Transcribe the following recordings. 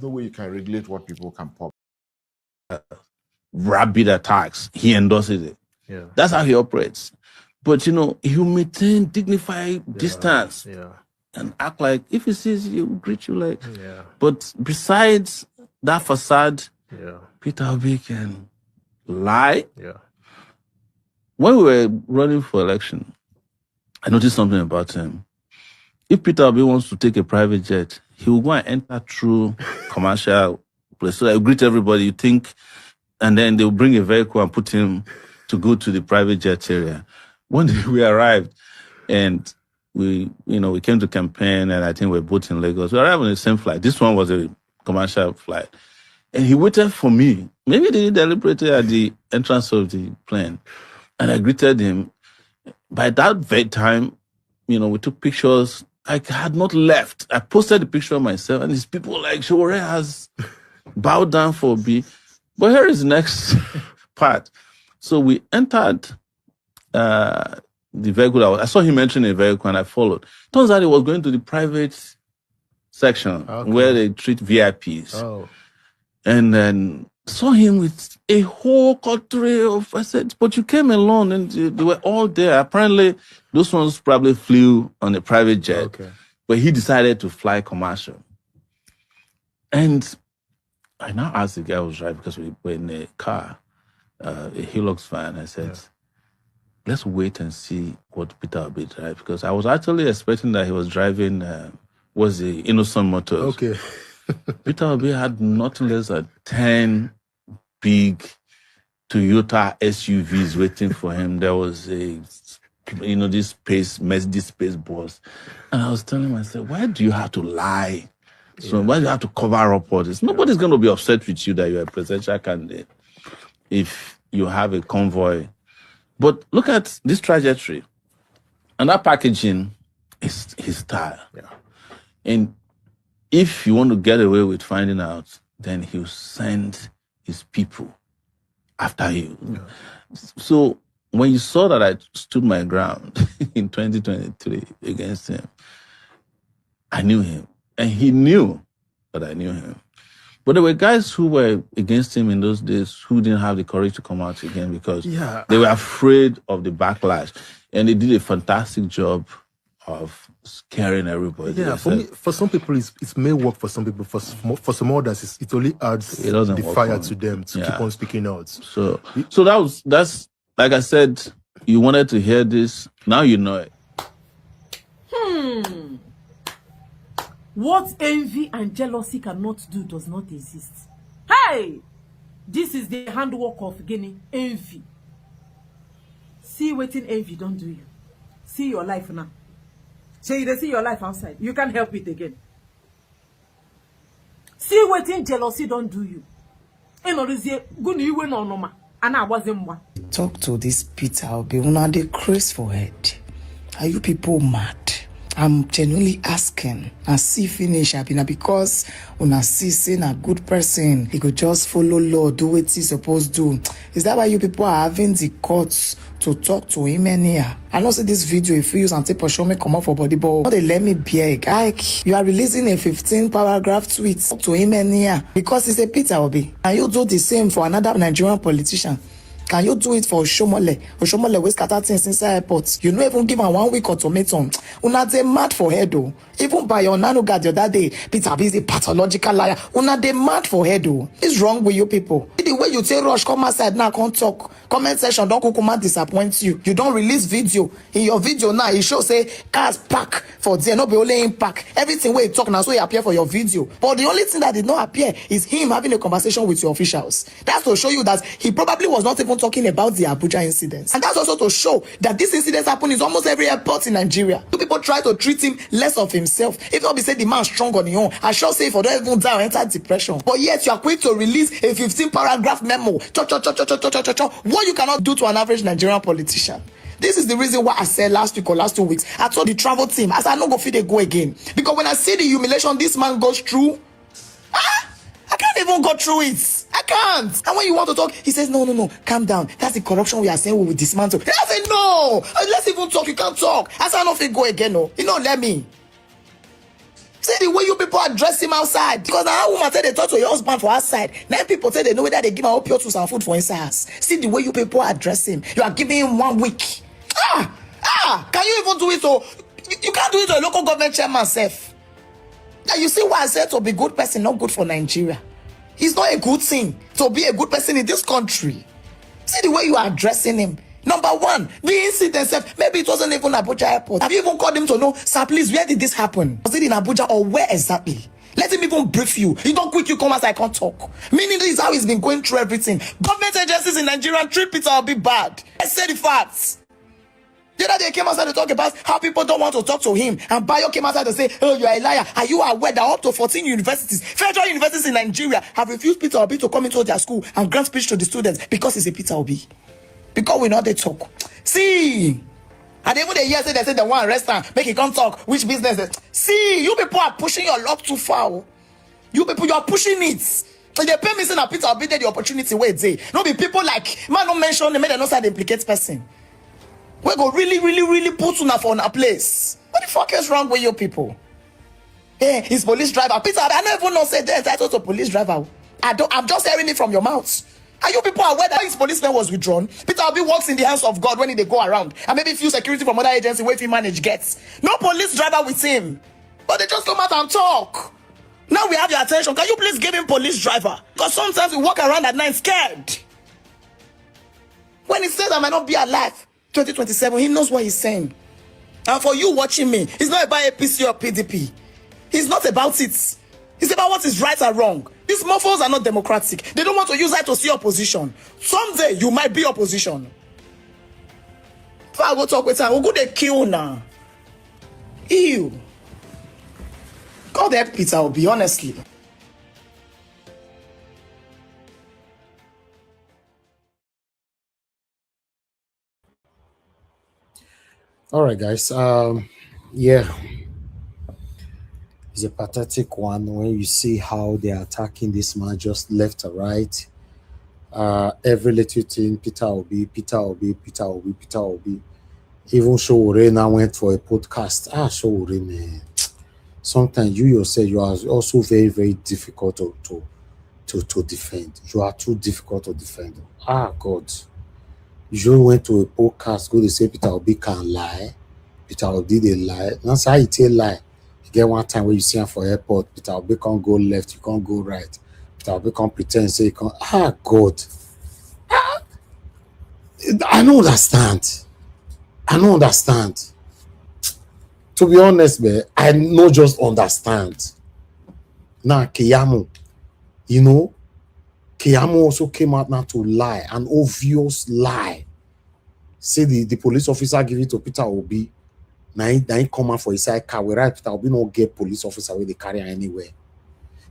No way you can regulate what people can pop. Rabid attacks, he endorses it. Yeah. That's how he operates. But you maintain dignified distance and act like if he sees you, greet you like. Yeah. But besides that facade, Peter Obi can lie. Yeah. When we were running for election, I noticed something about him. If Peter Obi wants to take a private jet, he will go and enter through commercial place. So I greet everybody, you think, and then they'll bring a vehicle and put him to go to the private jet area. One day we arrived and we came to campaign, and I think we were both in Lagos. We arrived on the same flight. This one was a commercial flight. And he waited for me. Maybe they didn't deliberate at the entrance of the plane. And I greeted him. By that very time, we took pictures. I had not left. I posted the picture myself, and these people like, Shore has bowed down for B. But here is the next part. So we entered the vehicle. I saw him entering a vehicle, and I followed. Turns out he was going to the private section where they treat VIPs. Oh. And then saw him with a whole coterie of, I said, but you came alone and they were all there. Apparently, those ones probably flew on a private jet. Okay. But he decided to fly commercial. And I now asked the guy who was driving, because we were in a car, a Hilux van. I said, let's wait and see what Peter Obi drives. Because I was actually expecting that he was driving, was the Innocent Motors. Okay. Peter Obi had nothing less than 10 big Toyota SUVs waiting for him. There was this Mercedes space bus. And I was telling myself, why do you have to lie? So why do you have to cover up all this? Nobody's going to be upset with you that you're a presidential candidate if you have a convoy. But look at this trajectory. And that packaging is his style. Yeah. And if you want to get away with finding out, then he'll send his people after you. Yeah. So when you saw that I stood my ground in 2023 against him, I knew him. And he knew that I knew him. But there were guys who were against him in those days who didn't have the courage to come out again because they were afraid of the backlash. And they did a fantastic job of scaring everybody. Yeah, for some people, it may work for some people. For some others, it only adds the fire to them to keep on speaking out. So that's like I said, you wanted to hear this. Now you know it. What envy and jealousy cannot do does not exist. Hey! This is the handwork of Guinea. Envy. See what envy don't do you. See your life now. So you see your life outside. You can't help it again. See what jealousy don't do you. Talk to this Peter Obi. Una dey craze for head. Are you people mad? I'm genuinely asking. And see finish Abina because una see saying a good person, he could just follow law, do what he's supposed to do. Is that why you people are having the courts to talk to him here? I know see this video if you use and take show me come up for body, but they let me beg. You are releasing a 15-paragraph tweet to him here because he's a Peter Obi. And you do the same for another Nigerian politician. Can you do it for Oshomole? Oshomole we scatter things inside airports. You know even give him 1 week ultimatum. Una dey mad for head though. Even by your nanoga the other day, Peter Obi is a pathological liar. Una dey mad for head though. What's wrong with you people? The way you say rush, come outside now, come talk. Comment section, don't kukuma disappoint you. You don't release video. In your video now, it shows say cars park for there, no be only in park. Everything where you talk now, so it appear for your video. But the only thing that did not appear is him having a conversation with your officials. That's to show you that he probably was not even talking about the Abuja incidents. And that's also to show that this incident happened in almost every airport in Nigeria. Do people try to treat him less of himself? If not be say the man strong on his own, I sure say if I don't even die or enter depression. But yet you are quick to release a 15-paragraph memo. What you cannot do to an average Nigerian politician. This is the reason why I said last week or last 2 weeks, I told the travel team, I said, I no go fit they go again. Because when I see the humiliation this man goes through, I can't even go through it. I can't. And when you want to talk, he says, no, calm down. That's the corruption we are saying we will dismantle. I said, no, let's even talk. You can't talk. I said, I don't think go again, no. You know, let me. Say, See the way you people address him outside. Because now woman say they talk to your husband for outside. Now people say they know whether they give him opiates to some food for his house. See the way you people address him. You are giving him 1 week. Can you even do it? So you can't do it to a local government chairman self. Now you see why I said to be good person, not good for Nigeria. It's not a good thing to be a good person in this country. See the way you are addressing him. Number one, the incident, maybe it wasn't even Abuja airport. Have you even called him to know, sir, please, where did this happen? Was it in Abuja or where exactly? Let him even brief you. You don't quick, you come as I can't talk. Meaning this is how he's been going through everything. Government agencies in Nigeria treat Peter Obi bad. Let's say the facts. The other day came outside to talk about how people don't want to talk to him. And Bayo came outside to say, oh, you're a liar. Are you aware that up to 14 universities, federal universities in Nigeria, have refused Peter Obi to come into their school and grant speech to the students because he's a Peter Obi? Because we know they talk. See, and even the year they say they want restaurant, make it come talk. Which business? See, you people are pushing your luck too far. You people, you are pushing it. They pay me saying that Peter Obi did the opportunity where they. No be people like man don't mention they made no side implicate person. We go really put una for a place. What the fuck is wrong with you people? Hey, he's police driver. Peter, I don't even know say they're entitled to police driver. I'm just hearing it from your mouth. Are you people aware that his policeman was withdrawn? Peter Obi works in the hands of God when they go around. And maybe few security from other agency where he manage gets. No police driver with him. But they just come out and talk. Now we have your attention. Can you please give him police driver? Because sometimes we walk around at night scared. When he says I might not be alive, 2027, he knows what he's saying. And for you watching me, it's not about APC or PDP. It's not about it. It's about what is right and wrong. These mofos are not democratic. They don't want to use that to see opposition. Someday you might be opposition. If I go talk with her, we'll go to kill now. Ew. God help Peter Obi, honestly. All right, guys. Yeah. It's a pathetic one when you see how they're attacking this man just left or right. Every little thing, Peter Obi. Even Showore now went for a podcast. Showore, man. Sometimes you yourself, you are also very difficult to defend. You are too difficult to defend. God. You went to a podcast, go to say Peter Obi can lie. Peter Obi they lie. That's how you tell lie. You get one time where you see him for airport, Peter Obi can't go left, you can't go right. Peter Obi can't pretend say you can't. God. I don't understand. To be honest, man, I not just understand. Now, Keyamo, Keyamo also came out now to lie, an obvious lie. Say the police officer give it to Peter Obi. Now he come out for his side car. Where Peter Obi no get police officer where they carry anywhere.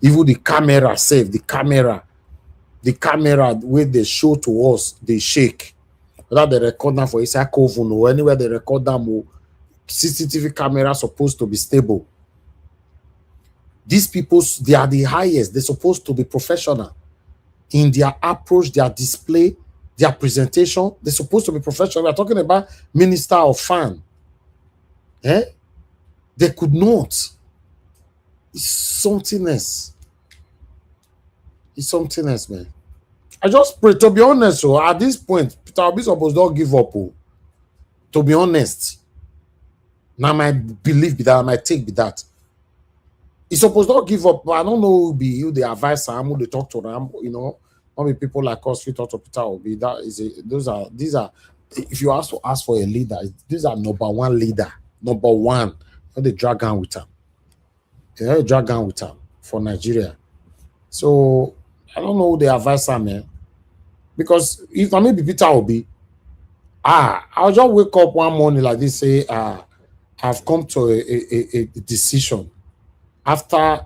Even the camera save the camera where they show to us, they shake. Whether they record them for his side coven or anywhere they record them, CCTV camera supposed to be stable. These people, they are the highest. They're supposed to be professional in their approach, their display, their presentation. They're supposed to be professional. We're talking about Minister of Fan. They could not. It's something else. It's something else, man. I just pray, to be honest, so at this point, Peter Obi supposed not give up. To be honest. Now my belief be that, my take be that. He's supposed not give up. I don't know who they advise him, who they talk to them, not be people like us we talk to Peter Obi. That is these are if you ask for a leader, these are number one leader. Number one. They drag on with him. They drag on with him for Nigeria. So I don't know who they advise him, man. Because if I may be Peter Obi, I'll just wake up one morning like this, say, I've come to a decision after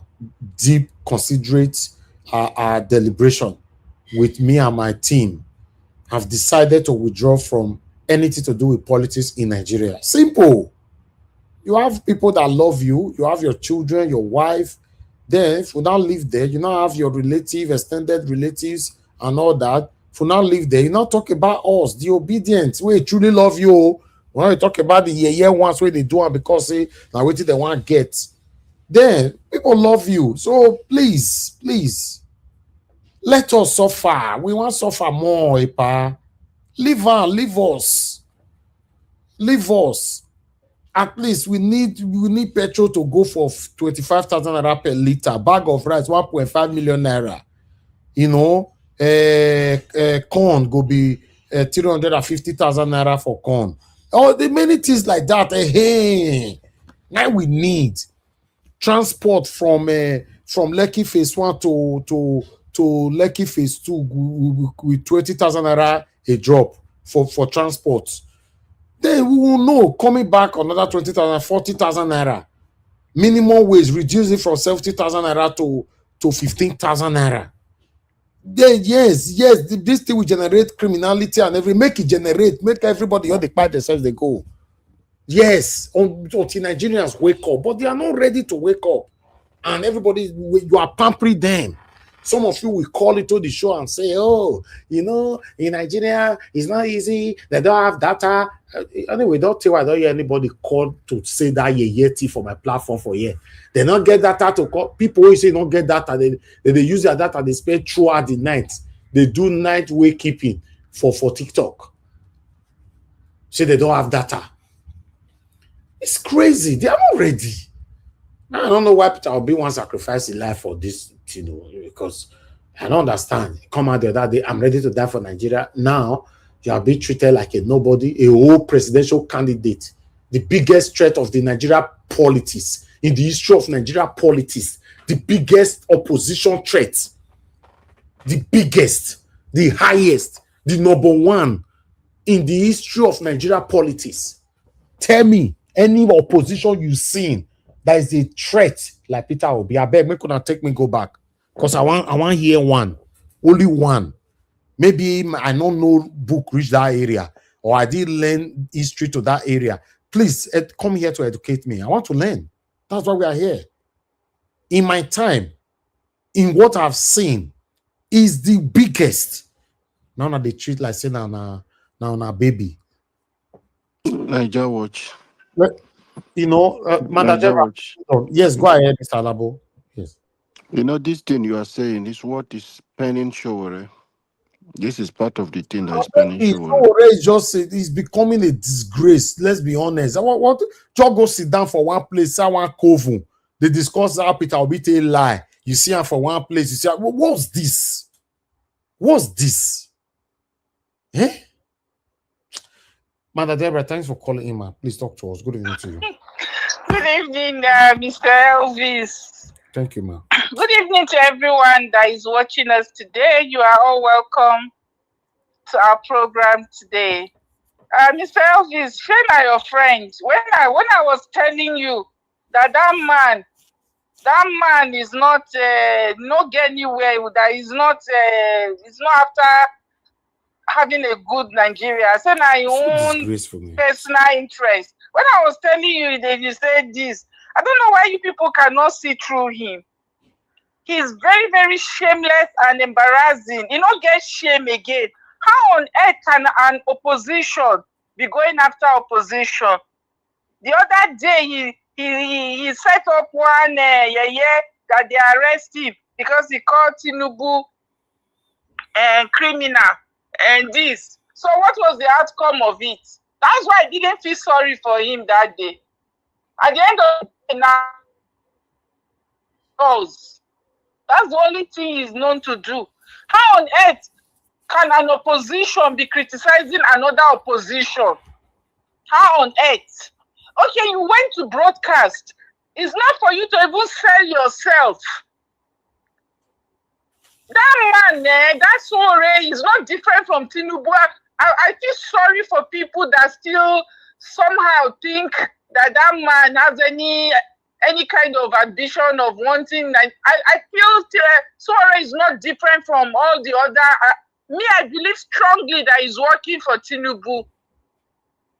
deep, considerate deliberation with me and my team. I've decided to withdraw from anything to do with politics in Nigeria. Simple. You have people that love you. You have your children, your wife. Then, if you now live there, you now have your relative, extended relatives, and all that. If you now live there, you now talk about us, the obedient, we truly love you. When you talk about the ones where they do it because say now wait till they want to get. then people love you. So please, please, let us suffer. We want to suffer more, Epa. Leave her, leave us. Leave us. At least we need petrol to go for 25,000 naira per liter. Bag of rice, 1.5 million naira. You know, corn go be 350,000 naira for corn. All the many things like that. Hey, now we need transport from Lekki phase 1 to Lekki phase 2 with 20,000 naira a drop for transport. Then we will know coming back another 20,000, 40,000 naira. Minimum wage, reduce it from 70,000 naira to 15,000 naira. Then yes, this thing will generate criminality and make everybody on the part themselves they go. Yes, until Nigerians wake up, but they are not ready to wake up. And everybody, you are pampering them. Some of you will call it to the show and say, oh, you know, in Nigeria, it's not easy. They don't have data. Anyway, don't hear anybody call to say that yeti for my platform for year. They don't get data to call. People who say don't get data, they use their data, they spend throughout the night. They do night wakekeeping for TikTok. Say they don't have data. It's crazy. They are not ready. I don't know why Peter Obi wants to sacrifice his life for this, you know, because I don't understand. Come out the other day, I'm ready to die for Nigeria. Now, you are being treated like a nobody, a whole presidential candidate, the biggest threat of the Nigeria politics, in the history of Nigeria politics, the biggest opposition threat, the biggest, the highest, the number one in the history of Nigeria politics. Tell me, any opposition you've seen that is a threat like Peter Obi. I beg, make una take me go back. Because I want hear one. Only one. Maybe I don't know book reach that area. Or I didn't learn history to that area. Please come here to educate me. I want to learn. That's why we are here. In my time, in what I've seen, is the biggest. Now they treat like say now baby. Niger Watch. You know, yes, go ahead, Mr. Alabo. Yes. You know, this thing you are saying is what is penning show. This is part of the thing that is penning show. It's becoming a disgrace. Let's be honest. I want to go sit down for one place. I want Kovu. They discuss how Peter Obi tell lie. You see him for one place. You see, what's this? What's this? Eh? Mother Deborah, thanks for calling in, man. Please talk to us. Good evening to you. Good evening, Mr. Elvis. Thank you, ma'am. Good evening to everyone that is watching us today. You are all welcome to our program today. Mr. Elvis, friend are your friends. When I was telling you that man is not get anywhere, that is not after having a good Nigeria. I said my own personal interest. When I was telling you that you said this, I don't know why you people cannot see through him. He's very, very shameless and embarrassing. You don't get shame again. How on earth can an opposition be going after opposition? The other day he set up one that they arrest him because he called Tinubu criminal and this. So what was the outcome of it? That's why I didn't feel sorry for him that day. At the end of the day, that's the only thing he's known to do. How on earth can an opposition be criticizing another opposition? How on earth? Okay, you went to broadcast. It's not for you to even sell yourself. That man, that Sore is not different from Tinubu. I feel sorry for people that still somehow think that man has any kind of ambition of wanting. I feel Sore is not different from all the other. I believe strongly that he's working for Tinubu.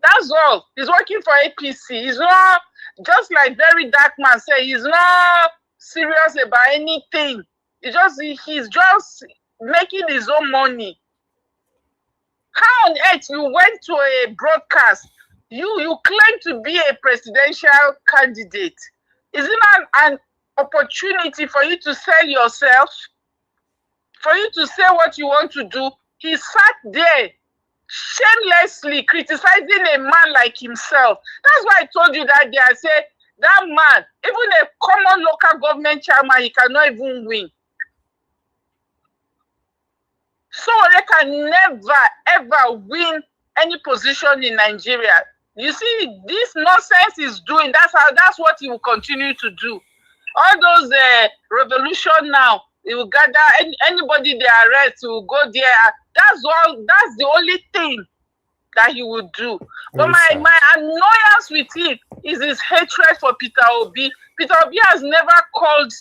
That's all. He's working for APC. He's not, just like Very Dark Man said, he's not serious about anything. He's just making his own money. How on earth you went to a broadcast? You claim to be a presidential candidate. Is it not an opportunity for you to sell yourself? For you to say what you want to do? He sat there shamelessly criticizing a man like himself. That's why I told you that day. I said, that man, even a common local government chairman, he cannot even win. So they can never, ever win any position in Nigeria. You see, this nonsense is doing, that's what he will continue to do. All those revolution now, he will gather anybody they arrest, he will go there. That's the only thing that he would do. But my annoyance with him is his hatred for Peter Obi. Peter Obi has never called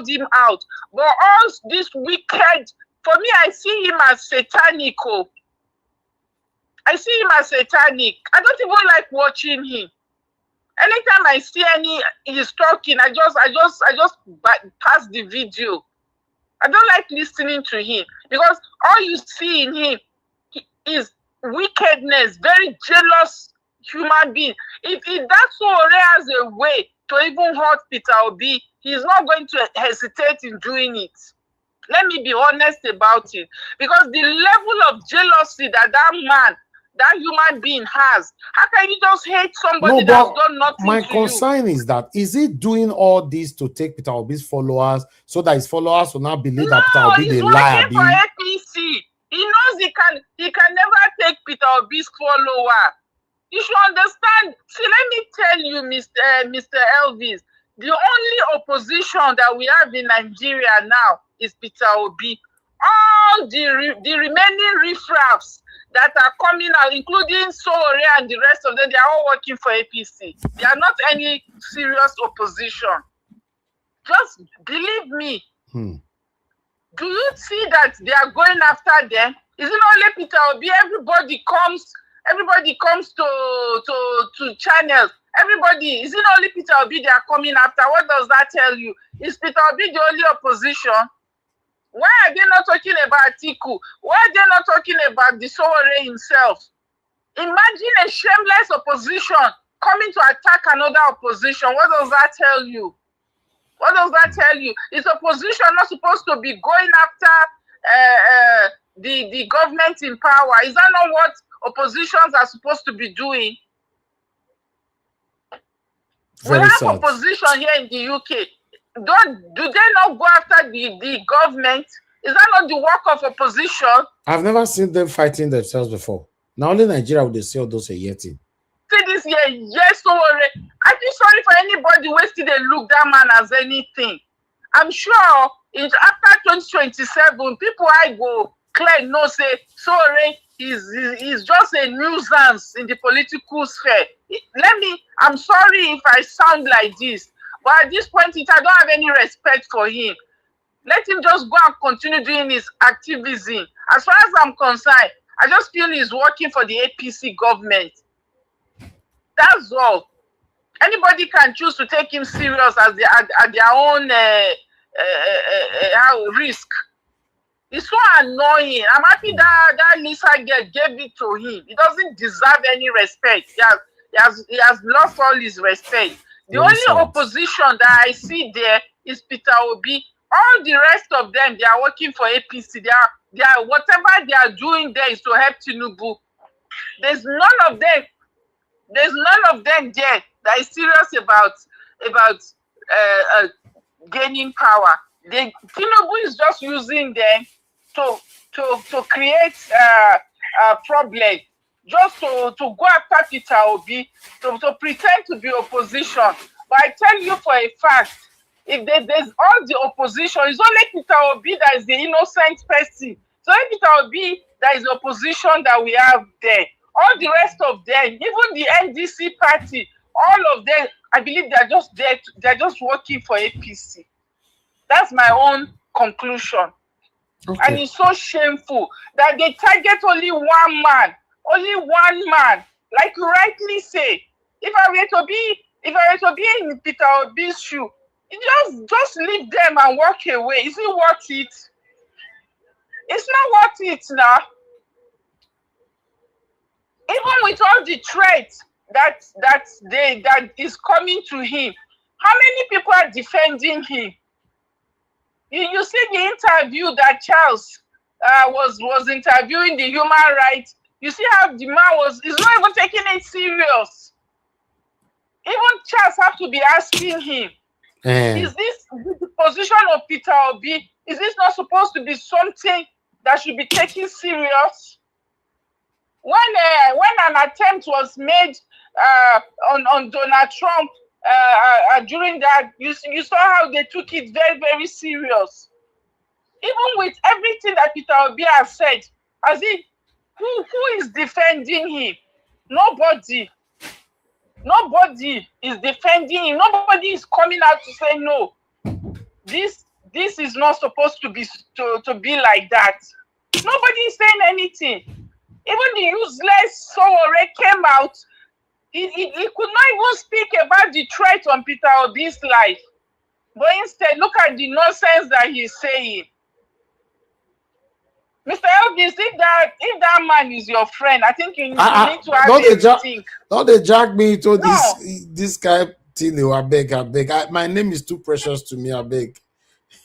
him out. But all this wicked, for me, I see him as satanic. I see him as satanic. I don't even like watching him. Anytime I see he's talking, I just pass the video. I don't like listening to him because all you see in him is wickedness, very jealous human being. If that's Ore has a way to even hurt Peter Obi, he's not going to hesitate in doing it. Let me be honest about it. Because the level of jealousy that human being has, how can you just hate somebody that's done nothing my to concern is that, is he doing all this to take Peter Obi's followers so that his followers will not believe that Peter Obi he's they lie? working for APC. He knows he can never take Peter Obi's follower. You should understand. See, let me tell you, Mr. Elvis, the only opposition that we have in Nigeria now is Peter Obi. All the remaining riffraffs that are coming out, including Sowore and the rest of them, they are all working for APC. They are not any serious opposition. Just believe me. Do you see that they are going after them? Is it only Peter Obi? Everybody comes to channels. Everybody, is it only Peter Obi they are coming after? What does that tell you? Is Peter Obi the only opposition? Why are they not talking about Atiku? Why are they not talking about the Sowore himself? Imagine a shameless opposition coming to attack another opposition. What does that tell you? What does that tell you? Is opposition not supposed to be going after the government in power? Is that not what oppositions are supposed to be doing? We have opposition here in the UK. Do they not go after the government? Is that not the work of opposition? I've never seen them fighting themselves before. Now only Nigeria would they say all those a yeti. See this year, yes, so I feel sorry for anybody wasting they look that man as anything. I'm sure after 2027, people I go clear no say sorry, he's just a nuisance in the political sphere. I'm sorry if I sound like this, but at this point I don't have any respect for him. Let him just go and continue doing his activism. As far as I'm concerned, I just feel he's working for the APC government. That's all. Anybody can choose to take him serious at their own risk. It's so annoying. I'm happy that Lisa girl gave it to him. He doesn't deserve any respect. He has lost all his respect. The only opposition that I see there is Peter Obi. All the rest of them, they are working for APC. They are whatever they are doing there is to help Tinubu. There's none of them there that is serious about gaining power. Tinubu is just using them to create a problem, just to go after Peter Obi, to pretend to be opposition. But I tell you for a fact, if there's all the opposition, it's only Peter Obi that is the innocent person. It's only Peter Obi that is the opposition that we have there. All the rest of them, even the NDC party, all of them, I believe they're just there. They're just working for APC. That's my own conclusion. Okay. And it's so shameful that they target only one man. Like you rightly say, if I were to be in Peter Obi's shoe, just leave them and walk away. Is it worth it? It's not worth it now. Even with all the threats that is coming to him, How many people are defending him? You see the interview that Charles was interviewing the human rights. You see how the man is not even taking it serious. Even Charles have to be asking him, is this the position of Peter Obi? Is this not supposed to be something that should be taken serious? When an attempt was made on Donald Trump during that, you saw how they took it very, very serious. Even with everything that Peter Obi has said, as if who is defending him? Nobody. Nobody is defending him. Nobody is coming out to say no. This is not supposed to be like that. Nobody is saying anything. Even the useless Sowore came out. He could not even speak about the threat on Peter Obi's life. But instead, look at the nonsense that he's saying. Mr. Elvis, if that man is your friend, I think you need to have a think. Don't they jack me to this guy Tino, I beg. My name is too precious to me, I beg.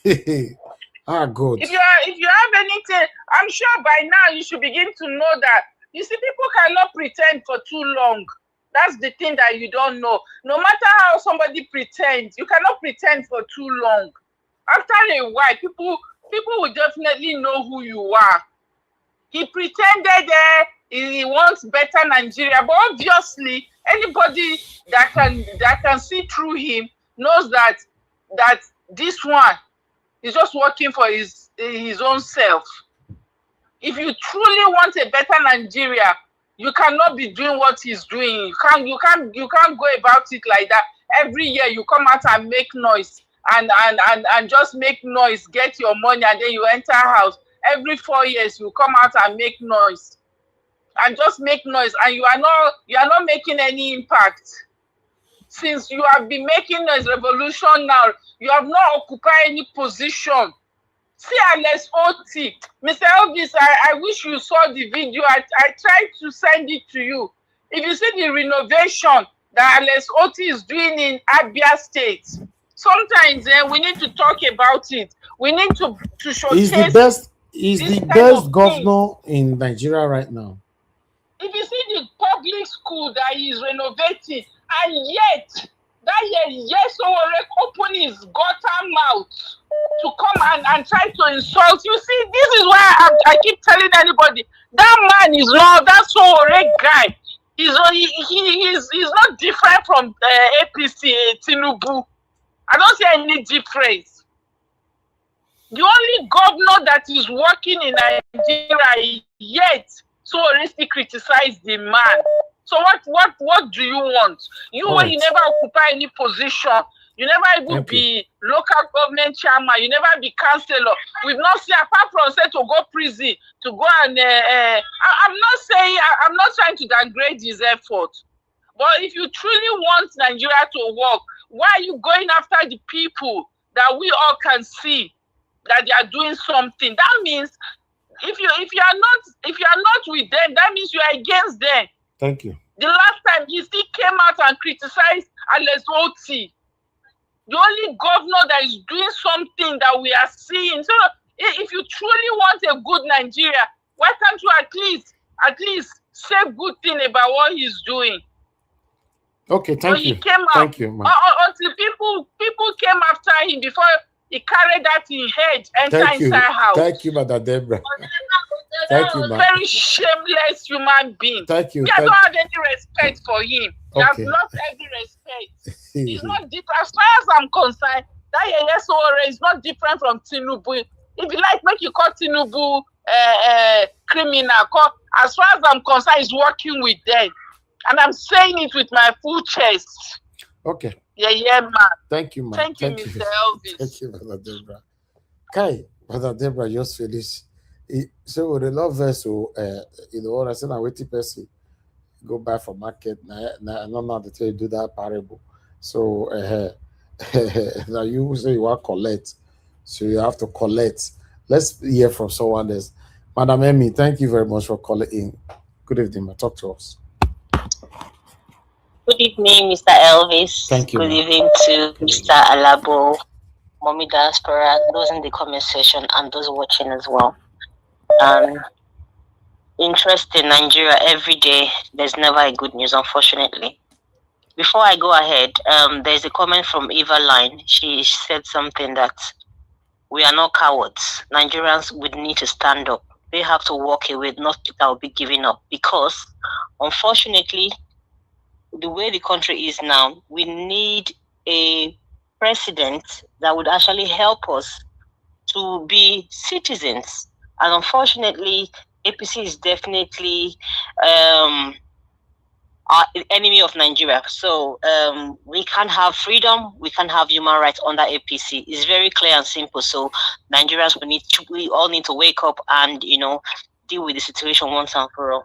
God. If you have anything, I'm sure by now you should begin to know that. You see, people cannot pretend for too long. That's the thing that you don't know. No matter how somebody pretends, you cannot pretend for too long. After a while, people will definitely know who you are. He pretended he wants better Nigeria, but obviously anybody that can see through him knows that this one is just working for his own self. If you truly want a better Nigeria, you cannot be doing what he's doing. You can't go about it like that. Every year you come out and make noise. And just make noise, get your money, and then you enter house. Every 4 years you come out and make noise, and just make noise, and you are not making any impact. Since you have been making noise, revolution now, you have not occupied any position. See Alex Oti, Mr. Elvis, I wish you saw the video. I tried to send it to you. If you see the renovation that Alex Oti is doing in Abia State. Sometimes we need to talk about it. We need to showcase. He's the best governor in Nigeria right now. If you see the public school that he's renovating, and yet that year Sowore open his gutter mouth to come and try to insult. You see, this is why I keep telling anybody that man is not that Sowore guy. He's not different from APC Tinubu. I don't see any difference. The only governor that is working in Nigeria yet so still criticize the man. So what do you want? You never occupy any position. You never even be local government chairman. You never be councillor. We've not seen, apart from say to go prison, to go and I'm not trying to downgrade his effort. But if you truly want Nigeria to work, why are you going after the people that we all can see that they are doing something? That means if you are not with them, that means you are against them. Thank you. The last time he still came out and criticized Alex Oti, the only governor that is doing something that we are seeing. So if you truly want a good Nigeria, why can't you at least say good thing about what he's doing? Okay, thank you. He came out, thank you, man. Until people came after him before he carried that in head enter inside house. Thank you, Madam Deborah. Thank you, man. Very shameless human being. Thank you. I don't have any respect for him. He has lost every respect. He's not different. As far as I'm concerned, that Sowore is not different from Tinubu. If you like, make you call Tinubu criminal. As far as I'm concerned, he's working with them. And I'm saying it with my full chest. Okay. Yeah, man. Thank you, man. Thank you, Mr. Elvis. Thank you, Mother Deborah. Okay, Mother Deborah just finished. So the love vessel, what I said, I wait person go buy for market. Now not to tell you do that parable. So now you say you want collect, so you have to collect. Let's hear from someone else. Madam Emmy, thank you very much for calling in. Good evening, ma. Talk to us. Good evening, Mr. Elvis. Thank you. Good evening to Mr. Alabo, Mommy Diaspora, those in the comment section, and those watching as well. Interest in Nigeria every day. There's never a good news, unfortunately. Before I go ahead, there's a comment from Eva Line. She said something that we are not cowards. Nigerians would need to stand up. They have to walk away, not that will be giving up. Because, unfortunately, the way the country is now, we need a president that would actually help us to be citizens. And unfortunately, APC is definitely our enemy of Nigeria. So we can't have freedom, we can't have human rights under APC. It's very clear and simple. So Nigerians, we all need to wake up and deal with the situation once and for all.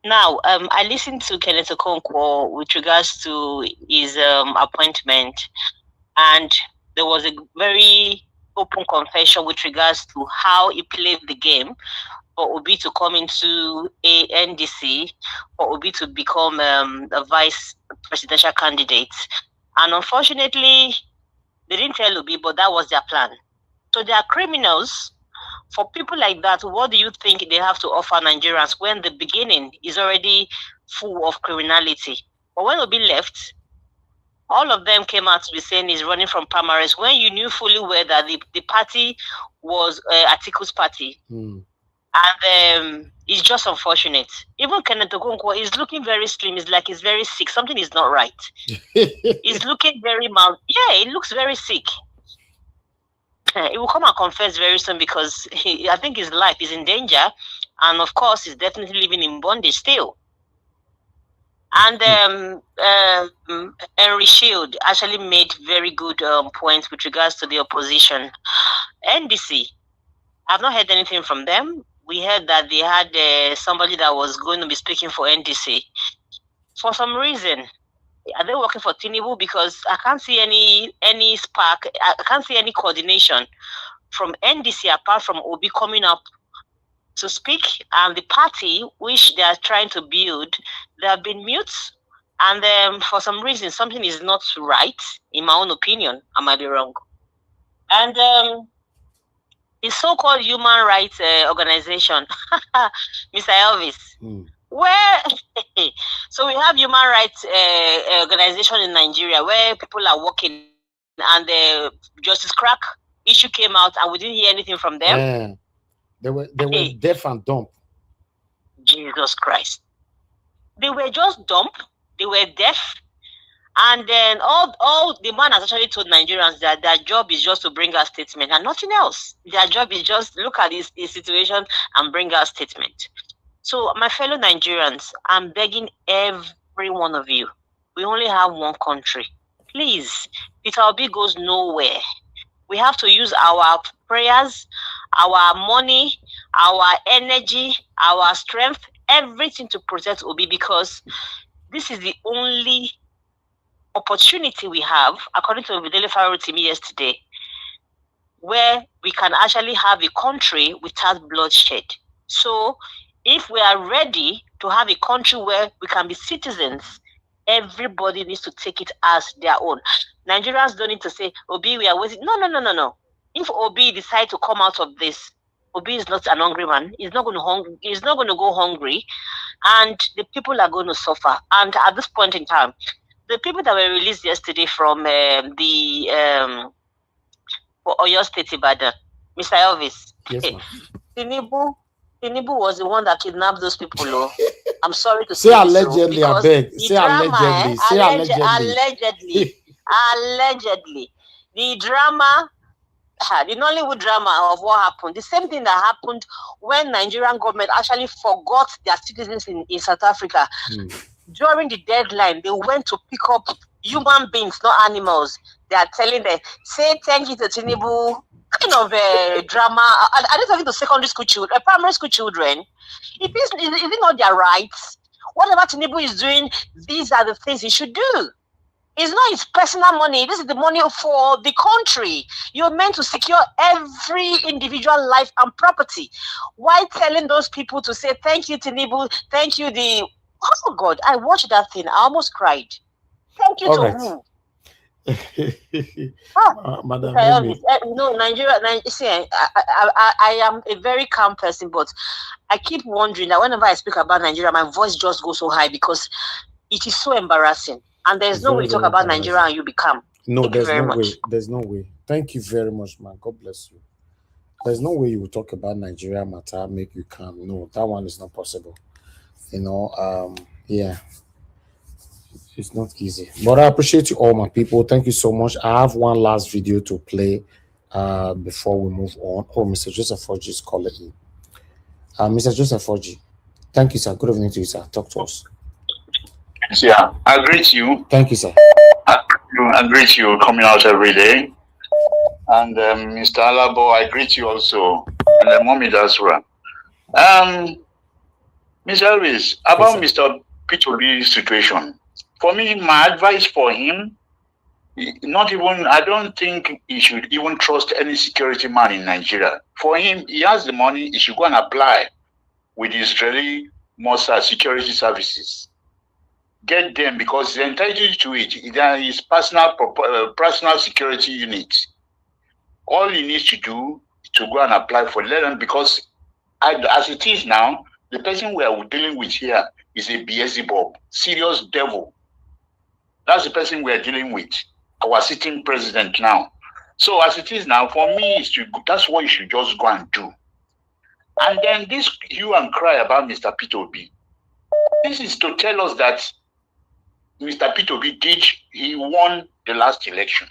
Now, I listened to Kenneth Okonkwo with regards to his appointment, and there was a very open confession with regards to how he played the game for Obi to come into a NDC, for Obi to become a vice presidential candidate. And unfortunately, they didn't tell Obi, but that was their plan. So they are criminals. For people like that, what do you think they have to offer Nigerians when the beginning is already full of criminality? But when Obi left, all of them came out to be saying he's running from primaries when you knew fully well that the party was Atiku's party. And it's just unfortunate. Even Kenneth Okonkwo is looking very slim. It's like he's very sick. Something is not right. He's looking very mild. Yeah, he looks very sick. He will come and confess very soon because I think his life is in danger. And of course, he's definitely living in bondage still. And Henry Shield actually made very good points with regards to the opposition. NDC, I've not heard anything from them. We heard that they had somebody that was going to be speaking for NDC. For some reason, are they working for Tinubu? Because I can't see any spark. I can't see any coordination from NDC apart from Obi coming up to speak. And the party which they are trying to build, they have been mute. And for some reason, something is not right, in my own opinion. I might be wrong. And the so-called human rights organization, Mr. Elvis, where so we have human rights organization in Nigeria where people are working, and the Justice Crack issue came out and we didn't hear anything from them. Yeah. They were deaf and dumb. Jesus Christ. They were just dumb. They were deaf. And then all the man has actually told Nigerians that their job is just to bring out statement and nothing else. Their job is just look at this situation and bring out statement. So my fellow Nigerians, I'm begging every one of you. We only have one country. Please, Peter Obi goes nowhere. We have to use our prayers, our money, our energy, our strength, everything to protect Obi, because this is the only opportunity we have, according to the Daily Fire to me yesterday, where we can actually have a country without bloodshed. So if we are ready to have a country where we can be citizens, everybody needs to take it as their own. Nigerians don't need to say, Obi, we are waiting. No. If Obi decides to come out of this, Obi is not an hungry man. He's not going to go hungry, and the people are going to suffer. And at this point in time, the people that were released yesterday from Oyo State, Ibadan, Mr. Elvis, yes, Tinubu was the one that kidnapped those people. Oh. I'm sorry to say say allegedly, I beg. Say allegedly. Say allegedly. The drama, the Nollywood drama of what happened, the same thing that happened when Nigerian government actually forgot their citizens in South Africa. During the deadline, they went to pick up human beings, not animals. They are telling them, say thank you to Tinubu, kind of drama. Are they talking to secondary school children, primary school children? Is it not their rights? Whatever Tinubu is doing, these are the things he should do. It's not his personal money. This is the money for the country. You're meant to secure every individual life and property. Why telling those people to say thank you, Tinubu, thank you, oh God, I watched that thing. I almost cried. Thank you All to right. who? Madam, Nigeria. See, I am a very calm person, but I keep wondering that whenever I speak about Nigeria, my voice just goes so high because it is so embarrassing. And there's no way you talk about Nigeria and you become. No, there's no way. There's no way. Thank you very much, man. God bless you. There's no way you will talk about Nigeria matter, make you calm. No, that one is not possible. Yeah. It's not easy. But I appreciate you all, my people. Thank you so much. I have one last video to play before we move on. Oh, Mr. Joseph Forgy is calling me. Mr. Joseph Forgy, thank you, sir. Good evening to you, sir. Talk to us. Yeah, I greet you. Thank you, sir. I greet you coming out every day. And Mr. Alabo, I greet you also. And Mommy as well. Mr. Elvis, about yes, Mr. P2B's situation. For me, my advice for him, I don't think he should even trust any security man in Nigeria. For him, he has the money, he should go and apply with Israeli Mossad security services. Get them because he's entitled to it. It's his personal security unit. All he needs to do is to go and apply for them because as it is now, the person we are dealing with here is a Beelzebub, serious devil. That's the person we are dealing with, our sitting president now. So as it is now, for me, that's what you should just go and do. And then this hue and cry about Mr. P2B. This is to tell us that Mr. P2B he won the last election.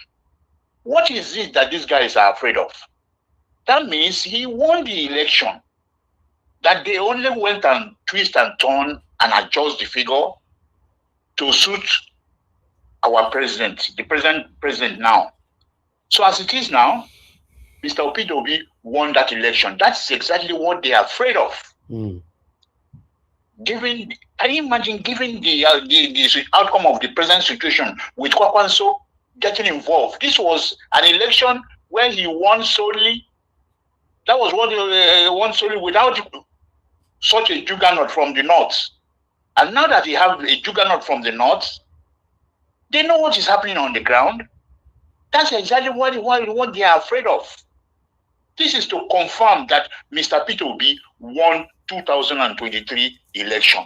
What is it that these guys are afraid of? That means he won the election. That they only went and twist and turn and adjust the figure to suit our president, the present president now. So as it is now, Mr. P2B won that election. That's exactly what they are afraid of. Mm. Can you imagine giving the outcome of the present situation with Kwakwanso getting involved? This was an election where he won solely. That was what he won solely without such a juggernaut from the north. And now that he have a juggernaut from the north, they know what is happening on the ground. That's exactly what they are afraid of. This is to confirm that Mr. P2B won 2023 election.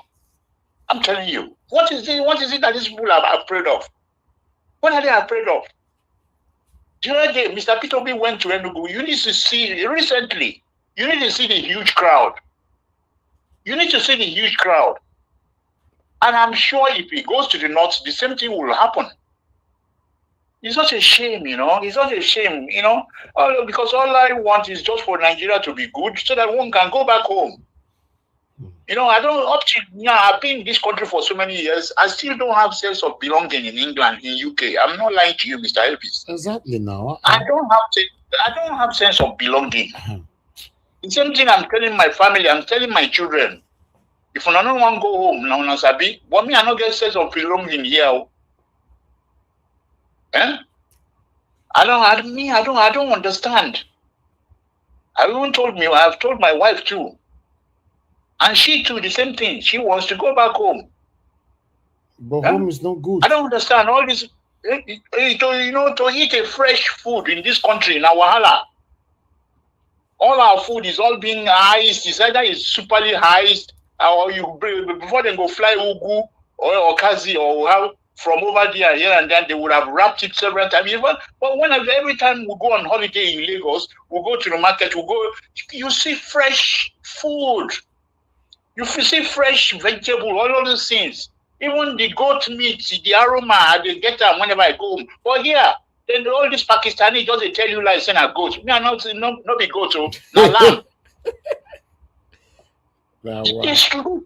I'm telling you, what is it that these people are afraid of? What are they afraid of? The other day, Mr. P2B went to Enugu. You need to see recently. You need to see the huge crowd. You need to see the huge crowd. And I'm sure if he goes to the north, the same thing will happen. It's not a shame, It's not a shame, because all I want is just for Nigeria to be good so that one can go back home. Up to now, I've been in this country for so many years. I still don't have sense of belonging in England, in UK. I'm not lying to you, Mr. Elvis. Exactly now. I don't have sense of belonging. The same thing I'm telling my family, I'm telling my children. If I don't want to go home, now Nasabi, but me, I don't get sense of belonging here. I don't understand. I've told my wife too. And she too, the same thing. She wants to go back home. But home is not good. I don't understand all this. To eat a fresh food in this country, in Wahala. All our food is all being iced. It's either it's superly iced, or before they go fly Ugu or Okazi or how from over there, here and then, they would have wrapped it several times. But every time we go on holiday in Lagos, we go to the market, you see fresh food. You see fresh vegetable, all of those things. Even the goat meat, the aroma, they get them whenever I go home. But here, then all these Pakistani just they tell you like saying a goat. Me, I'm not be goat, so not lamb. It's true.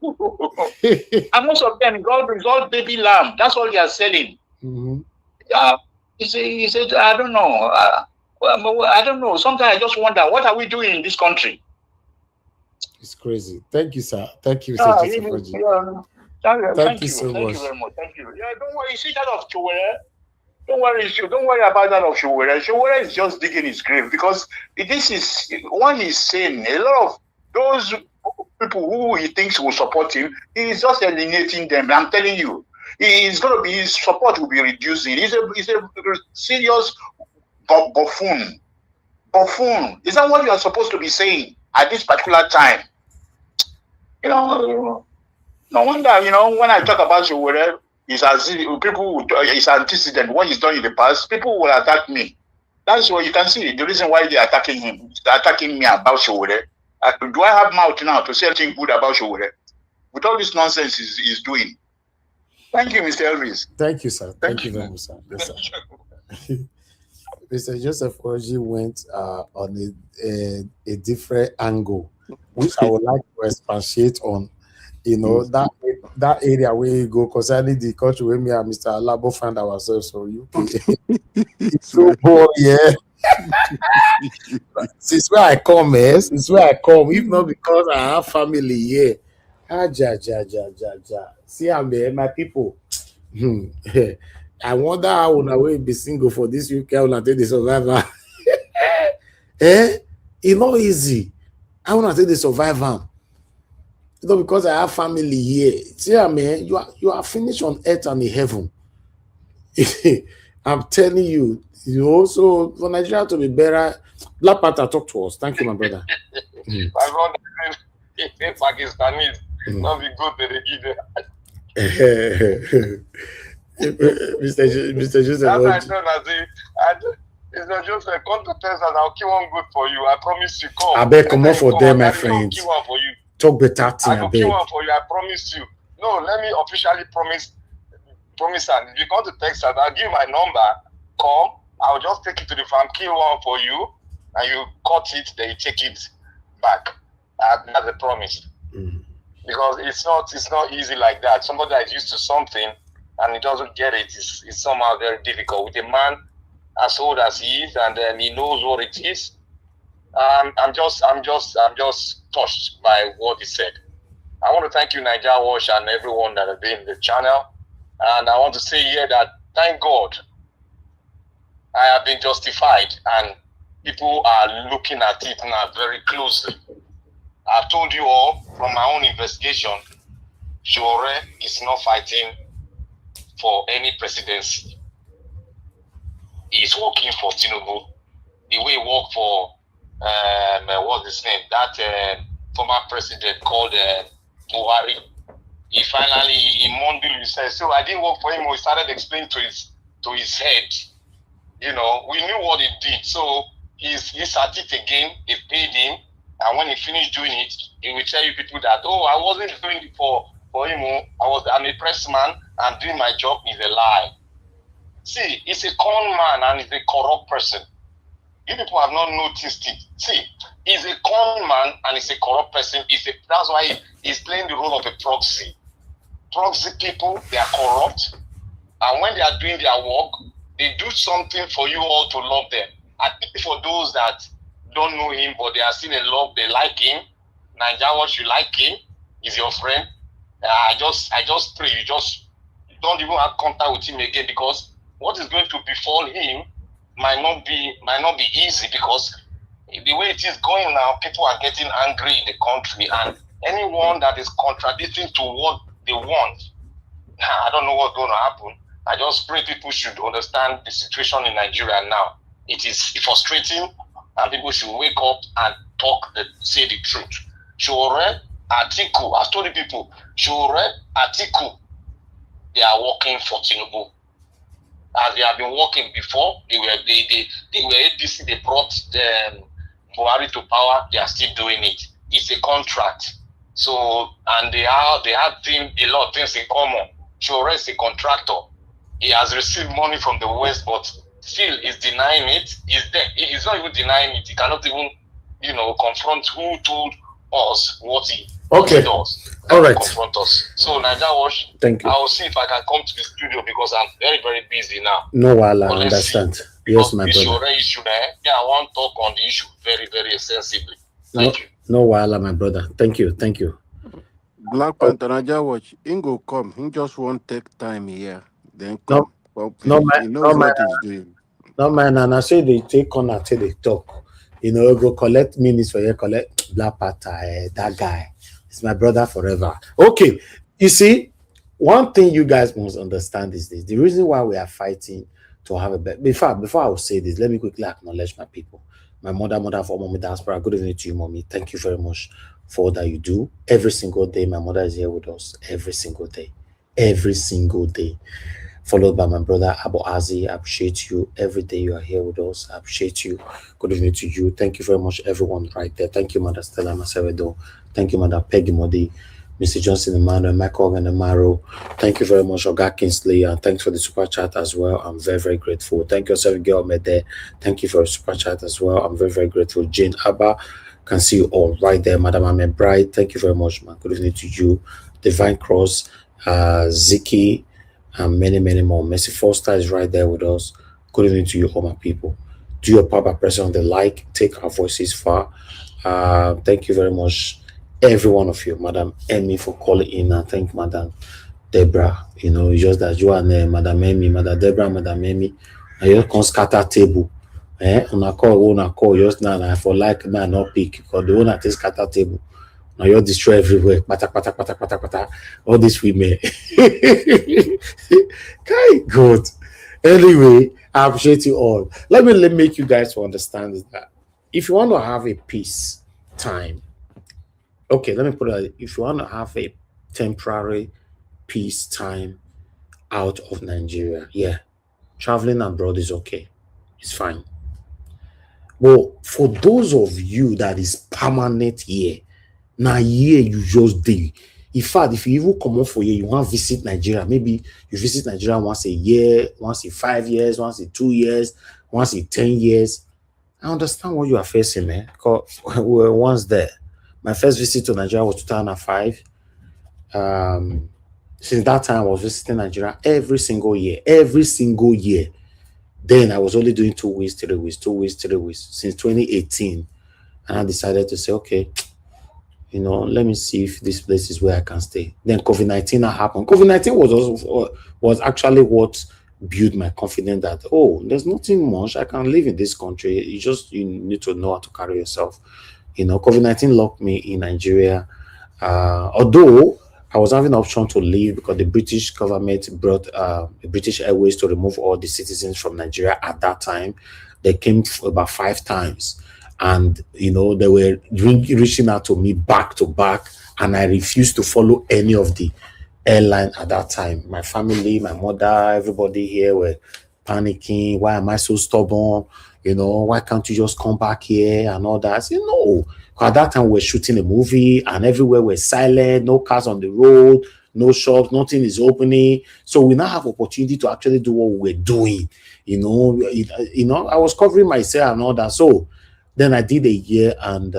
And most of them, it's all baby lamb. That's all they are selling. Mm-hmm. He said, I don't know. I don't know. Sometimes I just wonder, what are we doing in this country? It's crazy. Thank you, sir. Thank you, Mr. Thank you so much. Thank you very much. Thank you. Yeah, don't worry. You see that of Chowere? Don't worry about that of Chowere. Chowere is just digging his grave because this is what he's saying. A lot of those people who he thinks will support him, he is just alienating them. I'm telling you. his support will be reducing. He's a serious buffoon. Buffoon. Is that what you are supposed to be saying at this particular time? You know, no wonder, you know, when I talk about Showore, it's as if people, it's antecedent, what he's done in the past, people will attack me. That's what you can see. The reason why they're attacking him, they're attacking me about Showore. Do I have mouth now to say anything good about Showore? With all this nonsense he's doing. Thank you, Mr. Elvis. Thank you, sir. Thank you very much, sir. Yes, sir. Mr. Joseph Oji went on a different angle, which I would like to expatiate on. You know, that area where you go concerning the country where me and Mr. Alabo find ourselves. So UK. It's so boring, yeah. Since where I come, yes. Since where I come, if not because I have family here. See, I'm there, my people. I wonder how I will be single for this UK when I take the survivor. It's not easy. I want to take the survivor. You know, because I have family here. See, man, you are finished on earth and in heaven. I'm telling you, you know, so for Nigeria to be better, Black Panther, talk to us. Thank you, my brother. My brother, if Pakistanis not be good, they give them. Mr. Joseph. That's why I told Mr. Joseph, come to test and I'll keep one good for you. I promise you. Come. I beg, come on for them, my friends. Keep one for you. Talk better thing, I will keep one for you. I promise you. No, let me officially promise. And if you come to Texas, I'll give my number. Come, I'll just take it to the farm, kill one for you, and you cut it, then you take it back. That's a promise. Because it's not easy like that. Somebody that is used to something and he doesn't get it is somehow very difficult. With a man as old as he is, and then he knows what it is. I'm just touched by what he said. I want to thank you, Nigeria Watch, and everyone that has been in the channel. And I want to say here that thank God I have been justified, and people are looking at it now very closely. I've told you all from my own investigation, Showore is not fighting for any presidency. He's working for Tinubu. The way he worked for what's his name? That former president called Buhari. He finally, in Monday, he said, so I didn't work for him. He started explaining to his head. You know, we knew what he did. So he's at it again. They paid him. And when he finished doing it, he will tell you people that, oh, I wasn't doing it for him. I'm a press man. I'm doing my job. Is a lie. See, he's a con man and he's a corrupt person. You people have not noticed it. See, he's a con man and he's a corrupt person. That's why he's playing the role of a proxy. Proxy people, they are corrupt. And when they are doing their work, they do something for you all to love them. I think for those that don't know him, but they are still in love, they like him. Nigeria Watch, you like him. He's your friend. I just pray you just don't even have contact with him again, because what is going to befall him might not be easy, because the way it is going now, people are getting angry in the country, and anyone that is contradicting to what they want, I don't know what's going to happen. I just pray people should understand the situation in Nigeria now. It is frustrating, and people should wake up and say the truth. Showore, Atiku, I've told the people, Showore, Atiku, they are working for Tinubu. As they have been working before, they were APC, they brought Buhari to power, they are still doing it. It's a contract. So, and they have a lot of things in common. Showore is a contractor. He has received money from the West, but still is denying it. He's not even denying it. He cannot even, confront who told us what he does. All right. Confront us. So, Nigeria Watch, thank you. I will see if I can come to the studio because I'm very, very busy now. No, I understand. Yes, my brother. Issue, I want to talk on the issue very, very extensively. Thank you. No, my brother. Thank you. Black Panther, Nigeria Watch, Ingo come. He just won't take time here. Then come. No, he knows what he's doing. No, man, and I say they take on until they talk. Go collect minutes for you, collect Black Panther, that guy. It's my brother forever. Okay, you see, one thing you guys must understand is this: the reason why we are fighting to have a better. Before I will say this, let me quickly acknowledge my people. My mother for mommy diaspora. Good evening to you, mommy. Thank you very much for all that you do every single day. My mother is here with us every single day, every single day. Followed by my brother Abu Azi. I appreciate you every day. You are here with us. I appreciate you. Good evening to you. Thank you very much, everyone right there. Thank you, Mother Stella Macevedo. Thank you, Mother Peggy Modi. Mr. Johnson Emmanuel, Michael and Amaro. Thank you very much, Oga Kingsley, and thanks for the super chat as well. I'm very, very grateful. Thank you, yourself, Girl Mede. Thank you for a super chat as well. I'm very, very grateful. Jane Abba, can see you all right there. Madam Ame Bright, thank you very much, man. Good evening to you. Divine Cross, Ziki, and many, many more. Mercy Foster is right there with us. Good evening to you, all my people. Do your part by pressing on the like. Take our voices far. Thank you very much, every one of you. Madam Emmy for calling in, and thank Madam Deborah. You know, it's just that you and Madam Emmy, Madam Deborah, Madam Emmy, and you can scatter table. Una call just now, and for like man not pick because the owner takes scatter table. Now you're destroy everywhere. Pata. All these women. Okay, good. Anyway, I appreciate you all. Let me make you guys to understand that if you want to have a peace time, okay, let me put it. If you want to have a temporary peace time out of Nigeria, yeah, traveling abroad is okay. It's fine. Well, for those of you that is permanent here, now here you just do. In fact, if you even come up for here, you want to visit Nigeria. Maybe you visit Nigeria once a year, once in 5 years, once in 2 years, once in 10 years. I understand what you are facing, man. Because we were once there. My first visit to Nigeria was 2005. Since that time, I was visiting Nigeria every single year. Every single year. Then I was only doing 2 weeks, 3 weeks, 2 weeks, 3 weeks. Since 2018. And I decided to say, okay, you know, let me see if this place is where I can stay. Then COVID-19 happened. COVID-19 was actually what built my confidence that, oh, there's nothing much. I can live in this country. You need to know how to carry yourself. You know, COVID-19 locked me in Nigeria. Although I was having an option to leave because the British government brought the British Airways to remove all the citizens from Nigeria at that time. They came about 5 times. And, you know, they were reaching out to me back to back. And I refused to follow any of the airline at that time. My family, my mother, everybody here were panicking. Why am I so stubborn? You know, why can't you just come back here and all that? I said, no. At that time, we were shooting a movie and everywhere was silent, no cars on the road, no shops, nothing is opening. So we now have opportunity to actually do what we're doing. You know, I was covering myself and all that. So then I did a year and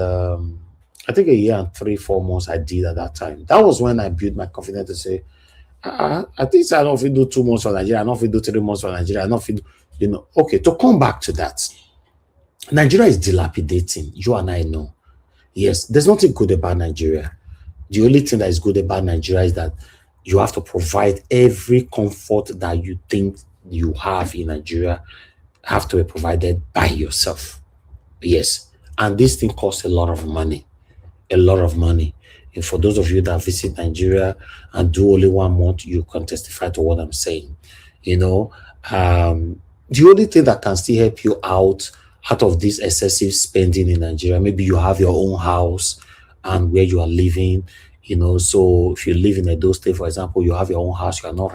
I think a year and 3-4 months I did at that time. That was when I built my confidence to say, I think I don't know if we do 2 months for Nigeria, I don't know if we do 3 months for Nigeria, I don't know if we do, you know. Okay, to come back to that, Nigeria is dilapidating. You and I know. Yes, there's nothing good about Nigeria. The only thing that is good about Nigeria is that you have to provide every comfort that you think you have in Nigeria have to be provided by yourself. Yes, and this thing costs a lot of money. A lot of money. And for those of you that visit Nigeria and do only 1 month, you can testify to what I'm saying. You know, the only thing that can still help you out of this excessive spending in Nigeria, maybe you have your own house and where you are living, you know. So if you live in Edo State, for example, you have your own house, you are not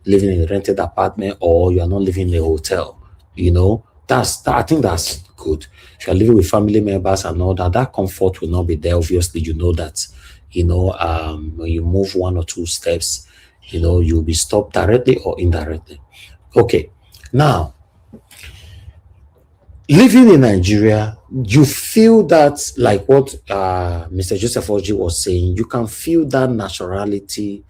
living in a rented apartment, or you are not living in a hotel, you know. I think that's good. If you're living with family members and all that, that comfort will not be there. Obviously, you know that, you know, when you move 1 or 2 steps, you know, you'll be stopped directly or indirectly. Okay, now, living in Nigeria, you feel that, like what Mr. Joseph Oji was saying, you can feel that naturality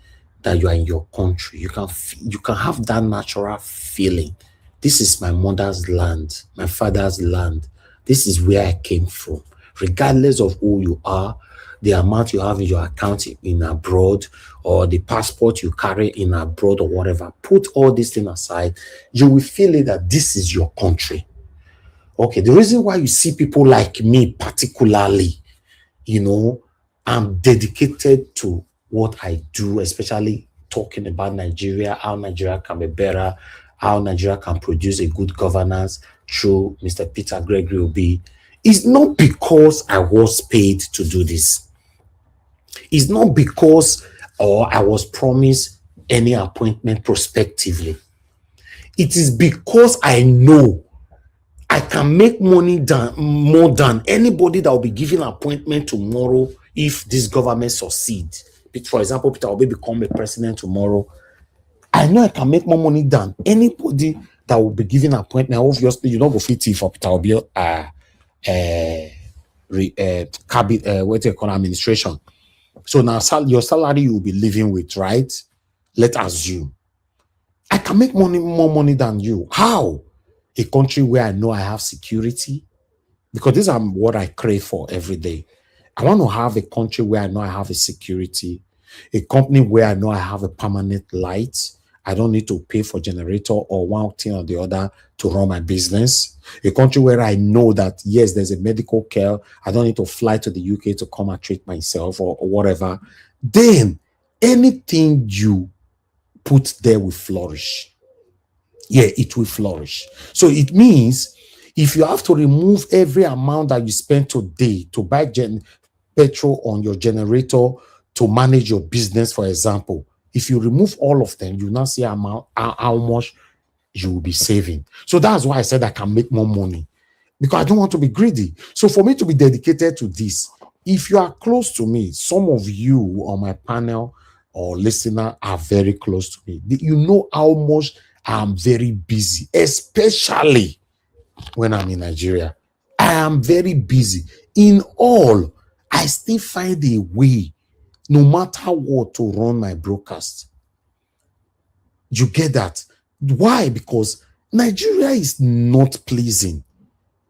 that you are in your country. You can have that natural feeling. This is my mother's land, my father's land. This is where I came from. Regardless of who you are, the amount you have in your account in abroad, or the passport you carry in abroad, or whatever, put all these things aside, you will feel it that this is your country. Okay, the reason why you see people like me particularly, you know, I'm dedicated to what I do, especially talking about Nigeria, how Nigeria can be better, how Nigeria can produce a good governance through Mr. Peter Gregory Obi, is not because I was paid to do this. It's not because I was promised any appointment prospectively. It is because I know I can make money more than anybody that will be given an appointment tomorrow if this government succeeds. For example, Peter Obi become a president tomorrow. I know I can make more money than anybody that will be given an appointment. Obviously, you don't go fit for Peter Obi what do you call administration. So now your salary you will be living with, right? Let's assume. I can make more money than you. How? A country where I know I have security, because these are what I crave for every day. I want to have a country where I know I have a security, a company where I know I have a permanent light. I don't need to pay for generator or one thing or the other to run my business. A country where I know that, yes, there's a medical care. I don't need to fly to the UK to come and treat myself or whatever. Then anything you put there will flourish. Yeah, it will flourish. So it means if you have to remove every amount that you spend today to buy petrol on your generator to manage your business, for example, if you remove all of them, you now see how much you will be saving. So that's why I said I can make more money, because I don't want to be greedy. So for me to be dedicated to this, if you are close to me, some of you on my panel or listener are very close to me. You know how much I'm very busy, especially when I'm in Nigeria. I am very busy. In all, I still find a way, no matter what, to run my broadcast. You get that? Why? Because Nigeria is not pleasing.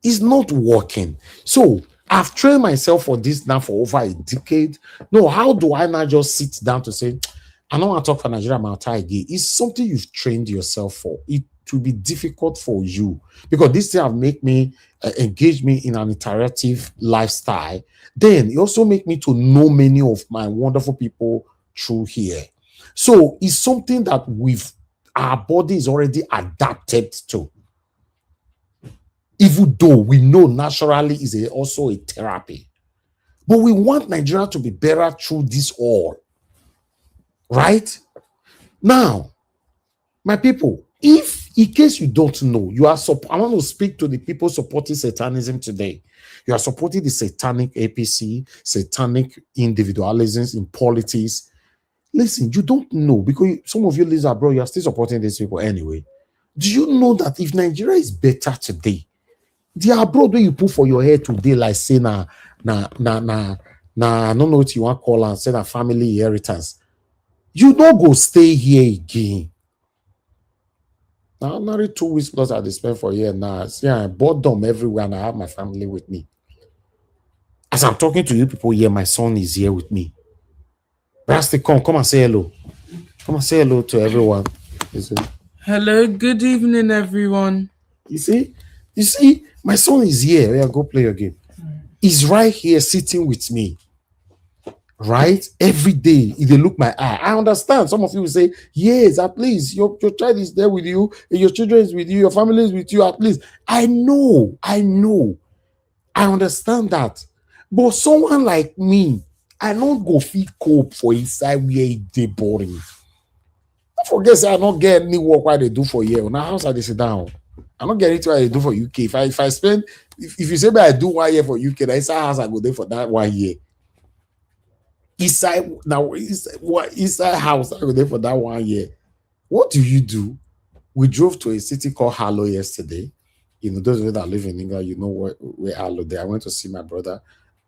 It's not working. So I've trained myself for this now for over a decade. No, how do I not just sit down to say, I don't want to talk for Nigeria again? It's something you've trained yourself for. It will be difficult for you, because this thing have make me engage me in an interactive lifestyle. Then it also make me to know many of my wonderful people through here. So it's something that our body is already adapted to. Even though we know naturally is also a therapy. But we want Nigeria to be better through this all. Right? Now, my people, if in case you don't know, I want to speak to the people supporting satanism today. You are supporting the satanic APC, satanic individualisms in politics. Listen, you don't know, because some of you listeners abroad, you are still supporting these people anyway. Do you know that if Nigeria is better today, the abroad where you put for your head today, like say I don't know what you want to call and say that family inheritance, you don't go stay here again. Now I'm married 2 weeks plus I spend for a year now. See, I boredom everywhere and I have my family with me. As I'm talking to you people here, my son is here with me. Rusty, come and say hello. Come and say hello to everyone. Hello, good evening, everyone. You see, my son is here. Yeah, go play your game. He's right here sitting with me. Right? Every day, if they look my eye, I understand. Some of you will say, yes, at least your child is there with you, your children is with you, your family is with you, at least. I know. I understand that. But someone like me, I don't go feel cope for inside where they boring. Don't forget, I don't get any work while they do for you. Now, house I they sit down. I don't get it what I do for UK. If I spend, if you say I do 1 year for UK, that's house I go there for that 1 year. Inside house I go there for that 1 year. What do you do? We drove to a city called Harlow yesterday. You know, those of you that live in England, you know where Harlow there. I went to see my brother.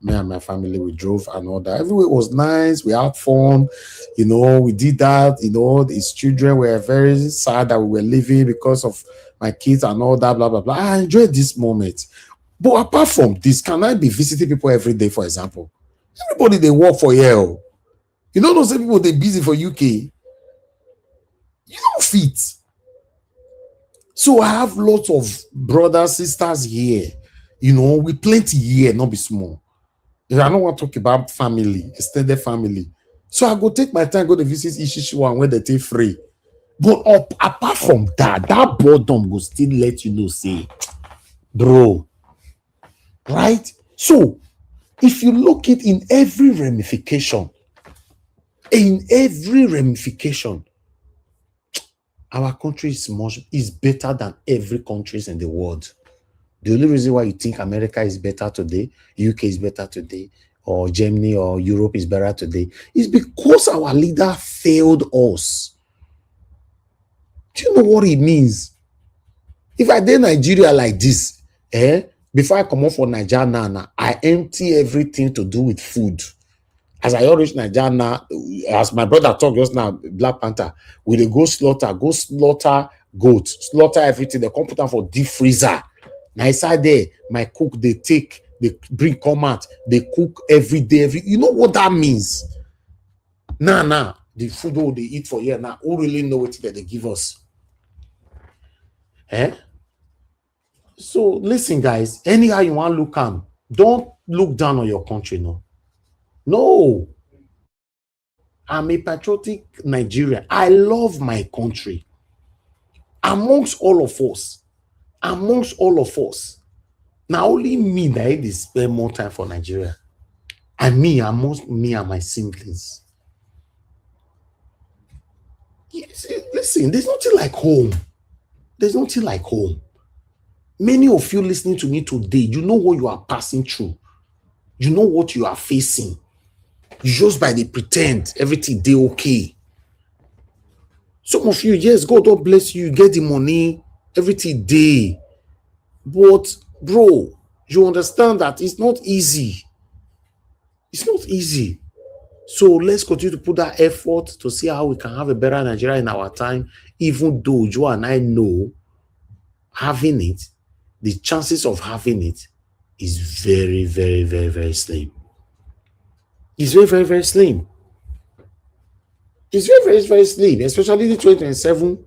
Me and my family, we drove and all that. Everywhere was nice. We had fun. You know, we did that. You know, his children were very sad that we were leaving because of my kids and all that, blah, blah, blah. I enjoyed this moment. But apart from this, can I be visiting people every day, for example? Everybody, they work for here. You don't know, some people, they're busy for UK. You don't fit. So I have lots of brothers, sisters here. You know, with plenty here, not be small. If I don't want to talk about family, extended family, So I go take my time, go to visit Ishishiwan when they take free. But apart from that, that boredom will still let you know, say, bro, right? So if you look it in every ramification, our country is better than every country in the world. The only reason why you think America is better today, UK is better today, or Germany or Europe is better today, is because our leader failed us. Do you know what it means? If I did Nigeria like this, before I come off for Nigeria now, I empty everything to do with food. As I reach Nigeria now, as my brother talked just now, Black Panther, we dey go slaughter goat, slaughter everything. They come put them for deep freezer. Now inside there, my cook they bring come out, they cook every day. You know what that means? Nah, the food all they eat for here now, who really know what they give us? So listen, guys. Anyhow you want to look on, don't look down on your country, No. I'm a patriotic Nigerian. I love my country. Amongst all of us, now only me that I spend more time for Nigeria. And amongst me and my siblings. Yes, listen, there's nothing like home. Many of you listening to me today, you know what you are passing through. You know what you are facing. Just by the pretend everything they okay. Some of you, yes, God bless you, get the money, everything day. But bro, you understand that it's not easy. So let's continue to put that effort to see how we can have a better Nigeria in our time, even though you and I know having it, the chances of having it is very, very, very, very slim. It's very, very, very slim. It's very, very, very slim, especially the 2027.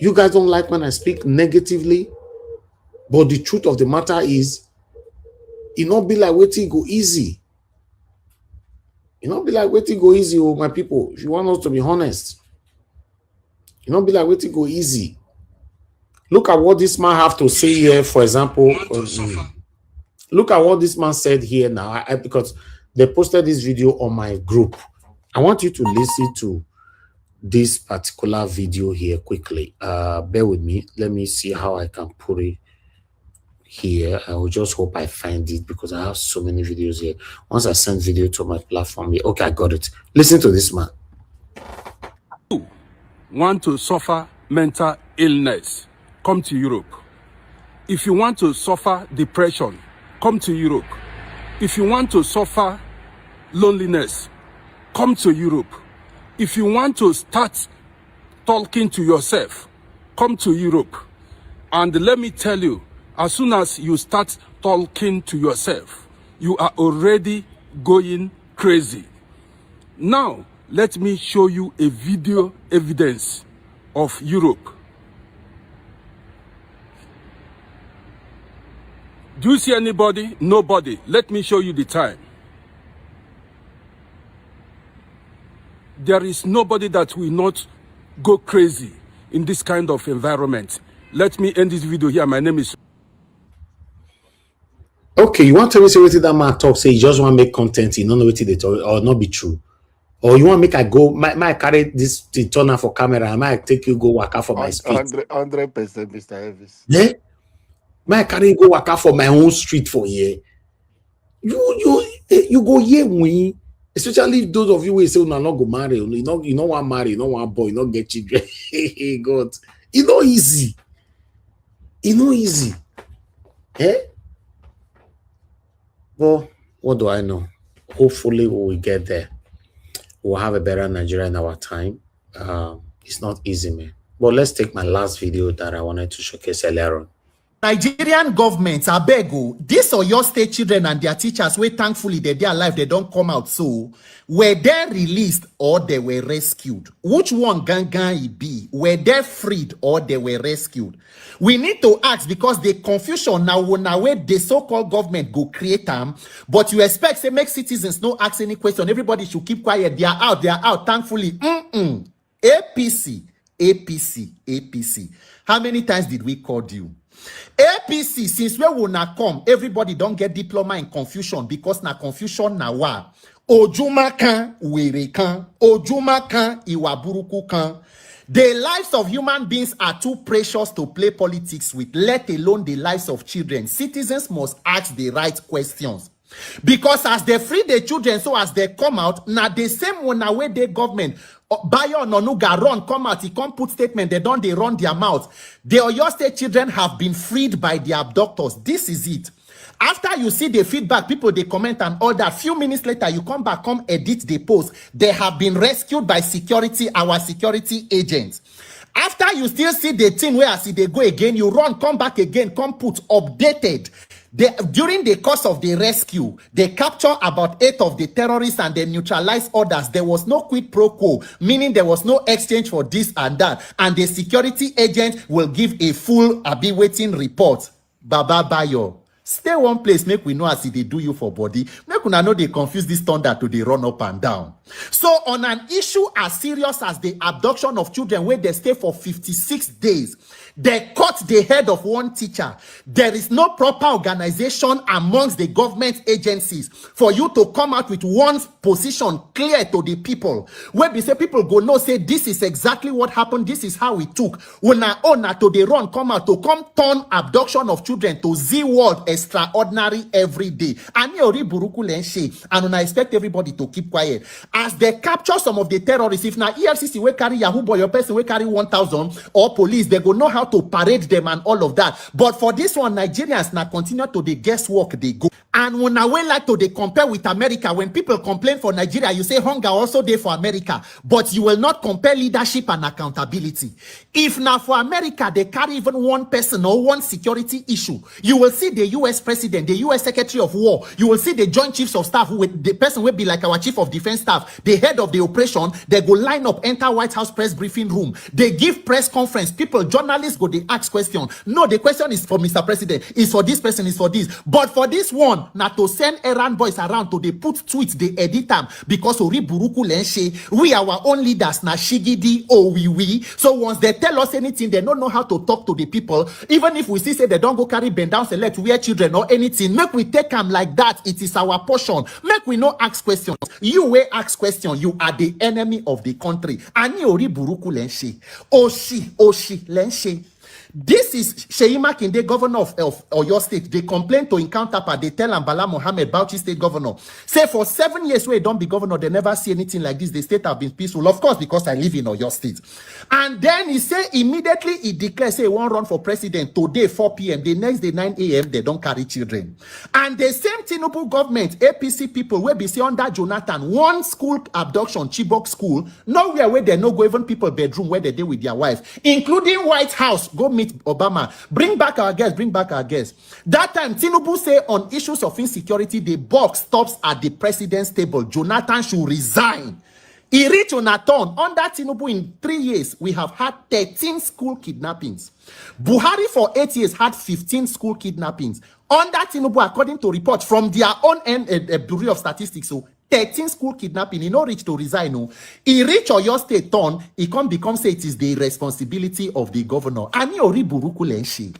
You guys don't like when I speak negatively, but the truth of the matter is, it not be like waiting go easy. Oh, my people. If you want us to be honest, it not be like waiting go easy. Look at what this man have to say here, for example. Look at what this man said here now, because they posted this video on my group. I want you to listen to this particular video here quickly. Bear with me. Let me see how I can put it here. I will just hope I find it because I have so many videos here. Once I send video to my platform here. Okay, I got it. Listen to this man. Want to suffer mental illness, come to Europe. If you want to suffer depression, come to Europe. If you want to suffer loneliness, come to Europe. If you want to start talking to yourself, come to Europe. And let me tell you, as soon as you start talking to yourself, you are already going crazy. Now, let me show you a video evidence of Europe. Do you see anybody? Nobody. Let me show you the time. There is nobody that will not go crazy in this kind of environment. Let me end this video here. My name is... Okay, you want to tell me say what that man talk, say you just want to make content, you don't know what they talk, or not be true. Or you want to make I go, might carry this to turn on for camera, I might take you go work out for my street. 100%, Mr. Elvis. Yeah? Might carry go work out for my own street for here. You go here we, especially those of you who say not go marry, you know want marry, you don't want boy, you don't get children. God, it's not easy. Well, what do I know? Hopefully we will get there. We'll have a better Nigeria in our time. It's not easy, man. But let's take my last video that I wanted to showcase earlier on. Nigerian government, I beg you, this or your state children and their teachers, where thankfully they're alive, they don't come out. So, were they released or they were rescued? Which one gangan it be? Were they freed or they were rescued? We need to ask because the confusion now where the so-called government go create them, but you expect to make citizens no ask any question. Everybody should keep quiet. They are out, thankfully. APC, APC, APC. How many times did we call you? APC, since we will not come, everybody don't get diploma in confusion because na confusion na wa. Ojuma kan, were kan, ojuma kan, iwaburuku kan. The lives of human beings are too precious to play politics with, let alone the lives of children. Citizens must ask the right questions. Because as they free the children, so as they come out, now the same one away the government, Bayo Nonuga run, come out, he can't put statement, they run their mouth. The Oyo State children have been freed by the abductors. This is it. After you see the feedback, people, they comment and all that. Few minutes later, you come back, come edit the post. They have been rescued by security, our security agents. After you still see the thing where I see they go again, you run, come back again, come put updated. During the course of the rescue, they capture about 8 of the terrorists and they neutralize others. There was no quid pro quo, meaning there was no exchange for this and that. And the security agent will give a full waiting report. Baba Bayo. Stay one place, make we know as they do you for body. Make we know they confuse this thunder to they run up and down. So on an issue as serious as the abduction of children where they stay for 56 days, they cut the head of one teacher. There is no proper organization amongst the government agencies for you to come out with one position clear to the people. Where we say people go no say this is exactly what happened, this is how we took. When I honor to the run come out to come turn abduction of children to Z world extraordinary every day. And I expect everybody to keep quiet. As they capture some of the terrorists, if now EFCC will carry Yahoo boy, your person will carry 1,000 or police, they go know how to parade them and all of that. But for this one, Nigerians now continue to the guesswork they go. And when I will like to they compare with America, when people complain for Nigeria, you say hunger also there for America, but you will not compare leadership and accountability. If now for America, they carry even one person or one security issue, you will see the US president, the US secretary of war, you will see the joint chiefs of staff, with the person will be like our chief of defense staff, the head of the operation, they go line up, enter White House press briefing room, they give press conference, people, journalists go, they ask questions. No, the question is for Mr. President, is for this person, is for this. But for this one, now to send errand boys around to they put tweets, they edit them, because Ori Buruku Lenshe, we our own leaders, na shigidi, oh we. So once they tell us anything, they don't know how to talk to the people. Even if we see say they don't go carry bend down, select where children or anything, make we take them like that. It is our portion. Make we no ask questions. You will ask questions. You are the enemy of the country. Ani Ori Buruku Lenshe, Oshi Lenshe. This is Sheima Kinde, governor of Oyo State. They complain to him counterpart. They tell Bala Mohammed, Bauchi State governor, say for 7 years where don't be governor, they never see anything like this. The state have been peaceful. Of course, because I live in Oyo State. And then he say immediately he declares, say, he won't run for president today, 4 p.m. The next day, 9 a.m., they don't carry children. And the same Tinubu government, APC people, where be say under Jonathan, one school abduction, Chibok school, nowhere where they no go even people bedroom where they deal with their wife, including White House, go meet Obama. Bring back our guests, bring back our guests. That time, Tinubu say on issues of insecurity, the buck stops at the president's table. Jonathan should resign. He reached on a turn. Under Tinubu in 3 years, we have had 13 school kidnappings. Buhari for 8 years had 15 school kidnappings. Under Tinubu, according to reports from their own Bureau of Statistics, so 13 school kidnapping, he no reach to resign. No. He reach Oyo State turn, he come become say it is the responsibility of the governor. Ani Ori Buruku Lenshi.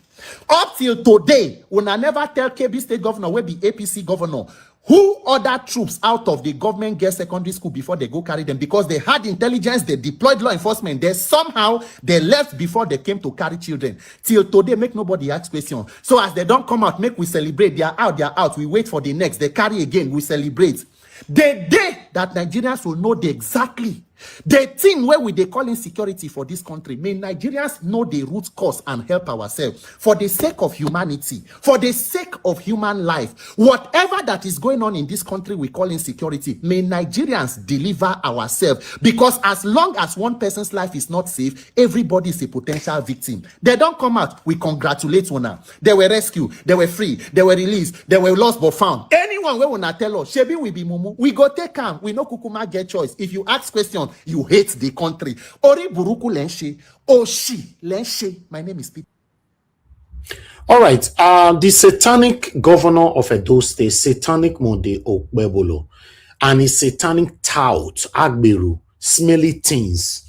Up till today, when I never tell KB State governor where be APC governor, who ordered troops out of the government girls secondary school before they go carry them? Because they had intelligence, they deployed law enforcement, they somehow they left before they came to carry children. Till today, make nobody ask questions. So as they don't come out, make we celebrate. They are out, we wait for the next. They carry again, we celebrate. The day that Nigerians will know exactly The thing where we they call insecurity for this country, may Nigerians know the root cause and help ourselves for the sake of humanity, for the sake of human life. Whatever that is going on in this country we call insecurity, may Nigerians deliver ourselves, because as long as one person's life is not safe, everybody is a potential victim. They don't come out, we congratulate one. They were rescued, they were free, they were released, they were lost but found. Anyone will not tell us, Shebi we be mumu, we go take him, we no kukuma get choice. If you ask question, you hate the country. Ori buruku lenshe, oshi lenshe. My name is Peter. All right. The satanic governor of Edo State, Satanic Monde Okbebolo, and his satanic tout, Agberu, smelly things,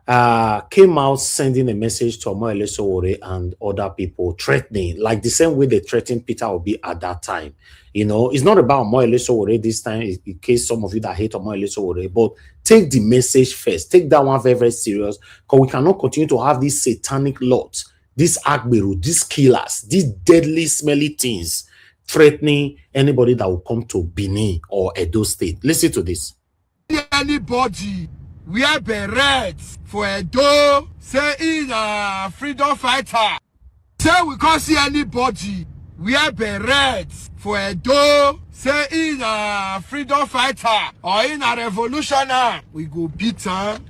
came out sending a message to Omoyele Sowore and other people, threatening, like the same way they threatened Peter Obi at that time. You know, it's not about Omoyele Sowore this time, in case some of you that hate Omoyele Sowore, but take the message first. Take that one very, very serious, because we cannot continue to have these satanic lots, these Agberu, these killers, these deadly, smelly things threatening anybody that will come to Benin or Edo State. Listen to this. Anybody wear berets for Edo, say in a freedom fighter. Say we can't see anybody wear berets for Edo, say in a freedom fighter or in a revolutionary. We go beat her,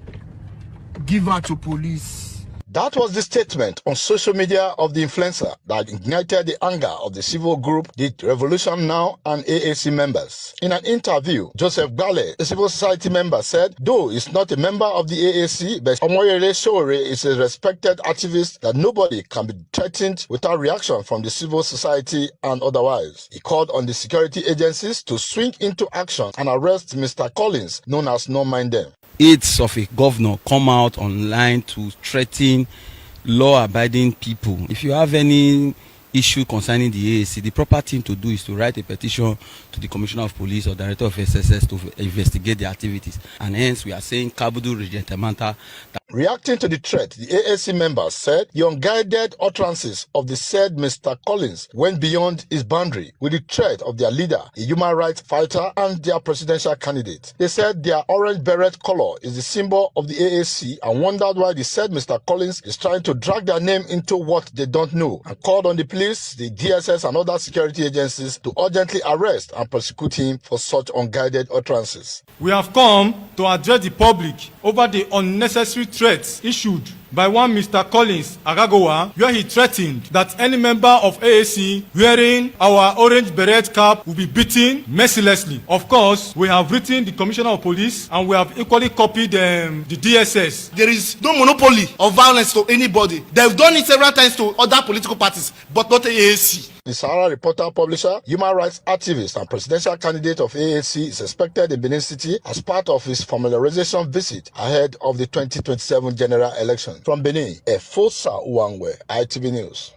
give her to police. That was the statement on social media of the influencer that ignited the anger of the civil group, the Revolution Now and AAC members. In an interview, Joseph Gale, a civil society member, said, though he's not a member of the AAC, but Omoyele Sowore is a respected activist that nobody can be threatened without reaction from the civil society and otherwise. He called on the security agencies to swing into action and arrest Mr. Collins, known as No Mind Them. Aides of a governor come out online to threaten law-abiding people. If you have any issue concerning the AAC, the proper thing to do is to write a petition to the Commissioner of Police or Director of SSS to investigate the activities. And hence, we are saying Kabudu Regentemanta. Reacting to the threat, the AAC members said the unguided utterances of the said Mr. Collins went beyond his boundary with the threat of their leader, a human rights fighter, and their presidential candidate. They said their orange beret color is the symbol of the AAC and wondered why the said Mr. Collins is trying to drag their name into what they don't know, and called on the police, the DSS, and other security agencies to urgently arrest and prosecute him for such unguided utterances. We have come to address the public over the unnecessary threats issued by one Mr. Collins Agagowa, where he threatened that any member of AAC wearing our orange beret cap will be beaten mercilessly. Of course, we have written the Commissioner of Police and we have equally copied the DSS. There is no monopoly of violence to anybody. They've done it several times to other political parties, but not AAC. The Sahara Reporter publisher, human rights activist, and presidential candidate of AAC is expected in Benin City as part of his familiarization visit ahead of the 2027 general election. From Benin, Efosa Uwangwe, ITV News.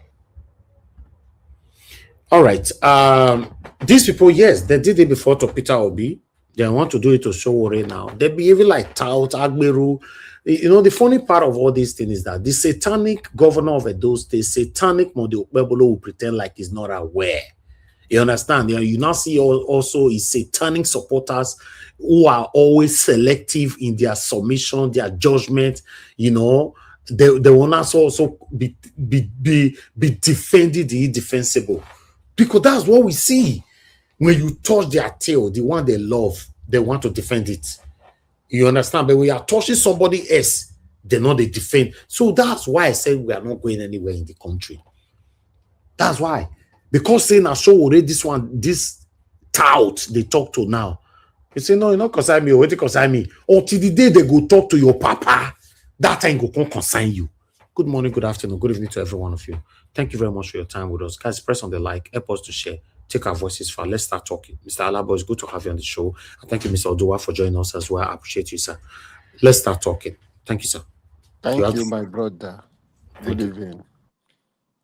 All right. These people, yes, they did it before to Peter Obi. They want to do it to Sowore now. They're behaving like Tout, Agberu. You know, the funny part of all these things is that the satanic governor of Edo State, Satanic Monde Okbebolo, will pretend like he's not aware. You understand? You now see also his satanic supporters who are always selective in their submission, their judgment. You know, they will not also be defending the indefensible. Because that's what we see. When you touch their tail, the one they love, they want to defend it. You understand? But we are touching somebody else, they know they defend. So that's why I said we are not going anywhere in the country. That's why. Because saying I show already this tout they talk to now. You say, no, you're not concern me, or wait to concern me. Until the day they go talk to your papa, that time go concern you. Good morning, good afternoon, good evening to every one of you. Thank you very much for your time with us. Guys, press on the like, help us to share. Take our voices far. Let's start talking. Mr. Alabo, it's good to have you on the show. And thank you, Mr. Oduwa, for joining us as well. I appreciate you, sir. Let's start talking. Thank you, sir. Thank you, my brother. Good evening.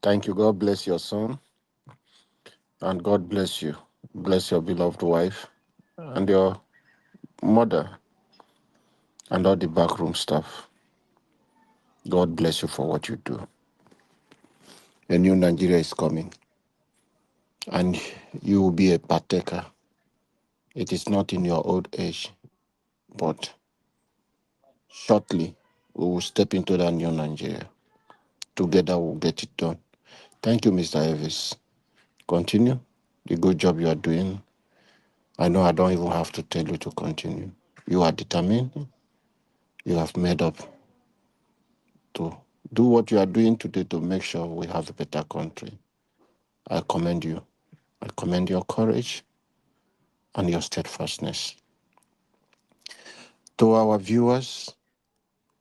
Thank you. God bless your son. And God bless you. Bless your beloved wife and your mother and all the backroom staff. God bless you for what you do. A new Nigeria is coming. And you will be a partaker. It is not in your old age, but Shortly, we will step into that new Nigeria. Together, we'll get it done. Thank you, Mr. Evis. Continue the good job you are doing. I know I don't even have to tell you to continue. You are determined. You have made up to do what you are doing today to make sure we have a better country. I commend you. I commend your courage and your steadfastness. To our viewers,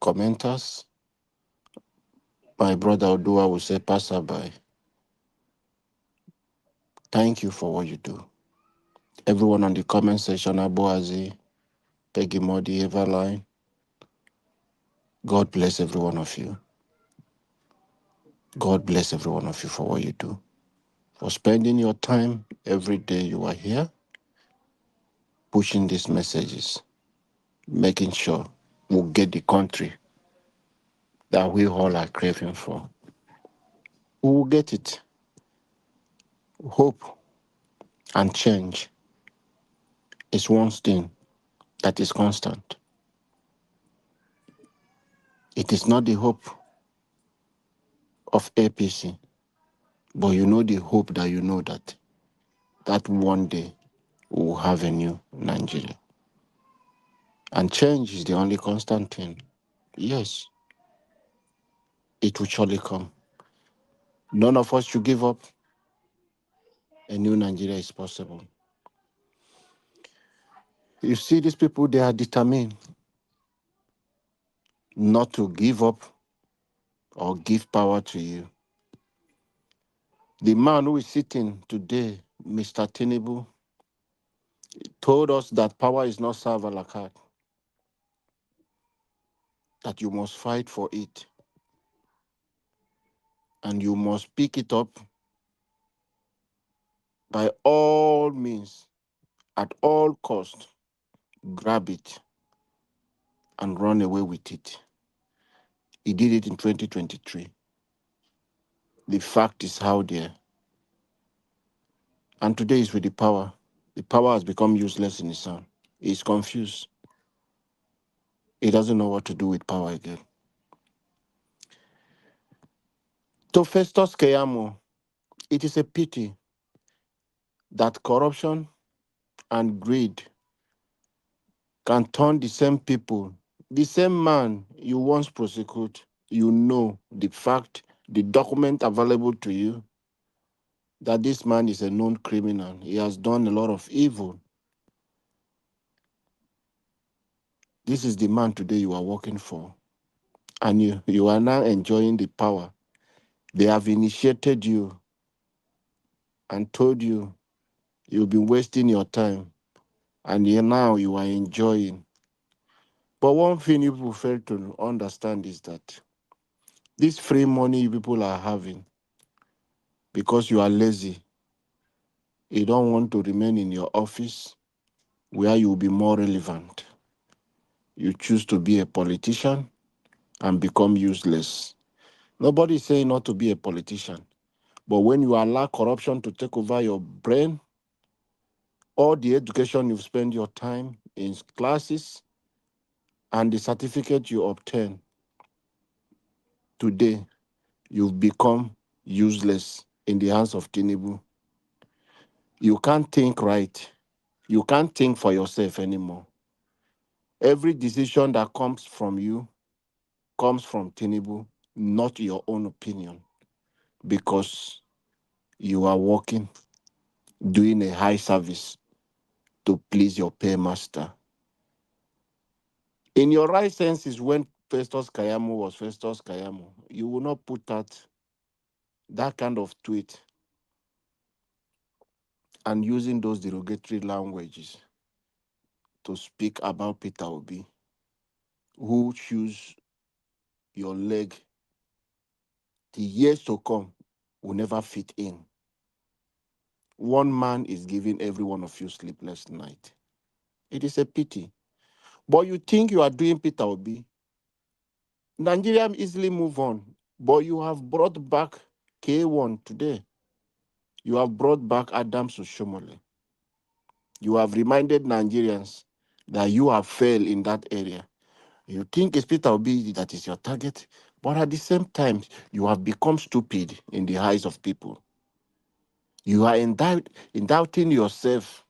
commenters, my brother Odua will say, passerby, thank you for what you do. Everyone on the comment section, Aboazi, Peggy Modi, Everline, God bless every one of you. God bless every one of you for what you do. For spending your time every day you are here, pushing these messages, making sure we'll get the country that we all are craving for. We will get it. Hope and change is one thing that is constant. It is not the hope of APC, but you know the hope that you know that one day we will have a new Nigeria. And change is the only constant thing. Yes, it will surely come. None of us should give up. A new Nigeria is possible. You see, these people, they are determined not to give up or give power to you. The man who is sitting today, Mr. Tinubu, told us that power is not serve a la carte, that you must fight for it. And you must pick it up by all means, at all cost, grab it and run away with it. He did it in 2023. The fact is out there. And today is with the power. The power has become useless in his hand. He's confused. He doesn't know what to do with power again. To Festus Keyamo, it is a pity that corruption and greed can turn the same people, the same man you once prosecute, you know the fact, the document available to you, that this man is a known criminal. He has done a lot of evil. This is the man today you are working for. And you are now enjoying the power. They have initiated you and told you you've been wasting your time. And now you are enjoying. But one thing you people fail to understand is that this free money you people are having, because you are lazy, you don't want to remain in your office where you will be more relevant. You choose to be a politician and become useless. Nobody is saying not to be a politician. But when you allow corruption to take over your brain, all the education you've spent your time in classes and the certificate you obtain, today you've become useless in the hands of Tinubu. You can't think right. You can't think for yourself anymore. Every decision that comes from you comes from Tinubu, not your own opinion, because you are working, doing a high service to please your paymaster. In your right senses, when Festus Keyamo was Festus Keyamo, you will not put out that kind of tweet and using those derogatory languages to speak about Peter Obi, who choose your leg. The years to come will never fit in. One man is giving every one of you sleepless night. It is a pity. But you think you are doing Peter Obi. Nigeria easily move on. But you have brought back K1 today. You have brought back Adams Oshomole. You have reminded Nigerians that you have failed in that area. You think it's Peter Obi that is your target, but at the same time, you have become stupid in the eyes of people. You are indicting yourself.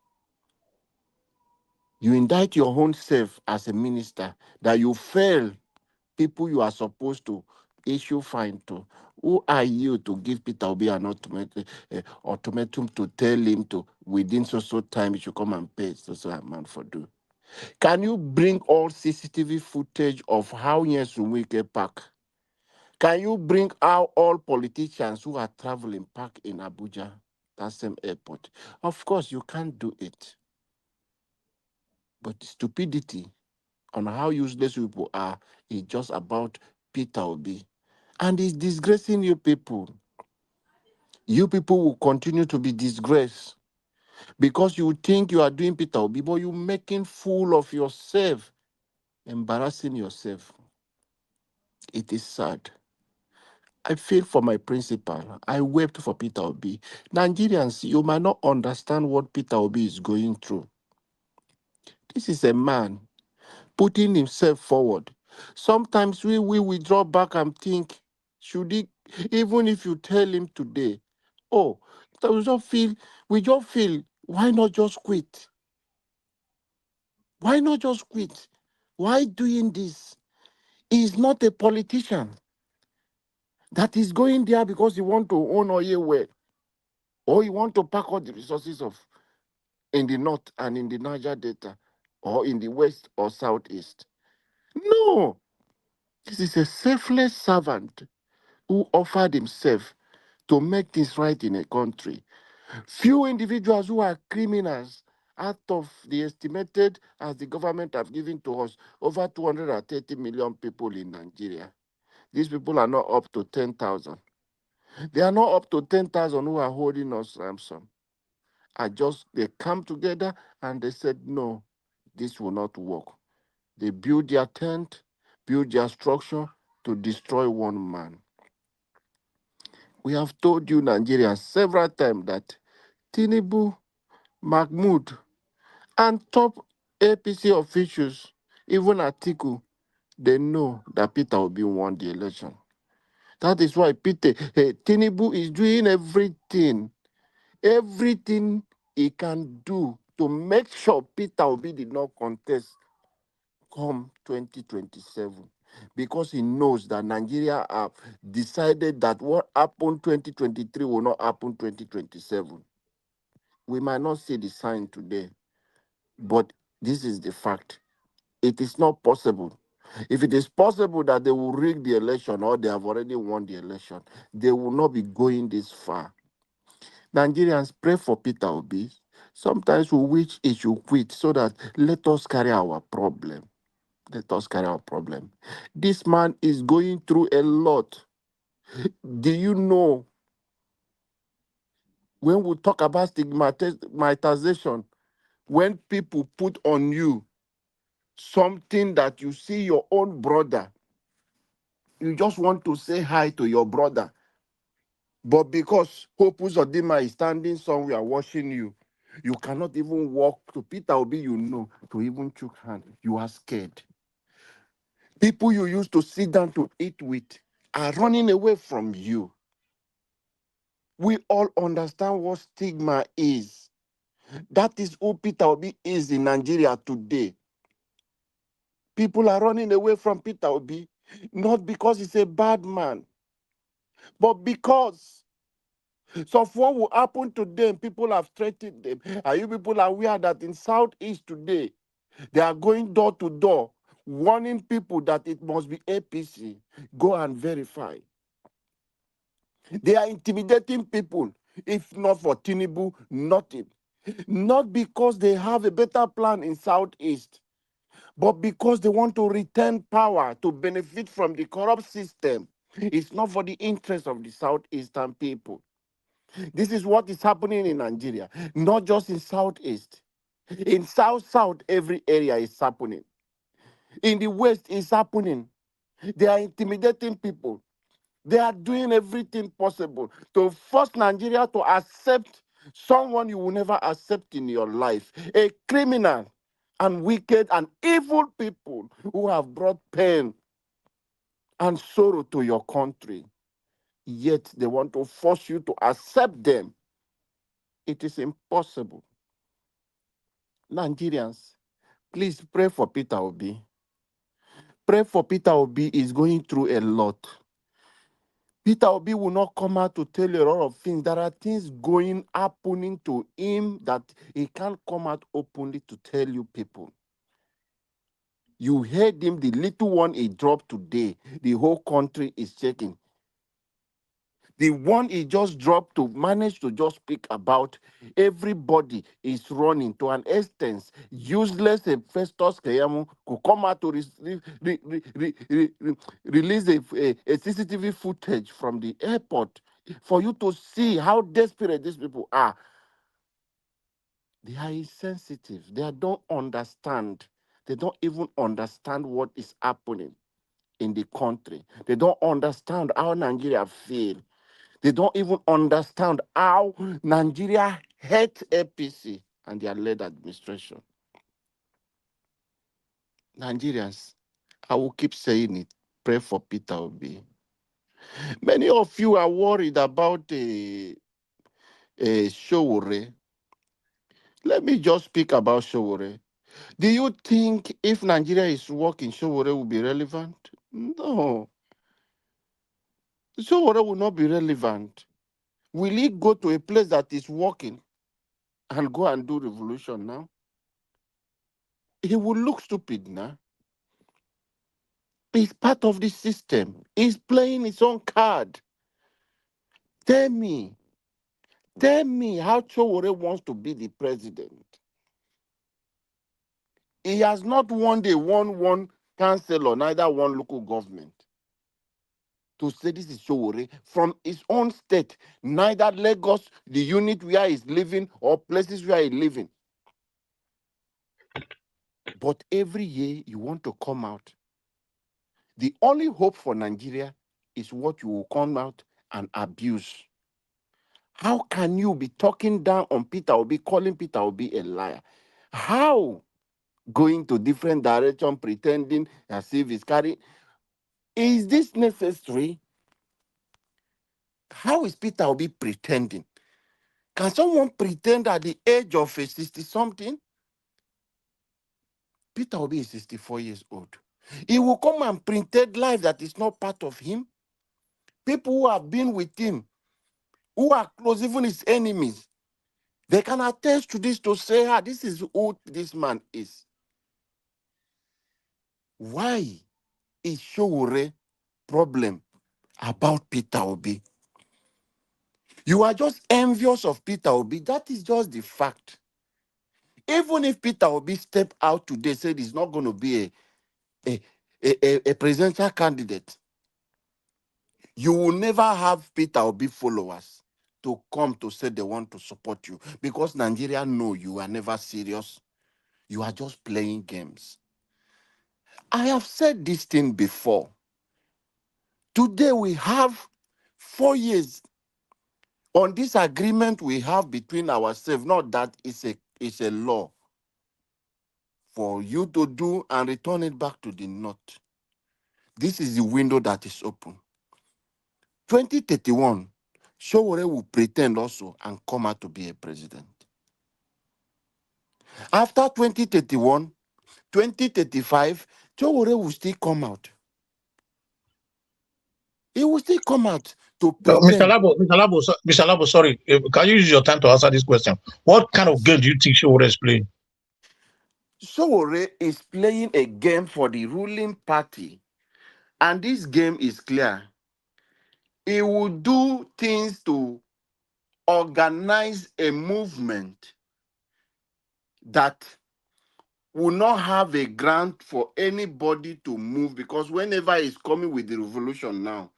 You indict your own self as a minister that you fail people you are supposed to issue fine to. Who are you to give Peter Obi an ultimatum to tell him to within so time he should come and pay so amount for do? Can you bring all CCTV footage of how Nyesunwike park? Can you bring out all politicians who are traveling park in Abuja, that same airport? Of course, you can't do it. But stupidity on how useless people are is just about Peter Obi. And it's disgracing you people. You people will continue to be disgraced because you think you are doing Peter Obi, but you're making fool of yourself, embarrassing yourself. It is sad. I feel for my principal. I wept for Peter Obi. Nigerians, you might not understand what Peter Obi is going through. This is a man putting himself forward. Sometimes we withdraw back and think, should he, even if you tell him today, oh, we just feel, why not just quit? Why not just quit? Why doing this? He's not a politician that is going there because he want to own oil well, or he want to pack all the resources of in the north and in the Niger Delta, or in the west or southeast. No, this is a selfless servant who offered himself to make things right in a country. Few individuals who are criminals out of the estimated, as the government have given to us, over 230 million people in Nigeria. These people are not up to 10,000. They are not up to 10,000 who are holding us ransom. They come together and they said, no, this will not work. They build their tent, build their structure to destroy one man. We have told you, Nigerians, several times that Tinubu, Mahmoud, and top APC officials, even Atiku, they know that Peter Obi won the election. That is why Tinubu is doing everything he can do to make sure Peter Obi did not contest come 2027. Because he knows that Nigeria have decided that what happened 2023 will not happen 2027. We might not see the sign today, but this is the fact. It is not possible. If it is possible that they will rig the election or they have already won the election, they will not be going this far. Nigerians, pray for Peter Obi. Sometimes we wish he should quit so that let us carry our problem. Let us carry our problem. This man is going through a lot. Do you know, when we talk about stigmatization, when people put on you something that you see your own brother, you just want to say hi to your brother. But because Hope Uzodinma is standing somewhere watching you, you cannot even walk to Peter Obi, to even shake hand. You are scared. People you used to sit down to eat with are running away from you. We all understand what stigma is. That is who Peter Obi is in Nigeria today. People are running away from Peter Obi, not because he's a bad man, but because of what will happen to them. People have threatened them. Are you people aware that in Southeast today, they are going door to door, warning people that it must be APC? Go and verify. They are intimidating people. If not for Tinubu, nothing. Not because they have a better plan in Southeast, but because they want to retain power to benefit from the corrupt system. It's not for the interest of the Southeastern people. This is what is happening in Nigeria, not just in Southeast. In South, every area is happening. In the West, it's happening. They are intimidating people. They are doing everything possible to force Nigeria to accept someone you will never accept in your life, a criminal, and wicked and evil people who have brought pain and sorrow to your country. Yet they want to force you to accept them. It is impossible. Nigerians, please pray for Peter Obi. Pray for Peter Obi. Is going through a lot. Peter Obi will not come out to tell you a lot of things. There are things happening to him that he can't come out openly to tell you people. You heard him, the little one he dropped today. The whole country is shaking. The one he just dropped to manage to just speak about, everybody is running to an extent. Useless Festus Keyamo could come out to release a CCTV footage from the airport for you to see how desperate these people are. They are insensitive. They don't understand. They don't even understand what is happening in the country. They don't understand how Nigeria feels. They don't even understand how Nigeria hates APC and their led administration. Nigerians, I will keep saying it. Pray for Peter Obi. Many of you are worried about Sowore. Let me just speak about Sowore. Do you think if Nigeria is working, Sowore will be relevant? No. Sowore will not be relevant. Will he go to a place that is working and go and do revolution now? He will look stupid now. He's part of the system. He's playing his own card. Tell me how Sowore wants to be the president. He has not won one councillor, neither one local government. To say this is Sowore from his own state, neither Lagos, the unit where he's living, or places where he's living. But every year you want to come out. The only hope for Nigeria is what you will come out and abuse. How can you be talking down on Peter Obi, calling Peter Obi a liar? How? Going to different directions, pretending as if he's carrying. Is this necessary? How is Peter Obi pretending? Can someone pretend at the age of 60-something? Peter Obi is 64 years old. He will come and pretend life that is not part of him. People who have been with him, who are close, even his enemies, they can attest to this to say, this is who this man is. Why is Sowore problem about Peter Obi? You are just envious of Peter Obi. That is just the fact. Even if Peter Obi step out today, said he's not going to be a presidential candidate, you will never have Peter Obi followers to come to say they want to support you, because Nigeria know you are never serious. You are just playing games. I have said this thing before. Today we have 4 years on this agreement we have between ourselves. Not that it's a law for you to do and return it back to the north. This is the window that is open. 2031, Sowore will pretend also and come out to be a president. After 2031, 2035, Sowore will still come out. He will still come out to pretend. Mr. Labo, sorry. Can you use your time to answer this question? What kind of game do you think Sowore is playing? Sowore is playing a game for the ruling party. And this game is clear. He will do things to organize a movement that will not have a grant for anybody to move, because whenever he's coming with the revolution now,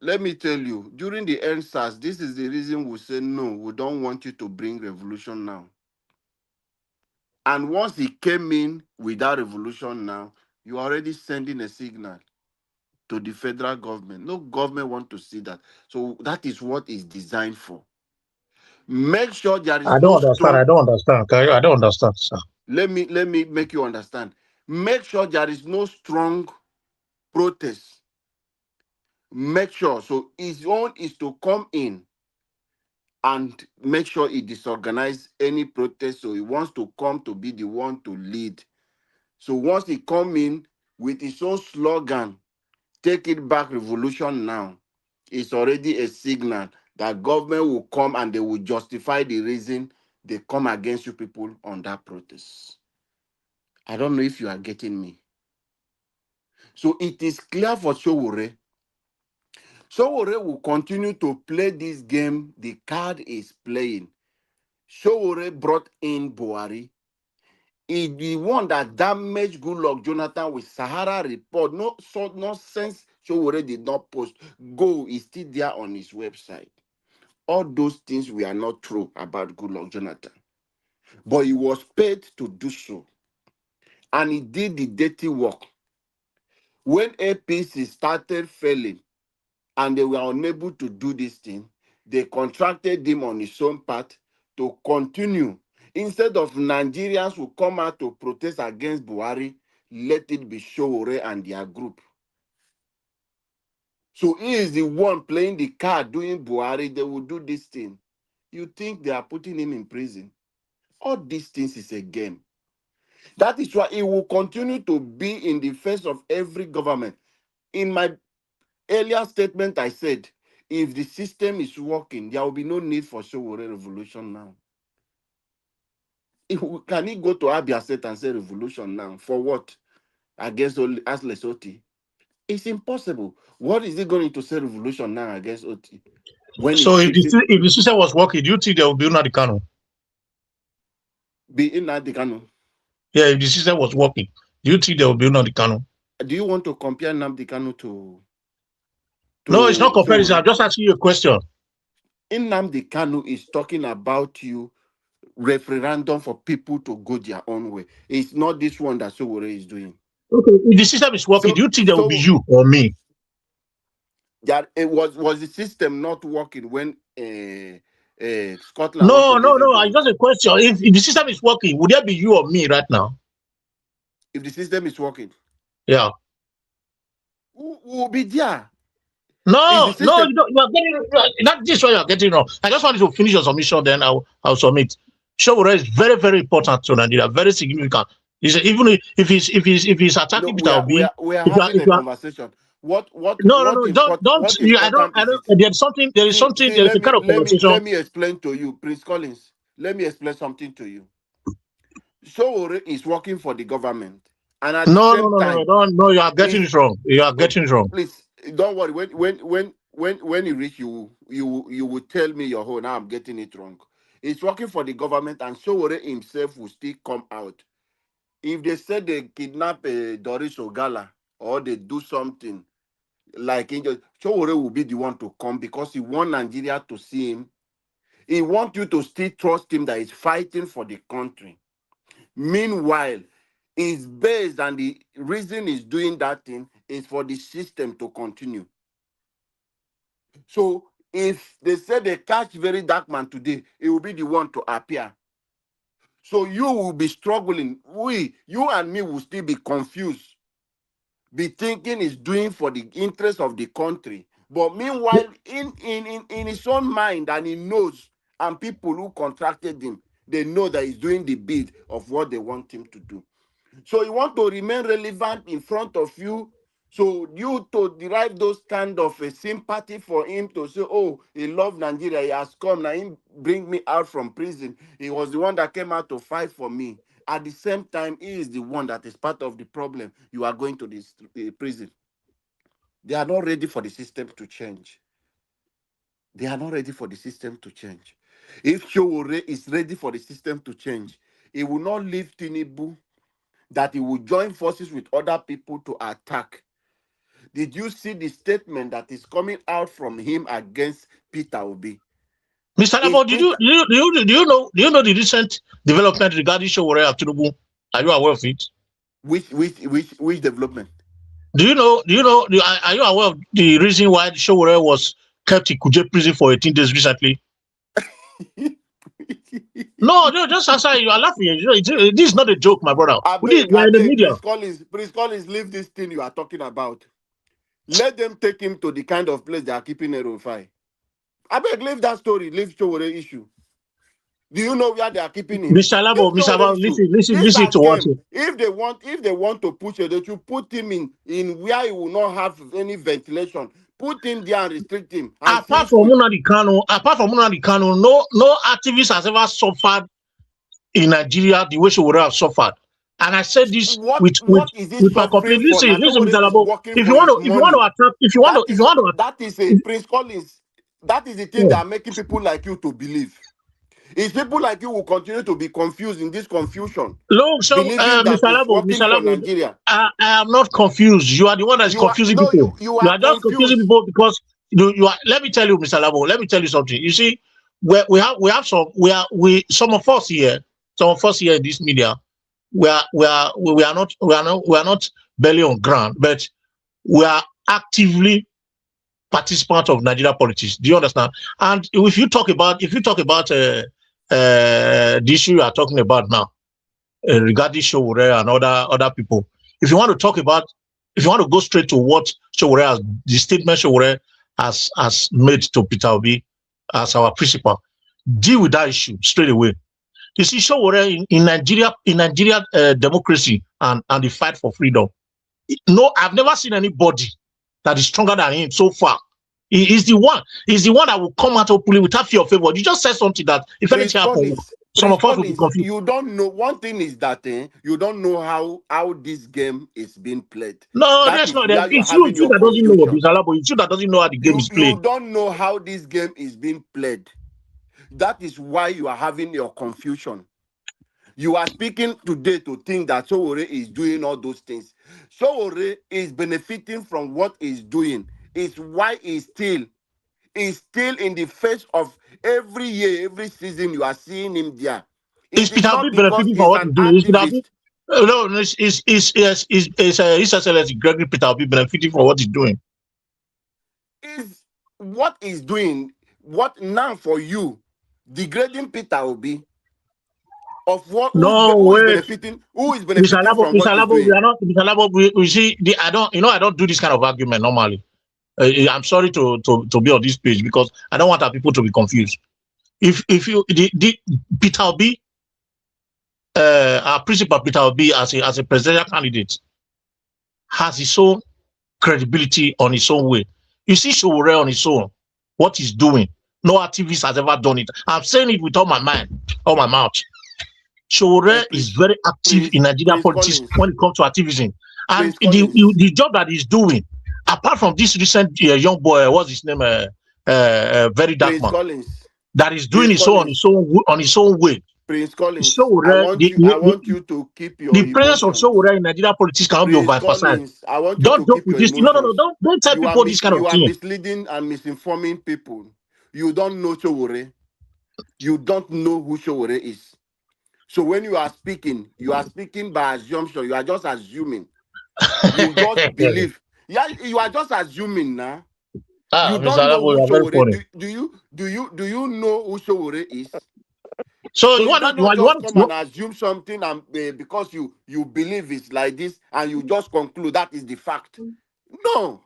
let me tell you, during the EndSARS, this is the reason we say, no, we don't want you to bring revolution now. And once he came in with that revolution now, you're already sending a signal to the federal government. No government want to see that. So that is what it's designed for. Make sure there is I don't understand, sir. Let me make you understand. Make sure there is no strong protest. Make sure. So his own is to come in and make sure he disorganize any protest. So he wants to come to be the one to lead. So once he come in with his own slogan, take it back revolution now, it's already a signal that government will come and they will justify the reason they come against you people on that protest. I don't know if you are getting me. So it is clear for Sowore. Sowore will continue to play this game the card is playing. Sowore brought in Buhari. Is the one that damaged Goodluck Jonathan with Sahara report. No sense Sowore did not post. Go is still there on his website. All those things were not true about Goodluck Jonathan. But he was paid to do so. And he did the dirty work. When APC started failing and they were unable to do this thing, they contracted him on his own part to continue. Instead of Nigerians who come out to protest against Buhari, let it be Sowore and their group. So he is the one playing the card, doing Buhari. They will do this thing. You think they are putting him in prison? All these things is a game. That is why he will continue to be in the face of every government. In my earlier statement, I said, if the system is working, there will be no need for Sowore revolution now. Can he go to Abia State and say revolution now? For what? Against Asles Oti? It's impossible. What is he going to say revolution now against Oti? So if the system was working, do you think there would be Nnamdi Kanu? Be Nnamdi Kanu? Yeah, if the system was working, do you think there would be Nnamdi Kanu? Do you want to compare Nnamdi Kanu to no, it's not comparison. I'm just asking you a question. Nnamdi Kanu is talking about you referendum for people to go their own way. It's not this one that Sowore is doing. Okay, if the system is working, do you think there will be you or me? That it was the system not working when Scotland? No. It's just a question. If the system is working, would there be you or me right now? If the system is working, yeah, who will be there? No, you are getting that. This is what you are getting wrong. I just wanted to finish your submission, then I'll submit. Sowore is very, very important to Nigeria, very significant. Even if he's attacking Peter Obi, we are having a conversation. What? No. Don't. I don't. There is something. There is a kind of conversation. Let me explain to you, Prince Collins. Let me explain something to you. Sowore is working for the government, and at the same time, no. You are getting it wrong. You are getting it wrong. Please don't worry. When you reach, you will tell me your whole. Now I'm getting it wrong. He's working for the government, and Sowore himself will still come out. If they say they kidnap Doris Ogala or they do something like Sowore will be the one to come because he want Nigeria to see him. He wants you to still trust him that he's fighting for the country. Meanwhile, it's based and the reason he's doing that thing is for the system to continue. So if they say they catch very dark man today, it will be the one to appear. So you will be struggling. You and me will still be confused, be thinking he's doing for the interest of the country. But meanwhile, in his own mind, and he knows, and people who contracted him, they know that he's doing the bid of what they want him to do. So you want to remain relevant in front of you. So you to derive those kind of a sympathy for him to say, oh, he loves Nigeria, he has come, now he bring me out from prison. He was the one that came out to fight for me. At the same time, he is the one that is part of the problem. You are going to this prison. They are not ready for the system to change. They are not ready for the system to change. If Sowore is ready for the system to change, he will not leave Tinubu, that he will join forces with other people to attack. Did you see the statement that is coming out from him against Peter Obi? Mr. Labo, do you know the recent development regarding Sowore and Tinubu? Are you aware of it? Which development? Are you aware of the reason why Sowore was kept in Kuje prison for 18 days recently? No, just answer. You are laughing. This is not a joke, my brother. We are in the media. Prince Collins, leave this thing you are talking about. Let them take him to the kind of place they are keeping Erufai. I beg, leave that story. Leave Showore issue. Do you know where they are keeping him? Mr. Labo, listen to what. If they want to push it, they should put him in where he will not have any ventilation. Put him there and restrict him. Apart from Nnamdi Kanu, no activist has ever suffered in Nigeria the way Showore has suffered. And I said this with my complete. Listen, Mr. Labo. If you want to attack, that is a Prince Collins. That is the thing that are making people like you to believe. It's people like you who continue to be confused in this confusion. Look, so Mr. Labo, I am not confused. You are the one that is confusing people. You are just confusing people because you are. Let me tell you, Mr. Labo. Let me tell you something. You see, some of us here in this media, we are not barely on ground, but we are actively participants of Nigeria politics. Do you understand? And if you talk about the issue you are talking about now regarding Showore and other people, if you want to go straight to what the statement Showore has made to Peter Obi as our principal, deal with that issue straight away. You see, Showore in Nigeria democracy and the fight for freedom. No, I've never seen anybody that is stronger than him so far. He's the one that will come out openly without fear of favor. You just said something that if anything happens, some of us will be confused. You don't know. One thing is that you don't know how this game is being played. No, that's not. It's you that doesn't know. It's you that doesn't know how the game is played. You don't know how this game is being played. That is why you are having your confusion. You are speaking today to think that Showore is doing all those things. Showore is benefiting from what he's doing. It's why he's still in the face of every year, every season you are seeing him there. Is Peter Obi benefiting from what he's doing? No, it's Gregory Peter Obi benefiting from what he's doing. Is what he's doing what now for you degrading Peter Obi of what? Who is benefiting from what he's doing? Mr. Labo, we see. I don't do this kind of argument normally. I'm sorry to be on this page because I don't want our people to be confused. If Peter Obi, our principal Peter Obi as a presidential candidate has his own credibility on his own way. You see Showore on his own, what he's doing. No activist has ever done it. I'm saying it with all my mind, all my mouth. Showore is very active in Nigerian politics when it comes to activism. And the job that he's doing, apart from this recent young boy, what's his name? Very dark man. That is doing his own on his own way. Prince Collins, Showore, I want you to keep your the presence of Showore in Nigerian politics cannot be overemphasized. Don't joke with this. No, don't tell people this kind of thing. You are misleading and misinforming people. You don't know Showore. You don't know who Showore is. So when you are speaking by assumption. You are just assuming. You just believe. Yeah, you are just assuming now. You don't know who Showore. Do you know who Showore is? So you want to come and assume something and because you believe it's like this and you just conclude that is the fact. No.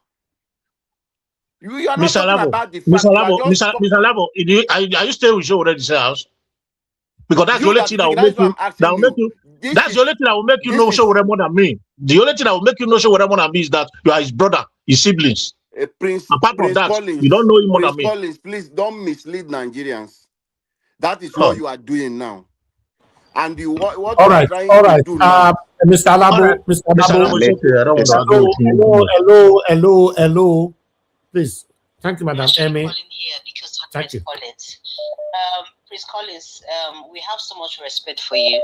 You are not talking about the fact. Mr. Labo, are you staying with Showore in this house? Because that's the only thing that will make you. That's the only thing that will make you know Showore more than me. The only thing that will make you know Showore more than me is that you are his brother, his siblings. Apart from that, Collins, you don't know him more than me. Collins, please don't mislead Nigerians. That is what you are doing now. And what you are trying to do now. Mr. Labo, hello. Please. Thank you, Madam Emmy. Thank you. Prince Collins, we have so much respect for you.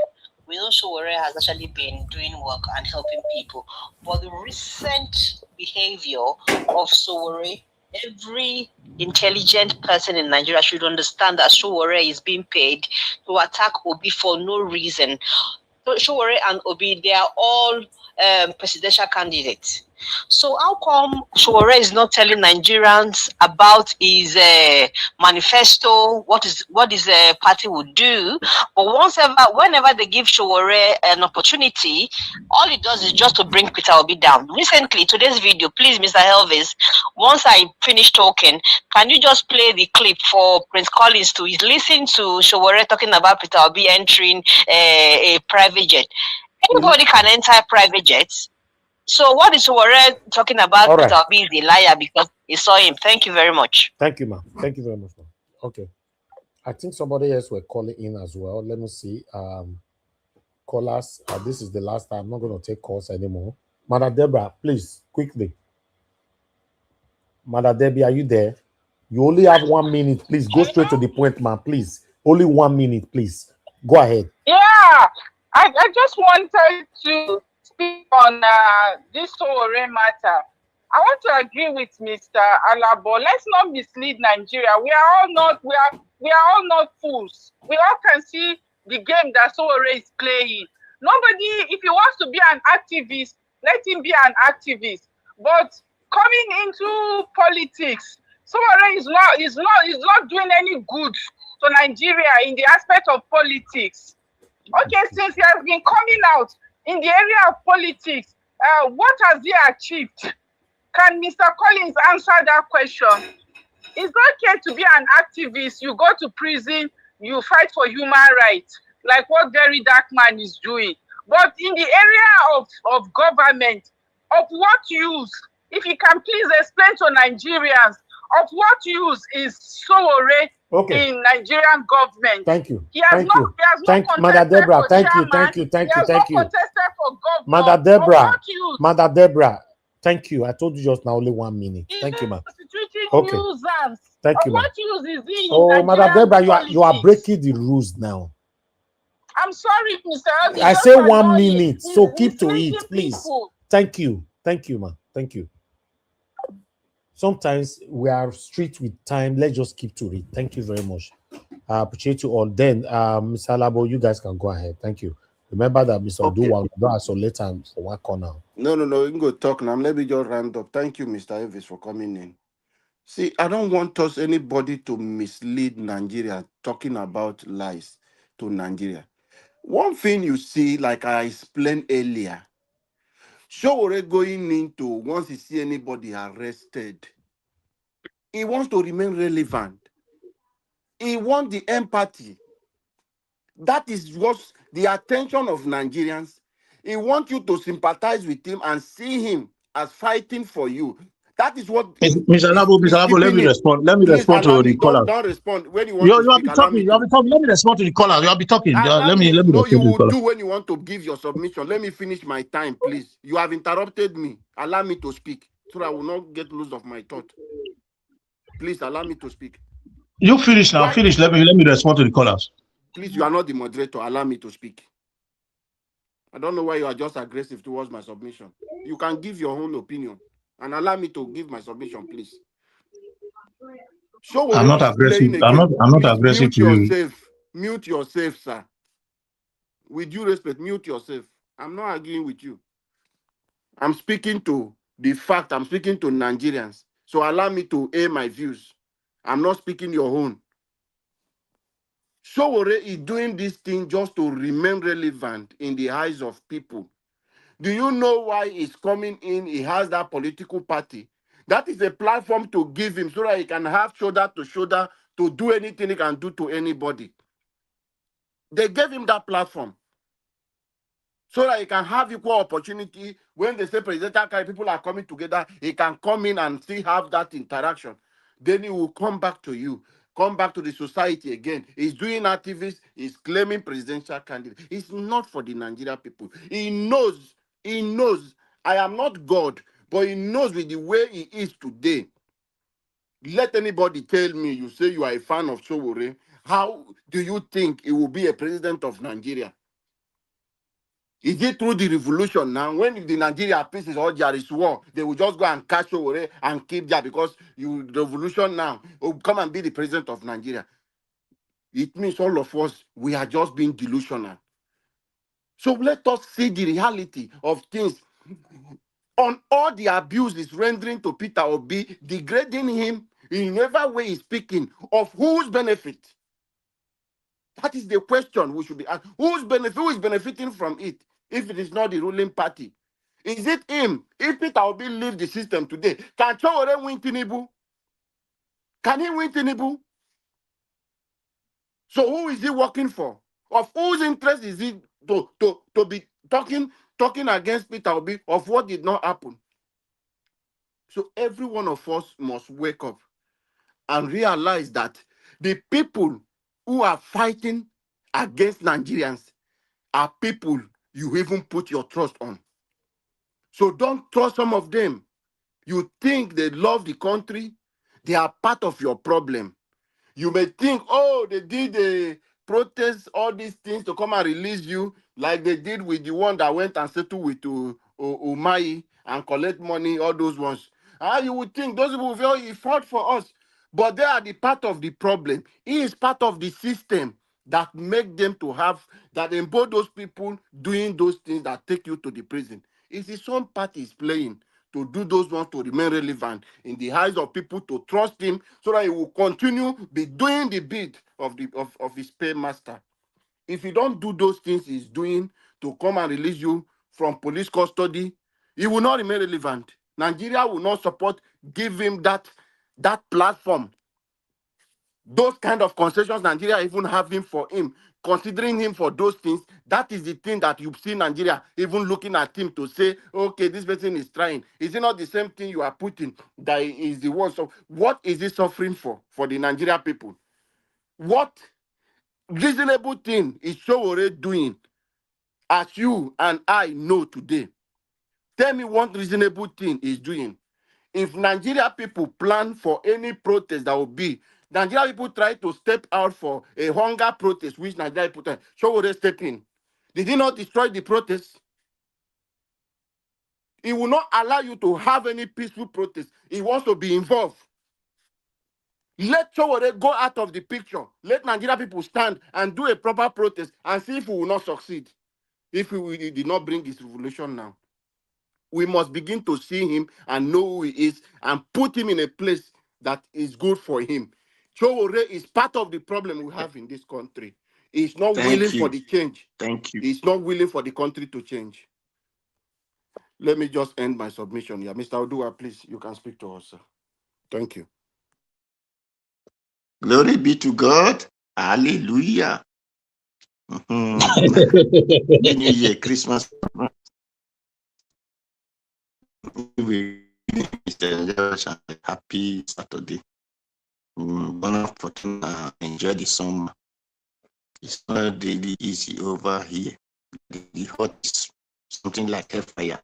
We know Showore has actually been doing work and helping people. But the recent behavior of Showore, every intelligent person in Nigeria should understand that Showore is being paid to attack Obi for no reason. So Showore and Obi, they are all presidential candidates. So how come Showore is not telling Nigerians about his manifesto? What his party would do? But whenever they give Showore an opportunity, all he does is just to bring Peter Obi down. Recently, today's video, please, Mr. Elvis. Once I finish talking, can you just play the clip for Prince Collins to listen to Showore talking about Peter Obi entering a private jet? Anybody can enter private jets. So what is Warren talking about? All right. Peter Obi is a liar because he saw him. Thank you very much. Thank you, ma'am. Thank you very much, ma'am. Okay. I think somebody else were calling in as well. Let me see. Callers. This is the last time. I'm not going to take calls anymore. Mother Deborah, please, quickly. Mother Debbie, are you there? You only have 1 minute. Please go straight to the point, ma'am. Please. Only 1 minute, please. Go ahead. Yeah. I just wanted to speak on this Showore matter. I want to agree with Mr. Alabo. Let's not mislead Nigeria. We are all not fools. We all can see the game that Showore is playing. Nobody, if he wants to be an activist, let him be an activist. But coming into politics, Showore is not doing any good to Nigeria in the aspect of politics. Okay, since he has been coming out in the area of politics, what has he achieved? Can Mr. Collins answer that question? It's okay to be an activist. You go to prison, you fight for human rights, like what Very Dark Man is doing. But in the area of government, of what use? If you can please explain to Nigerians, of what use is Showore in Nigerian government? Thank you. He has not contested Mother Deborah, for thank chairman. you. He has not contested for governor. Mother Deborah, thank you. I told you just now only 1 minute. Thank you, ma'am. Okay. Thank you, ma'am. What use is he in Oh, Mother Nigerian Deborah, you are breaking the rules now. I'm sorry, Mr. Elvis. I say 1 minute, so keep to it, please. Thank you. Thank you, ma'am. Thank you. Sometimes we are strict with time. Let's just keep to it. Thank you very much. I appreciate you all. Then, Mr. Alabo, you guys can go ahead. Thank you. Remember that Mr. Oduwa don't isolate time for one corner. No, you can go talk now. Let me just round up. Thank you, Mr. Elvis, for coming in. See, I don't want anybody to mislead Nigeria talking about lies to Nigeria. One thing you see, like I explained earlier, Showore going into, once he see anybody arrested, he wants to remain relevant. He wants the empathy. That is what the attention of Nigerians. He wants you to sympathize with him and see him as fighting for you. That is what Mr. Labo, let me respond. Let me respond to the caller. Don't respond when you want to speak. Talking. Let me respond to the caller. You'll be talking. Let me no, you will do when you want to give your submission. Let me finish my time, please. You have interrupted me. Allow me to speak, so I will not get loose of my thought. Please allow me to speak. You finish now. Finish. Let me respond to the callers. Please, you are not the moderator. Allow me to speak. I don't know why you are just aggressive towards my submission. You can give your own opinion and allow me to give my submission, please. I'm not aggressive. I'm not aggressive to you. Mute yourself, sir. With due respect, mute yourself. I'm not arguing with you. I'm speaking to the fact. I'm speaking to Nigerians. So allow me to air my views. I'm not speaking your own. Showore is doing this thing just to remain relevant in the eyes of people. Do you know why he's coming in? He has that political party. That is a platform to give him so that he can have shoulder to shoulder to do anything he can do to anybody. They gave him that platform so that he can have equal opportunity. When they say presidential candidate, people are coming together, he can come in and still have that interaction. Then he will come back to you. Come back to the society again. He's doing activists. He's claiming presidential candidate. It's not for the Nigerian people. He knows. I am not God, but he knows with the way he is today. Let anybody tell me, you say you are a fan of Showore. How do you think he will be a president of Nigeria? Is it through the revolution now? When the Nigeria peace is all there is war, they will just go and catch Showore and keep there because the revolution now will come and be the president of Nigeria. It means all of us, we are just being delusional. So let us see the reality of things. on all the abuse is rendering to Peter Obi, degrading him in every way he's speaking, of whose benefit? That is the question we should be asked. Who is benefiting from it if it is not the ruling party? Is it him? If Peter Obi leave the system today, can Chowore win Tinubu? Can he win Tinubu? So who is he working for? Of whose interest is he to be talking against Peter Obi of what did not happen? So every one of us must wake up and realize that the people who are fighting against Nigerians are people you even put your trust on. So don't trust some of them. You think they love the country, they are part of your problem. You may think, oh, they did a protest, all these things to come and release you, like they did with the one that went and settled with Umai and collect money, all those ones. You would think those people feel he fought for us, but they are the part of the problem. He is part of the system that make them to have, that employ those people doing those things that take you to the prison. It's his own part is playing to do those ones to remain relevant in the eyes of people, to trust him, so that he will continue be doing the bid of his paymaster. If you don't do those things he's doing to come and release you from police custody, he will not remain relevant. Nigeria will not support, give him that platform. Those kind of concessions Nigeria even having for him, considering him for those things, that is the thing that you see Nigeria even looking at him to say, okay, this person is trying. Is it not the same thing you are putting that is the one? So what is he suffering for the Nigeria people? What reasonable thing is Sowore doing as you and I know today? Tell me what reasonable thing is doing. If Nigeria people plan for any protest that will be, Nigeria people try to step out for a hunger protest, which Nigeria people Sowore step in. Did he not destroy the protest? He will not allow you to have any peaceful protest. He wants to be involved. Let Sowore go out of the picture. Let Nigeria people stand and do a proper protest and see if we will not succeed. If he did not bring his revolution now. We must begin to see him and know who he is and put him in a place that is good for him. Sowore is part of the problem we have in this country. He's not willing for the change. Thank you. He's not willing for the country to change. Let me just end my submission here. Mr. Odua, please, you can speak to us, sir. Thank you. Glory be to God. Hallelujah. New Year, Christmas. Happy Saturday. Enjoy the summer. It's not really easy over here. The hot is something like hellfire.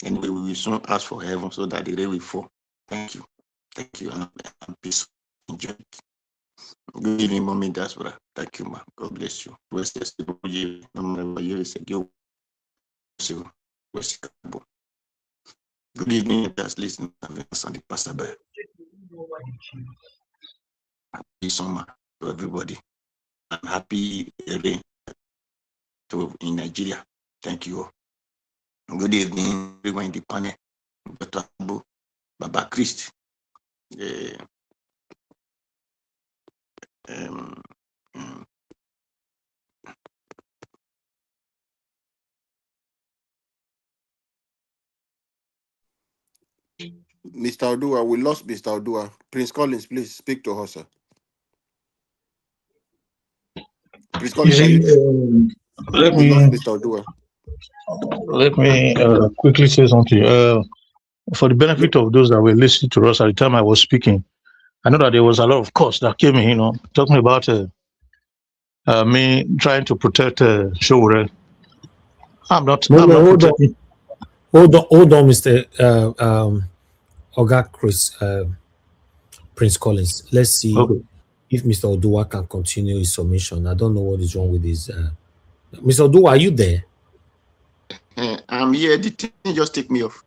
Anyway, we will soon ask for heaven so that the rain will fall. Thank you. Thank you. And peace. Enjoy it. Good evening, Mommy. That's what. Thank you, ma. God bless you. Good evening, just listening to the Pastor Bear. Happy summer to everybody. And happy rain to in Nigeria. Thank you all. Good evening, everyone in the panel. Dr. Abu, Baba Christ. Mr. Odua, we lost Mr. Odua. Prince Collins, please speak to us, sir. Prince Collins, let me quickly say something. For the benefit of those that were listening to us at the time I was speaking, I know that there was a lot of costs that came in, talking about me trying to protect Sowore. I'm not. Hold on, Mr. Oga Chris, Prince Collins. Let's see if Mr. Odua can continue his submission. I don't know what is wrong with his. Mr. Odua, are you there? I'm here. The thing just take me off.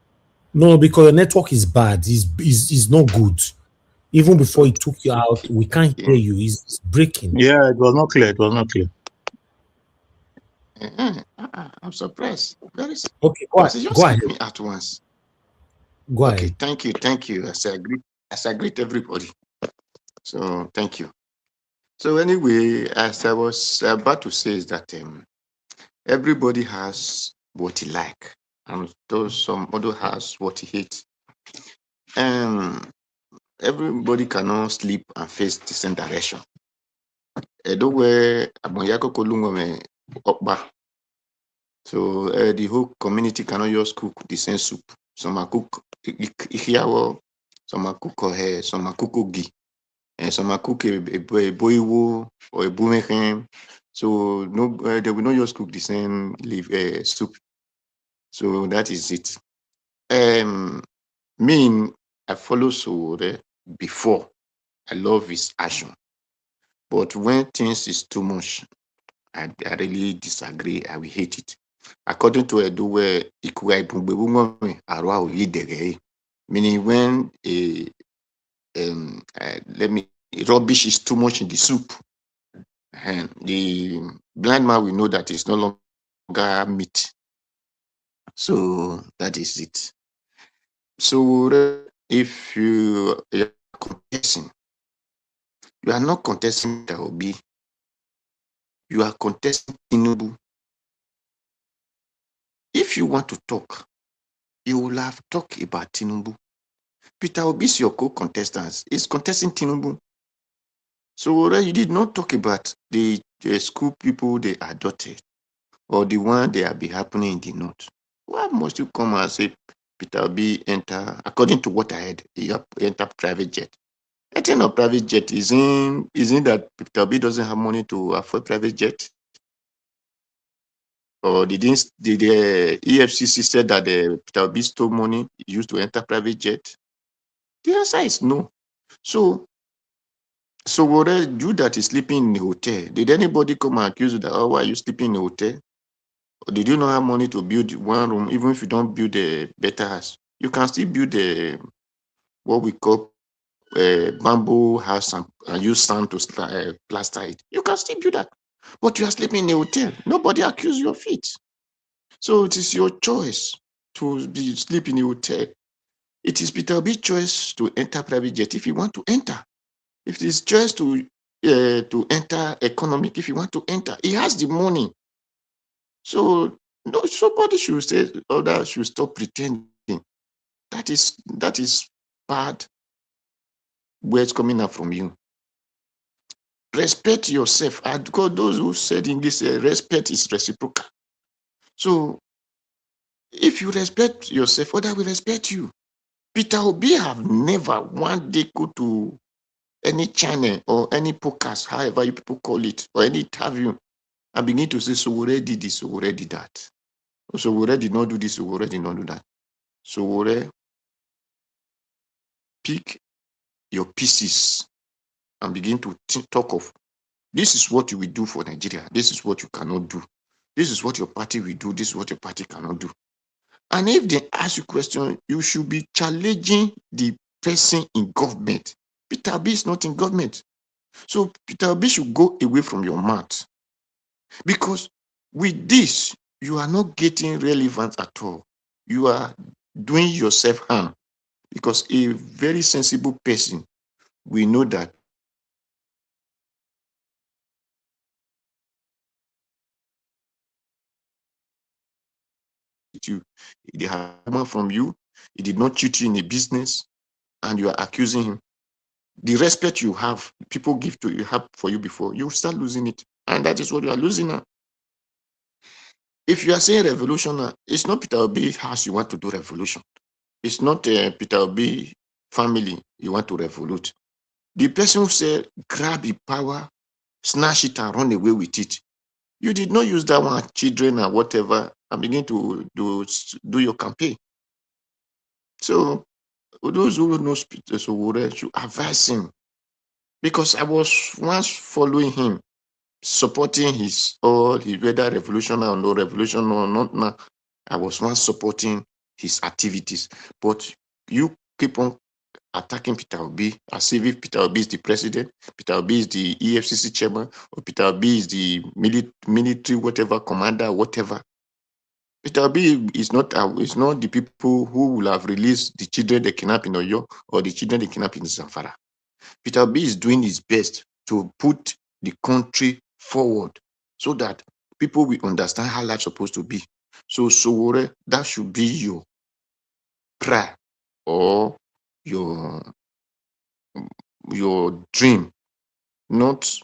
No, because the network is bad. It's not good. Even before he took you out, we can't hear you. It's breaking. Yeah, it was not clear. It was not clear. I'm surprised. Very okay, go ahead. Me at once. Go Okay, ahead. thank you. As I greet everybody. So thank you. So anyway, as I was about to say is that everybody has what he like, and some other has what he hates. Everybody cannot sleep and face the same direction. So the whole community cannot just cook the same soup. Some are cook Keyamo, some are cook some are cook ogi, and some are cook a boiwo or a boomerang. So no, they will not just cook the same soup. So that is it. Me, I follow Sowore before. I love his action, but when things is too much, I really disagree. I will hate it. According to Edo, where meaning when rubbish is too much in the soup, and the blind man will know that it's no longer meat. So that is it. So if you are contesting, you are not contesting Peter Obi. You are contesting Tinubu. If you want to talk, you will have talked about Tinubu. Peter Obi is your co-contestant. He's contesting Tinubu. So you did not talk about the school people they adopted or the one they have been happening in the north. Why must you come and say Peter Obi enter, according to what I heard, he enter private jet? Entering a private jet isn't that Peter Obi doesn't have money to afford private jet? Or the EFCC said that Peter Obi stole money used to enter private jet? The answer is no. So what you that is sleeping in the hotel, did anybody come and accuse you that, oh, why are you sleeping in the hotel? Or did you not have money to build one room, even if you don't build a better house? You can still build what we call a bamboo house and use sand to plaster it. You can still build that. But you are sleeping in a hotel. Nobody accused you of it. So it is your choice to sleep in a hotel. It is Peter Obi's choice to enter private jet if you want to enter. If it is choice to enter economic, if you want to enter, he has the money. So no, somebody should say others should stop pretending. That is bad words coming out from you. Respect yourself. Because those who said in this, respect is reciprocal. So if you respect yourself, others will respect you. Peter Obi have never one day go to any channel or any podcast, however you people call it, or any interview, and begin to say, Sowore did this, Sowore did that. Sowore did not do this, Sowore did not do that. Sowore, pick your pieces and begin to talk of, this is what you will do for Nigeria. This is what you cannot do. This is what your party will do. This is what your party cannot do. And if they ask you a question, you should be challenging the person in government. Peter Obi is not in government. So Peter Obi should go away from your mouth. Because with this, you are not getting relevant at all. You are doing yourself harm. Because a very sensible person, we know that they have money from you, he did not cheat you in a business, and you are accusing him. The respect you have, people give to you, have for you before, you start losing it. And that is what you are losing now. If you are saying revolution, it's not Peter Obi's house you want to do revolution. It's not Peter Obi family you want to revolute. The person who said, grab the power, snatch it and run away with it. You did not use that one, children and whatever, and begin to do your campaign. So those who know Peter Sowore should advise him. Because I was once following him, supporting his whether revolution or no revolution or not now. I was once supporting his activities. But you keep on attacking Peter Obi as if Peter Obi is the president, Peter Obi is the EFCC chairman, or Peter Obi is the military whatever commander, whatever. Peter Obi is not the people who will have released the children they kidnapped in Oyo or the children they kidnapped in Zamfara. Peter Obi is doing his best to put the country forward so that people will understand how life's supposed to be. So Sowore, that should be your prayer or your dream, not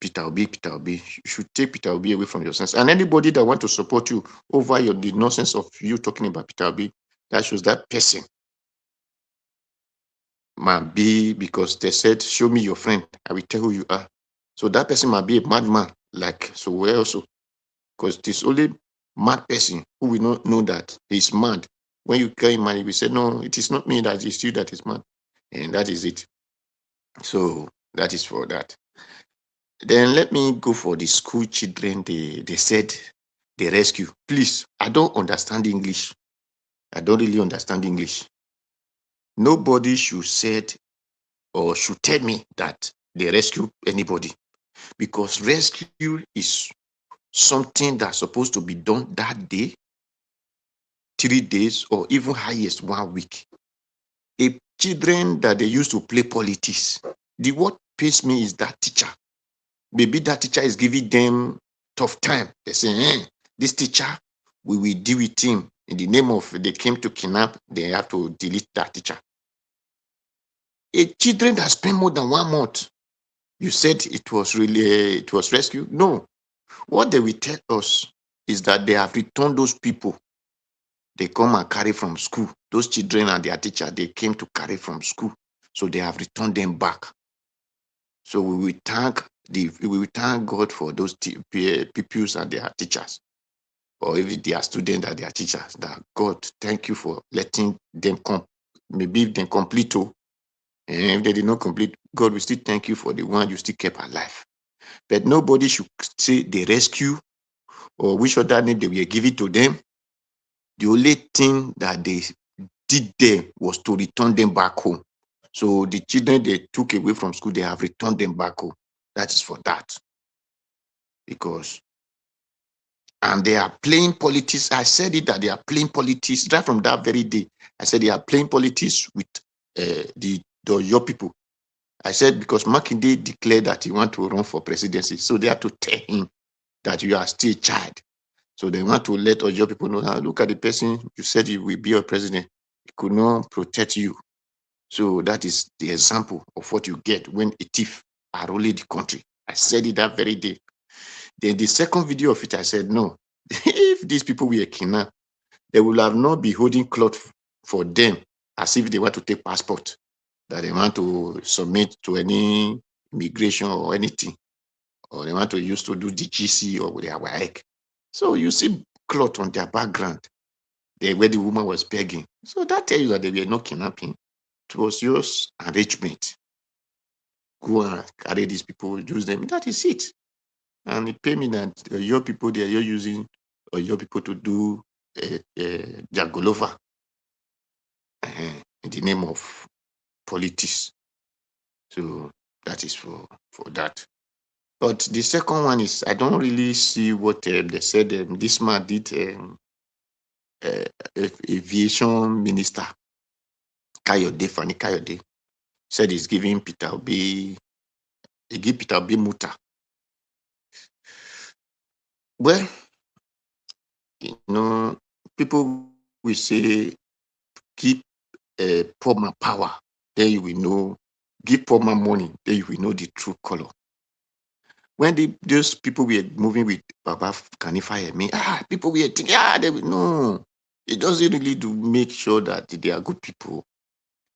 Peter Obi. Peter Obi. You should take Peter Obi away from your sense. And anybody that want to support you over the nonsense of you talking about Peter Obi, that shows that person might be, because they said, show me your friend, I will tell who you are. So that person might be a madman, like Sowore also. Because it is only mad person who will not know that he's mad. When you call him mad, we say, no, it is not me, that is you that is mad. And that is it. So that is for that. Then let me go for the school children. They said they rescue. Please, I don't understand English. I don't really understand English. Nobody should say or should tell me that they rescue anybody, because rescue is something that's supposed to be done that day, 3 days, or even highest 1 week. A children that they used to play politics, what pains me is that teacher. Maybe that teacher is giving them tough time. They say, this teacher, we will deal with him. In the name of, they came to kidnap, they have to delete that teacher. A children that spent more than 1 month, you said it was rescue? No. What they will tell us is that they have returned those people. They come and carry from school. Those children and their teacher, they came to carry from school. So they have returned them back. So we will thank God for those pupils and their teachers, or even their students and their teachers. That God, thank you for letting them come. Maybe if they complete, and if they did not complete, God will still thank you for the one you still kept alive. But nobody should say they rescue or which other name they were giving to them. The only thing that they did there was to return them back home. So the children they took away from school, they have returned them back home. That is for that. And they are playing politics. I said it, that they are playing politics right from that very day. I said they are playing politics with your people. I said because Makinde declared that he want to run for presidency, so they have to tell him that you are still a child. So they want to let your people know, look at the person you said you will be your president. He could not protect you. So that is the example of what you get when a thief are ruling the country. I said it that very day. Then the second video of it, I said, no, if these people were kidnapped, they will have not be holding cloth for them as if they want to take passport, that they want to submit to any immigration or anything, or they want to use to do the GC or their WAEC. So you see cloth on their background, where the woman was begging. So that tells you that they were not kidnapping. It was just arrangement. Go and carry these people, use them. That is it. And it pay me that your people, you're using your people to do Jagolova in the name of politics. So that is for that. But the second one is, I don't really see what they said. This man did aviation minister, Fani Kayode, said he's giving Peter Obi, he give Peter Obi muta. Well, people will say, keep poor man power, then you will know, give poor man money, then you will know the true color. When those people were moving with Baba Kanifa, people were thinking, they will know. It doesn't really do make sure that they are good people.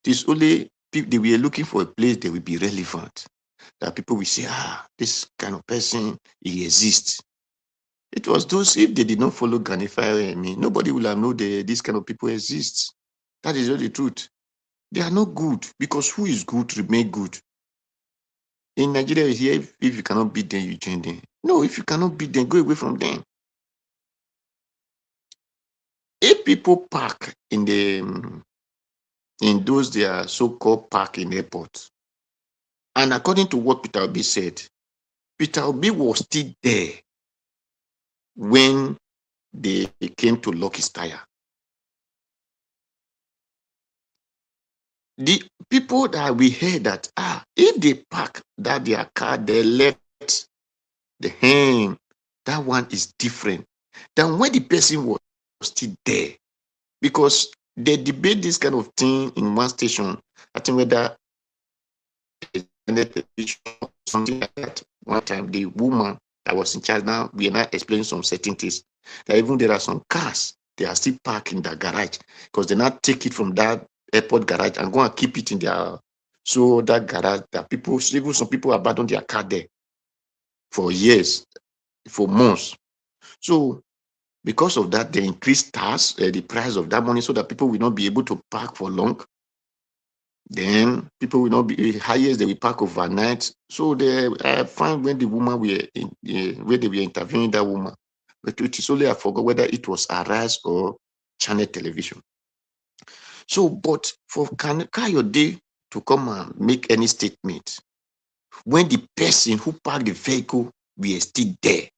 It's only people, they were looking for a place they will be relevant. That people will say, this kind of person, he exists. It was those, if they did not follow Kanifa, nobody will have known this kind of people exist. That is not the truth. They are not good, because who is good remain good. In Nigeria, here, if you cannot beat them, you join them. No, if you cannot beat them, go away from them. If people park in those their so-called park in airports, and according to what Peter Obi said, Peter Obi was still there when they came to lock his tire. The people that we heard that, if they park that their car, they left the hand, that one is different than when the person was still there. Because they debate this kind of thing in one station. I think whether something like that. One time, the woman that was in charge, now we are not explaining some certain things. That even there are some cars, they are still parked in the garage because they not take it from that airport garage and go and keep it in their, so that garage, that people, even some people abandon their car there for years, for months. So because of that, they increased tax, the price of that money, so that people will not be able to park for long. Then people will not be highest, they will park overnight. So they find when the woman where they were interviewing that woman, but it is only I forgot whether it was Arise or Channel Television. So, but for Kayode to come and make any statement when the person who parked the vehicle were still there,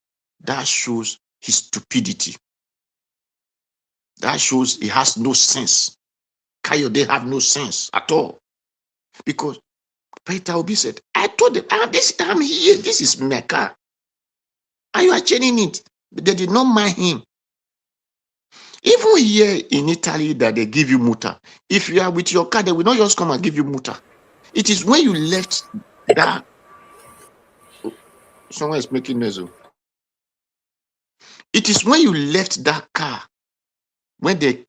that shows his stupidity. That shows he has no sense. Kayode have no sense at all. Because Peter Obi said, I told them, I'm here, this is my car. And you are changing it. They did not mind him. Even here in Italy that they give you muta. If you are with your car, they will not just come and give you muta. It is when you left that. Someone is making noise. It is when you left that car, when the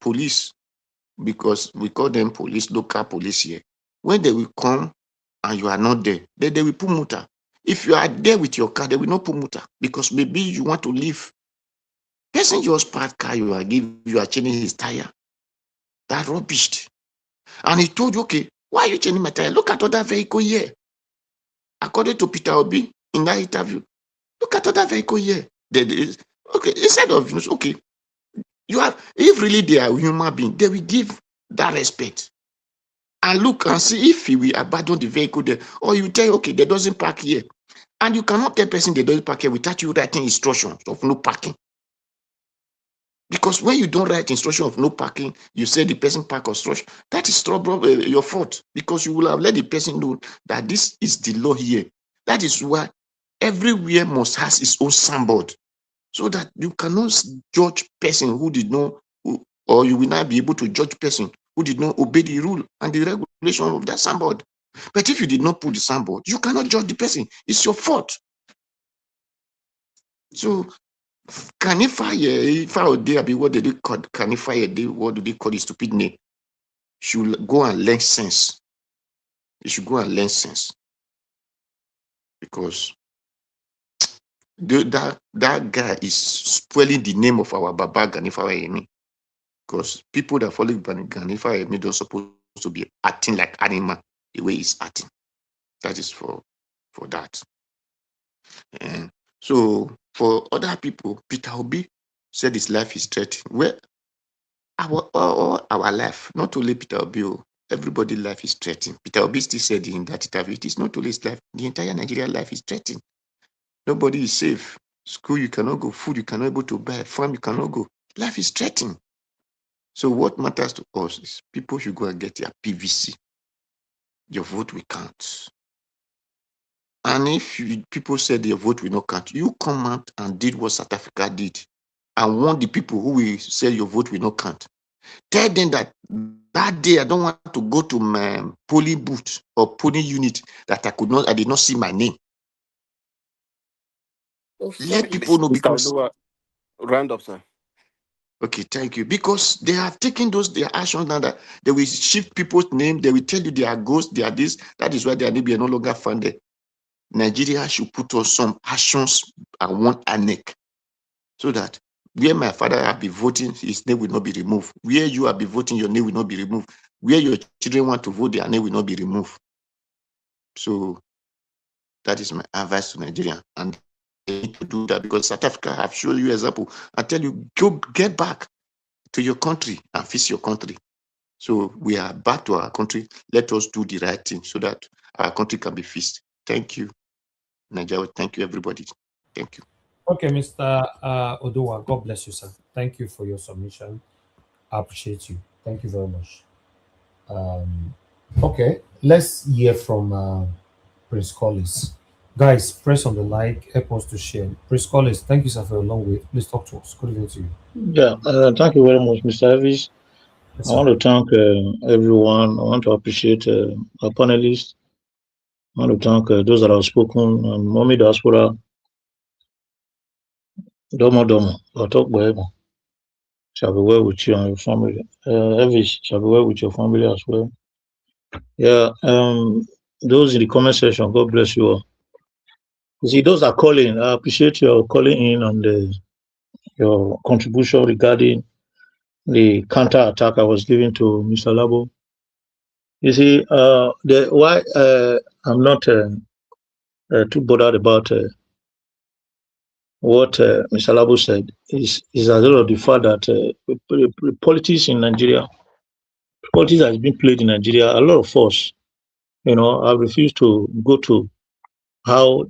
police, because we call them police, local police here, when they will come and you are not there, then they will put muta. If you are there with your car, they will not put muta because maybe you want to leave. Person just parked car, you are changing his tire. That rubbish. And he told you, okay, why are you changing my tire? Look at other vehicle here. According to Peter Obi in that interview, look at other vehicle here. Okay, instead of, okay, you have, if really they are human being, they will give that respect. And look and see if he will abandon the vehicle there. Or you tell, okay, they doesn't park here. And you cannot tell person they don't park here without you writing instructions of no parking. Because when you don't write instruction of no parking, you say the person park obstruction. That is your fault. Because you will have let the person know that this is the law here. That is why everywhere must has its own signboard. So that you cannot judge person who did not, or you will not be able to judge person who did not obey the rule and the regulation of that signboard. But if you did not put the signboard, you cannot judge the person. It's your fault. So can if I would be what they call can if what do they call the stupid name? Should go and learn sense. You should go and learn sense. Because that guy is spoiling the name of our Baba Ganifa Emi. Because people that follow Ganifa Emi don't supposed to be acting like animal the way he's acting. That is for that. And so for other people, Peter Obi said his life is threatened. Well, our life, not only Peter Obi, everybody's life is threatened. Peter Obi still said in that interview, it is not only his life, the entire Nigerian life is threatened. Nobody is safe. School, you cannot go. Food, you cannot able to buy. Farm, you cannot go. Life is threatened. So what matters to us is people should go and get their PVC. Your vote will count. And if people said their vote will not count, you come out and did what South Africa did and warn the people who will say your vote will not count. Tell them that day I don't want to go to my polling booth or polling unit that I did not see my name. Let people know because round up, sir. Okay, thank you. Because they have taken their actions now that they will shift people's name, they will tell you they are ghosts, they are this. That is why they are maybe no longer funded. Nigeria should put on some actions and one annex so that where my father will be voting, his name will not be removed. Where you will be voting, your name will not be removed. Where your children want to vote, their name will not be removed. So that is my advice to Nigeria. And they need to do that because South Africa have shown you example. I tell you, go get back to your country and fix your country. So we are back to our country. Let us do the right thing so that our country can be fixed. Thank you, Nigeria. Thank you, everybody. Thank you. Okay, Mr. Odowa, God bless you, sir. Thank you for your submission. I appreciate you. Thank you very much. Okay, let's hear from Prince Collis. Guys, press on the like, help us to share. Prince Collis, thank you, sir, for a long wait. Please talk to us. Good evening to you. Yeah, thank you very much, Mr. Elvis. Yes, I want to thank everyone. I want to appreciate our panelists. I want to thank those that have spoken. And Mommy Diaspora, Domo Domo, Otok shall be well with you and your family. Elvis shall be well with your family as well. Yeah, those in the comment section, God bless you all. You see, those are calling. I appreciate your calling in and your contribution regarding the counter attack I was giving to Mr. Labo. You see, why I'm not too bothered about what Mr. Labo said is as a result of the fact that politics in Nigeria, politics has been played in Nigeria. A lot of us, I refuse to go to how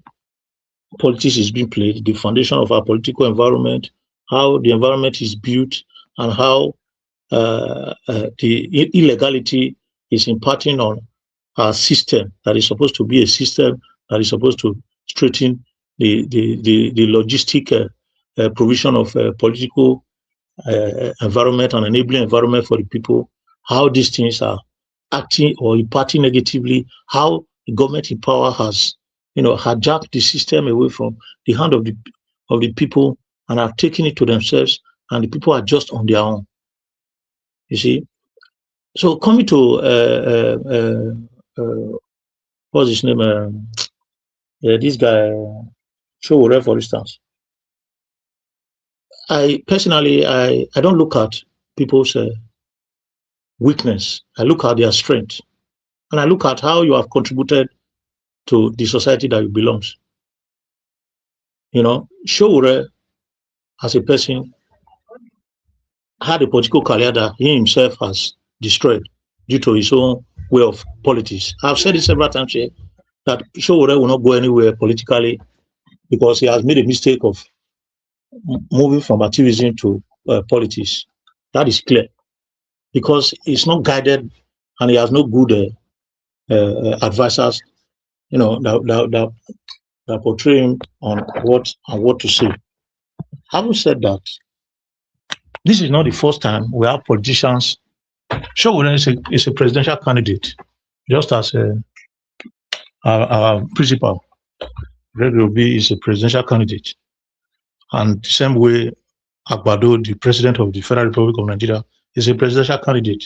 politics is being played, the foundation of our political environment, how the environment is built, and how the illegality is imparting on our system that is supposed to be a system that is supposed to straighten the logistic provision of political environment and enabling environment for the people, how these things are acting or imparting negatively, how the government in power has, hijacked the system away from the hand of the people and have taken it to themselves, and the people are just on their own. You see, so coming to what's his name? This guy, Showore, for instance. I personally, I don't look at people's weakness. I look at their strength, and I look at how you have contributed to the society that you belong. Showore, as a person, had a political career that he himself has destroyed due to his own way of politics. I've said it several times here that Showore will not go anywhere politically because he has made a mistake of moving from activism to politics. That is clear because he's not guided and he has no good advisors, that portray him on what to say. Having said that, this is not the first time we have politicians. Showore is a presidential candidate, just as our principal, Red Obi, is a presidential candidate. And the same way, Agbado, the president of the Federal Republic of Nigeria, is a presidential candidate.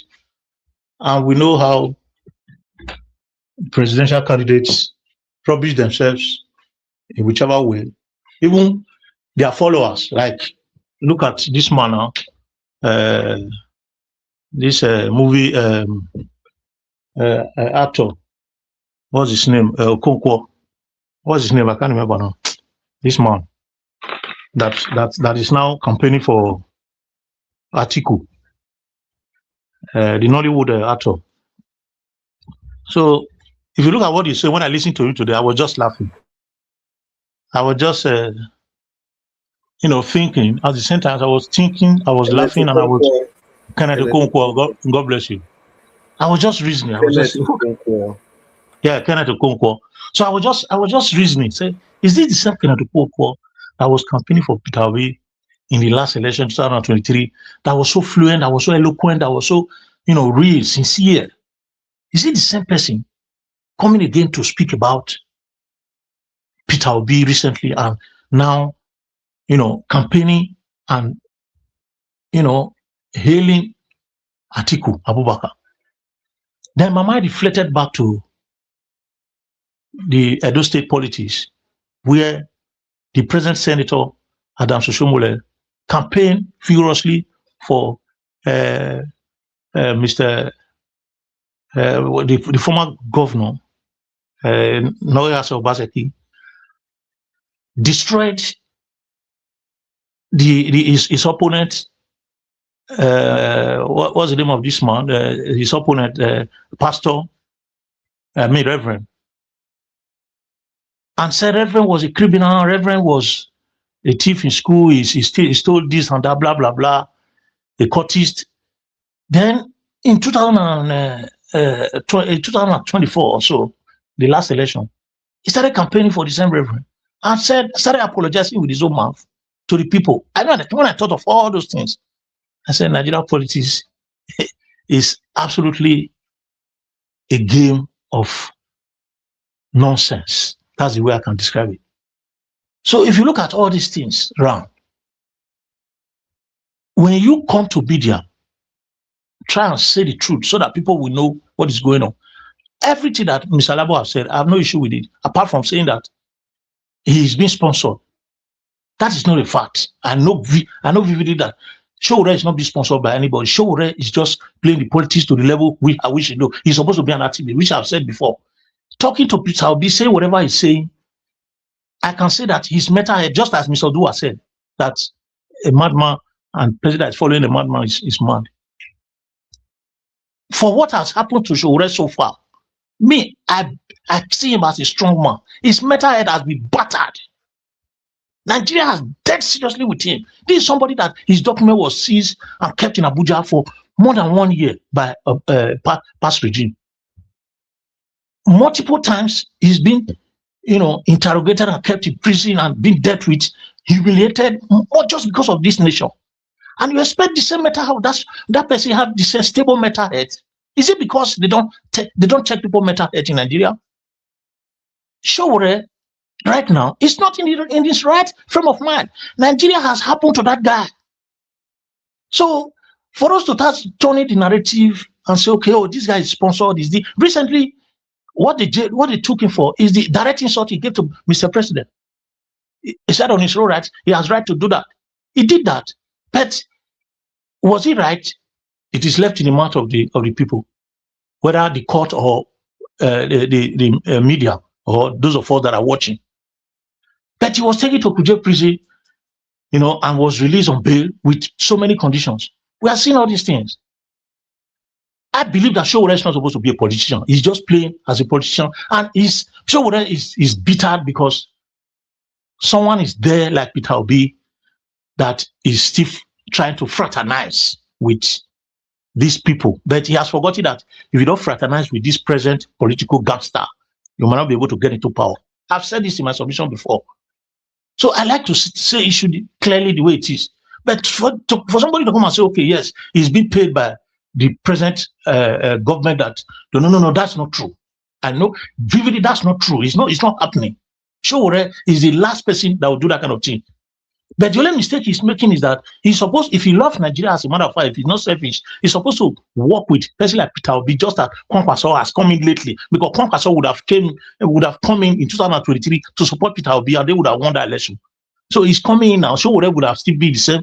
And we know how presidential candidates rubbish themselves in whichever way. Even their followers, like, look at this man now, this movie actor, what's his name? Okonkwo. What's his name? I can't remember now. This man that is now campaigning for Atiku, the Nollywood actor. So if you look at what he said, when I listened to him today, I was just laughing. I was just, thinking. At the same time, I was thinking, I was laughing, and I was Kenneth Okonkwo. God bless you. I was just reasoning. I was just, yeah, Kenneth Okonkwo. So I was just reasoning. Say, is this the same Kenneth Okonkwo that was campaigning for Peter Obi in the last election, 2023? That was so fluent, that was so eloquent, that was so, real, sincere. Is it the same person coming again to speak about Peter Obi recently and now, campaigning and, hailing Atiku Abubakar? Then my mind reflected back to the Edo State politics, where the present Senator Adams Oshiomhole campaigned vigorously for Mr. The former governor, Noyas Obaseki, destroyed his opponent. What was the name of this man? His opponent, Pastor, Reverend, and said Reverend was a criminal. Reverend was a thief in school, he stole this and that, blah, blah, blah, a cultist. Then in 2024 or so, the last election, he started campaigning for the same reverend and started apologizing with his own mouth to the people. I know that when I thought of all those things, I said Nigerian politics is absolutely a game of nonsense. That's the way I can describe it. So if you look at all these things around, when you come to media, try and say the truth so that people will know what is going on. Everything that Mr. Labo has said, I have no issue with it, apart from saying that he is being sponsored. That is not a fact. I know vividly that Showore is not being sponsored by anybody. Showore is just playing the politics to the level I wish he know. He's supposed to be an activist, which I've said before. Talking to Peter Obi, saying whatever he's saying, I can say that his mental, just as Mr. Dua said, that a madman and president is following a madman is mad. For what has happened to Showore so far, me, I see him as a strong man. His mental head has been battered. Nigeria has dealt seriously with him. This is somebody that his document was seized and kept in Abuja for more than 1 year by past regime. Multiple times he's been, interrogated and kept in prison and been dealt with, humiliated, or just because of this nation. And you expect the same mental health, that person have the same stable mental health. Is it because they don't check people mental health in Nigeria? Showore, right now, it's not in this right frame of mind. Nigeria has happened to that guy. So for us to start turning the narrative and say, okay, this guy is sponsored, recently what they took him for is the direct insult he gave to Mr. President. He said on his own right, he has right to do that. He did that. But was he right? It is left in the mouth of the people, whether the court or the media or those of us that are watching. But he was taken to Kuje prison, and was released on bail with so many conditions. We are seeing all these things. I believe that Showore is not supposed to be a politician. He's just playing as a politician, and Showore is bitter because someone is there like Peter Obi that is still trying to fraternize with these people. But he has forgotten that if you don't fraternize with this present political gangster, you might not be able to get into power. I've said this in my submission before. So I like to say it should clearly the way it is. But for somebody to come and say, okay, yes, he's been paid by the present government, that no, that's not true. I know vividly that's not true. It's not happening. Showore is the last person that will do that kind of thing. But the only mistake he's making is that he's supposed, if he loves Nigeria, as a matter of fact, if he's not selfish, he's supposed to work with person like Peter Obi, just as Kwankwaso has come in lately, because Kwankwaso would have come in 2023 to support Peter Obi, and they would have won that election. So he's coming in now. Showore would have still been the same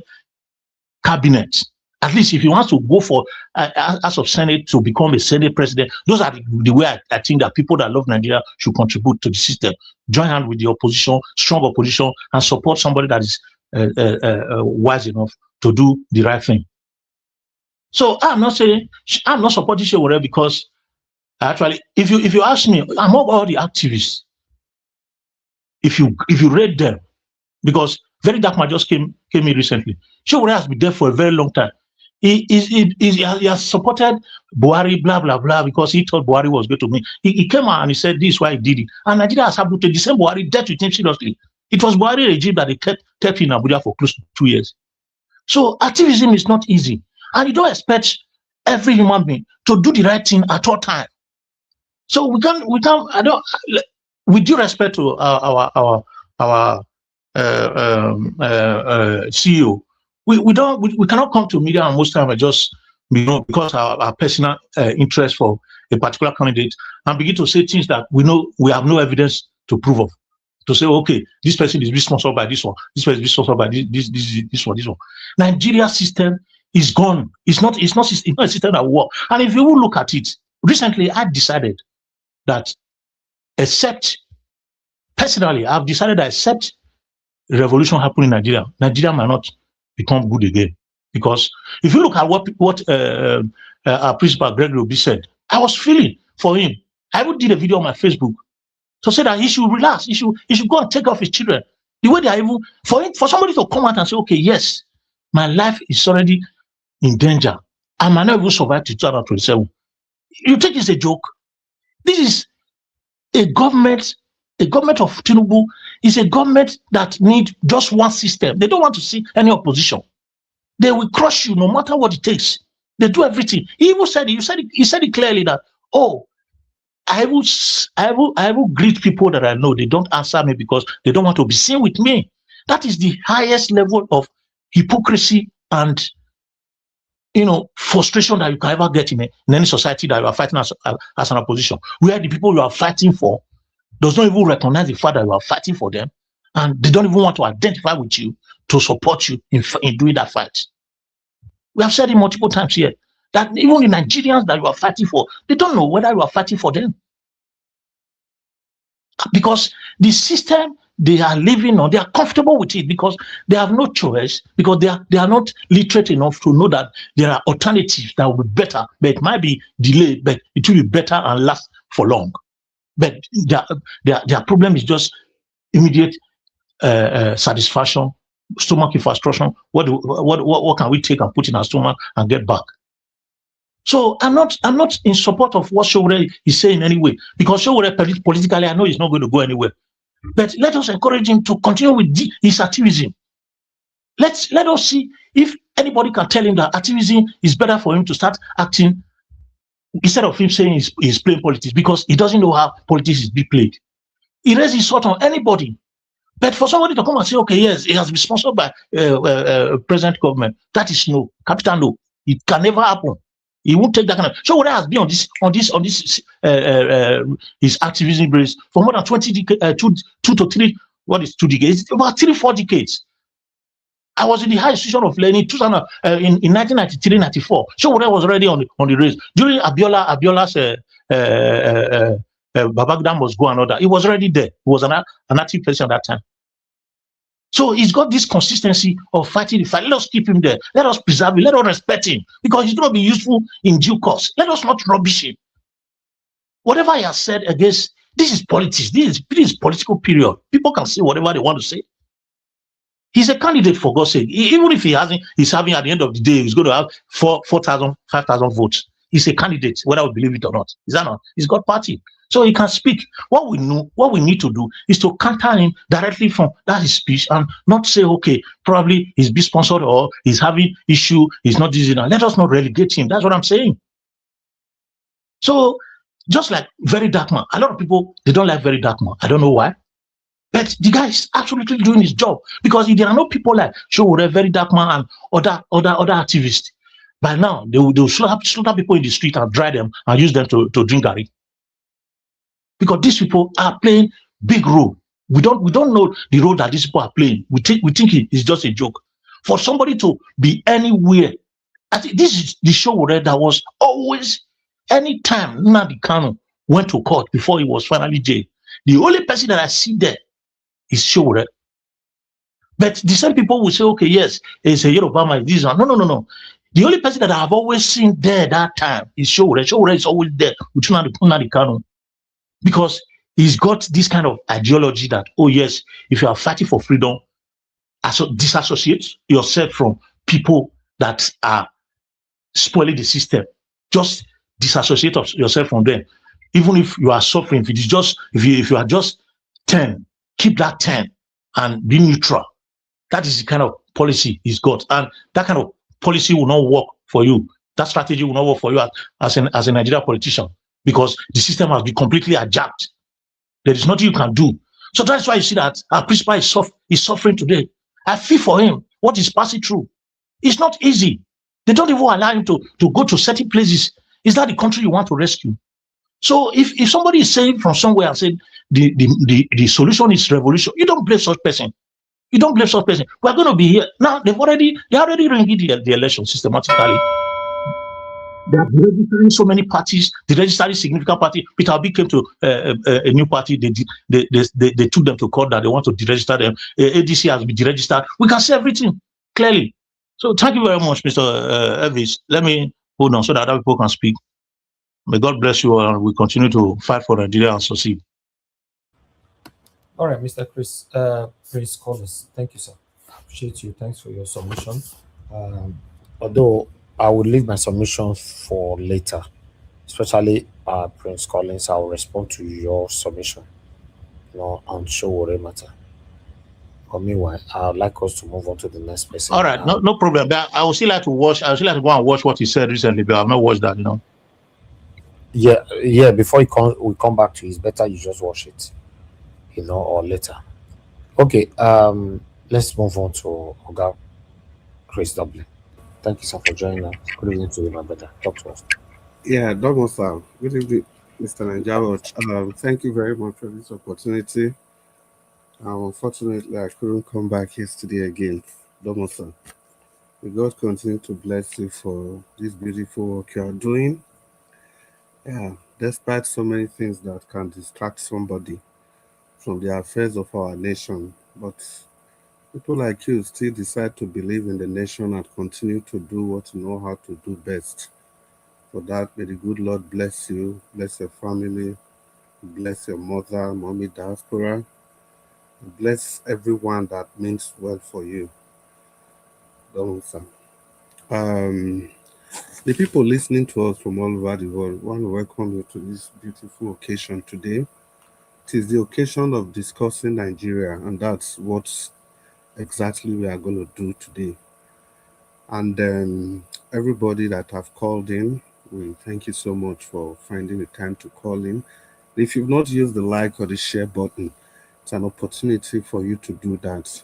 cabinet. At least if he wants to go for as of Senate to become a Senate president, those are the way I think that people that love Nigeria should contribute to the system. Join hands with the opposition, strong opposition, and support somebody that is wise enough to do the right thing. So I'm not supporting Showore because actually, if you ask me, among all the activists, if you read them, because Very Dark Man just came in recently. Showore has been there for a very long time. He has supported Buhari, blah, blah, blah, because he thought Buhari was going to win. He came out and he said this is why he did it. And Nigeria has happened to the same Buhari, dealt with him seriously. It was Buhari regime that they kept in Abuja for close to 2 years. So activism is not easy. And you don't expect every human being to do the right thing at all times. So we can't, with due respect to our CEO, we cannot come to media and most times just because our personal interest for a particular candidate and begin to say things that we know we have no evidence to prove of. To say, okay, this person is responsible by this one, this person is responsible by this one. Nigeria system is gone. It's not a system that will work. And if you will look at it, recently I decided that personally, I've decided that except revolution happen in Nigeria, Nigeria might not become good again. Because if you look at what our principal Gregory Obi said, I was feeling for him. I even did a video on my Facebook to say that he should relax. He should go and take off his children. The way they are even, for somebody to come out and say, okay, yes, my life is already in danger. I might not even survive to 2027. You think it's a joke? This is a government of Tinubu is a government that needs just one system. They don't want to see any opposition. They will crush you no matter what it takes. They do everything. He even said it, he said it clearly that, oh, I will greet people that I know. They don't answer me because they don't want to be seen with me. That is the highest level of hypocrisy and frustration that you can ever get in any society that you are fighting as an opposition, where the people you are fighting for does not even recognize the fact that you are fighting for them, and they don't even want to identify with you to support you in doing that fight. We have said it multiple times here that even the Nigerians that you are fighting for, they don't know whether you are fighting for them. Because the system they are living on, they are comfortable with it because they have no choice, because they are not literate enough to know that there are alternatives that will be better, but it might be delayed, but it will be better and last for long. But their problem is just immediate satisfaction, stomach infrastructure. What can we take and put in our stomach and get back? So I'm not in support of what Sowore is saying anyway, because Sowore politically, I know he's not going to go anywhere. But let us encourage him to continue with his activism. Let us see if anybody can tell him that activism is better for him to start acting instead of him saying he's playing politics, because he doesn't know how politics is being played. He raises his sword on anybody. But for somebody to come and say, okay, yes, it has been sponsored by present government, that is no, capital no. It can never happen. He won't take that kind of. So what has been on this his activism base for more than 2 to 3, what is 2 decades? About 3-4 decades. I was in the high institution of learning in 1993-94. So what I was already on the race during Abiola's Babagdan was go and all that. He was already there. He was an active person at that time. So he's got this consistency of fighting the fight. Let us keep him there. Let us preserve him. Let us respect him, because he's going to be useful in due course. Let us not rubbish him. Whatever he has said against, this is politics. This is political period. People can say whatever they want to say. He's a candidate, for God's sake. Even if he's having at the end of the day, he's going to have 4,000, 5,000 votes. He's a candidate, whether we believe it or not. Is that not? He's got party. So he can speak. What we need to do is to counter him directly from that his speech, and not say, okay, probably he's being sponsored or he's having issue, he's not using it. Let us not relegate him. That's what I'm saying. So just like Very Dark Man, a lot of people, they don't like Very Dark Man. I don't know why. But the guy is absolutely doing his job, because if there are no people like Sowore, Very Dark Man, and other activists, by now they will slaughter people in the street and dry them and use them to drink garri. Because these people are playing big role. We don't know the role that these people are playing. We think it's just a joke. For somebody to be anywhere, I think this is the Sowore that was always, anytime Nnamdi Kanu went to court before he was finally jailed, the only person that I see there is Sowore. But the same people will say, okay, yes, it's a Yoruba man, this one. No. The only person that I have always seen there that time is Sowore. Sowore is always there with Nnamdi Kanu, because he's got this kind of ideology that, oh yes, if you are fighting for freedom, disassociate yourself from people that are spoiling the system. Just disassociate yourself from them. Even if you are suffering, if it is just if you are just 10, keep that 10 and be neutral. That is the kind of policy he's got, and that kind of policy will not work for you. That strategy will not work for you as a Nigerian politician, because the system has been completely hijacked. There is nothing you can do. So that's why you see that our principal is suffering today. I feel for him, what he's passing through. It's not easy. They don't even allow him to go to certain places. Is that the country you want to rescue? So if somebody is saying from somewhere and saying the solution is revolution, you don't blame such person. You don't blame such person. We're going to be here. Now, they're already ringing the election systematically. They are registering so many parties. They registered a significant party. Peter Obi came to a new party. They took them to court that they want to deregister them. ADC has been deregistered. We can see everything clearly. So thank you very much, Mr. Elvis. Let me hold on so that other people can speak. May God bless you, and we continue to fight for Nigeria and succeed. All right, Mr. Prince Collins. Thank you, sir. I appreciate you. Thanks for your submission. Although I will leave my submission for later, especially Prince Collins, I will respond to your submission, on show what matter. But meanwhile, I would like us to move on to the next person. All right, no problem. I would still like to watch. I would still like to go and watch what he said recently, but I've not watched that. Yeah. Before we come back to it, it's better you just watch it, or later. Okay. Let's move on to Oga Chris Dublin. Thank you, sir, for joining us. Good evening to you, my brother. Talk to us. Yeah, Domo sir. Good evening, Mr. Nanjaro. Thank you very much for this opportunity. Unfortunately, I couldn't come back yesterday again. Domo sir. May God continue to bless you for this beautiful work you are doing. Yeah, despite so many things that can distract somebody from the affairs of our nation, but people like you still decide to believe in the nation and continue to do what you know how to do best. For that, may the good Lord bless you, bless your family, bless your mother, mommy diaspora, bless everyone that means well for you. Don't sir. The people listening to us from all over the world want to welcome you to this beautiful occasion today. It is the occasion of discussing Nigeria, and that's what exactly we are going to do today. And everybody that have called in, we thank you so much for finding the time to call in. If you've not used the like or the share button, it's an opportunity for you to do that.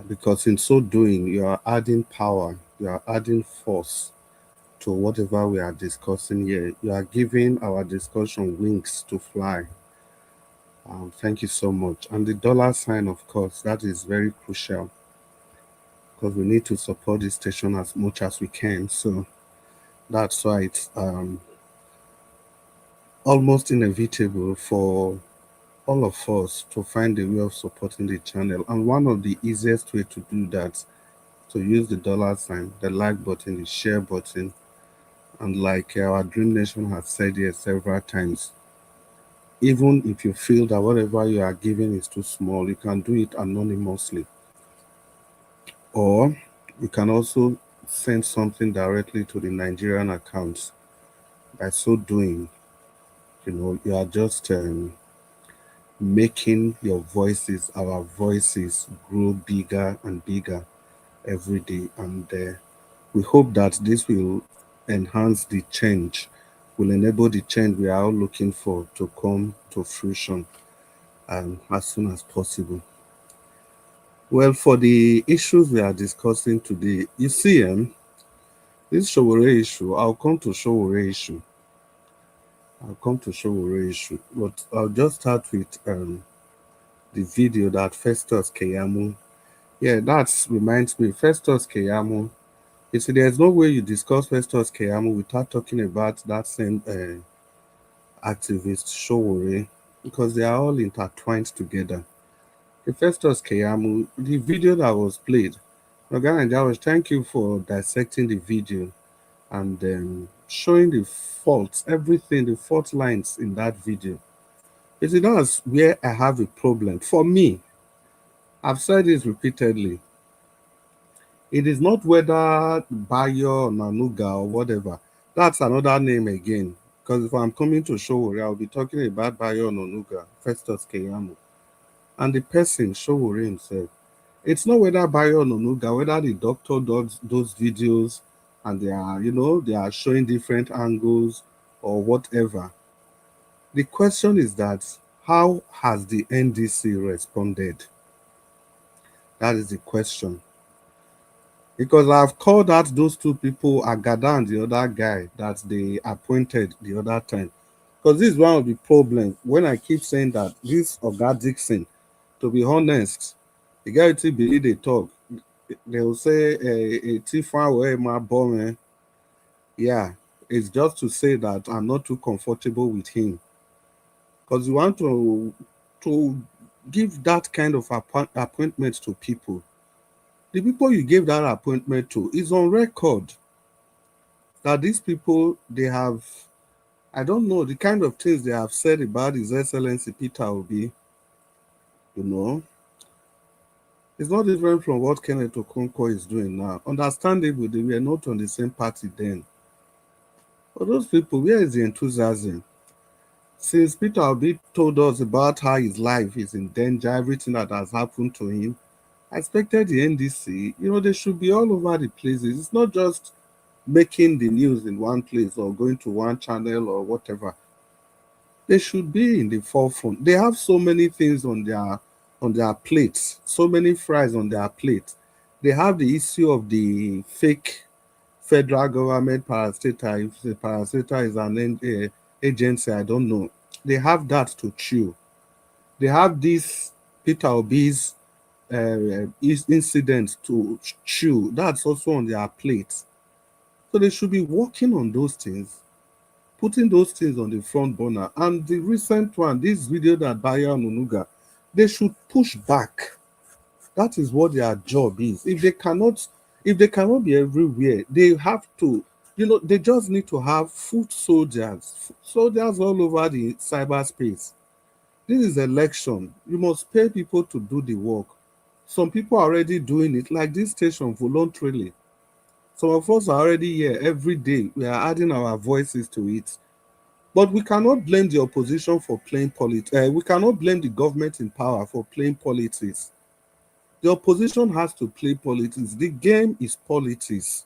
Because in so doing, you are adding power, you are adding force to whatever we are discussing here. You are giving our discussion wings to fly. Thank you so much. And the dollar sign, of course, that is very crucial because we need to support this station as much as we can. So that's why it's almost inevitable for all of us to find a way of supporting the channel. And one of the easiest way to do that, to use the dollar sign, the like button, the share button, and like our Dream Nation has said here several times, even if you feel that whatever you are giving is too small, you can do it anonymously. Or you can also send something directly to the Nigerian accounts. By so doing, you are just making your voices, our voices, grow bigger and bigger every day. And we hope that this will enhance the change, will enable the change we are all looking for to come to fruition as soon as possible. Well, for the issues we are discussing today, you see, this Showore issue, I'll come to Showore issue. But I'll just start with the video that Festus Keyamo. Yeah, that reminds me, Festus Keyamo. You see, there's no way you discuss Festus Keyamo without talking about that same activist Showore, because they are all intertwined together. The Festus Keyamo, the video that was played, thank you for dissecting the video and showing the faults, everything, the fault lines in that video. You see, that's where I have a problem. For me, I've said this repeatedly. It is not whether Bayo or Nanuga or whatever. That's another name again. Because if I'm coming to Showore, I'll be talking about Bayo or Nanuga, Festus Keyamo. And the person, Showore himself. It's not whether Bayo or Nanuga, whether the doctor does those videos and they are, they are showing different angles or whatever. The question is that, how has the NDC responded? That is the question. Because I've called out those two people, Agada and the other guy that they appointed the other time. Because this is one of the problems. When I keep saying that this Oga Dixon, to be honest, the guy who believe they talk, they will say a Tifa where my bomb. Yeah, it's just to say that I'm not too comfortable with him. Because you want to give that kind of appointment to people. The people you gave that appointment to is on record that these people, they have, I don't know, the kind of things they have said about His Excellency Peter Obi. You know, it's not different from what Kenneth Okonkwo is doing now. Understandably, they were not on the same party then. For those people, where is the enthusiasm? Since Peter Obi told us about how his life is in danger, everything that has happened to him, I expected the NDC, they should be all over the places. It's not just making the news in one place or going to one channel or whatever. They should be in the forefront. They have so many things on their plates, so many fries on their plate. They have the issue of the fake federal government parastatal. If the parastatal is an agency, I don't know. They have that to chew. They have this Peter Obi's incident to chew. That's also on their plate. So they should be working on those things, putting those things on the front burner. And the recent one, this video that Bayo and Onuga, they should push back. That is what their job is. If they cannot be everywhere, they have to, they just need to have foot soldiers all over the cyberspace. This is election. You must pay people to do the work. Some people are already doing it, like this station, voluntarily. Some of us are already here every day. We are adding our voices to it. But we cannot blame the opposition for playing politics. We cannot blame the government in power for playing politics. The opposition has to play politics. The game is politics.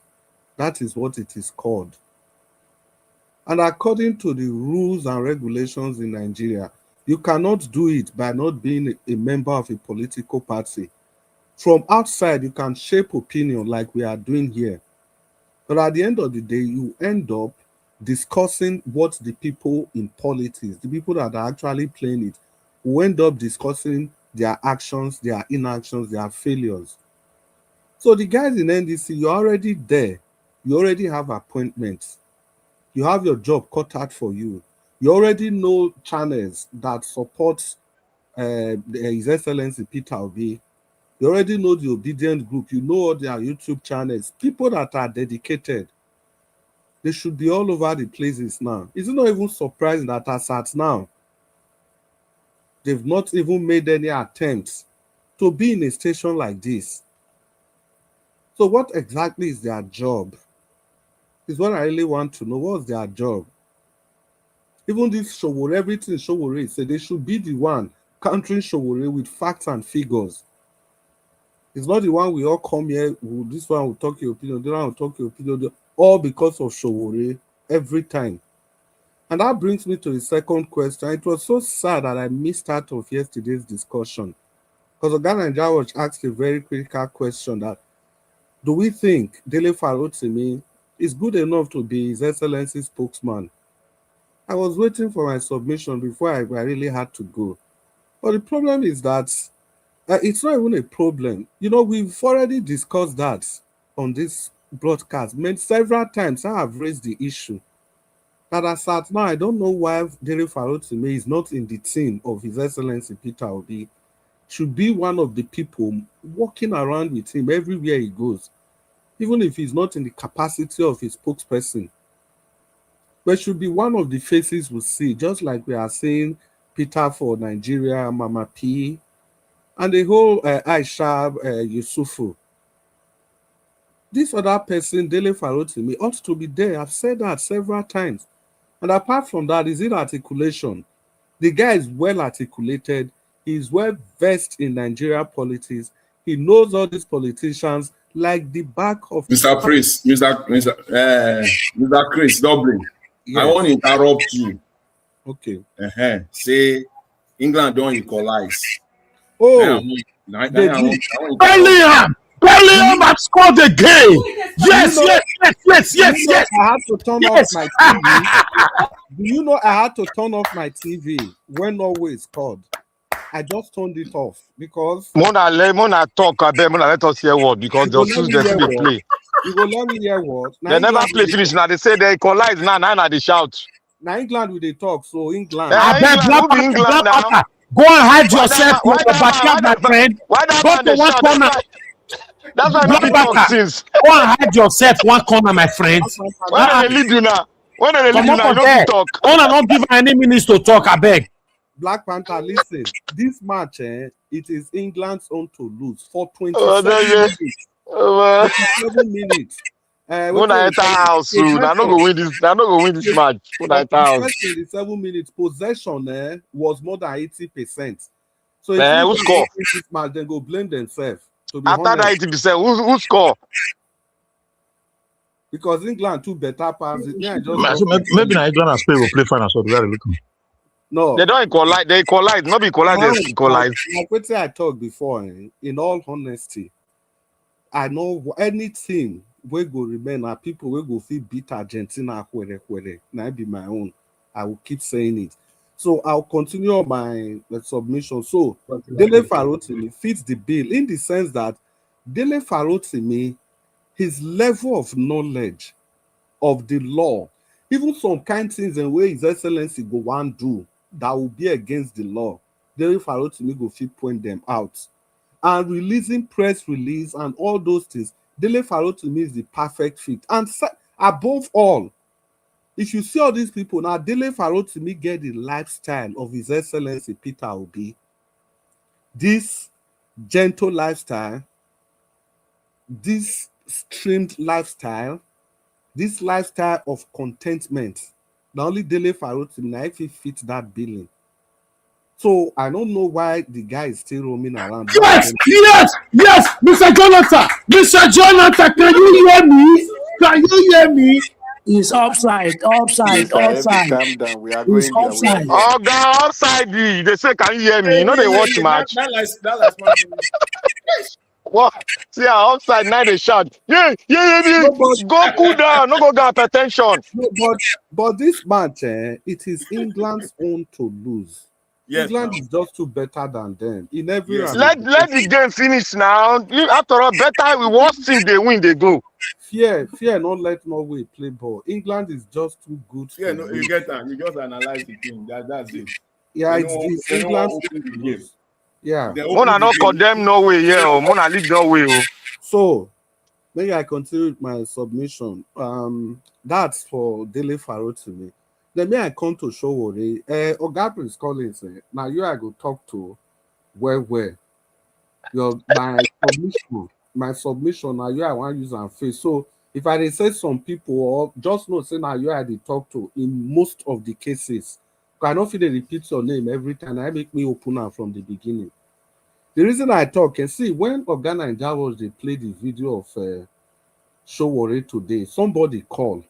That is what it is called. And according to the rules and regulations in Nigeria, you cannot do it by not being a member of a political party. From outside, you can shape opinion like we are doing here. But at the end of the day, you end up discussing what the people in politics, the people that are actually playing it, will end up discussing their actions, their inactions, their failures. So the guys in NDC, you're already there. You already have appointments. You have your job cut out for you. You already know channels that support His Excellency Peter Obi. You already know the obedient group. You know all their YouTube channels. People that are dedicated. They should be all over the places now. Is it not even surprising that as at now, they've not even made any attempts to be in a station like this? So what exactly is their job? Is what I really want to know. What's their job? Even this Showore, everything Showore said, they should be the one countering Showore with facts and figures. It's not the one we all come here, this one will talk your opinion, the one will talk your opinion, all because of Showore every time. And that brings me to the second question. It was so sad that I missed out of yesterday's discussion, because Oga Naija Watch asked a very critical question that, do we think Dele Farotimi is good enough to be His Excellency's spokesman? I was waiting for my submission before I really had to go. But the problem is that it's not even a problem. We've already discussed that on this broadcast. Several times I have raised the issue that as at now, I don't know why Dele Farotimi is not in the team of His Excellency Peter Obi. Should be one of the people walking around with him everywhere he goes, even if he's not in the capacity of a spokesperson. But should be one of the faces we see, just like we are seeing Peter for Nigeria, Mama P, and the whole Aisha Yusufu. This other person, Dele Farotimi, ought to be there. I've said that several times. And apart from that, is it articulation? The guy is well articulated. He's well versed in Nigeria politics. He knows all these politicians like the back of Mr. Chris Dublin. Yes. I want to interrupt you. Okay. Say England don't equalize. Oh, Bellingham has scored again. Yes. I had to turn off my TV. Do you know I had to turn off my TV when Norway scored? I just turned it off because Mona talk Mona let us hear what, because they'll choose the play. You will let me hear what. They never play finish now. They say they equalize now they shout. Now England will they talk, so England. England now. Go and hide yourself in the backyard, my friend. Go to one corner. That's why nobody talk since. Go and hide yourself one corner, my friend. When they lead you now? When they lead you now, you talk. I don't give any minutes to talk, I beg. Black Panther, listen. This match, it it is England's own to lose for 27 minutes. 27 minutes. When I enter house soon, I'm not going to win this. I'm not going to win this match. When I enter house, 27 minutes possession was more than 80%. So if who score? this match, then go blame themselves. To be After that 80%, who score? Because England too better pass it. Yeah, maybe England and Spain will play final. So very looking. No, they don't equalize. They equalize. Not be equalize. They equalize. Like what I talked before. In all honesty, I know anything we go remain are people we go feel beat Argentina. Now be my own. I will keep saying it. So I'll continue on my submission. So Dele Farotimi fits the bill in the sense that Dele Farotimi, his level of knowledge of the law, even some kind of things and where His Excellency go and do that will be against the law, Dele Farotimi go fit point them out. And releasing press release and all those things, Dele Farotimi is the perfect fit. And above all, if you see all these people now, Dele Farotimi get the lifestyle of His Excellency Peter Obi. This gentle lifestyle, this streamed lifestyle, this lifestyle of contentment. Not only Dele Farotimi, now if he fits that billing. So I don't know why the guy is still roaming around. Yes, Mr. Jonathan, can you hear me? Can you hear me? It's offside. Calm down. We are going offside. Oh God, offside. They say, can you hear me? You know they watch match. That last one. What? See, offside now they shout. Yeah. Go cool down. No go get hypertension. No, but this match, it is England's own to lose. Yes, England is just too better than them in every. Yes. Let the game finish now. After all, better we worst team they win, they go. Fear, not let Norway play ball. England is just too good. Yeah, no, you get that. You just analyze the team. That's it. Yeah, it's England's game. Yeah. Mona not condemn Norway, yeah, Mona lead Norway. So maybe I continue with my submission. That's for Dele Farotimi. Then may I come to Showore. Oga Prince Collins. Now you are going to talk to where my submission now you I want to use and face. So if I say some people or just know say now you are the talk to in most of the cases. I don't feel they repeat your name every time. I make me open up from the beginning. The reason I talk and see when Organa and Javos they play the video of Showore today, somebody called.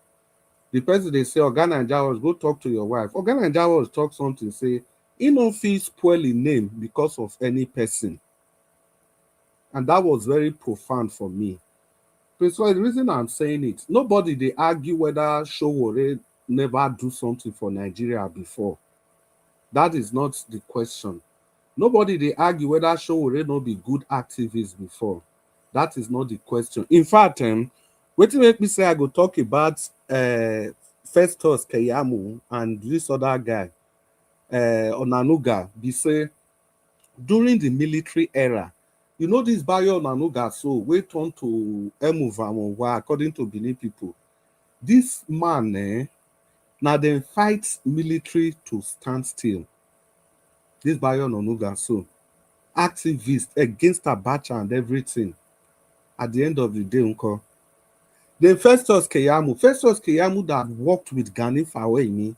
The person they say, Organa and Javos, go talk to your wife. Organa and Javos talk something, say, he no feel spoil in name because of any person. And that was very profound for me. So the reason I'm saying it, nobody they argue whether Showore never do something for Nigeria before. That is not the question. Nobody they argue whether Showore not be good activists before. That is not the question. In fact, what make me say I go talk about Festus Keyamo and this other guy, Onanuga, be say during the military era, you know this Bayo Onanuga, so wait on to Emuvamonwa, according to Benin people. This man, now they fight military to stand still. This Bayo Onanuga, so activist against Abacha and everything. At the end of the day, uncle. Then Festus Keyamo that worked with Gani Faweini.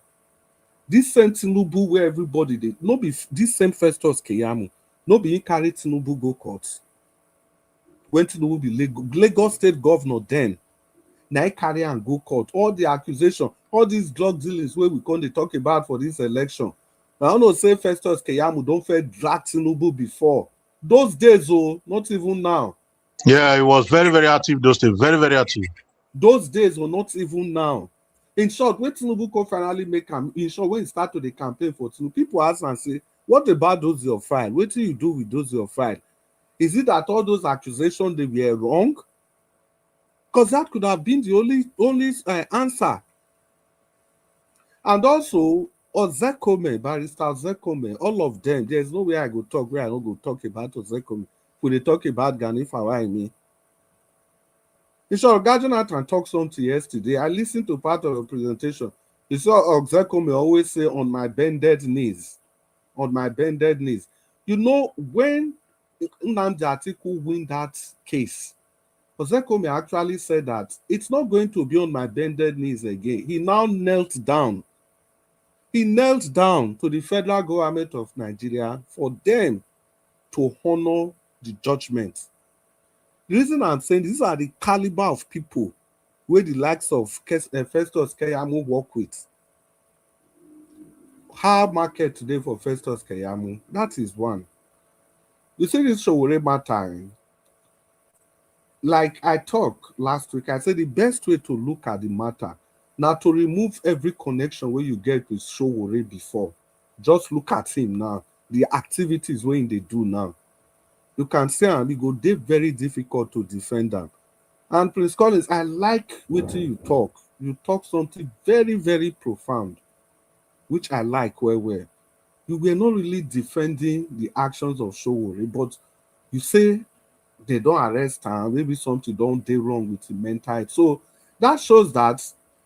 This same Tinubu where everybody did, no be this same Festus Keyamo, no be carry Tinubu go court. When Tinubu be Lagos State governor then, now he carry and go court. All the accusation, all these drug dealings where we can't talk about for this election. I don't know, say Festus Keyamo don't fair drag Tinubu before. Those days, oh, not even now. Yeah, he was very, very active those days. Very, very active. Those days were not even now. In short, when Tinubu could finally make in short, when he started the campaign for Tinubu, people ask and say, what about those your file? What do you do with those your file? Is it that all those accusations they were wrong? Because that could have been the only answer. And also, Ozekome, Barrister Ozekome, all of them, there's no way I go talk where I don't go talk about Ozekome. When they talk about Gani Faweini. In short, Jonathan talked something yesterday. I listened to part of the presentation. You saw Ozekome always say, on my bended knees. On my bended knees. You know, when Nnamdi Atiku win that case, Osekome actually said that it's not going to be on my bended knees again. He now knelt down. He knelt down to the federal government of Nigeria for them to honor the judgment. The reason I'm saying these are the caliber of people where the likes of Festus Keyamo work with. Hard market today for Festus Keyamo. That is one. You see this Sowore matter. Like I talked last week, I said the best way to look at the matter now to remove every connection where you get with Sowore before. Just look at him now. The activities when they do now. You can see and it go dey very difficult to defend them. And Prince Collins, I like what you talk. You talk something very, very profound, which I like well. You were not really defending the actions of Sowore, but you say they don't arrest her, maybe something don't do wrong with the mental health. So that shows that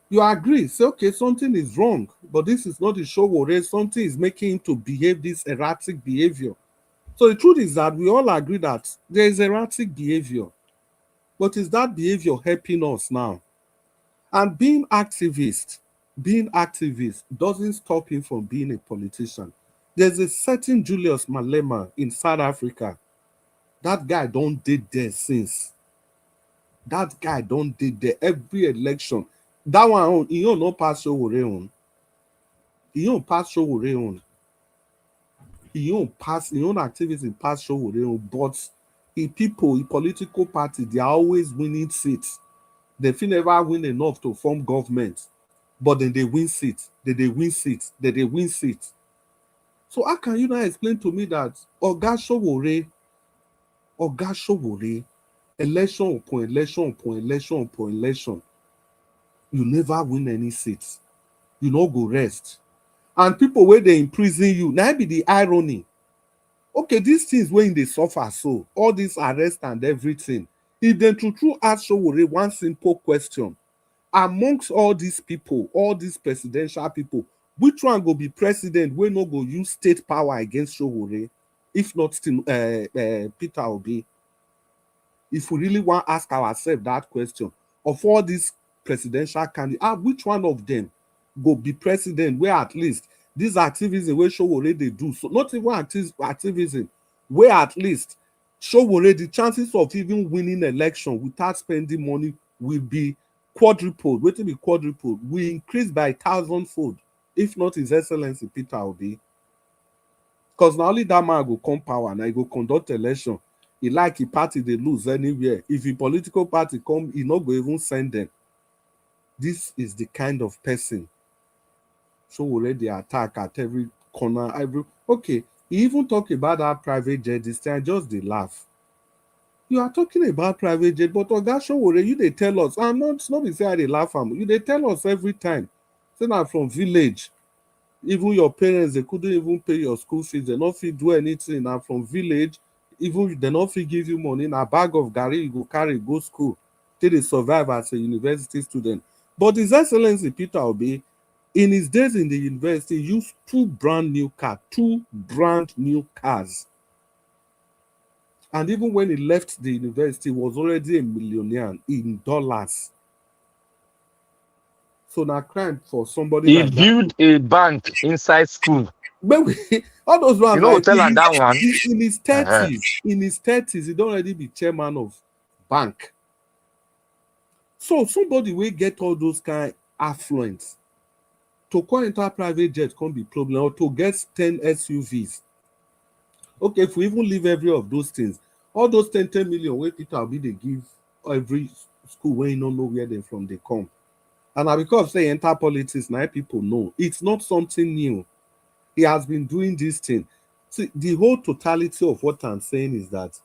you agree. Say, okay, something is wrong, but this is not the Sowore. Something is making him to behave this erratic behavior. So the truth is that we all agree that there is erratic behavior. But is that behavior helping us now? And being activist doesn't stop him from being a politician. There's a certain Julius Malema in South Africa. That guy don't did there since. That guy don't did there every election. That one, he don't not pass Sowore on. He don't pass Sowore on. He don't activism pass Sowore on. But he political party, they are always winning seats. They feel never win enough to form government. But then they win seats. They win seats. So how can you now explain to me that Oga Sowore, election upon election, you never win any seats. You no go rest. And people where they imprison you, now be the irony. Okay, these things when they suffer so, all this arrest and everything. If they true ask Sowore one simple question, amongst all these people, all these presidential people, which one go be president wey no go use state power against Sowore, if not Peter Obi? If we really want to ask ourselves that question, of all these presidential candidates, which one of them go be president where at least this activism wey Sowore dey do, so not even activism, where at least Sowore, the chances of even winning election without spending money will be quadrupled. Wetin be quadrupled? We increase by 1,000-fold, if not His Excellency Peter Obi. Because na only that man go come power, na he go conduct election. He like a party they lose anywhere. If a political party come, he not go even send them. This is the kind of person Sowore dey attack at every corner. Okay, he even talk about that private jet this time, just dey laugh. You are talking about private jet, but Oga Sowore, you dey tell us, I'm not be say I dey laugh am. You dey tell us every time. Say na from village. Even your parents, they couldn't even pay your school fees. They not fit do anything. Now from village, even they not fit give you money. Na bag of garri you go carry go school till they survive as a university student. But His Excellency Peter Obi, in his days in the university, used two brand new cars. And even when he left the university, he was already a millionaire in dollars. So now crime for somebody He like built a bank inside school. But all those ones, You know, like tell him that one. in his 30s, he don't already be chairman of bank. So somebody will get all those kind affluence to call enter private jet can't be problem, or to get 10 SUVs. Okay, if we even leave every of those things, all those 10 million where Peter Obi they give every school where you don't know where they from they come. And now because they enter politics, now people know it's not something new. He has been doing this thing. See, the whole totality of what I'm saying is that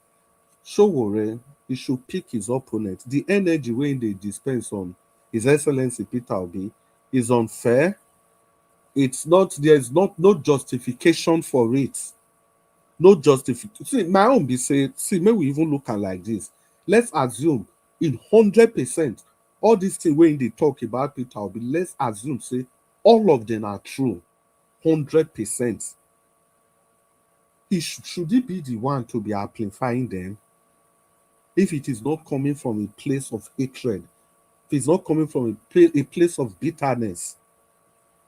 Sowore, he should pick his opponent. The energy when they dispense on His Excellency Peter Obi is unfair. It's not, there's no justification for it. No justification. See, my own be say, see, may we even look at like this. Let's assume in 100%, all these things when they talk about Peter Obi, let's assume, say, all of them are true. 100%. should he be the one to be amplifying them if it is not coming from a place of hatred, if it's not coming from a place of bitterness?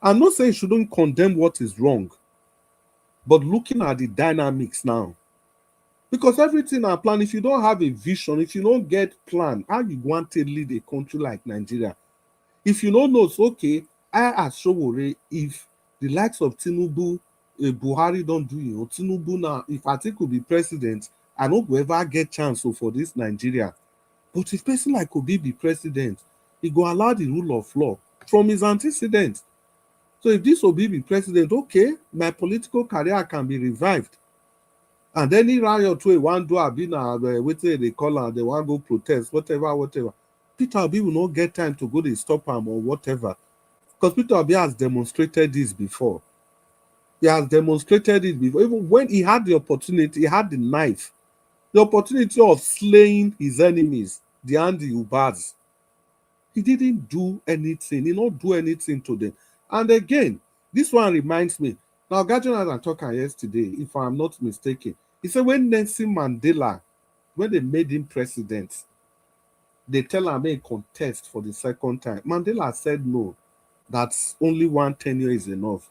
I'm not saying you shouldn't condemn what is wrong, but looking at the dynamics now, because everything I plan, if you don't have a vision, if you don't get plan, how you want to lead a country like Nigeria? If you don't know, so okay, I as Showore, if the likes of Tinubu, Buhari don't do, Tinubu now, if Atiku be president, I don't ever get chance for this Nigeria. But if person like Obi be president, he go allow the rule of law from his antecedents. So if this Obi be president, okay, my political career can be revived. And any riot way one do have been waiting they call and they want to go protest, whatever. Peter Obi will not get time to go to stop him or whatever. Because Peter Obi has demonstrated this before. He has demonstrated it before. Even when he had the opportunity, he had the knife, the opportunity of slaying his enemies, the Andy Ubaz. He didn't do anything. He did not do anything to them. And again, this one reminds me. Now, Gajan and talking yesterday, if I'm not mistaken, he said when Nelson Mandela, when they made him president, they tell him a contest for the second time. Mandela said no, that's only one tenure is enough.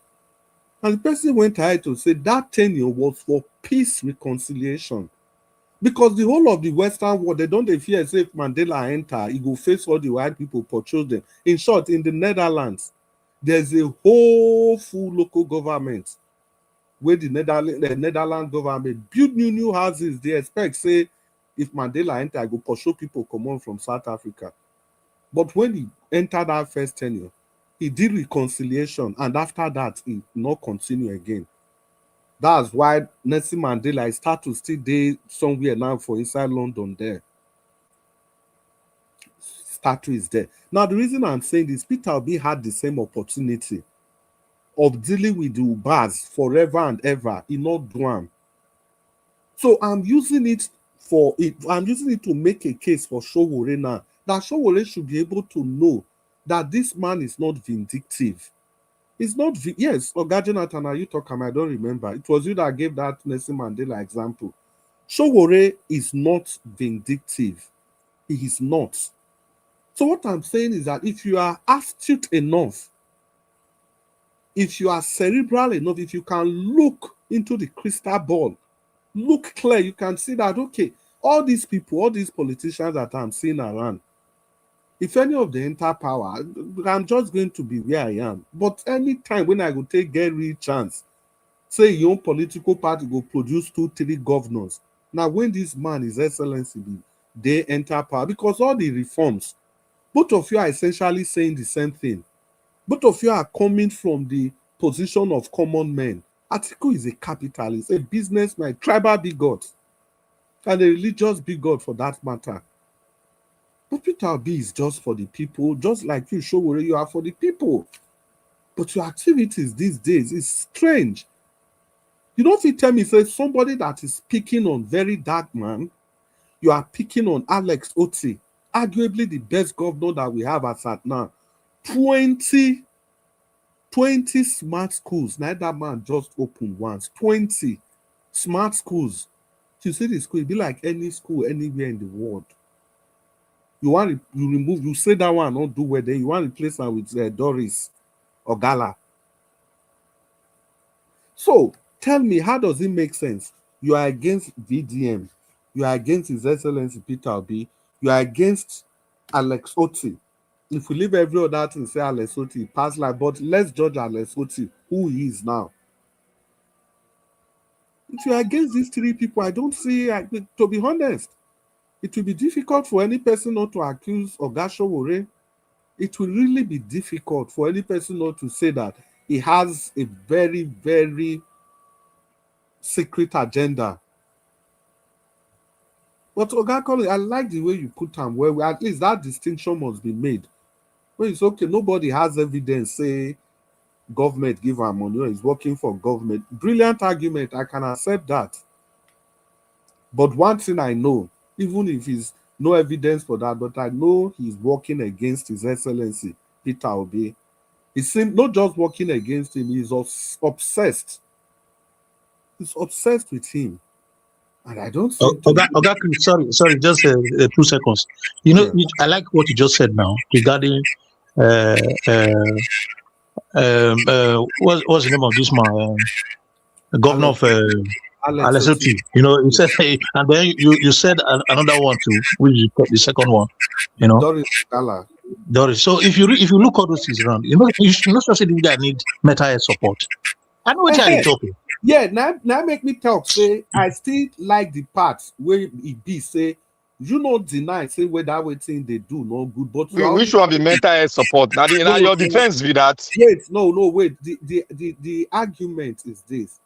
And the person went ahead to say that tenure was for peace reconciliation. Because the whole of the Western world, they don't fear say if Mandela enter, he will face all the white people, portray them. In short, in the Netherlands, there's a whole full local government where the Netherlands government build new houses. They expect, say, if Mandela enter, I go pursue people come on from South Africa. But when he entered that first tenure, he did reconciliation, and after that, he not continue again. That's why Nelson Mandela start to still there somewhere now for inside London there. Statue is there. Now, the reason I'm saying this, Peter Obi had the same opportunity of dealing with the Ubaz forever and ever. He not do am. So I'm using it to make a case for Showore now. That Showore should be able to know that this man is not vindictive. It's not, yes, Oga Jonathan, are you talking? I don't remember. It was you that gave that Nelson Mandela example. Showore is not vindictive. He is not. So what I'm saying is that if you are astute enough, if you are cerebral enough, if you can look into the crystal ball, look clear, you can see that, okay, all these people, all these politicians that I'm seeing around, if any of them enter power, I'm just going to be where I am. But anytime when I go get real chance, say your own political party go produce 2-3 governors. Now, when this man, His Excellency, they enter power, because all the reforms, both of you are essentially saying the same thing. Both of you are coming from the position of common men. Atiku is a capitalist, a businessman, tribal bigot, and a religious bigot for that matter. But Peter Obi is just for the people, just like you, Showore, you are for the people. But your activities these days is strange. You don't fit tell me, say somebody that is picking on very dark man, you are picking on Alex Oti, arguably the best governor that we have as at now. 20 smart schools. Now that man just opened once. 20 smart schools. You see the school, it be like any school anywhere in the world. You say that one not do well, then you want to replace her with Doris or Gala. So tell me, how does it make sense? You are against VDM, you are against His Excellency Peter Obi, you are against Alex Oti. If we leave every other thing, say Alex Oti pass like, but let's judge Alex Oti, who he is now. If you are against these 3 people, I don't see, to be honest, it will be difficult for any person not to accuse Oga Showore. It will really be difficult for any person not to say that he has a very, very secret agenda. But Oga Collins, I like the way you put him, where at least that distinction must be made. Well, it's okay, nobody has evidence, say government give him money or he's working for government. Brilliant argument, I can accept that. But one thing I know, even if it's no evidence for that, but I know he's working against His Excellency Peter Obi. He seems not just working against him, he's obsessed is obsessed with him. And I don't Oh, seem to... sorry, just 2 seconds. You know, I like what you just said now regarding what's the name of this man? Governor of Alex Oti. You know, you said, and then you said another one too, which is the second one. You know, Doris Gala. Doris. So if you look all those things around, you know, you should not just say that need mental health support. I know what you're talking. Yeah, now make me talk. Say I still like the parts where it be say you not deny say where that way thing they do no good, but which one be mental health support? Now your defense be that. Wait, no, wait. The argument is this: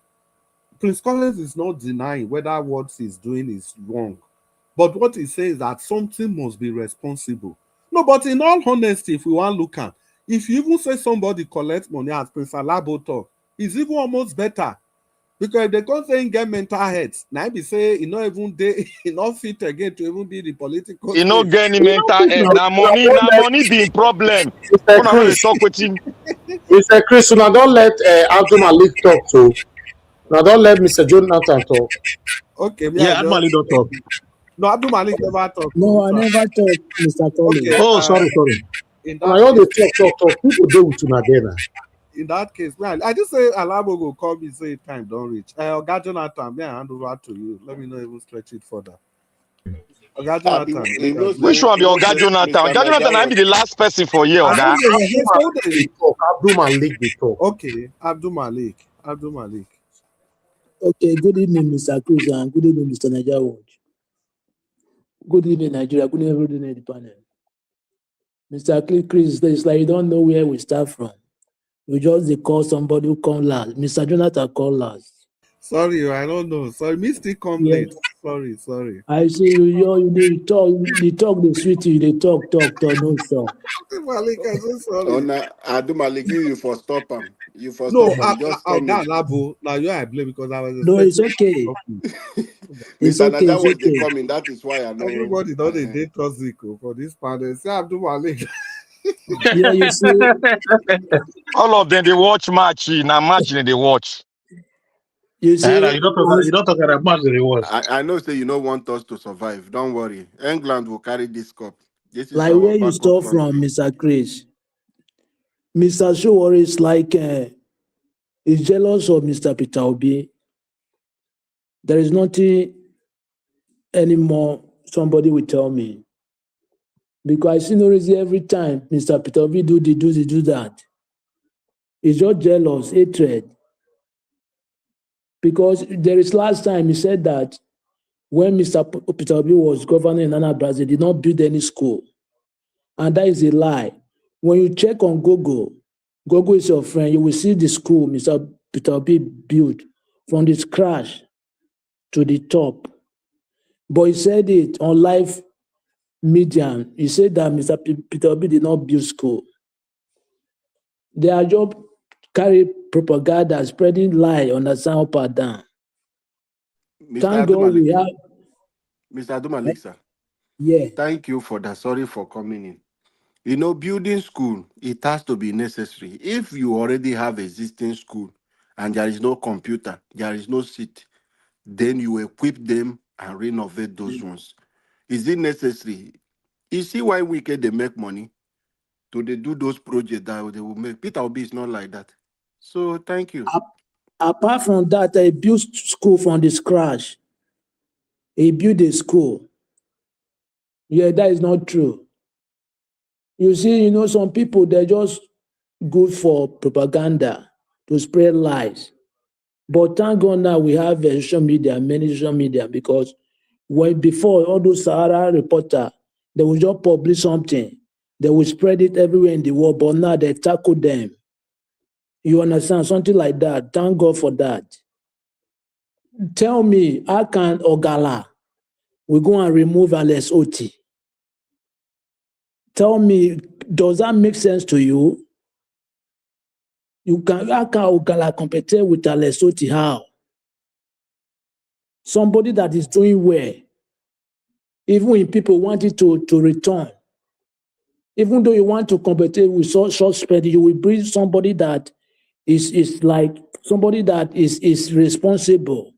Prince Collins is not denying whether what he's doing is wrong, but what he says is that something must be responsible. No, but in all honesty, if we want to look at, if you even say somebody collects money as Prince Alabo talk, it's even almost better. Because if they can't say get mental health, now be say he not even he not fit again to even be the political. He not get any mental health. Now money be a problem. Mr. Chris, now don't let Abdul Malik talk too. Now don't let Mr. Jonathan talk. Okay, Abdul Malik don't talk. No, Abdul Malik never talk. No, I never talk, Mr. Collins. Okay, sorry. Now all the talk. People do with Tunadena. In that case, man, I just say Alabo will call me say time don't reach. Oga Jonathan, may I hand over to you? Let me know even stretch it further. Oga Jonathan, which one be Oga Jonathan? Oga Jonathan, I be the last person for you, Oga. Abdul Malik they talk. Okay, Abdul Malik. Okay, good evening, Mr. Cruz, and good evening, Mr. Nigeria Watch. Good evening, Nigeria. Good evening, everybody in the panel. Mr. Chris, it's like you don't know where we start from. We just call somebody who come last. Mr. Jonathan call last. Sorry, I don't know. Sorry, me still come late. Sorry. I see you talk the sweet you, they talk, no stop. Malik, I'm so sorry. Oh, now, Abdul Malik, you for stop him. You for no, stop him. Just come in. Labo. Now you I blame because I was. No, it's okay. It's okay. That was the coming. That is why I know. Everybody know they did Toziko for this panel. Say Abdul Malik. Yeah, you see. All of them they watch match. Now match they watch. You see, you don't talk about much they watch. I know. Say you don't want us to survive. Don't worry. England will carry this cup. This is like where you start from, Mr. Chris. Mr. Showore is like he's jealous of Mr. Peter Obi. There is nothing anymore. Somebody will tell me. Because I see no reason every time Mr. Peter Obi do that. He's just jealous, hatred. Because there is last time he said that when Mr. Peter Obi was governing in Anambra, they did not build any school. And that is a lie. When you check on Google is your friend, you will see the school Mr. Peter Obi built from the scratch to the top. But he said it on live media. He said that Mr. Peter Obi did not build school. They are just carry propaganda, spreading lie on the sound up and down. Thank God we have... Mr. Adumalik, sir. Yeah. Thank you for that. Sorry for coming in. You know, building school, it has to be necessary. If you already have existing school and there is no computer, there is no seat, then you equip them and renovate those ones. Is it necessary? You see why they make money? To they do those projects that they will make. Peter Obi is not like that. So thank you. Apart from that, I built school from the scratch. He built a school. Yeah, that is not true. You see, some people, they're just good for propaganda, to spread lies. But thank God now we have social media, many social media, because before all those Sahara reporters, they will just publish something. They will spread it everywhere in the world, but now they tackle them. You understand? Something like that. Thank God for that. Tell me, how can Ogala, we go and remove Alex Oti? Tell me, does that make sense to you? How can Ogala compete with Alex Oti? How? Somebody that is doing well, even when people want it to return, even though you want to compete with short spread, you will bring somebody that is like somebody that is responsible,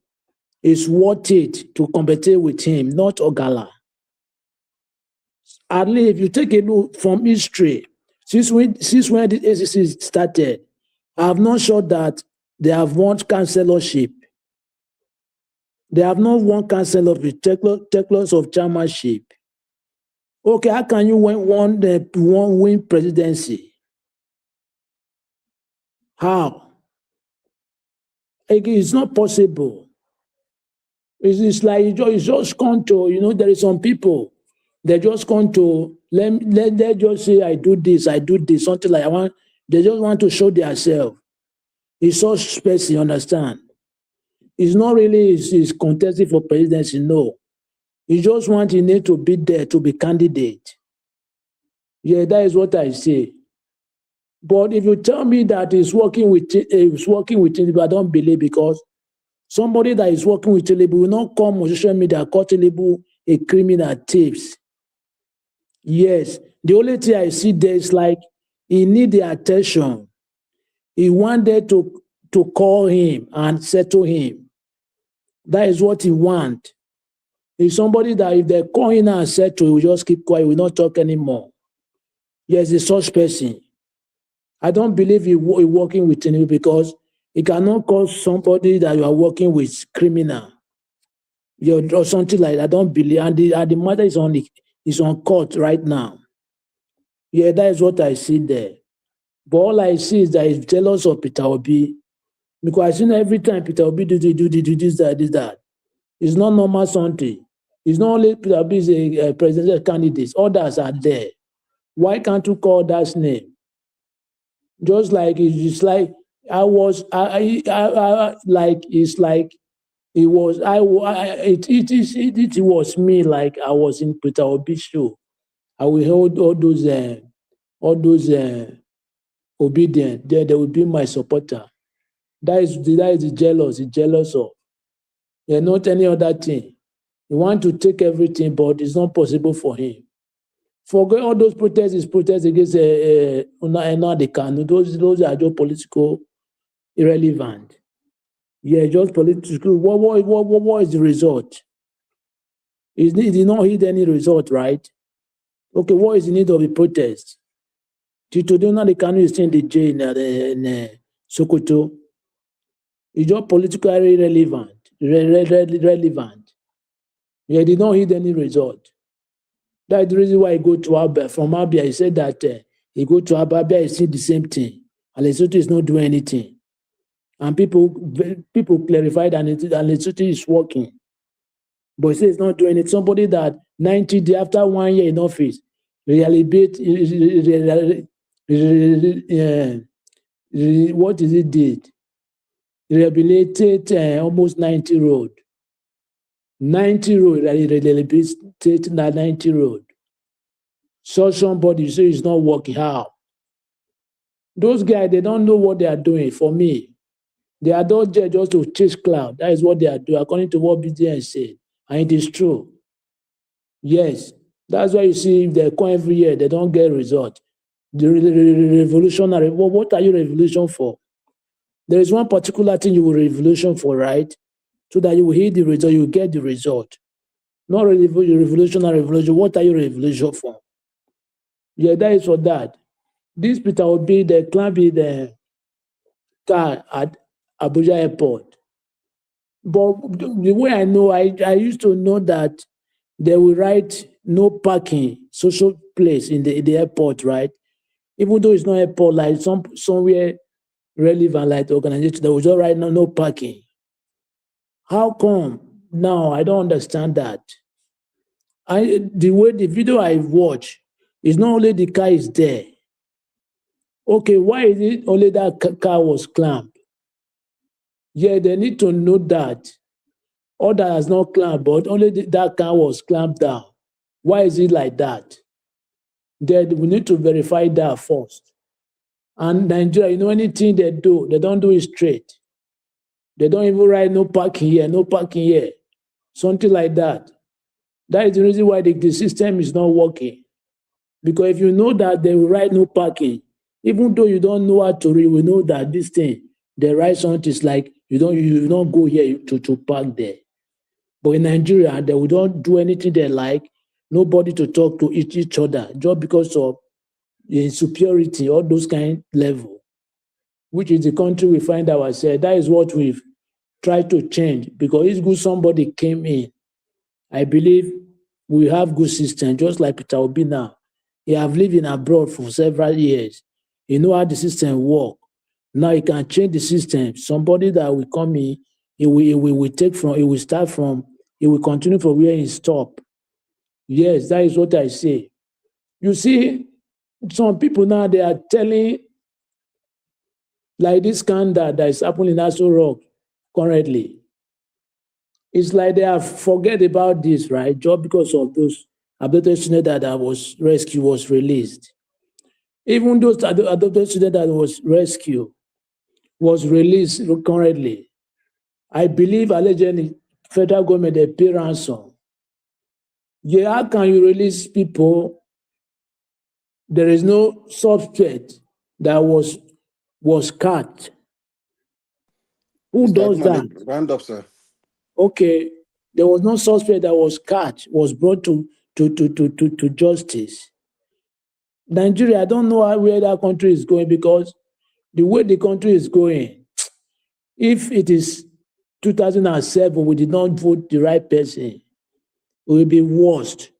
is worth it to compete with him, not Ogala. At least if you take a look from history, since when the ACC started, I have not sure that they have won councillorship. They have not won councillorship, take lots of chairmanship. Okay, how can you win presidency? How? It's not possible. It's like it's just come to, there is some people, they just come to, let just say, I do this, something like they just want to show themselves. It's so special, you understand? It's not really it's contesting for presidency, no. You just want you need to be there to be candidate. Yeah, that is what I say. But if you tell me that he's working with Tinubu, I don't believe, because somebody that is working with Tinubu will not come on social media call Tinubu a criminal thief. Yes, the only thing I see there is like he need the attention. He wanted to call him and settle him. That is what he want. He's somebody that if they call him and settle, he will just keep quiet, will not talk anymore. Yes, a such person. I don't believe he working with Tinubu, because he cannot call somebody that you are working with criminal, or something like that. I don't believe, and the matter is on court right now. Yeah, that is what I see there. But all I see is that he's jealous of Peter Obi, because I see every time Peter Obi do this, that. It's not normal something. It's not only Peter Obi is a presidential candidate. Others are there. Why can't you call that name? Just like it's like I was, like it's like it was. It was me. Like I was in Peter Obi show. I will hold all those obedient. They will be my supporter. That is the jealous of. Yeah, not any other thing. He want to take everything, but it's not possible for him. Forget all those protests against Nnamdi. Those are just political irrelevant. Yeah, just political. What is the result? He did not hit any result, right? Okay, what is the need of the protest? Nnamdi is still in the jail in Sokoto. It's just politically irrelevant. Relevant. Yeah, did not hit any result. That's the reason why he go to Abia. From Abia, he said that he go to Abia, he see the same thing. And Lesotho is not doing anything. And people clarified that Lesotho is working. But he says it's not doing it. Somebody that 90 days after 1 year in office, what is it did? Rehabilitate almost 90 road. 90 road, rehabilitate 90 road. So somebody say it's not working. How? Those guys, they don't know what they are doing. For me, they are not there just to chase cloud. That is what they are doing, according to what BDN said. And it is true. Yes. That's why you see if they come every year, they don't get result. The revolutionary, what are you revolution for? There is one particular thing you will revolution for, right? So that you will hit the result, you will get the result. Not revolutionary revolution. What are you revolution for? Yeah, that is for that. This Peter will be the climb the car at Abuja Airport. But the way I know, I used to know that they will write no parking, social place in the airport, right? Even though it's not airport, like somewhere relevant, like the organization, they will just write no parking. How come? Now I don't understand that. The way the video I watch is not only the car is there. Okay, why is it only that car was clamped? Yeah, they need to know that. All that has not clamped, but only that car was clamped down. Why is it like that? Then we need to verify that first. And Nigeria, anything they do, they don't do it straight. They don't even write no parking here, no parking here. Something like that. That is the reason why the system is not working. Because if you know that they will write no parking, Even though you don't know how to read, we know that this thing, the right something is like you don't go here to park there. But in Nigeria, we don't do anything they like, nobody to talk to each other, just because of insecurity, all those kind level, which is the country we find ourselves. That is what we've tried to change, because it's good somebody came in. I believe we have good system, just like Peter Obi now. He have lived in abroad for several years. He know how the system work. Now he can change the system. Somebody that will come in, he will start from, he will continue from where he stop. Yes, that is what I say. You see, some people now, they are telling, like this scandal that is happening in Aso Rock currently. It's like they have forget about this, right? Just because of those adopted students that was rescued, was released. Even those adopted students that was rescued, was released currently. I believe allegedly federal government they pay ransom. Yeah, how can you release people? There is no suspect that was caught. Who Mr. does that? Adumale, round up, sir. Okay, there was no suspect that was caught, was brought to justice. Nigeria, I don't know where that country is going, because the way the country is going, if it is 2007, we did not vote the right person, it will be worst.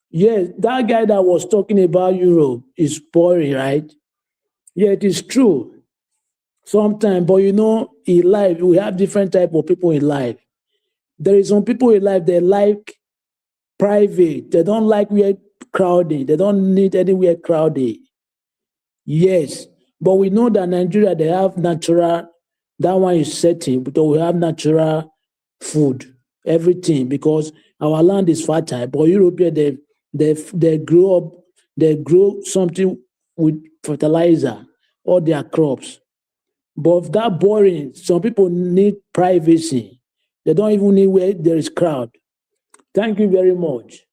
Yes, that guy that was talking about Europe is boring, right? Yeah, it is true sometimes, but you know, in life, we have different type of people in life. There is some people in life, they like private. They don't like where crowded. They don't need anywhere crowded. Yes, but we know that Nigeria, they have natural, that one is setting, because we have natural food, everything, because our land is fertile. But Europe, they grow up, they grow something with fertilizer, all their crops. But that boring, some people need privacy. They don't even need where there is crowd. Thank you very much.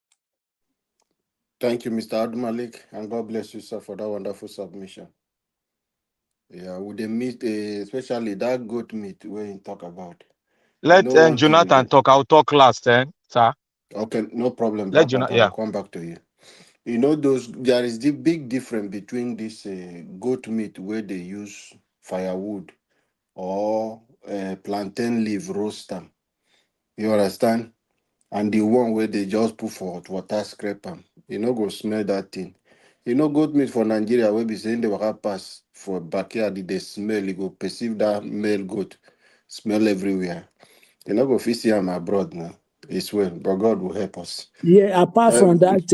Thank you, Mr. Adumale, and God bless you, sir, for that wonderful submission. Yeah, with the meat, especially that goat meat where you talk about. Let You know one thing Jonathan again. talk. I'll talk last, sir. Okay, no problem, Let Black Panther. Jonathan. I'll Yeah. come back to you. You know, there is the big difference between this goat meat where they use firewood or plantain leaf roast them. You understand? And the one where they just put for hot water, scrape them. You know, go smell that thing. You know, goat meat for Nigeria, where be saying they will pass for backyard, they smell, you go perceive that male goat smell everywhere. You know, go see them abroad now. It's well, but God will help us. Yeah, apart from that,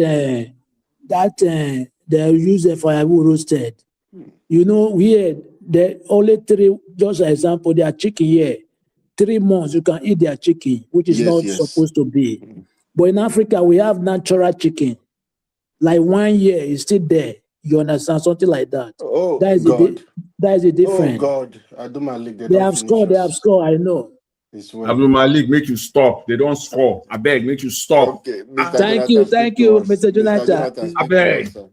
they use a firewood roasted. You know, here, the only three, just an example, their chicken here, 3 months you can eat their chicken, which is Yes, not yes. supposed to be. But in Africa, we have natural chicken. Like 1 year is still there. You understand? Something like that. Oh, That is God. that is a Oh, difference. God. Adumale, they They don't have finish scored, us. I know. It's well. Abdul Malik, make you stop. They don't score. I beg, make you stop. Okay, Mr. Jonathan, speak Thank to you, us. Mr. Mr. Jonathan. Jonathan, I speak to us, beg. sir.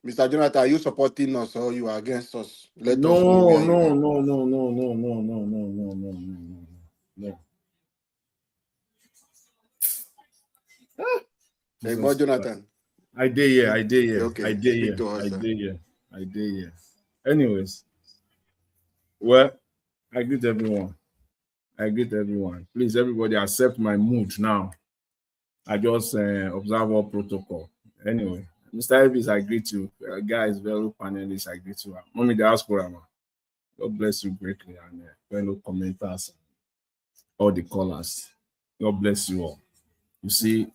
Mr. Jonathan, are you supporting us or you are against us? Let us know No, where you no, are. no, no, no, no, no, no, no, no, no, no. Hey, boy, Jonathan. I did here. I did here. Okay, I did speak here. to us, I sir. did here. I did here. Anyways, well, I greet everyone. I greet everyone. Please, everybody, accept my mood now. I just observe all protocol. Anyway, Mr. Elvis, I greet you. Guys, very panelists, I greet you. Mommy Diaspora, man. God bless you greatly. And fellow commenters, all the callers. God bless you all. You see,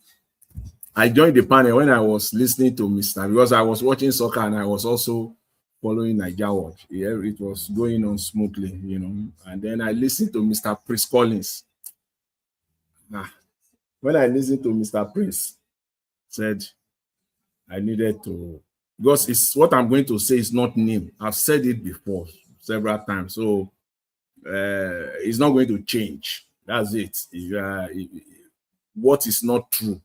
I joined the panel when I was listening to Mr. because I was watching soccer and I was also following Niger Watch. Yeah, it was going on smoothly, you know. And then I listened to Mr. Prince Collins. When I listened to Mr. Prince, said I needed to, because it's what I'm going to say is not new. I've said it before several times, so it's not going to change. That's it. What is not true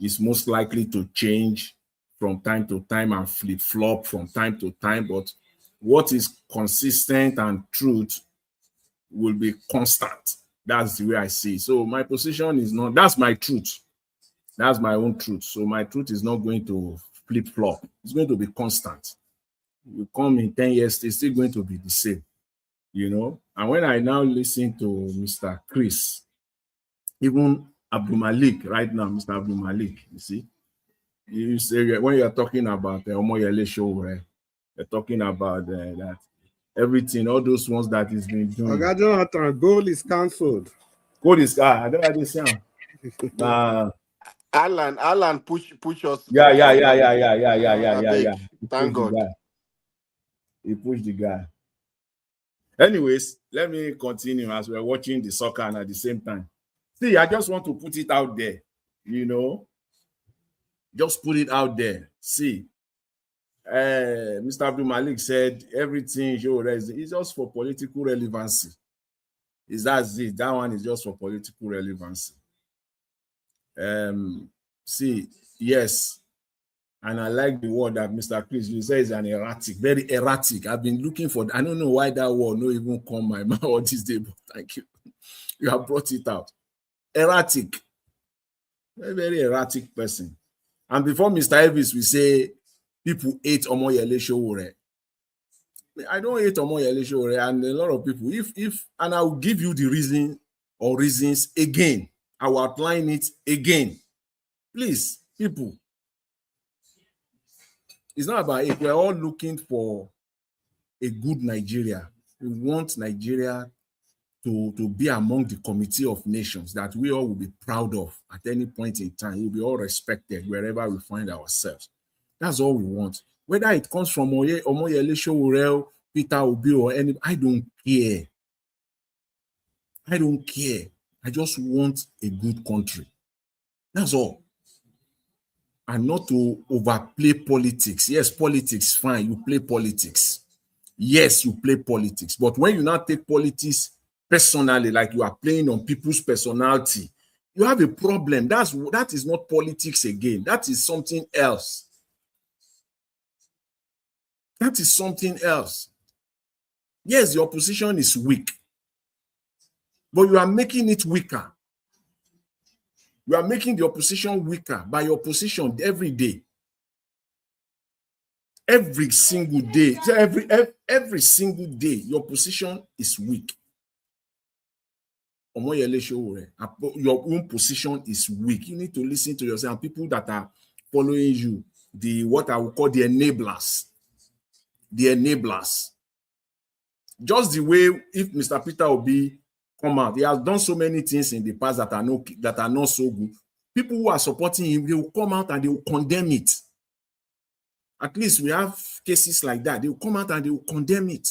is most likely to change from time to time and flip-flop from time to time, but what is consistent and truth will be constant. That's the way I see it. So my position is not, that's my truth. That's my own truth. So my truth is not going to flip-flop. It's going to be constant. You come in 10 years, it's still going to be the same, you know. And when I now listen to Mr. Chris, even Abdul Malik right now, Mr. Abdul Malik, you see, you say when you're talking about the Omoyele show, you're talking about that everything, all those ones that is being done. Jonathan, goal is cancelled. Goal is I don't understand. Alan, push us. Yeah. Thank God. He pushed the guy. Anyways, let me continue as we're watching the soccer and at the same time. See, I just want to put it out there, you know. Just put it out there. See, Mr. Abdul Malik said everything is just for political relevancy. That one is just for political relevancy. See, yes, and I like the word that Mr. Chris you say is an erratic, very erratic. I've been looking for. I don't know why that word no even come my mouth this day, but thank you. You have brought it out. Erratic, very, very erratic person. And before Mr. Elvis, we say people hate Omoyele Sowore. I don't hate Omoyele Sowore, and a lot of people. And I will give you the reason or reasons again. I will outline it again. Please, people. It's not about it. We're all looking for a good Nigeria. We want Nigeria to be among the committee of nations that we all will be proud of at any point in time. We'll be all respected wherever we find ourselves. That's all we want. Whether it comes from Omoyele Sowore, Peter Obi, or any, I don't care. I don't care. I just want a good country. That's all. And not to overplay politics. Yes, politics, fine. You play politics. Yes, you play politics. But when you now take politics personally, like you are playing on people's personality, you have a problem. That is not politics again. That is something else. That is something else. Yes, the opposition is weak, but you are making it weaker. You are making the opposition weaker by your position every day. Every single day. Every single day, your position is weak. Your own position is weak. You need to listen to yourself. And people that are following you, what I would call the enablers. The enablers. Just the way if Mr. Peter Obi come out, he has done so many things in the past that are not so good. People who are supporting him, they will come out and they will condemn it. At least we have cases like that. They will come out and they will condemn it.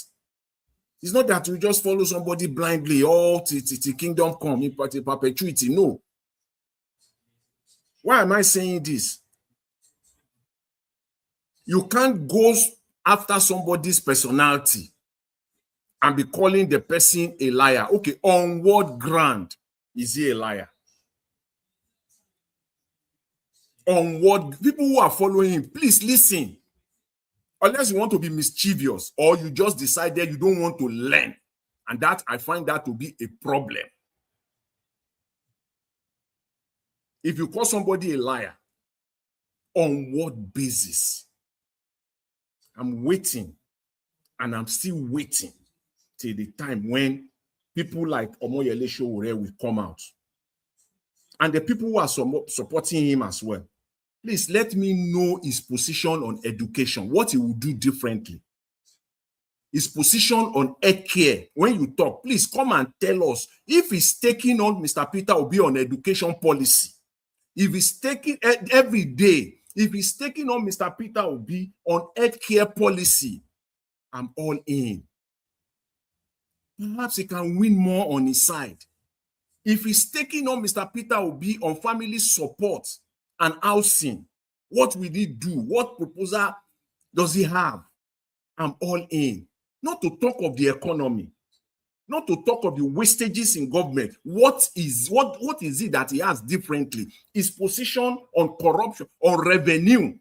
It's not that we just follow somebody blindly, till kingdom come in perpetuity. No. Why am I saying this? You can't go after somebody's personality and be calling the person a liar. Okay, on what ground is he a liar? On what? People who are following him, please listen. Unless you want to be mischievous or you just decided you don't want to learn. And that, I find that to be a problem. If you call somebody a liar, on what basis? I'm waiting, and I'm still waiting till the time when people like Omoyele Sowore will come out. And the people who are supporting him as well. Please let me know his position on education, what he will do differently. His position on healthcare. When you talk, please come and tell us if he's taking on Mr. Peter Obi on education policy. If he's taking every day, if he's taking on Mr. Peter Obi on healthcare policy, I'm all in. Perhaps he can win more on his side. If he's taking on Mr. Peter Obi on family support and housing, what will he do? What proposal does he have? I'm all in. Not to talk of the economy, not to talk of the wastages in government. What is it that he has differently? His position on corruption, on revenue.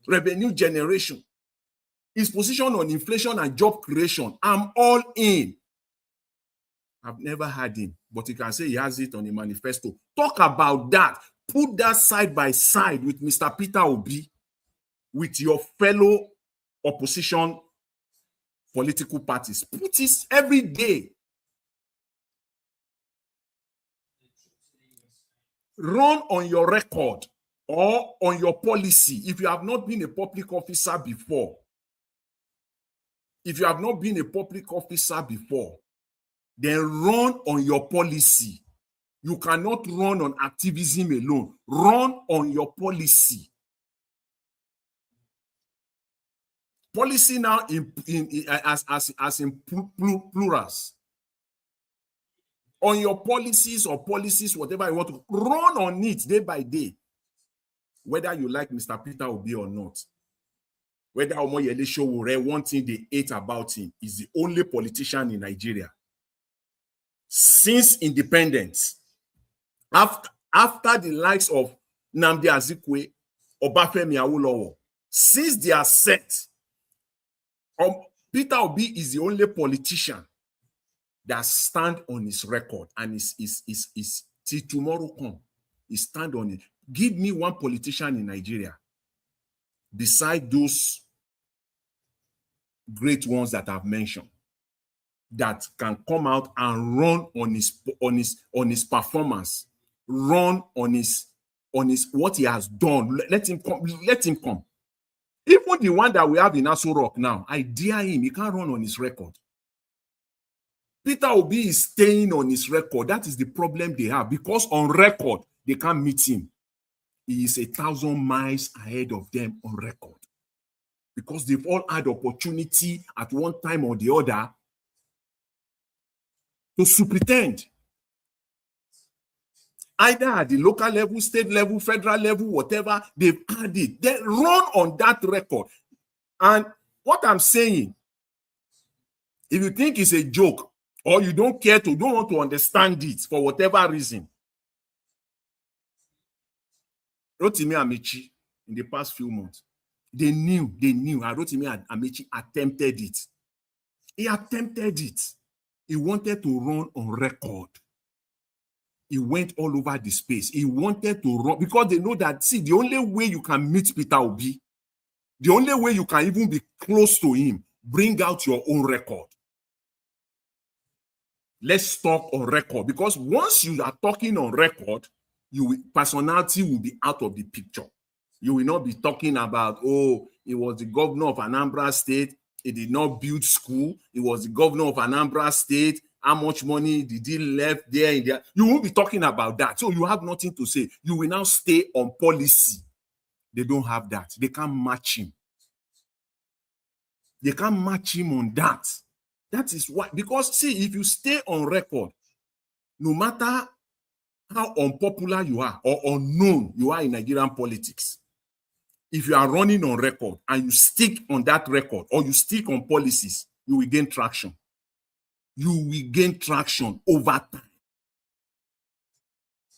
revenue generation, his position on inflation and job creation. I'm all in. I've never had him, but you can say he has it on the manifesto. Talk about that. Put that side by side with Mr. Peter Obi, with your fellow opposition political parties. Put it every day. Run on your record or on your policy. If you have not been a public officer before, then run on your policy. You cannot run on activism alone. Run on your policy. Policy now as in plurals. On your policies or policies, whatever you want to run on it day by day. Whether you like Mr. Peter Obi or not. Whether Omoyele Sowore, one thing they hate about him is the only politician in Nigeria since independence, after the likes of Nnamdi Azikiwe, Obafemi Awolowo, since they are set, Peter Obi is the only politician that stand on his record and is till tomorrow come, he stand on it. Give me one politician in Nigeria beside those great ones that I've mentioned that can come out and run on his performance, run on his what he has done. Let him come. Even the one that we have in Aso Rock now, I dare him. He can't run on his record. Peter Obi is staying on his record. That is the problem they have, because on record they can't meet him. He is 1,000 miles ahead of them on record, because they've all had opportunity at one time or the other to superintend, either at the local level, state level, federal level, whatever. They've had it. They run on that record. And what I'm saying, if you think it's a joke or you don't want to understand it for whatever reason, Rotimi Amechi in the past few months, they knew, and Rotimi Amechi attempted it. He attempted it. He wanted to run on record. He went all over the space. He wanted to run because they know that, see, the only way you can meet Peter Obi, the only way you can even be close to him, bring out your own record. Let's talk on record, because once you are talking on record, personality will be out of the picture. You will not be talking about, oh, he was the governor of Anambra State, he did not build school, he was the governor of Anambra State, how much money did he left there in there? You won't be talking about that. So you have nothing to say. You will now stay on policy. They don't have that. They can't match him. They can't match him on that. That is why, because see, if you stay on record, no matter how unpopular you are or unknown you are in Nigerian politics, if you are running on record and you stick on that record or you stick on policies, you will gain traction. You will gain traction over time.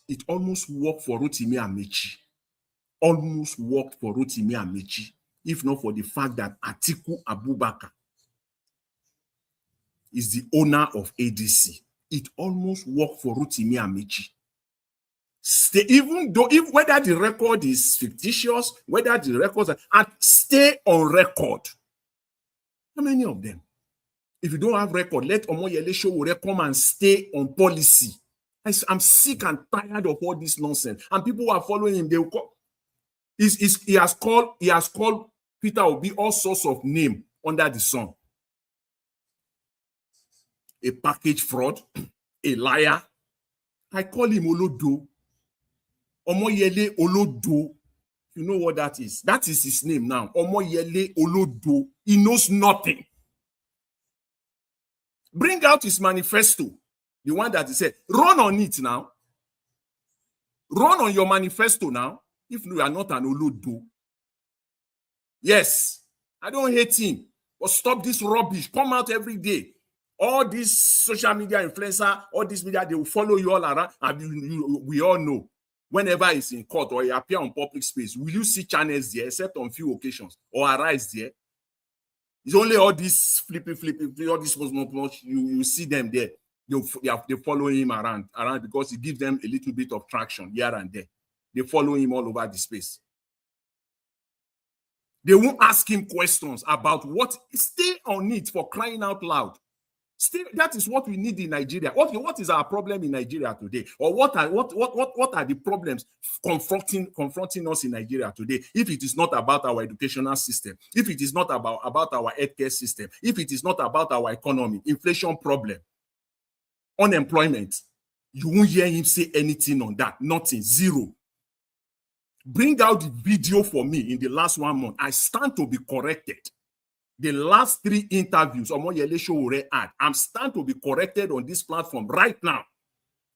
It almost worked for Rotimi Amechi. Almost worked for Rotimi Amechi, if not for the fact that Atiku Abubakar is the owner of ADC. It almost worked for Rotimi Amechi. Even though, whether the record is fictitious, whether the records are, stay on record. How many of them? If you don't have record, let Omoyele Sowore come and stay on policy. I'm sick and tired of all this nonsense. And people who are following him, they will call. He has called Peter Obi all sorts of names under the sun. A package fraud, a liar. I call him Olodo. Omoyele Olodo. You know what that is? That is his name now. Omoyele Olodo. He knows nothing. Bring out his manifesto. The one that he said, run on it now. Run on your manifesto now. If you are not an Olodo. Yes, I don't hate him. But stop this rubbish. Come out every day. All these social media influencer, all this media, they will follow you all around. And we all know. whenever he's in court or he appear on public space, will you see channels there except on few occasions or arise there? It's only all this flipping, all this you see them there. They follow him around because he gives them a little bit of traction here and there. They follow him all over the space. They won't ask him questions about what. Stay on it, for crying out loud. That is what we need in Nigeria. What is our problem in Nigeria today? Or what are the problems confronting us in Nigeria today? If it is not about our educational system, if it is not about our healthcare system, if it is not about our economy, inflation problem, unemployment, you won't hear him say anything on that. Nothing. Zero. Bring out the video for me in the last 1 month. I stand to be corrected. The last 3 interviews Omoyele Sowore had, I'm stand to be corrected on this platform right now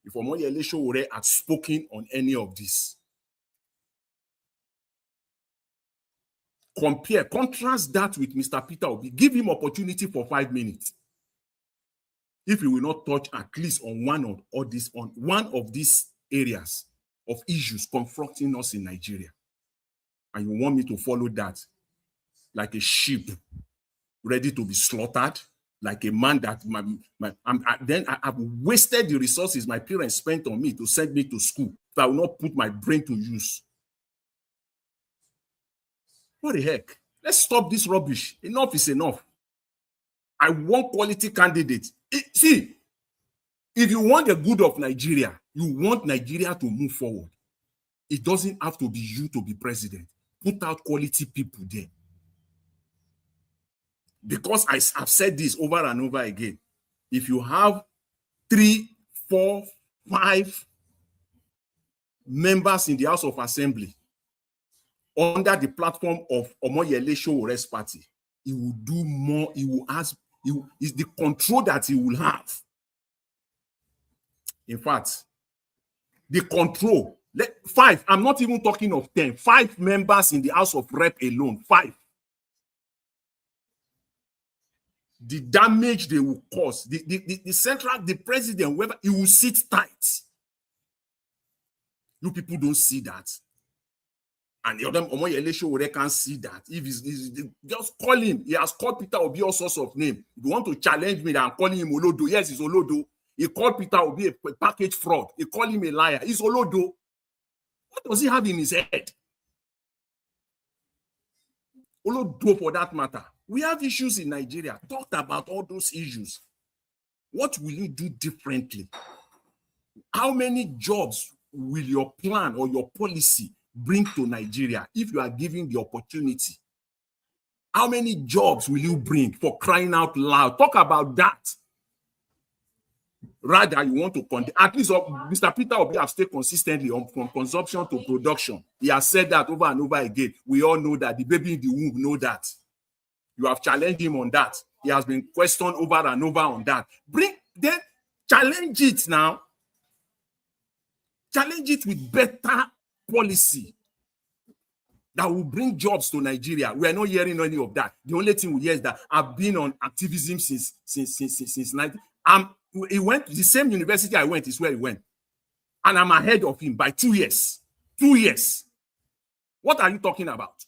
if Omoyele Sowore had spoken on any of this. Contrast that with Mr. Peter Obi. Give him opportunity for 5 minutes. If he will not touch at least on one of these areas of issues confronting us in Nigeria, and you want me to follow that like a sheep ready to be slaughtered, like a man that I've wasted the resources my parents spent on me to send me to school, so I will not put my brain to use. What the heck? Let's stop this rubbish. Enough is enough. I want quality candidates. See, if you want the good of Nigeria, you want Nigeria to move forward, it doesn't have to be you to be president. Put out quality people there. Because I've said this over and over again. If you have 3, 4, 5 members in the House of Assembly under the platform of Omoyele Sowore's party, he will do more. He will ask. Is the control that he will have. In fact, the control. 5. I'm not even talking of 10. 5 members in the House of Rep alone. 5. The damage they will cause, the president, whoever, he will sit tight. You people don't see that. And the other Omoyele Sowore can't see that. If he's just call him. He has called Peter Obi all sorts of names. If you want to challenge me, I'm calling him Olodo. Yes, he's Olodo. He called Peter Obi a package fraud. He called him a liar. He's Olodo. What does he have in his head? Olodo, for that matter. We have issues in Nigeria. Talk about all those issues. What will you do differently? How many jobs will your plan or your policy bring to Nigeria if you are given the opportunity? How many jobs will you bring, for crying out loud? Talk about that. Rather, you want to at least Mr. Peter Obi have stayed consistently from consumption to production. He has said that over and over again. We all know that. The baby in the womb know that. You have challenged him on that. He has been questioned over and over on that. Challenge it now. Challenge it with better policy that will bring jobs to Nigeria. We are not hearing any of that. The only thing we hear is that I've been on activism since 90. He went the same university I went is where he went, and I'm ahead of him by 2 years. 2 years. What are you talking about?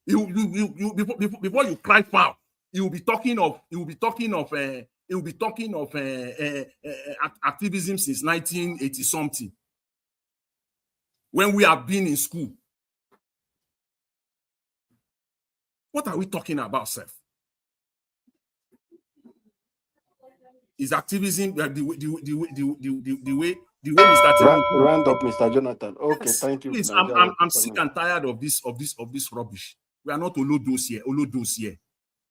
Before you cry foul, you will be talking of activism since 1980 something. When we have been in school. What are we talking about, sir? Is activism the way Mr. Tinubu Round up, Mr. Jonathan. Okay, yes, thank you. please, I'm sick and tired of this rubbish. We are not Olodos here.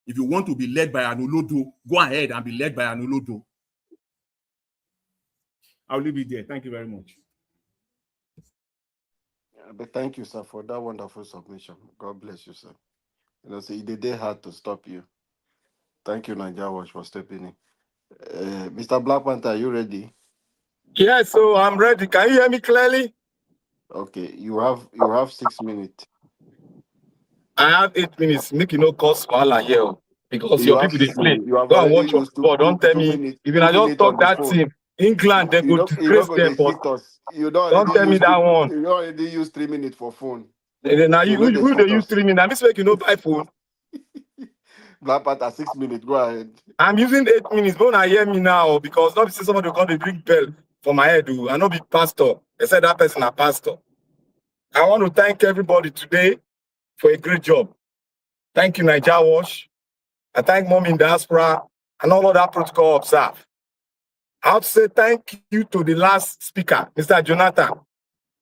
If you want to be led by an Olodo, go ahead and be led by an Olodo. I'll leave it there. Thank you very much. But thank you, sir, for that wonderful submission. God bless you, sir. You know, see, they had to stop you. Thank you, Nigeria Watch, for stepping in. Mr. Black Panther, are you ready? Yes, so I'm ready. Can you hear me clearly? Okay, you have 6 minutes. I have 8 minutes. Make you no cause wahala here because You your have people they 6 play. minutes. You have Go and already watch your used football. Don't tell two me minutes. if I just on talk the that phone. team. England, they You go don't disgrace go them, they but hit us. don't tell me that one. You don't already use 3 minutes for phone. Now So you no, they who they sweet use us. 3 minutes. I'm just making no buy phone. Black Panther 6 minutes. Go ahead. I'm using 8 minutes. Don't hear me now because not see somebody come to drink bell for my head. I not be pastor. They said that person a pastor. I want to thank everybody today for a great job. Thank you, Niger Wash. I thank Mom in Diaspora and all of that protocol observed. I have to say thank you to the last speaker, Mr. Jonathan.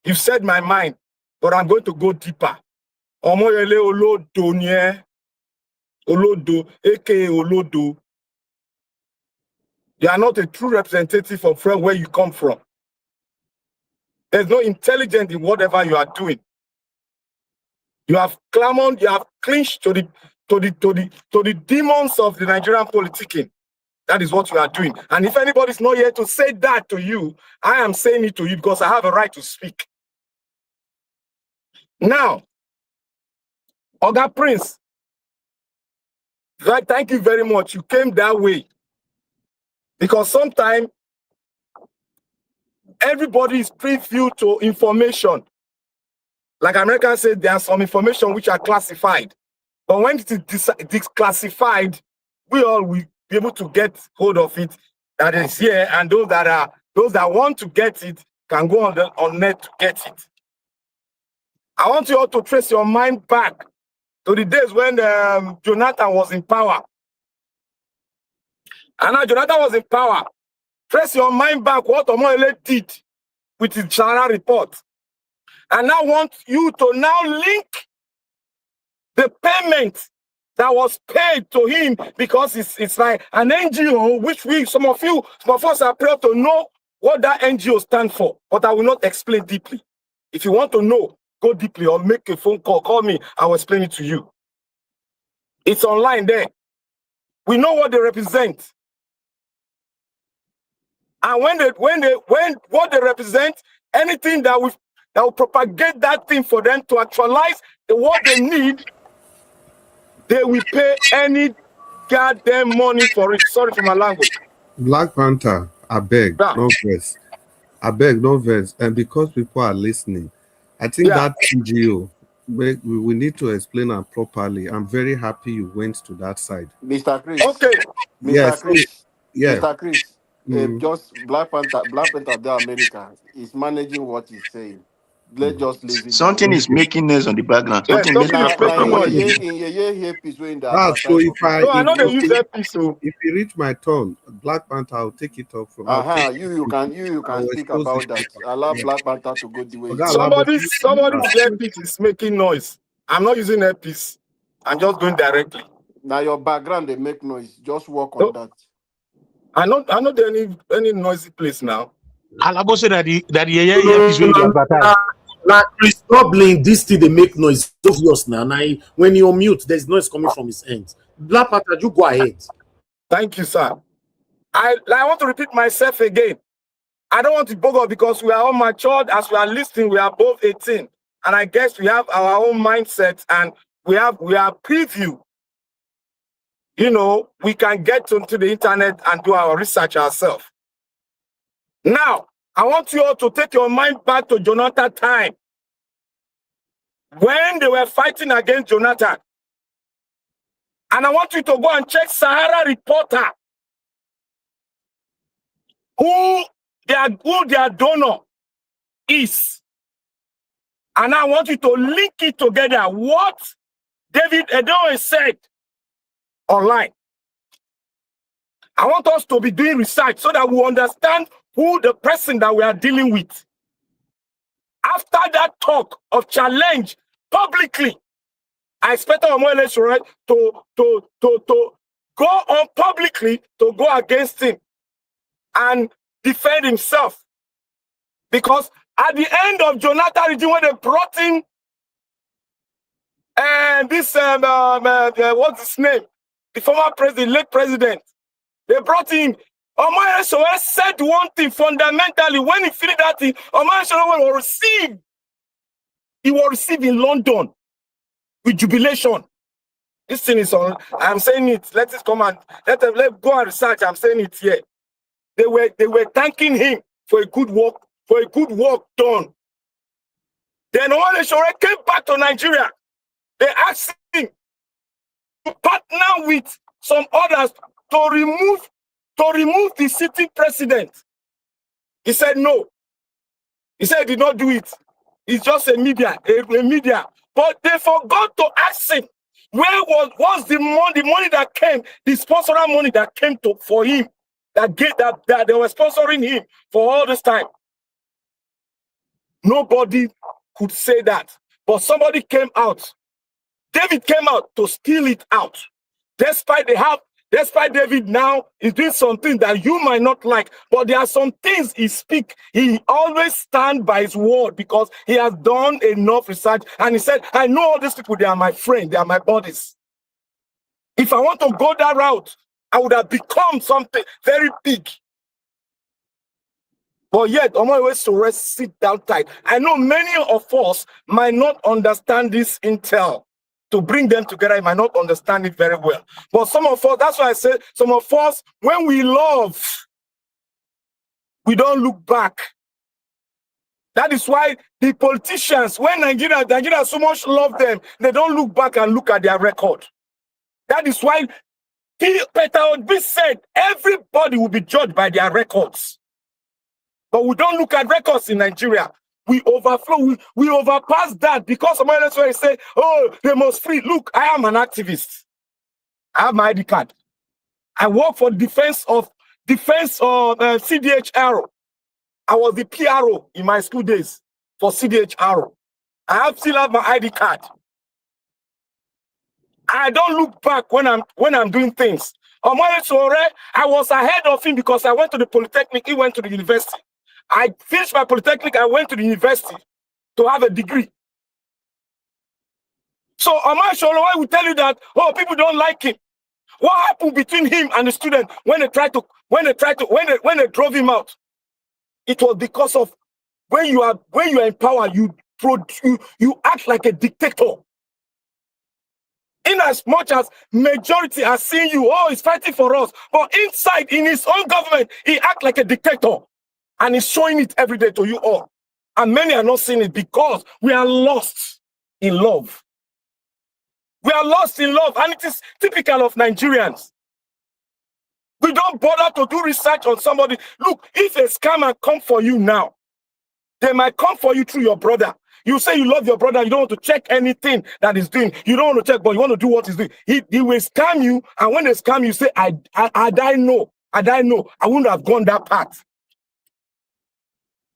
You've said my mind, but I'm going to go deeper. Omoyele Olodo nye, Olodo, aka Olodo. You are not a true representative of where you come from. There's no intelligence in whatever you are doing. You have clamored, you have clinched to the demons of the Nigerian politicking. That is what you are doing. And if anybody's not here to say that to you, I am saying it to you because I have a right to speak. Now, Oga Prince, thank you very much. You came that way. Because sometimes everybody is preview to information. Like Americans say, there are some information which are classified. But when it is declassified, we all will be able to get hold of it that is here, and those that want to get it can go on net to get it. I want you all to trace your mind back to the days when Jonathan was in power. And now Jonathan was in power. Trace your mind back what Omoyele did with his Shara report. And now want you to now link the payment that was paid to him, because it's like an NGO, which some of us are proud to know what that NGO stands for, but I will not explain deeply. If you want to know, go deeply or make a phone call, call me, I will explain it to you. It's online there. We know what they represent. And when what they represent, anything that will propagate that thing for them to actualize what they need, they will pay any goddamn money for it. Sorry for my language. Black Panther, I beg, no verse. I beg, no verse. And because people are listening, I think that NGO, we need to explain it properly. I'm very happy you went to that side. Mr. Chris. Okay. Mr. Chris. Yeah. Mr. Chris. Just Black Panther the America is managing what he's saying. Let's just leave it. Something is making noise on the background. Something making a proper noise. So if you reach my turn, Black Panther, I'll take it up from you can speak about that. Allow Black Panther to go the way. Somebody's earpiece is making noise. I'm not using earpiece. I'm just going directly. Now your background they make noise. Just work on that. I not any noisy place now. I'll say that the earpiece will be advertised. Like Chris, not blame this thing they make noise. It's obvious now. Now when you're mute, there's noise coming from his end. Black Panther, you go ahead. Thank you, sir. I want to repeat myself again. I don't want to bog up because we are all matured. As we are listening, we are both 18. And I guess we have our own mindset and we are preview. You know, we can get onto the internet and do our research ourselves. Now, I want you all to take your mind back to Jonathan time. When they were fighting against Jonathan. And I want you to go and check Sahara Reporter. Who their donor is. And I want you to link it together. What David Edoe said online. I want us to be doing research so that we understand who the person that we are dealing with. After that talk of challenge publicly, I expect Omoyele to go on publicly to go against him and defend himself. Because at the end of Jonathan regime, when they brought in this what's his name? The former president, late president, they brought him. Omoyele said one thing fundamentally. When he finished that thing, Omoyele will receive. He will receive in London with jubilation. This thing is on. I'm saying it. Let it come and let go and research. I'm saying it here. they were thanking him for a good work done. Then Omar Shore came back to Nigeria. They asked him to partner with some others to remove the sitting president. He said no. He said he did not do it. It's just a media. But they forgot to ask him where was the money that came, the sponsoring money that came for him, that they were sponsoring him for all this time. Nobody could say that. But somebody came out. David came out to steal it out. Despite David now is doing something that you might not like, but there are some things he speaks. He always stands by his word because he has done enough research. And he said, I know all these people, they are my friends, they are my buddies. If I want to go that route, I would have become something very big. But yet, Omar always to rest, sit down tight. I know many of us might not understand this intel. To bring them together, I might not understand it very well. But some of us, that's why I said, some of us, when we love, we don't look back. That is why the politicians, when Nigeria so much love them, they don't look back and look at their record. That is why Peter Obi said, everybody will be judged by their records. But we don't look at records in Nigeria. We overflow, we overpass that because somebody else will say, oh, they must free. Look, I am an activist. I have my ID card. I work for defense of CDHR. I was the PRO in my school days for CDHR. I still have my ID card. I don't look back when I'm doing things. Omar Sore, I was ahead of him because I went to the Polytechnic, he went to the university. I finished my Polytechnic, I went to the university to have a degree. So Omar Sholowai will tell you that, oh, people don't like him. What happened between him and the student when they drove him out? It was because of when you are in power, you act like a dictator. In as much as majority are seeing you, oh, he's fighting for us, but inside, in his own government, he acts like a dictator. And he's showing it every day to you all. And many are not seeing it because we are lost in love. We are lost in love, and it is typical of Nigerians. We don't bother to do research on somebody. Look, if a scammer come for you now, they might come for you through your brother. You say you love your brother, you don't want to check anything that he's doing. You don't want to check, but you want to do what he's doing. He will scam you, and when they scam you, say, I know. I wouldn't have gone that path.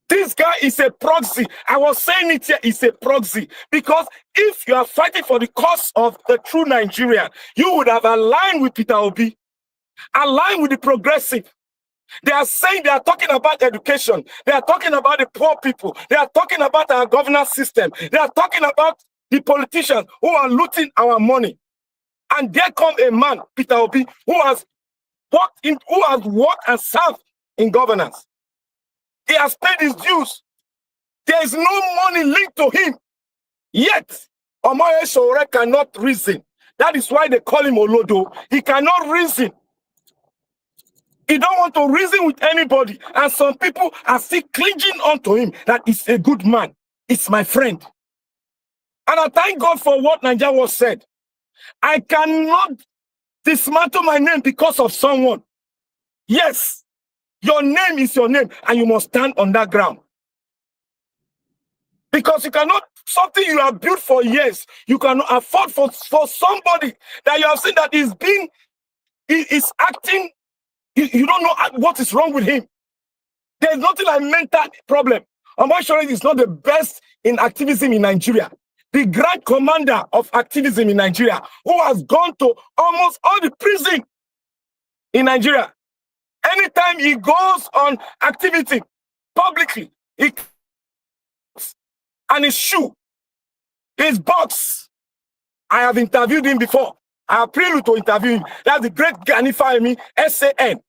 This guy is a proxy. I was saying it here, is a proxy. Because if you are fighting for the cause of the true Nigerian, you would have aligned with Peter Obi, aligned with the progressive. They are saying, they are talking about education. They are talking about the poor people. They are talking about our governance system. They are talking about the politicians who are looting our money. And there comes a man, Peter Obi, who has worked and served in governance. He has paid his dues. There is no money linked to him. Yet, Omar Sore cannot reason. That is why they call him Olodo. He cannot reason. He don't want to reason with anybody. And some people are still clinging on to him that he's a good man. It's my friend. And I thank God for what Nigeria was said. I cannot dismantle my name because of someone. Yes. Your name is your name, and you must stand on that ground. Because you cannot, something you have built for years, you cannot afford for somebody that you have seen that is acting, you don't know what is wrong with him. There's nothing like mental problem. Omar Sore is not the best in activism in Nigeria. The grand commander of activism in Nigeria, who has gone to almost all the prison in Nigeria. Anytime he goes on activity publicly, and his shoe, his box. I have interviewed him before. I have prelude to interview him. That's the great Gani Fahimi, SAN.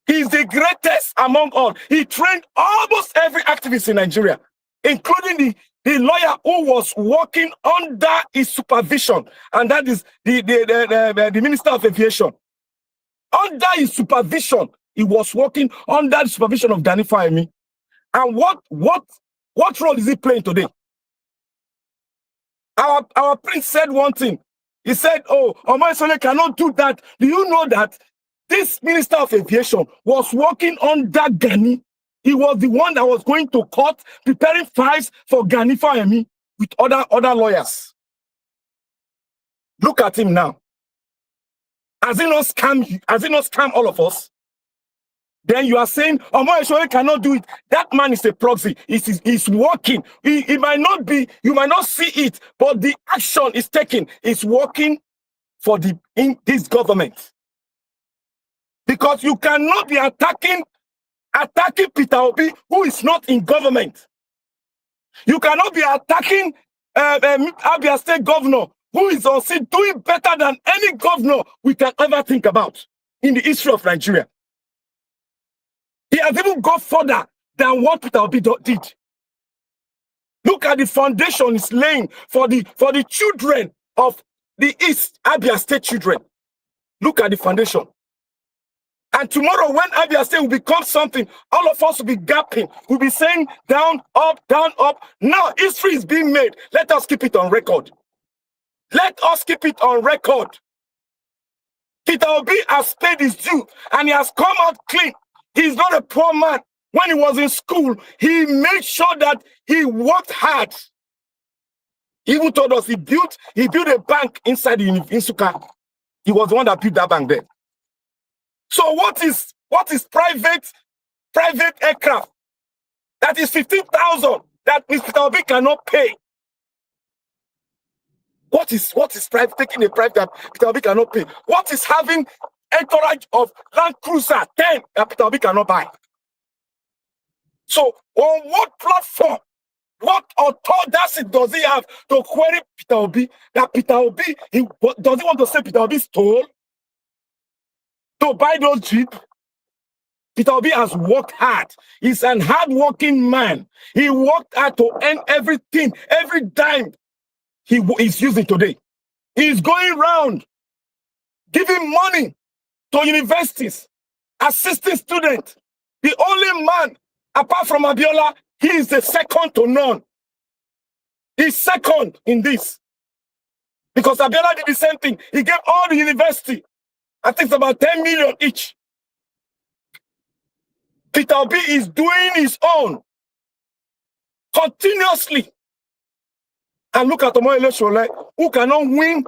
He's the greatest among all. He trained almost every activist in Nigeria, including the lawyer who was working under his supervision, and that is the Minister of Aviation. Under his supervision, he was working under the supervision of Gani Fahimi. And what role is he playing today? Our prince said one thing. He said, oh, Omoyesole cannot do that. Do you know that this Minister of Aviation was working under Gani? He was the one that was going to court, preparing files for Gani Fahimi with other lawyers. Look at him now. Has he not scammed all of us? Then you are saying, Omoyesole cannot do it. That man is a proxy. He's working. He might not be, you might not see it, but the action is taken. It's working for this government. Because you cannot be attacking Peter Obi, who is not in government. You cannot be attacking Abia State Governor, who is also doing better than any governor we can ever think about in the history of Nigeria. He has even gone further than what Peter Obi did. Look at the foundation he's laying for the children of the East Abia State children. Look at the foundation. And tomorrow when Abia State will become something, all of us will be gapping. We'll be saying down, up, down, up. Now history is being made. Let us keep it on record. Let us keep it on record. Peter Obi has paid his due and he has come out clean. He's not a poor man. When he was in school, he made sure that he worked hard. He even told us he built a bank inside in Suka. He was the one that built that bank there. So what is private aircraft? That is 15,000 that Mr. Obi cannot pay. What is private, taking a private that Peter Obi cannot pay? What is having entourage of Land Cruiser 10 that Peter Obi cannot buy? So on what platform, what authority does he have to query Peter Obi that Peter Obi, does he want to say Peter Obi stole to buy those jeeps? Peter Obi has worked hard. He's an hard-working man. He worked hard to earn everything, every dime he is using today. He's going around giving money to universities, assisting students. The only man, apart from Abiola, he is the second to none. He's second in this. Because Abiola did the same thing. He gave all the university, I think it's about 10 million each. Peter Obi is doing his own continuously. And look at Omoyesole, who cannot win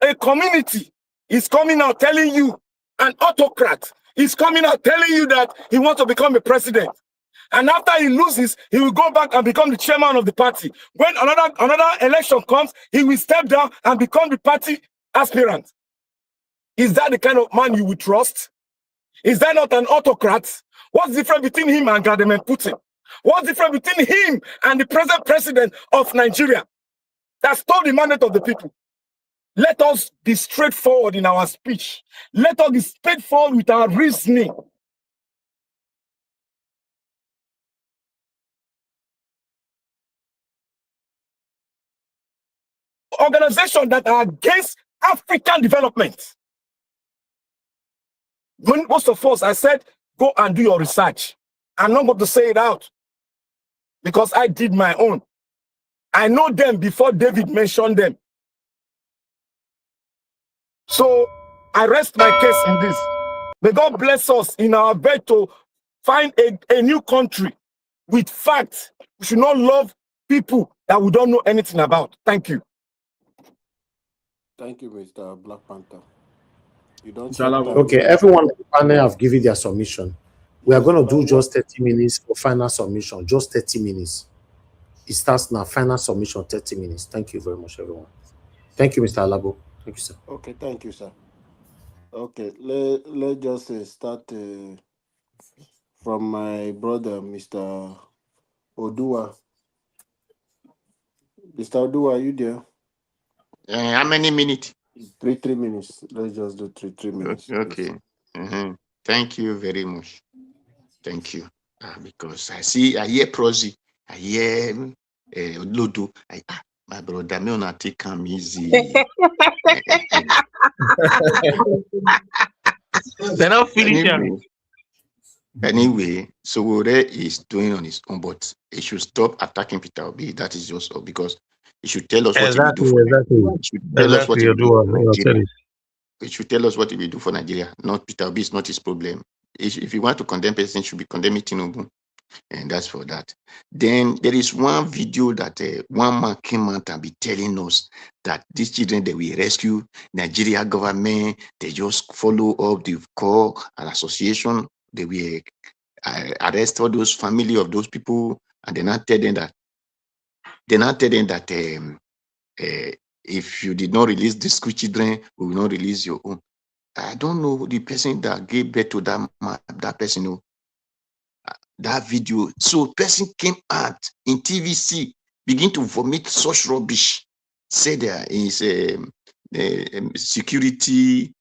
a community. He's coming out telling you, an autocrat. He's coming out telling you that he wants to become a president. And after he loses, he will go back and become the chairman of the party. When another election comes, he will step down and become the party aspirant. Is that the kind of man you would trust? Is that not an autocrat? What's the difference between him and Vladimir Putin? What's the difference between him and the present president of Nigeria that stole the mandate of the people? Let us be straightforward in our speech. Let us be straightforward with our reasoning. Organizations that are against African development. When most of us, I said, go and do your research. I'm not going to say it out because I did my own. I know them before David mentioned them. So I rest my case in this. May God bless us in our bed to find a new country with facts. We should not love people that we don't know anything about. Thank you. Thank you, Mr. Black Panther. You don't. Okay, everyone in the panel have given their submission. We are going to do just 30 minutes for final submission. Just 30 minutes. It starts now. Final submission, 30 minutes. Thank you very much, everyone. Thank you, Mr. Alabo. Thank you, sir. Okay, thank you, sir. Okay, let's just start from my brother, Mr. Odua. Mr. Odua, are you there? How many minutes? 3 minutes. Let's just do 3 minutes. Okay. Thank you very much. Thank you. Because I hear Prosy, I hear Lodo. My brother, me on take him easy. They're not finishing. Anyway, Sowore is doing on his own, but he should stop attacking Peter Obi. That is just all, because he should tell us what he will do for Nigeria. He should tell us what he will do for Nigeria. He should tell us what he will do for Nigeria. Not Peter Obi is not his problem. If you want to condemn person, should be condemning Tinubu. And that's for that. Then there is one video that one man came out and be telling us that these children that we rescue, Nigeria government, they just follow up the call and association. They will arrest all those family of those people, and they not tell them that if you did not release the school children, we will not release your own. I don't know the person that gave birth to that person. You know, that video. So person came out in TVC, begin to vomit such rubbish. Say there is security.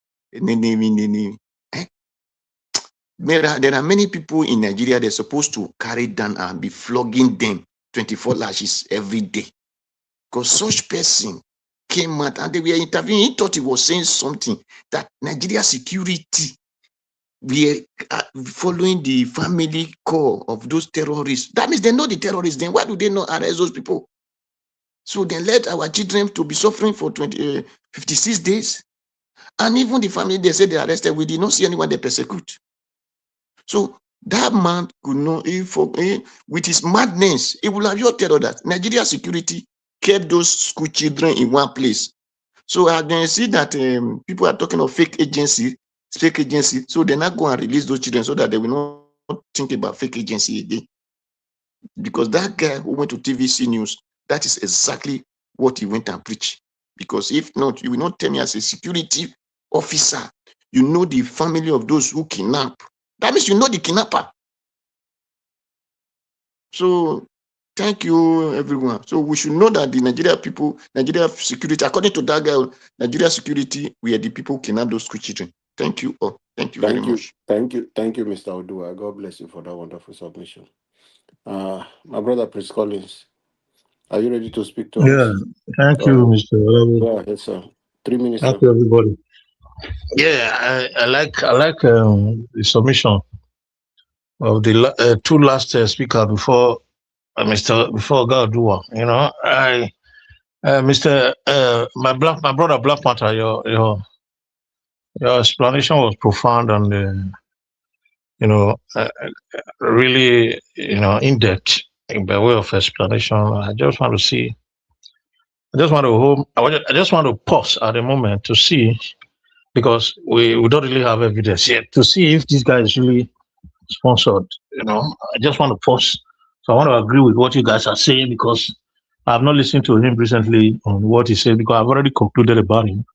There are many people in Nigeria. They're supposed to carry down and be flogging them 24 lashes every day. Because such person came out and they were interviewing. He thought he was saying something that Nigeria security, we are following the family core of those terrorists. That means they know the terrorists. Then why do they not arrest those people? So they let our children to be suffering for 56 days. And even the family, they said they arrested, we did not see anyone they persecute. So that man could not, with his madness, he would have just tell that Nigeria security kept those school children in one place. So I can see that people are talking of fake agency. So they're not going to release those children so that they will not think about fake agency again. Because that guy who went to TVC News, that is exactly what he went and preached. Because if not, you will not tell me as a security officer, you know the family of those who kidnap. That means you know the kidnapper. So thank you, everyone. So we should know that the Nigeria people, Nigeria security, according to that guy, Nigeria security, we are the people who kidnap those school children. Thank you all. Thank you very much. Thank you, Mr. Odua. God bless you for that wonderful submission. My brother, Prince Collins, are you ready to speak to us? Thank you, Mr. Go ahead, sir. 3 minutes. Thank you, everybody. Yeah, I like the submission of the two last speakers before before Odua. You know, my brother Black Panther, your explanation was profound and really in depth by way of explanation. I just want to pause at the moment to see, because we don't really have evidence yet to see if this guy is really sponsored. I just want to pause. So I want to agree with what you guys are saying, because I have not listened to him recently on what he said, because I've already concluded about him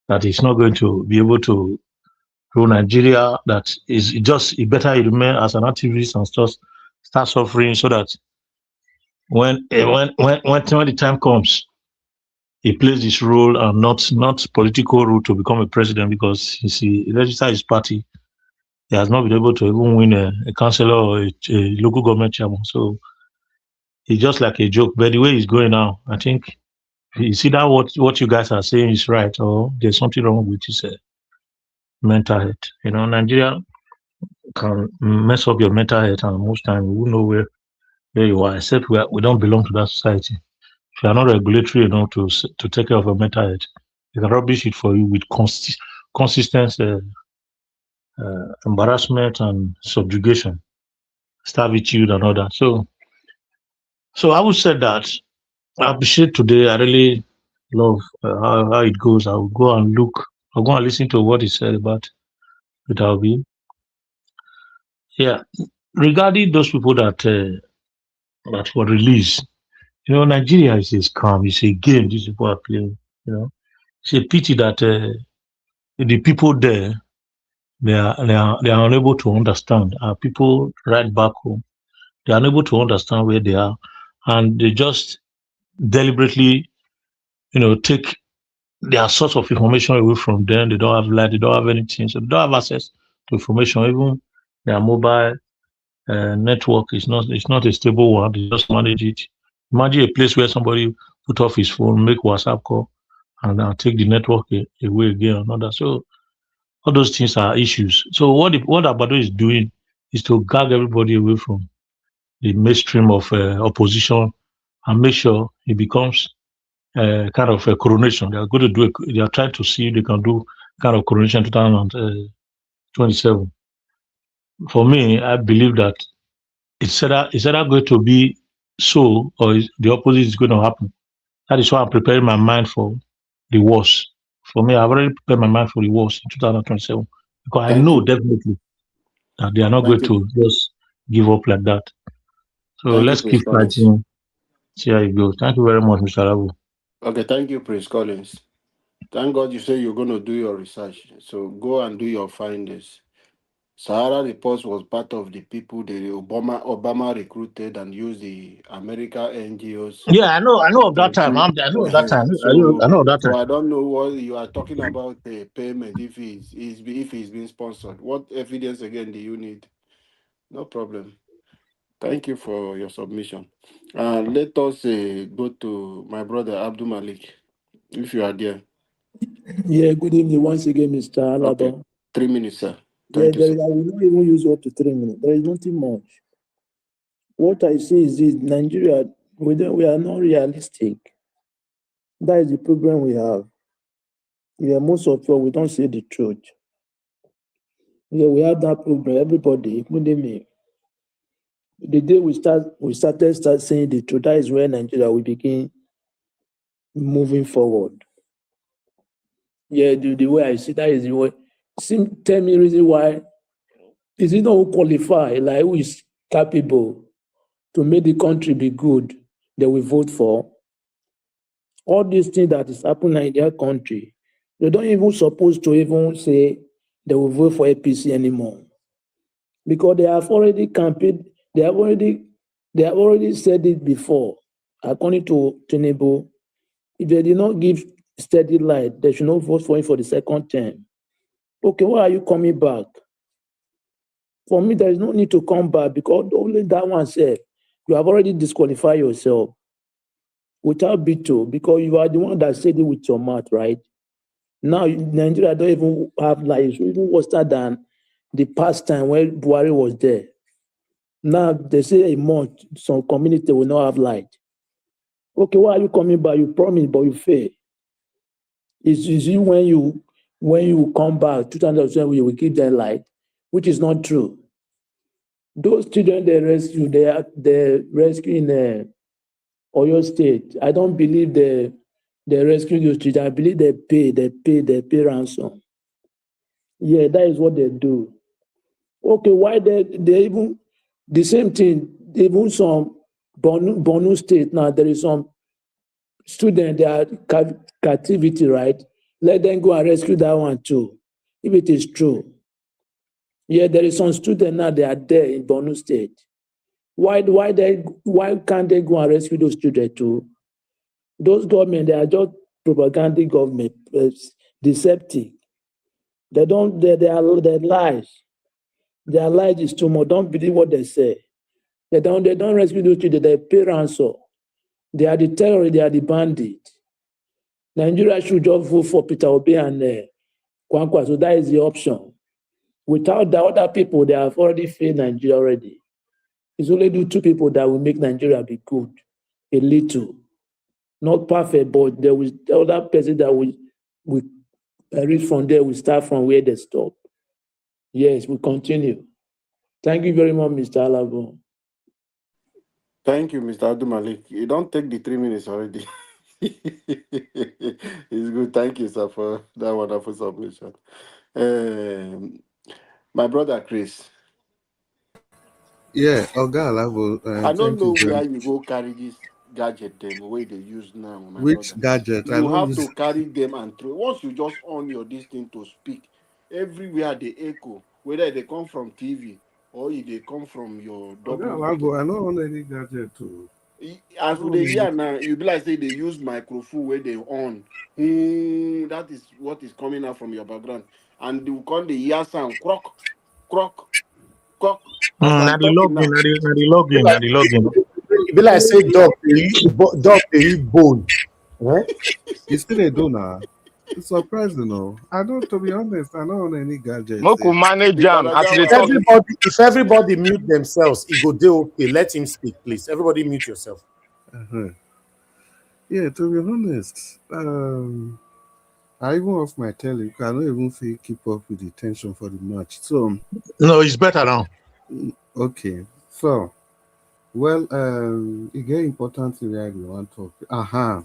that he's not going to be able to rule Nigeria, that is just better he remain as an activist and start suffering, so that when the time comes, he plays this role and not political role to become a president, because he registered his party. He has not been able to even win a councillor or a local government chairman. So it's just like a joke. But the way he's going now, I think you see that what you guys are saying is right, or there's something wrong with his mental health. Nigeria can mess up your mental health, and most times we won't know where you are, except we don't belong to that society. If you are not regulatory enough to take care of your mental health, they can rubbish it for you with consistent embarrassment and subjugation, servitude and all that. So I would say that I appreciate today. I really love how it goes. I will go and look. I'll go and listen to what he said about Peter Obi. Yeah, regarding those people that were released, Nigeria is a scam. It's a game these people are playing. It's a pity that the people there, they are unable to understand. People right back home, they are unable to understand where they are, and they just deliberately, take their source of information away from them. They don't have light, they don't have anything, so they don't have access to information. Even their mobile network is not a stable one. They just manage it. Imagine a place where somebody put off his phone, make WhatsApp call, and take the network away again. Another. So All those things are issues. So what Abado is doing is to gag everybody away from the mainstream of opposition and make sure it becomes kind of a coronation. They are going to do. They are trying to see if they can do kind of coronation 2027. For me, I believe that it's either going to be so or the opposite is going to happen. That is why I'm preparing my mind for the worst. For me, I've already prepared my mind for the worst in 2027 because I Thank know you. definitely that they are not going Thank you. to just give up like that. So Thank you, let's Prince keep Collins. fighting. See how it goes. Thank you very much, Mr. Rabu. Okay, thank you, Prince Collins. Thank God you say you're going to do your research. So go and do your findings. Sahara Reports was part of the people the Obama recruited and used the American NGOs. Yeah, I know of that to time. do. I know of that time. So, I know of that time. I don't know what you are talking about the payment if he's being sponsored. What evidence again do you need? No problem. Thank you for your submission. Let us go to my brother Abdul Malik, if you are there. Yeah, good evening once again, Mr. Alaba. Okay, 3 minutes, sir. Yeah, Thank you, sir. I will not even use up to 3 minutes. There is nothing much. What I see is this: Nigeria, we are not realistic. That is the problem we have. Yeah, most of us we don't say the truth. Yeah, we have that problem. Everybody, including me. The day we started saying the truth, that is where Nigeria will begin moving forward. Yeah, the way I see that is the way. Tell me reason why. Is it not who qualify, like who is capable to make the country be good that we vote for? All these things that is happening in their country, they don't even supposed to even say they will vote for APC anymore. Because they have already campaigned, they have already said it before. According to Tinubu, if they did not give steady light, they should not vote for him for the second term. Okay, why are you coming back? For me, there is no need to come back because only that one said you have already disqualified yourself without veto because you are the one that said it with your mouth, right? Now, Nigeria don't even have light. It's even worse than the past time when Buhari was there. Now, they say a month, some community will not have light. Okay, why are you coming back? You promised, but you fail. It's you when you come back, 2020, you will give them light, which is not true. Those children they rescue, they rescue in Oyo State. I don't believe they rescue those children. I believe they pay ransom. Yeah, that is what they do. Okay, why they even the same thing? Even some Borno State now there is some student they are captivity, right? Let them go and rescue that one too, if it is true. Yeah, there is some student now they are there in Borno State. Why can't they go and rescue those children too? Those government, they are just propaganda government, deceptive. They lies. Their lies is too much. Don't believe what they say. They don't rescue those children, they pay ransom. They are the terrorists, they are the bandits. Nigeria should just vote for Peter Obi and Kwankwa, so that is the option. Without the other people, they have already failed Nigeria already. It's only the two people that will make Nigeria be good, a little. Not perfect, but there was the other person that will reach from there, we start from where they stop. Yes, we continue. Thank you very much, Mr. Alabo. Thank you, Mr. Abdul Malik. You don't take the 3 minutes already. It's good. Thank you, sir, for that wonderful submission. My brother Chris. Yeah, Oga Alabo, I don't thank you know very where much. you go carry this gadget them the way they use now, my Which brother. gadget? I You don't have use. to carry them and throw. Once you just on your this thing to speak, everywhere they echo, whether they come from TV or if they come from your Oga double Alabo, button. I don't own any gadget too. As with the year now, you be like say they use microphone where they on. That is what is coming out from your background. And you call the ear sound crock, crock, crock. As Na I'm the talking login, now. na the login. It be like say dog they eat bone. Eh? You still they do now. It's surprising, no. I don't, to be honest, I don't own any gadgets. Moku manage jam as they talk. If everybody mute themselves, it go do okay. Let him speak, please. Everybody mute yourself. Yeah, to be honest, I even off my telly. I don't even feel keep up with the tension for the match. So no, it's better now. Okay, so well, it get important thing where we want to talk.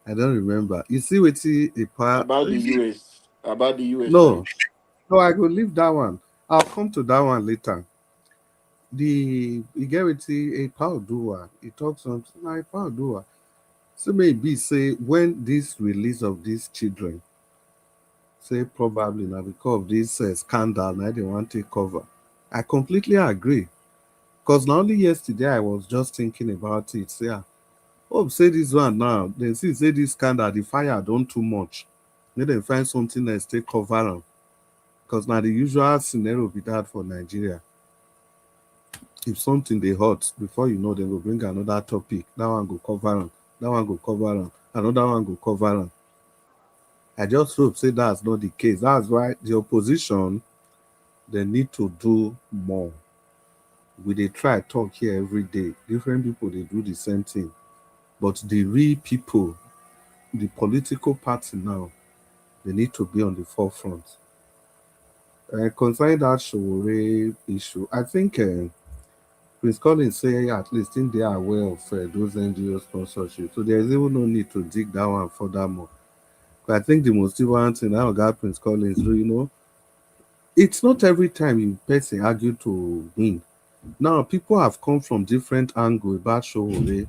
I don't remember. You see what a part About the US. About the US. No, I will leave that one. I'll come to that one later. You get with a power doer. He talks on like power doer. So maybe say when this release of these children, say probably now because of this scandal, now they want to cover. I completely agree. Because not only yesterday I was just thinking about it. Say, say this one now. Then see say this scandal, the fire don't too much. Let them find something else take cover on. Because now the usual scenario be that for Nigeria. If something they hot, before you know, they will bring another topic. That one go cover on. That one go cover on. Another one go cover on. I just hope say that's not the case. That's why the opposition, they need to do more. They try talk here every day. Different people, they do the same thing. But the real people, the political party now, they need to be on the forefront. Concerning that Showore issue, I think Prince Collins say at least in they are aware of those NGO sponsorship. So there is even no need to dig that one furthermore. But I think the most important thing I got Prince Collins do, it's not every time you person argue to win. Now people have come from different angles about Showore.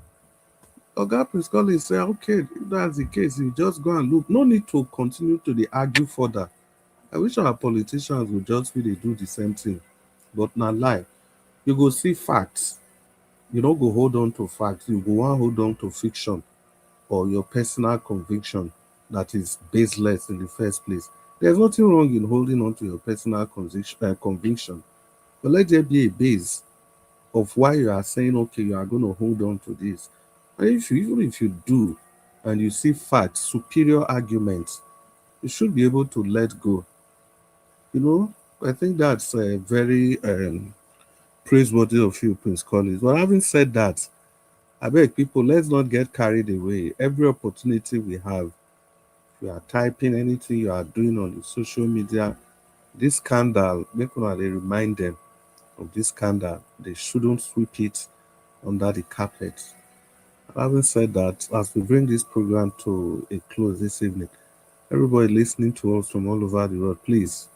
Oga Prince Collins say, okay, if that's the case, you just go and look. No need to continue to argue further. I wish our politicians would just really do the same thing. But not lie. You go see facts. You don't go hold on to facts. You go want hold on to fiction or your personal conviction that is baseless in the first place. There's nothing wrong in holding on to your personal conviction. But let there be a base of why you are saying, okay, you are going to hold on to this. And even if you do, and you see facts, superior arguments, you should be able to let go. I think that's a very praiseworthy of you, Prince Collins. But having said that, I beg people, let's not get carried away. Every opportunity we have, if you are typing anything you are doing on the social media, this scandal, make sure they remind them of this scandal. They shouldn't sweep it under the carpet. Having said that, as we bring this program to a close this evening, everybody listening to us from all over the world, please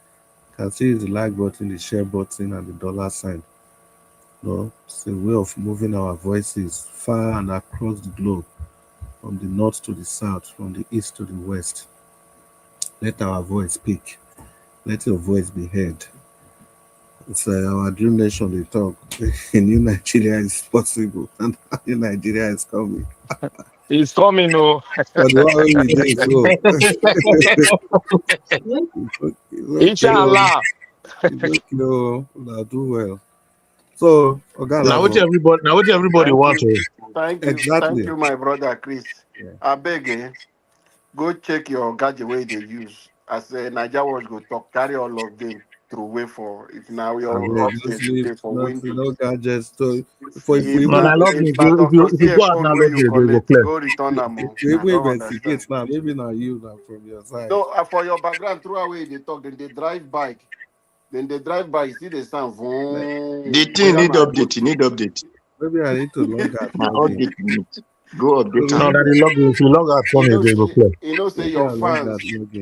consider the like button, the share button, and the dollar sign. It's a way of moving our voices far and across the globe, from the north to the south, from the east to the west. Let our voice speak. Let your voice be heard. It's our dream nation, they talk. A new Nigeria is possible, and a new Nigeria is coming. It's coming, no. Inshallah. Do well. So, now what everybody wants. Thank you. Exactly. Thank you, my brother Chris. Yeah. I beg go check your gadget way they use. As Nigeria was go talk, carry all of them through way for if now we all update for Windows. No gadgets. So I love me. If you go out now, go return them. We investigate now. Maybe not you now from your side. No, for your background, through away they talk, then they drive bike. Then they drive by, see the sound. The thing need update. Maybe I need to log out. Go update. No, that you log in. If you log out, come again, go play. Say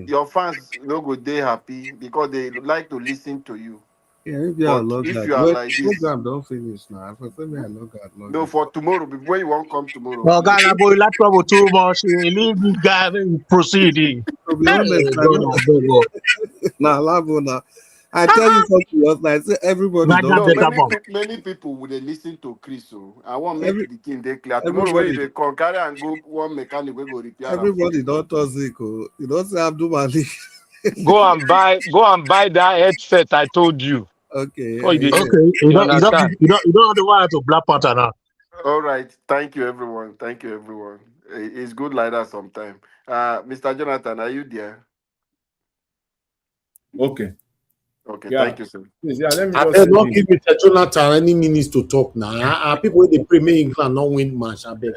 your fans no go they happy because they like to listen to you. Yeah, maybe I'll log out. If you are like this, program don't finish now. For me, I log out. No, for tomorrow. Before you won't come tomorrow. Oh, God, boy, let's trouble too much. Leave this guy proceeding. To be honest, now, I tell you something else. Like everybody many people would listen to Chris. So I want to make the thing they clear. Tomorrow when they come carry and go one mechanic will go repair. Everybody don't talk Zico. You don't say Abdul Malik. Go and buy that headset I told you. Okay. You don't have the wire to Black Panther now. All right. Thank you, everyone. It's good like that sometimes. Mr. Jonathan, are you there? Okay. Okay, Yeah. thank you, sir. Please, yeah, let me I just beg say not this. give Mr. Jonathan any minutes to talk now. People when they pray, may England not win match. I beg.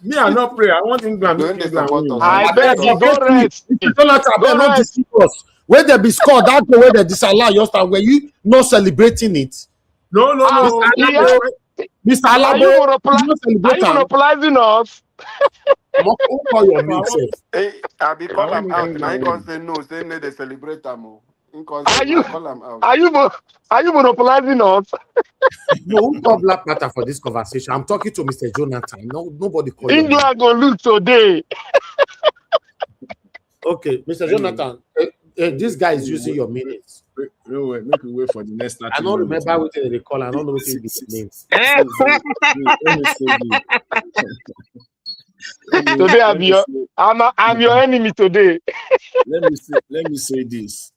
Me, I not pray. I want England. When Make they England support win us, now. I make I beg beg us you, go forget you. rest. Mr. Jonathan, I beg Go not rest. deceive us. When they be scored, that way where they disallow your start, were you not celebrating it? No, no, Ah, no. Mr. yeah. Alabo, Mr. Are Alabo, you you not are celebrate you them. monopolizing us? Who call your No, I name, want, sir? Hey, I be I call want him make out. Now he England can't win. say no. Say no, they celebrate them. He can't say Are no. you I call him out. are you monopolizing us? No, who call Black Panther for this conversation? I'm talking to Mr. Jonathan. No, nobody call your name. England gonna lose today. Okay, Mr. Anyway, Jonathan, this guy is using your minutes. make we wait for the next I 30 don't minutes. remember what they call. I don't know what See, it be the name. let me say this. Today Let me say, I'm your enemy today. let me say this.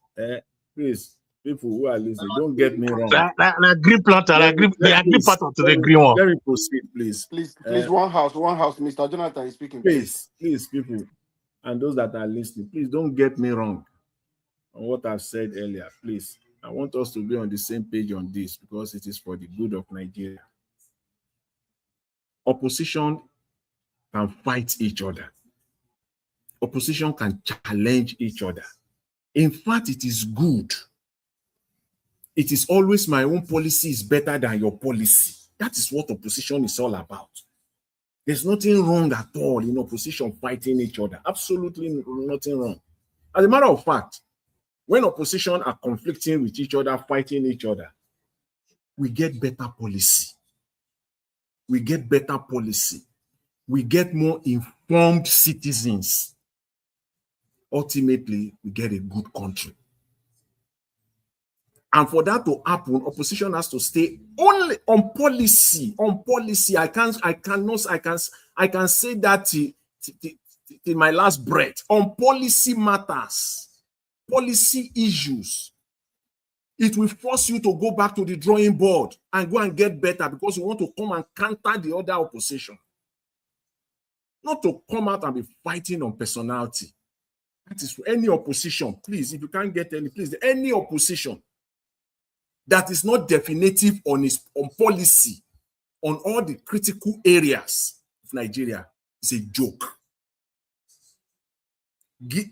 Please, people who are listening, don't get me wrong. La green planter, the agree part of the green one. Let me proceed, please. Please, one house. Mr. Jonathan is speaking, Please, people, and those that are listening, please don't get me wrong on what I've said earlier. Please, I want us to be on the same page on this because it is for the good of Nigeria. Opposition can fight each other. Opposition can challenge each other. In fact, it is good. It is always my own policy is better than your policy. That is what opposition is all about. There's nothing wrong at all in opposition fighting each other. Absolutely nothing wrong. As a matter of fact, when opposition are conflicting with each other, fighting each other, we get better policy. We get better policy. We get more informed citizens. Ultimately, we get a good country. And for that to happen, opposition has to stay only on policy. On policy, I can say that till my last breath. On policy matters, policy issues. It will force you to go back to the drawing board and go and get better because you want to come and counter the other opposition. Not to come out and be fighting on personality. That is for any opposition. Please, if you can't get any, please, any opposition that is not definitive on policy, on all the critical areas of Nigeria, is a joke.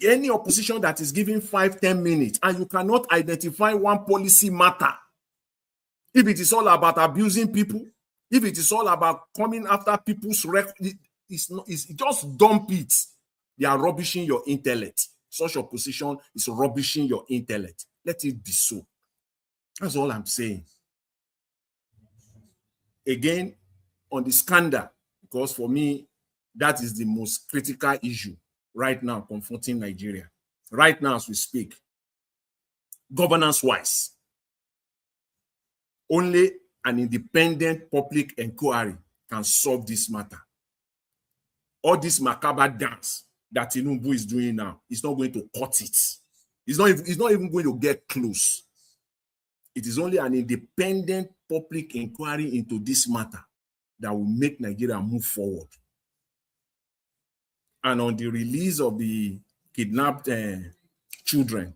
Any opposition that is giving 5-10 minutes and you cannot identify one policy matter, if it is all about abusing people, if it is all about coming after people's record, it's just dump it. They are rubbishing your intellect. Such opposition is rubbishing your intellect. Let it be so. That's all I'm saying. Again, on the scandal, because for me, that is the most critical issue right now confronting Nigeria. Right now, as we speak, governance-wise, only an independent public inquiry can solve this matter. All this macabre dance that Tinubu is doing now is not going to cut it. It's not even going to get close. It is only an independent public inquiry into this matter that will make Nigeria move forward. And on the release of the kidnapped children,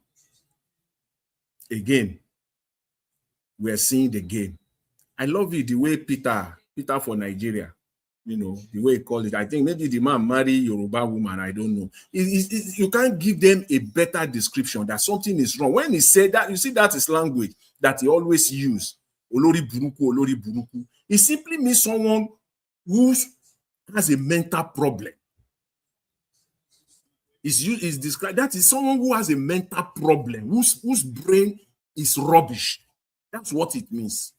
again, we are seeing the game. I love it, the way Peter for Nigeria, you know, the way he called it. I think maybe the man marry Yoruba woman, I don't know. You can't give them a better description that something is wrong. When he said that, you see, that is language that he always used. Olori buruku, Olori buruku. It simply means someone who has a mental problem. Is described, that is someone who has a mental problem, whose brain is rubbish. That's what it means.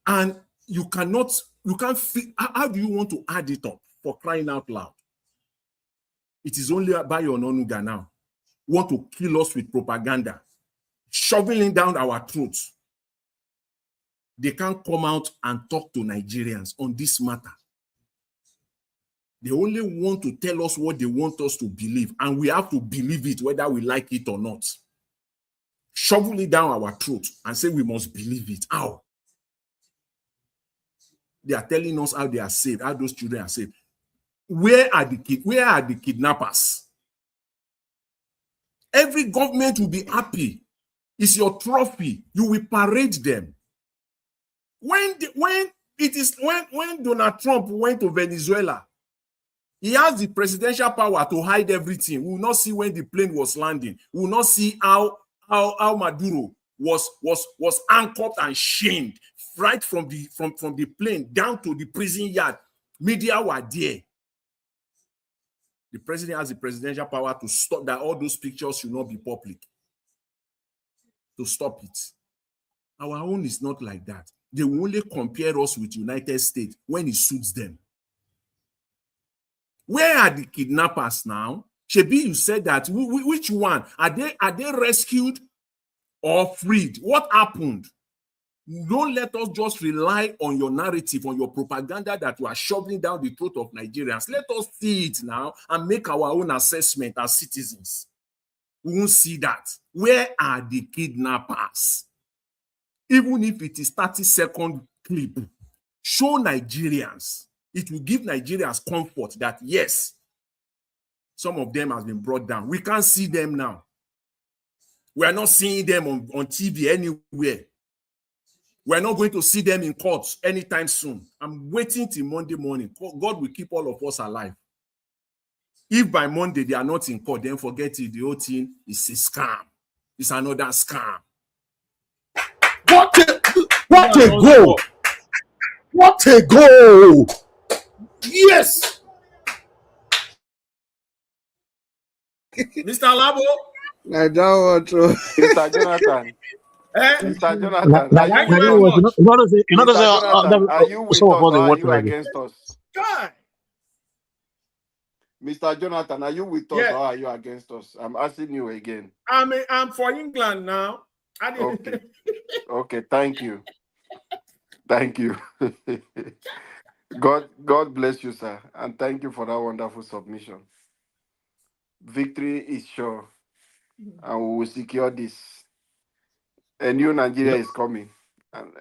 And you can't feel, how do you want to add it up, for crying out loud? It is only by your Ononuga now. Want to kill us with propaganda, shoveling down our throats. They can't come out and talk to Nigerians on this matter. They only want to tell us what they want us to believe, and we have to believe it whether we like it or not. Shovel it down our throat and say we must believe it. How? They are telling us how they are saved, how those children are saved. Where are the kids? Where are the kidnappers? Every government will be happy. It's your trophy. You will parade them. When Donald Trump went to Venezuela, he has the presidential power to hide everything. We will not see when the plane was landing. We will not see how Maduro was anchored and shamed right from the plane down to the prison yard. Media were there. The president has the presidential power to stop that. All those pictures should not be public. To stop it. Our own is not like that. They will only compare us with United States when it suits them. Where are the kidnappers now? Shebi, you said that. Which one? Are they rescued or freed? What happened? Don't let us just rely on your narrative, on your propaganda that you are shoving down the throat of Nigerians. Let us see it now and make our own assessment as citizens. We won't see that. Where are the kidnappers? Even if it is 30-second clip, show Nigerians. It will give Nigerians comfort that, yes, some of them has been brought down. We can't see them now. We are not seeing them on TV anywhere. We are not going to see them in courts anytime soon. I'm waiting till Monday morning. God will keep all of us alive. If by Monday they are not in court, then forget it. The whole thing is a scam. It's another scam. What a goal! What a goal! Yes! Mr. Labo? I don't want to. Mr. Jonathan. Mr. Jonathan, are you Thank you with very us? much. Mr. Jonathan, are you with us or are you against us? God. Mr. Jonathan, are you with us or are you against us? I'm asking you again. I'm for England now. Okay. Okay, thank you. Thank you. God bless you, sir. And thank you for that wonderful submission. Victory is sure. And we will secure this. A new Nigeria is coming.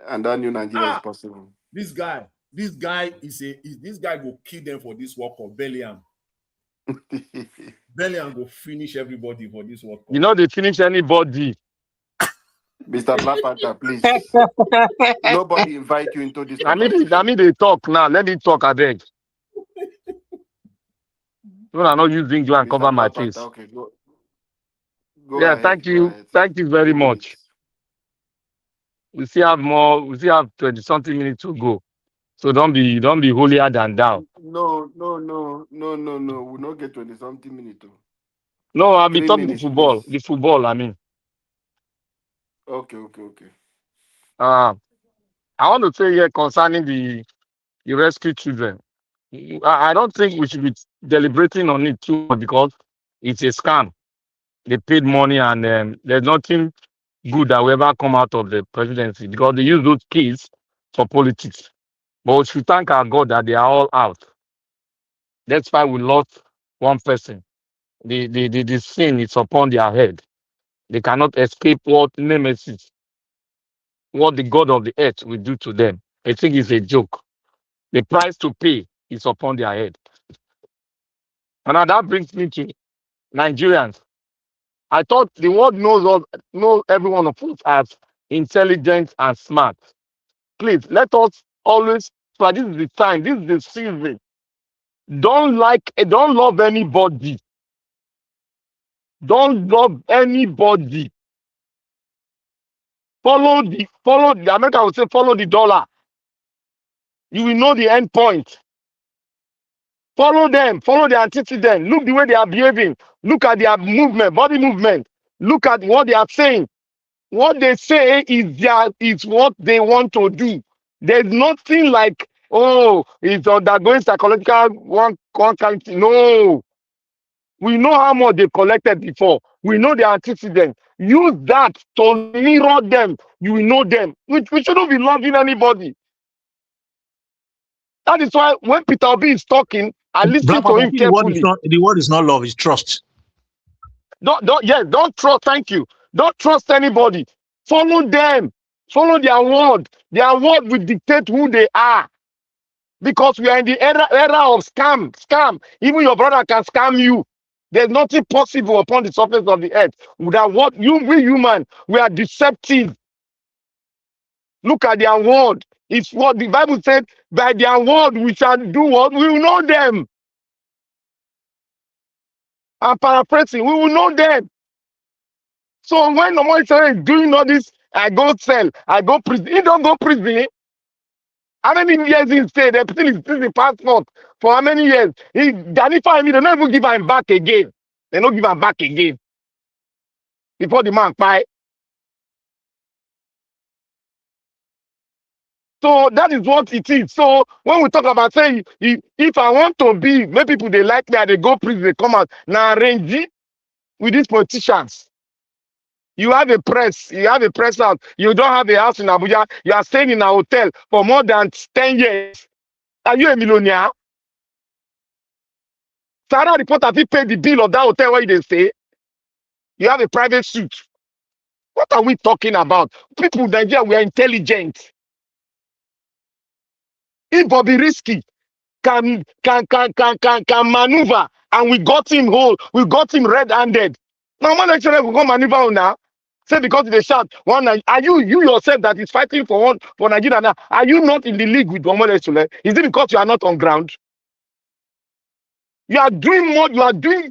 And that new Nigeria is possible. This guy will kill them for this World Cup. Bellingham will finish everybody for this World Cup. You know they finish anybody. Mr. Black Panther, please. Nobody invite you into this. I mean they talk now. Let me talk, I beg. So I'm not using you and Mr. cover my Black face. Panther, okay, go Yeah, ahead, thank you. ahead, Thank you very 2 much. minutes. We still have more. We still have 20-something minutes to go. So don't be holier than thou. No. We'll not get 20-something minutes. No, I'll be 3 talking minutes, football. please. The football, I mean. Okay. I want to say here concerning the rescue children. I don't think we should be deliberating on it too much because it's a scam. They paid money and there's nothing good that will ever come out of the presidency because they use those kids for politics. But we should thank our God that they are all out. That's why we lost one person. The sin is upon their head. They cannot escape what nemesis, what the God of the earth will do to them. I think it's a joke. The price to pay is upon their head. And now that brings me to Nigerians. I thought the world knows every one of us as intelligent and smart. Please let us always. So this is the time. This is the season. Don't love anybody. Don't love anybody. Follow the America would say follow the dollar. You will know the end point. Follow them, follow the antecedent. Look the way they are behaving. Look at their movement, body movement. Look at what they are saying. What they say is what they want to do. There's nothing like, oh, it's undergoing psychological one kind. No. We know how much they collected before. We know the antecedent. Use that to mirror them. You will know them. We shouldn't be loving anybody. That is why when Peter Obi is talking, I listen to him carefully. The word is not love, it's trust. Don't trust. Thank you. Don't trust anybody. Follow them. Follow their word. Their word will dictate who they are. Because we are in the era of scam. Even your brother can scam you. There's nothing possible upon the surface of the earth that what we human, we are deceptive. Look at their word. It's what the Bible said, by their word we shall do what? We will know them. I'm paraphrasing, we will know them. So when the one is doing all this, I go sell, I go prison. He don't go prison. How many years he stayed? The person is still the passport for how many years? Danny for me, they don't even give him back again. They don't give him back again. Before the man buy. So that is what it is. So when we talk about saying, if I want to be, maybe people they like me and they go prison, they come out. Now arrange with these politicians. You have a press house. You don't have a house in Abuja. You are staying in a hotel for more than 10 years. Are you a millionaire? Sarah reporter, he paid the bill of that hotel where they stay. You have a private suite. What are we talking about? People in Nigeria, we are intelligent. If Bobby Risky can maneuver and we got him whole, we got him red-handed. Now, one lecturer will go maneuver now. Say because they shout, are you yourself that is fighting for Nigeria now? Are you not in the league with one lecturer? Is it because you are not on ground? You are doing more, you are doing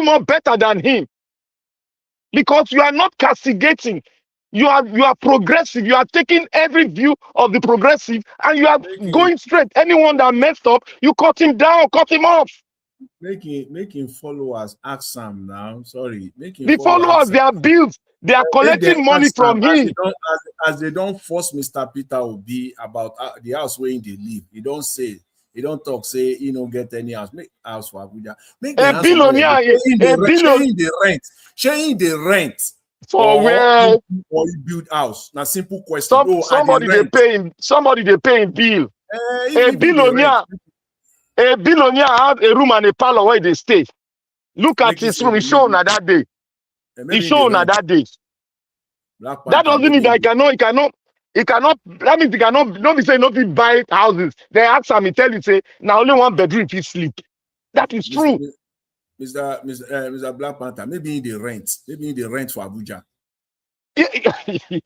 more better than him. Because you are not castigating. You are progressive. You are taking every view of the progressive and you are going straight. Anyone that messed up, you cut him down, cut him off. Making followers ask Sam now. Sorry. The followers, they are bills. They are collecting money from him. As they don't force Mr. Peter Obi about the house where they live. He don't say. He don't talk, say he don't get any house. Make house for Abuja. Make a billionaire, sharing the rent. For where? Or you build house. Now simple question. Somebody they pay him bill. A billionaire have a room and a parlor where they stay. Look at his room. It's shown at that day. It's shown at that day. That doesn't mean that he cannot. That means he cannot. Not be saying not to buy houses. They ask him, he tell you say now only one bedroom if he sleep. That is true. Mr. Black Panther, maybe in the rent. Maybe in the rent for Abuja.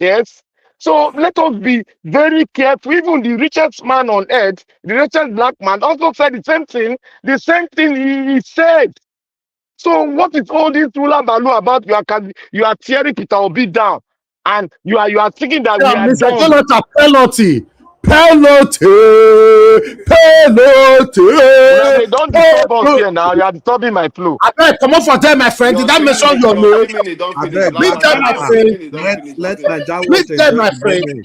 Yes. So let us be very careful. Even the richest man on earth, the richest black man, also said the same thing. The same thing he said. So what is all this hula baloo about? You are tearing Peter Obi down, and you are thinking that we are Mr. done. Jonathan, penalty. Well, they don't disturb us here now. You are disturbing my flow. I beg, come on for them, my friend. Did that mention your name? Meet them, my friend. Meet them, my friend.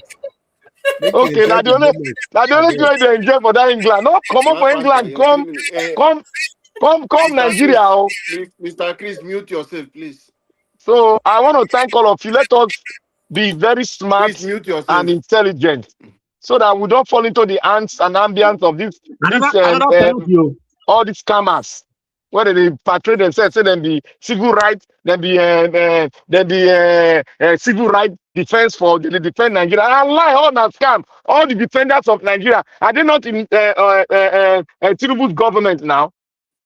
Okay, now the only way they enjoy for that England. No, come on for England. Come Nigeria. Mr. Chris, mute yourself, please. So I want to thank all of you. Let us be very smart and intelligent, so that we don't fall into the ants and ambience of all these scammers. Whether they portray themselves, say them be civil rights, then be civil rights defense for the defend Nigeria. And lie, all that scam. All the defenders of Nigeria, are they not in Tinubu's government now?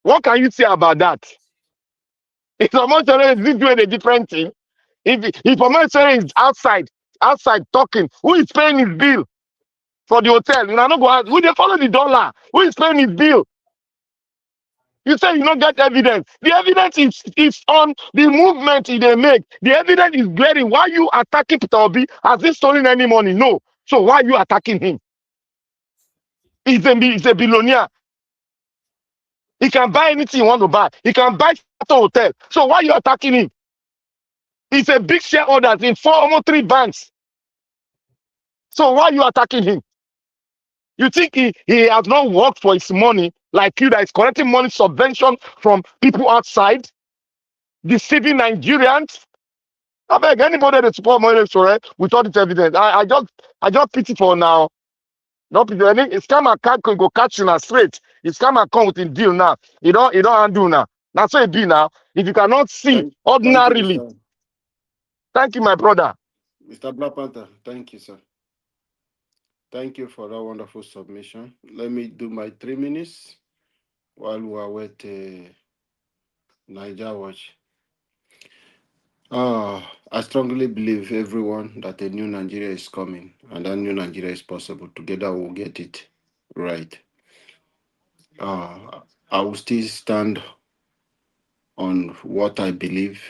What can you say about that? If Omochore is doing a different thing, if Omochore is outside talking, who is paying his bill for the hotel? You know, not go out. Who they follow the dollar? Who is paying his bill? You say you don't get evidence. The evidence is on the movement they make. The evidence is glaring. Why you attacking Peter Obi? Has he stolen any money? No. So why are you attacking him? He's a billionaire. He can buy anything he want to buy. He can buy a hotel. So why are you attacking him? He's a big shareholder in almost 3 banks. So why are you attacking him? You think he has not worked for his money like you that is collecting money subvention from people outside, deceiving Nigerians? I beg anybody that support money with all this evidence. I just pity for now. No pity. It's scammer can't go catch you now straight. It's scammer come with a deal now. You don't undo now. That's what it be now. If you cannot see ordinarily. Thank you, my brother. Mr. Black Panther, thank you, sir. Thank you for that wonderful submission. Let me do my 3 minutes while we are with Niger Watch. I strongly believe everyone that a new Nigeria is coming and that new Nigeria is possible. Together we'll get it right. I will still stand on what I believe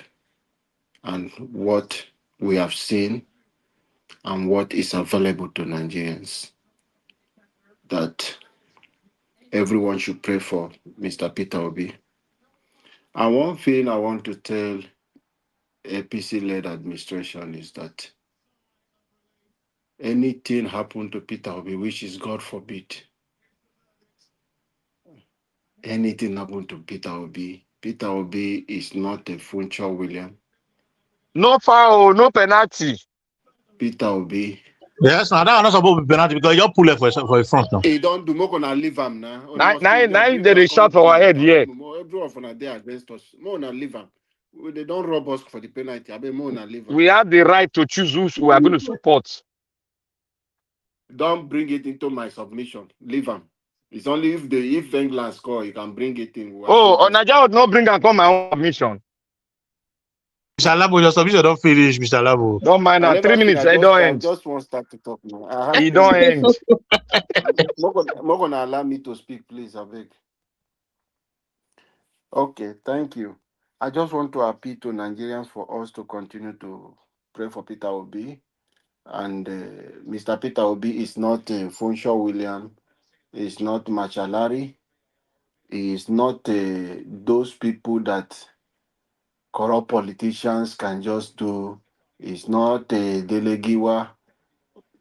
and what we have seen and what is available to Nigerians. That everyone should pray for Mr. Peter Obi. And one thing I want to tell APC-led administration is that anything happen to Peter Obi, which is God forbid, anything happen to Peter Obi is not a Funchal William. No foul, no penalty. Peter Obi. Yes, now that not supposed to be penalty because you pull it for a front now. He don't do more gonna leave him now. Now they shout for our head here. Everyone for a day against us. More gonna leave him. They don't rob us for the penalty. I be more gonna leave him. We have the right to choose who we are going to support. Don't bring it into my submission. Leave him. It's only if England score, you can bring it in. Nigeria would not bring and come my own submission. Mr. Labo, your submission don't finish, Mr. Labo. Don't mind now. 3 minutes, I don't end. I just want to start to talk now. He don't end. More gonna allow me to speak, please, I beg. Okay, thank you. I just want to appeal to Nigerians for us to continue to pray for Peter Obi. And Mr. Peter Obi is not Funshaw William, is not Machalari, he is not those people that corrupt politicians can just do. It's not Delegiwa,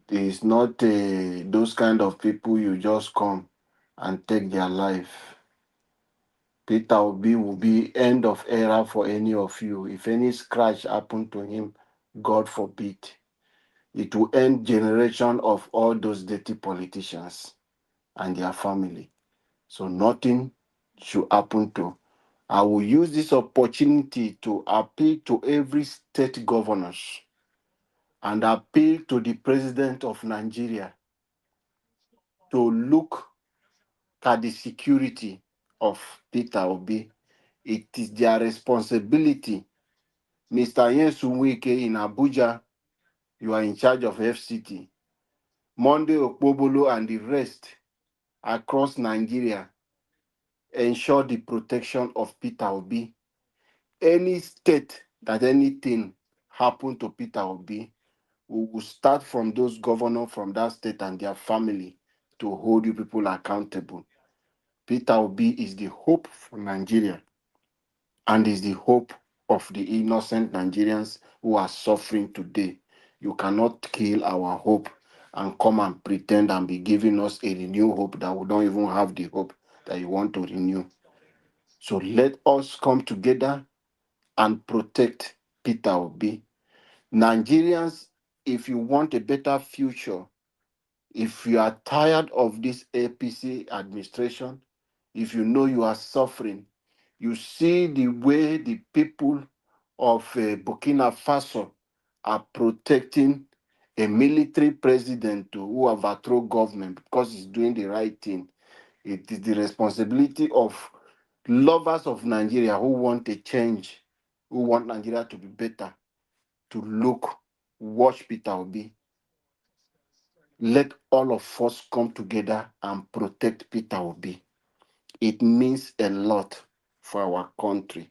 it's not those kind of people you just come and take their life. Peter Obi will be end of era for any of you. If any scratch happen to him, God forbid, it will end generation of all those dirty politicians and their family. So nothing should happen to. I will use this opportunity to appeal to every state governors and appeal to the president of Nigeria to look at the security of Peter Obi. It is their responsibility. Mr. Yensunwike in Abuja, you are in charge of FCT. Monday Okpobolo and the rest across Nigeria, ensure the protection of Peter Obi. Any state that anything happen to Peter Obi, we will start from those governors from that state and their family to hold you people accountable. Peter Obi is the hope for Nigeria and is the hope of the innocent Nigerians who are suffering today. You cannot kill our hope and come and pretend and be giving us a renewed hope that we don't even have the hope that you want to renew. So let us come together and protect Peter Obi. Nigerians, if you want a better future, if you are tired of this APC administration, if you know you are suffering, you see the way the people of Burkina Faso are protecting a military president who overthrow government because he's doing the right thing. It is the responsibility of lovers of Nigeria who want a change, who want Nigeria to be better, to watch Peter Obi. Let all of us come together and protect Peter Obi. It means a lot for our country.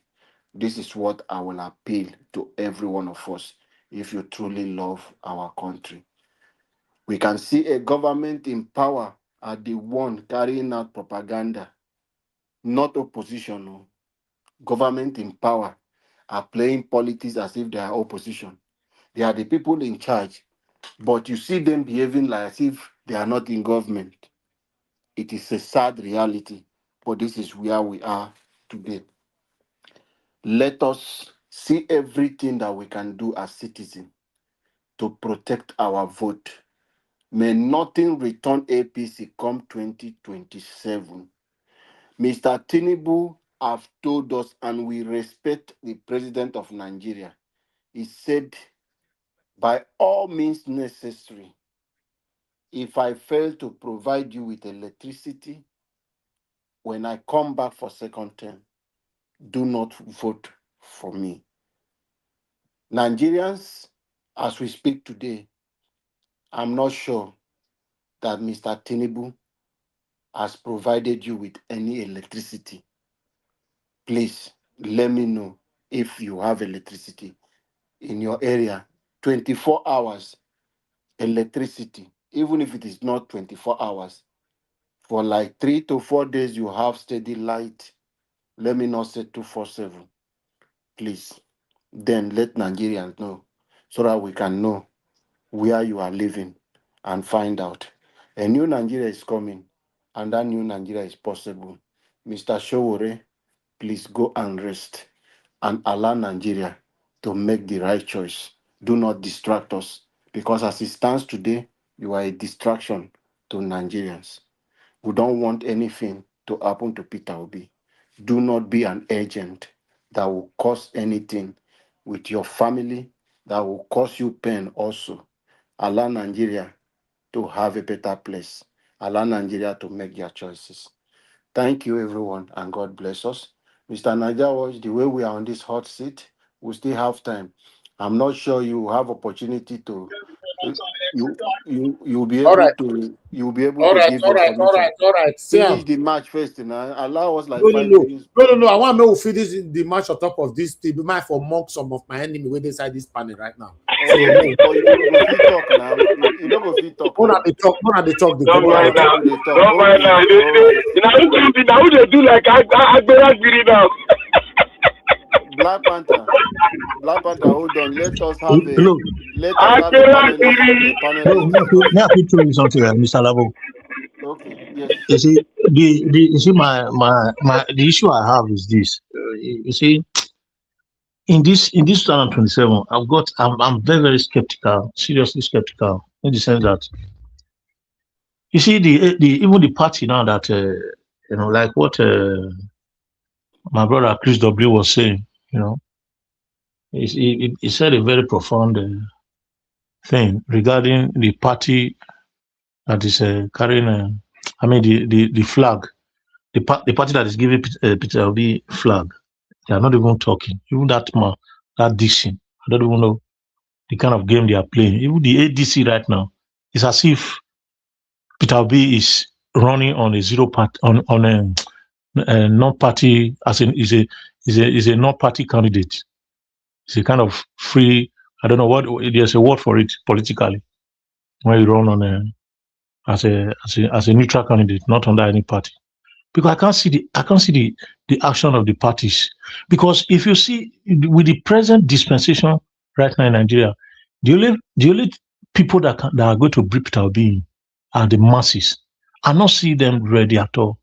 This is what I will appeal to every one of us if you truly love our country. We can see a government in power are the one carrying out propaganda, not opposition. No. Government in power are playing politics as if they are opposition. They are the people in charge, but you see them behaving like as if they are not in government. It is a sad reality, but this is where we are today. Let us see everything that we can do as citizens to protect our vote. May nothing return APC come 2027. Mr. Tinubu have told us, and we respect the president of Nigeria. He said, by all means necessary, If I fail to provide you with electricity, when I come back for second term, do not vote for me. Nigerians, as we speak today, I'm not sure that Mr. Tinubu has provided you with any electricity. Please let me know if you have electricity in your area. 24 hours electricity, even if it is not 24 hours. For like 3 to 4 days, you have steady light. Let me not say 247. Please. Then let Nigerians know so that we can know where you are living and find out. A new Nigeria is coming, and that new Nigeria is possible. Mr. Showore, please go and rest and allow Nigeria to make the right choice. Do not distract us, because as it stands today, you are a distraction to Nigerians. We don't want anything to happen to Peter Obi. Do not be an agent that will cause anything with your family, that will cause you pain also. Allow Nigeria to have a better place. Allow Nigeria to make their choices. Thank you, everyone, and God bless us. Mr. Niger Watch, the way we are on this hot seat, we still have time. I'm not sure you have opportunity to you'll be All able right, to all right, give all your right, all submission. right, all right. Finish Sam. the match first, and allow us like No, no, 5 no. minutes. No, no, no. I want to know if finish the match on top of this team. Be mind for mock some of my enemy when they inside this panel right now. Okay, but you go fit talk now. You don't go fit talk When now. they talk, they Go go ahead, talk. people they talk. Don't mind now. Okay, all right. Now who they do like I better agree now. Black Panther, hold on. Let us have a Look, I better agree. no, discussion. may I quick tell you something, Mr. Labo? Okay, yes. You see, the issue I have is this. You see, in this 2027, I'm very very skeptical, seriously skeptical, in the sense that you see the even the party now that like what my brother Chris W was saying, he said a very profound thing regarding the party that is carrying, I mean the flag, the party that is giving Peter Obi flag. They are not even talking. Even that man, that Dixon, I don't even know the kind of game they are playing. Even the ADC right now, it's as if Peter Obi is running on a zero part on a non-party, as in is a non-party candidate. It's a kind of free. I don't know what there's a word for it politically when you run on as a neutral candidate, not under any party. Because I can't see the action of the parties. Because if you see with the present dispensation right now in Nigeria, the only people that are going to bring Peter Obi in are the masses. I not see them ready at all.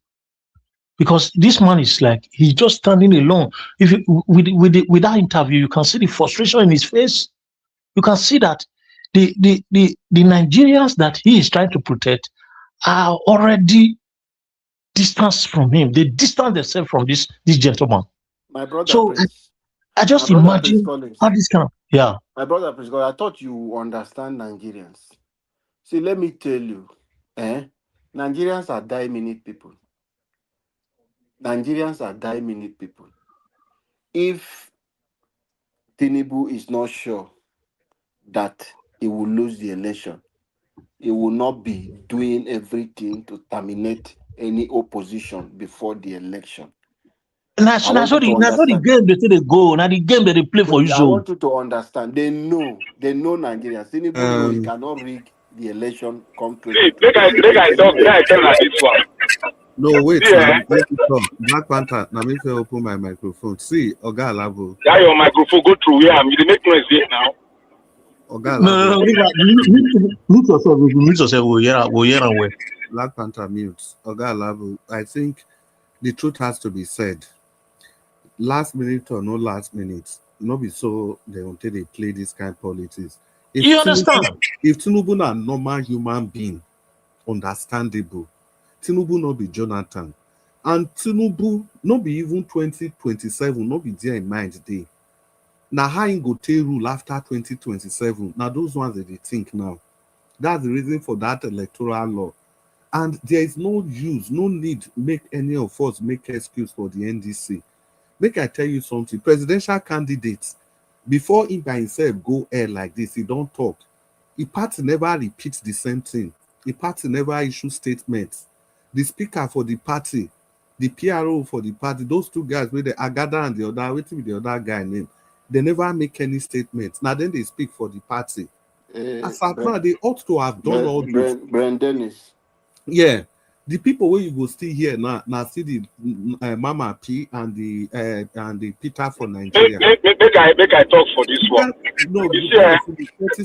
Because this man is like he's just standing alone. If you, with that interview, you can see the frustration in his face. You can see that the Nigerians that he is trying to protect are already distanced from him. They distance themselves from this gentleman. My brother So Prince. I just Prince imagine Collins. how this kind of My brother Prince Collins, I thought you understand Nigerians. See, let me tell you, Nigerians are die-minute people. Nigerians are die-minute people. If Tinubu is not sure that he will lose the election, he will not be doing everything to terminate any opposition before the election. That's the game they go. Now the game that they play for you. I want you to understand. They know Nigerians. Tinubu know he cannot rig the election come 2020. They guys talk. They tell like this one. No, wait, Yeah. now, let me talk. Black Panther, now me fair open my microphone. See, Oga Labo. Yeah, your microphone go through. Yeah, you make noise here now. Oga No, mute yourself. Mute yourself. We'll hear and well. Black Panther mute. Oga Labo. I think the truth has to be said. Last minute or no last minute, not be so they until they play this kind of politics. You understand? If Tinubu na normal human being, understandable. Tinubu not be Jonathan. And Tinubu not be even 2027, not be there in mind day. Now how he go take rule after 2027? Now those ones that they think now. That's the reason for that electoral law. And there is no use, no need make any of us make excuse for the NDC. Make I tell you something. Presidential candidates, before he by himself go air like this, he don't talk. The party never repeats the same thing. The party never issue statements. The speaker for the party, the PRO for the party, those two guys with the Agada and the other, waiting with the other guy name, they never make any statements. Now then they speak for the party. As at now, they ought to have done all this. Brand Dennis. Yeah, the people where you go still here now see the Mama P and the Peter for Nigeria. Make I talk for this one. No, 30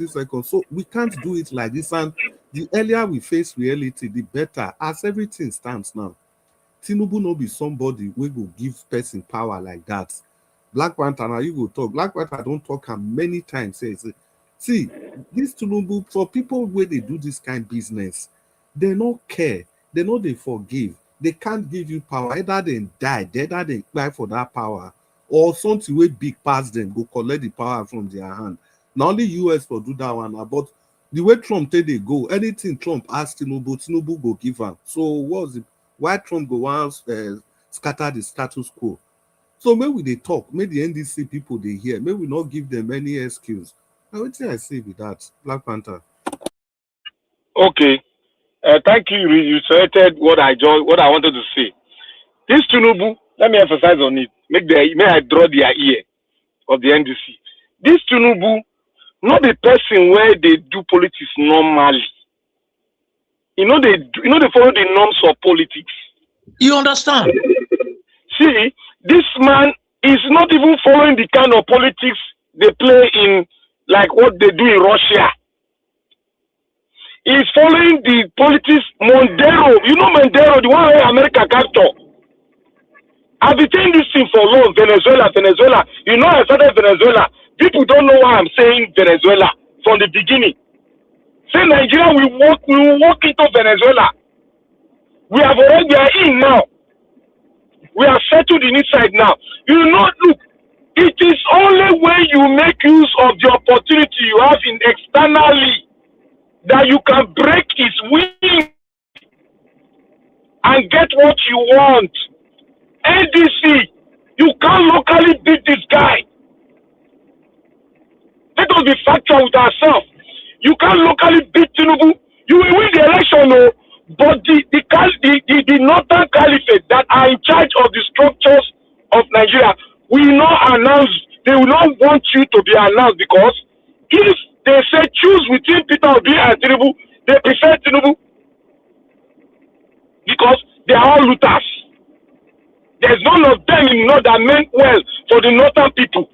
seconds. So we can't do it like this. And the earlier we face reality, the better. As everything stands now, Tinubu no be somebody we go give person power like that. Black Panther, now you go talk. Black Panther don't talk many times. See, this Tinubu, for people where they do this kind of business, they don't care. They know they forgive. They can't give you power. Either they die, either they cry for that power, or something way big past them go collect the power from their hand. Not only US will do that one, but the way Trump say they go, anything Trump asks Tinubu go give him. So what's it? Why Trump go once scatter the status quo? So maybe they talk, maybe the NDC people they hear, maybe we not give them any excuse. Now what I say with that, Black Panther. Okay. Thank you. You stated what I wanted to say. This Tinubu, let me emphasize on it. May I draw their ear of the NDC. This Tinubu, not the person where they do politics normally. They follow the norms of politics. You understand? See, this man is not even following the kind of politics they play in, like what they do in Russia. He's following the politics Mondero. You know Mondero, the one where America capture. I've been saying this thing for long. Venezuela. You know I started Venezuela. People don't know why I'm saying Venezuela from the beginning. Say Nigeria, we walk into Venezuela. We are in now. We are settled in inside now. You know, look, it is only when you make use of the opportunity you have in externally that you can break his wing and get what you want. NDC, you can't locally beat this guy. Let us be factual with ourselves. You can't locally beat Tinubu. You will win the election, no, but the Northern Caliphate that are in charge of the structures of Nigeria will not announce, they will not want you to be announced, because if they say choose between Peter Obi and Tinubu, they prefer Tinubu because they are all looters. There's none of them in the north that meant well for the northern people.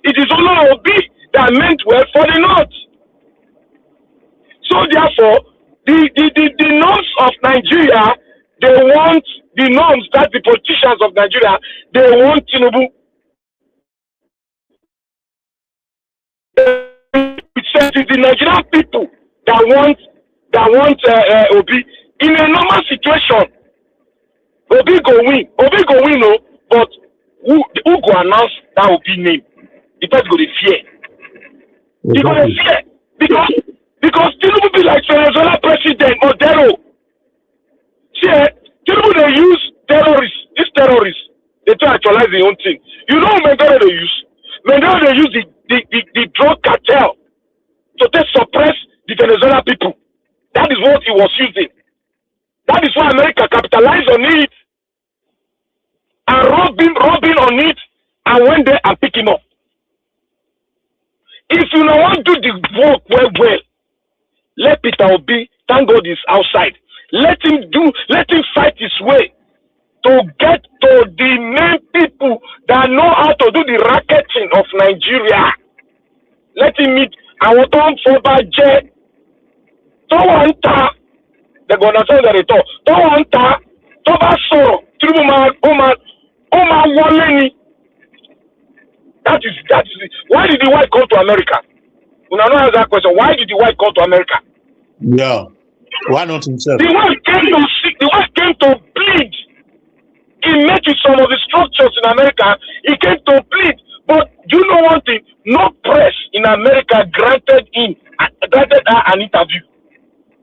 It is only Obi that meant well for the north. So therefore, the norms of Nigeria, they want the norms that the politicians of Nigeria, they want Tinubu. It is the Nigerian people that want Obi. In a normal situation, Obi go win, no, but who go announce that Obi name? The person go to fear. He go to fear because Tinubu be like Venezuela president Mondero. See, Tinubu they use terrorists. These terrorists, they try to actualize their own thing. You know Mondero they use? Mondero they use the drug cartel to suppress the Venezuela people. That is what he was using. That is why America capitalized on it and robbing on it and went there and pick him up. If you don't want to do the work well, let Peter Obi, thank God he's outside. Let him fight his way to get to the main people that know how to do the racketing of Nigeria. Let him meet our town for budget. They're going to tell the return. That is it. Why did the white come to America? When I know that question, why did the white come to America? Yeah. Why not himself? The white came to plead. He met with some of the structures in America. He came to plead. But you know one thing? No press in America granted him granted her an interview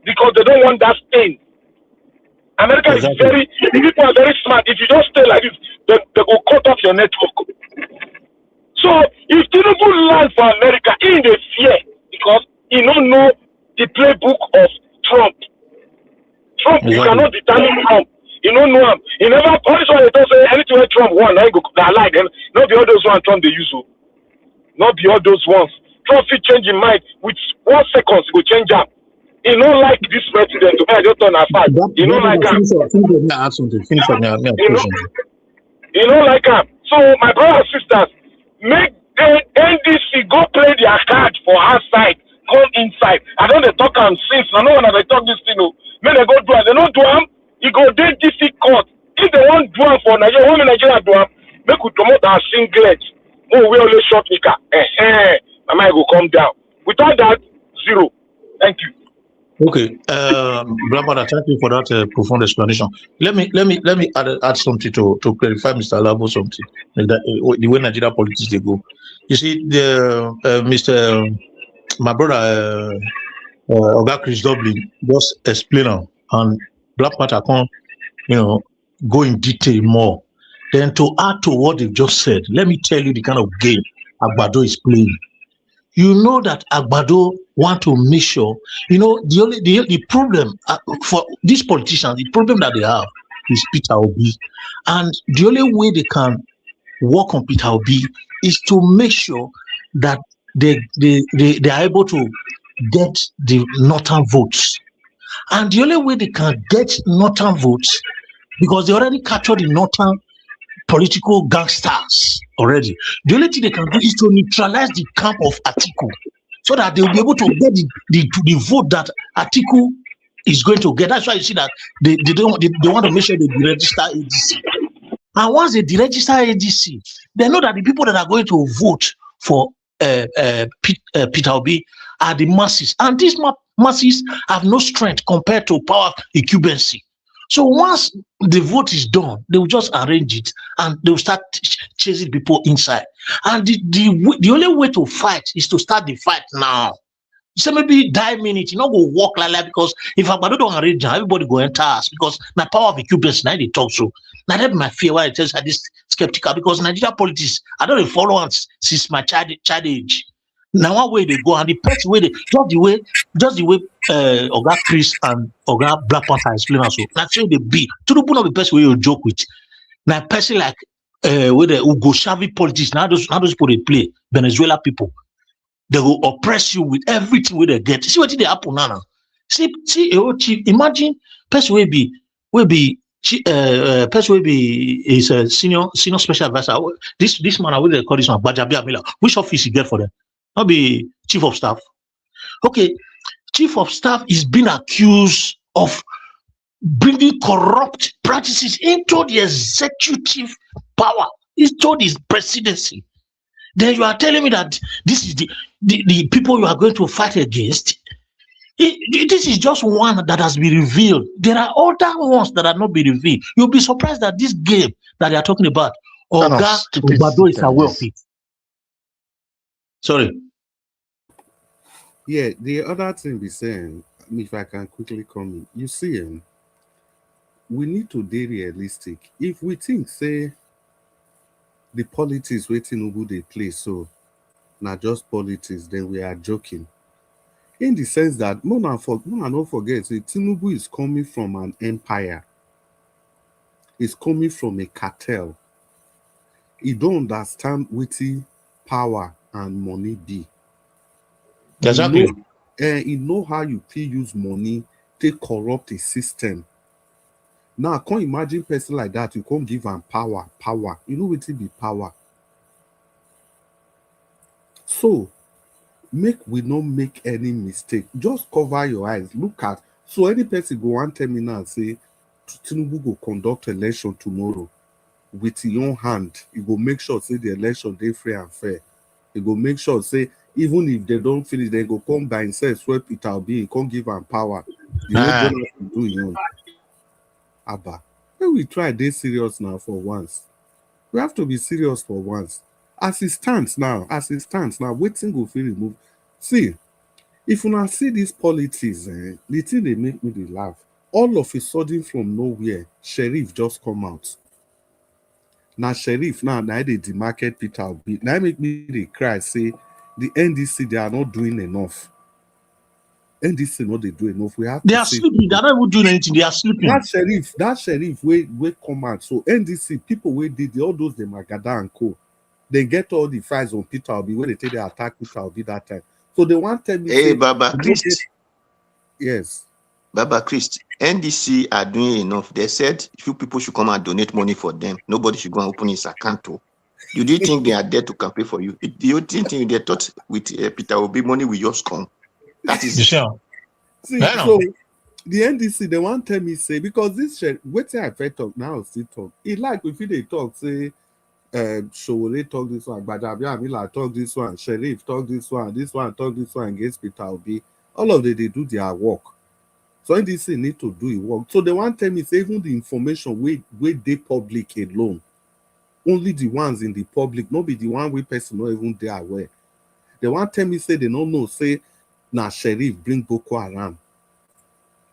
because they don't want that stain. America is very, the people are very smart. If you just stay like this, they will cut off your network. So if Tinubu lands for America, he in the fear because he don't know the playbook of Trump. Trump, you cannot determine Trump. You don't know him. He never, all this one, they don't say anything where Trump won, now he go, I like them. Not be all those ones Trump they use. Not be all those ones. Trump will change his mind with 1 second, he will change up. He don't like this president to just turn aside. He don't like him. You know, like so my brothers and sisters, make the NDC go play their card for outside, come inside. I don't they talk and since I know when they talk this thing, when they go do it, they don't do them, it go dey difficult. If they want do them for Nigeria, when Nigeria do them, make we promote our singlet. Oh, we only short nika. My mind will come down. Without that, zero. Thank you. Okay, Brother, thank you for that profound explanation. Let me add something to clarify, Mr. Alabo, something the way Nigeria politics they go. You see, the my brother Oga Chris Dublin just explain and Black Matter can go in detail more. Then to add to what they've just said, let me tell you the kind of game Agbado is playing. You know that Agbado want to make sure, the problem for these politicians, the problem that they have is Peter Obi. And the only way they can work on Peter Obi is to make sure that they are able to get the northern votes. And the only way they can get northern votes, because they already captured the northern political gangsters already. The only thing they can do is to neutralize the camp of Atiku so that they will be able to get the vote that Atiku is going to get. That's why you see that they want to make sure they deregister ADC. And once they deregister ADC, they know that the people that are going to vote for Peter Obi are the masses. And these masses have no strength compared to power incumbency. So once the vote is done, they will just arrange it and they will start chasing people inside. And the only way to fight is to start the fight now. So maybe die minute, go walk like that, because if Agbado don't arrange, everybody go enter us because my power of incumbency, now they talk so. Now that my fear why it tells this skeptical, because Nigeria politics, I don't follow on since my child age. Now one way they go and the best way just the way Oga Chris and Oga Black Panther explain also. That's how they be. Tinubu not the best way you joke with. Now person like with the Ugo Shavi politics, now those people they play, Venezuela people, they will oppress you with everything where they get. See what they happen now. See, imagine person will be person will be is a senior special advisor. This man, I will call this one Bajabi Amila. Which office he get for them? Not be chief of staff. Okay, chief of staff is being accused of bringing corrupt practices into the executive power, into this presidency. Then you are telling me that this is the people you are going to fight against. This is just one that has been revealed. There are other ones that are not been revealed. You'll be surprised that this game that they are talking about, Oga Agbado is aware of it. Sorry. Yeah, the other thing we're saying, if I can quickly come in, you see, we need to be realistic. If we think, say, the politics where Tinubu they play, so not just politics, then we are joking. In the sense that, no, don't forget, say, Tinubu is coming from an empire. It's coming from a cartel. He don't understand what power and money be. Exactly. You know how you can use money to corrupt a system. Now, I can't imagine person like that. You can't give them power. You know what it be power. So, we not make any mistake. Just cover your eyes. Look at. So, any person go on tell me now and say, Tinubu go conduct election tomorrow with your own hand. You go make sure say the election they free and fair. You go make sure say even if they don't finish, they go come by himself, swear Peter Obi, can't give them power. You know to do you. Abba, when we try this serious now for once. We have to be serious for once. As it stands now, waiting go feel remove. See, If you see these politics, the thing they make me dey laugh. All of a sudden from nowhere, Sheriff just come out. Now Sheriff now they demarket Peter Obi. Now make me dey cry say the NDC they are not doing enough. NDC no they do enough. We have They to are say sleeping. They are not even doing anything. They are sleeping. that sheriff we come out. So NDC people we did all those the Magada and co. They get all the files on Peter Obi when they take the attack Peter Obi that time. So they want tell me Hey, say, Baba Christ. Yes. Baba Christ, NDC are doing enough. They said few people should come and donate money for them. Nobody should go and open his account. Do you think they are there to campaign for you? Do you think they thought with Peter Obi money will just come? That is so the NDC they want tell me say because this wait I first talk now still talk. It like if they talk say Showore talk this one, Gbadabiamila talk this one, Sheriff talk this one talk this one against Peter Obi. All of them they do their work. So NDC need to do it work. So they want tell me say even the information we they public alone, only the ones in the public, not be the one we person not even they aware. They want tell me say they don't know say na Sheriff bring Boko Haram.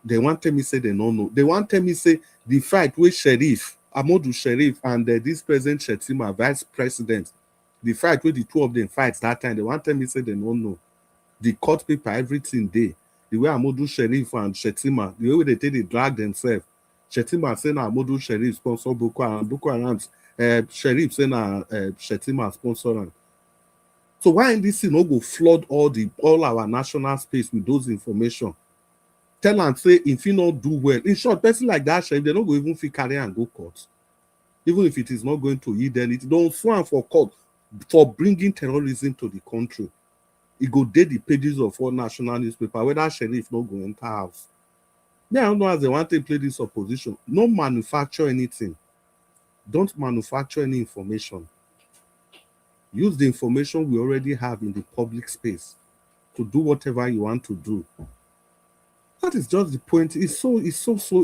They want tell me say they don't know. They want tell me say the fight with Sheriff, Amodu Sheriff and this President Shetima, Vice President, the fight with the two of them fights that time. They want tell me say they don't know. The court paper, everything there. The way Amodu Sheriff and Shetima, the way they take they drag themselves. Shetima say na Amodu Sheriff sponsor Boko Haram. Boko Haram's Sheriff say na Shetima sponsor them. So why in this thing no go flood all our national space with those information? Tell and say if you not do well. In short, person like that, Sheriff, they don't go even feel carry and go court. Even if it is not going to yield anything, don't swan for court for bringing terrorism to the country. It go dead the pages of all national newspaper, whether Sheriff not go enter house. Yeah, I don't know as they want to play this opposition. No manufacture anything. Don't manufacture any information. Use the information we already have in the public space to do whatever you want to do. That is just the point. It's so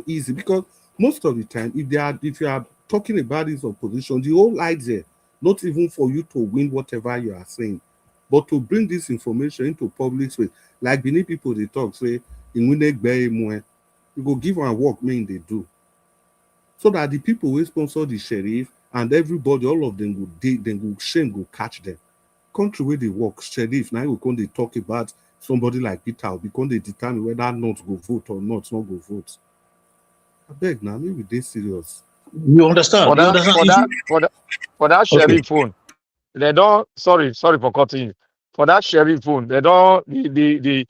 easy because most of the time, if you are talking about this opposition, the whole idea, not even for you to win whatever you are saying, but to bring this information into public space. Like many people they talk, say, in you go give them work, mean they do. So that the people will sponsor the sheriff and everybody, all of them will shame, go catch them. Country where they work, sheriff, now we can they talk about somebody like Peter, because they determine whether not go vote or not go vote. I beg now, maybe they serious. You understand? For that sheriff phone, they don't. Sorry for cutting you. For that sheriff phone, they don't. The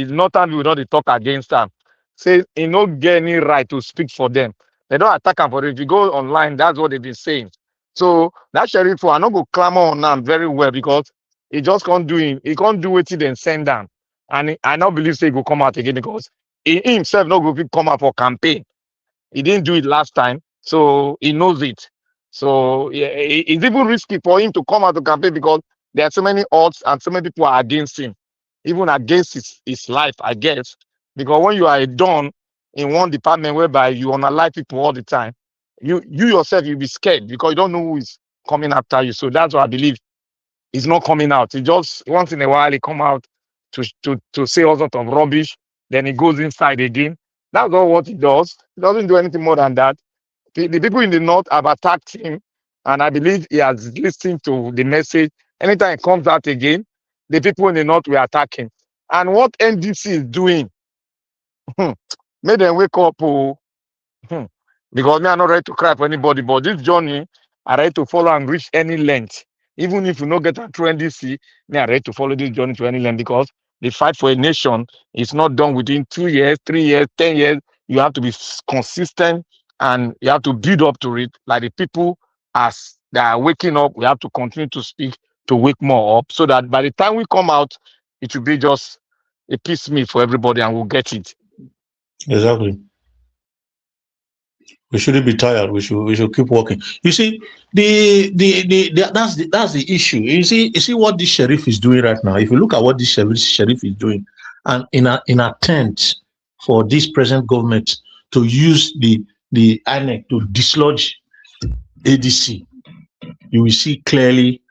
northern will not talk against them. Say he no get any right to speak for them. They don't attack them for it. If you go online, that's what they've been saying. So that sheriff phone, I not go clamor on them very well because he just can't do him. He can't do it then send them. And I now believe say he will come out again because he himself not going to come out for campaign. He didn't do it last time, so he knows it. So yeah, it's even risky for him to come out to campaign because there are so many odds and so many people are against him, even against his life, I guess. Because when you are a don in one department whereby you unalive people all the time, you yourself you'll be scared because you don't know who is coming after you. So that's what I believe. He's not coming out. He just once in a while he come out to say all sorts of rubbish. Then he goes inside again. That's not what he does. He doesn't do anything more than that. The people in the north have attacked him, and I believe he has listened to the message. Anytime he comes out again, the people in the north will attack him. And what NDC is doing, make them wake up. Because me, I'm not ready to cry for anybody, but this journey, I'm ready to follow and reach any length. Even if you don't get through NDC, me, I'm ready to follow this journey to any length because the fight for a nation is not done within 2 years, 3 years, 10 years. You have to be consistent and you have to build up to it. Like the people, as they are waking up, we have to continue to speak to wake more up so that by the time we come out, it will be just a piecemeal for everybody and we'll get it. Exactly. We shouldn't be tired. We should keep working. You see, that's the issue. You see what this sheriff is doing right now. If you look at what this sheriff is doing, and in attempt for this present government to use the INEC to dislodge ADC, you will see clearly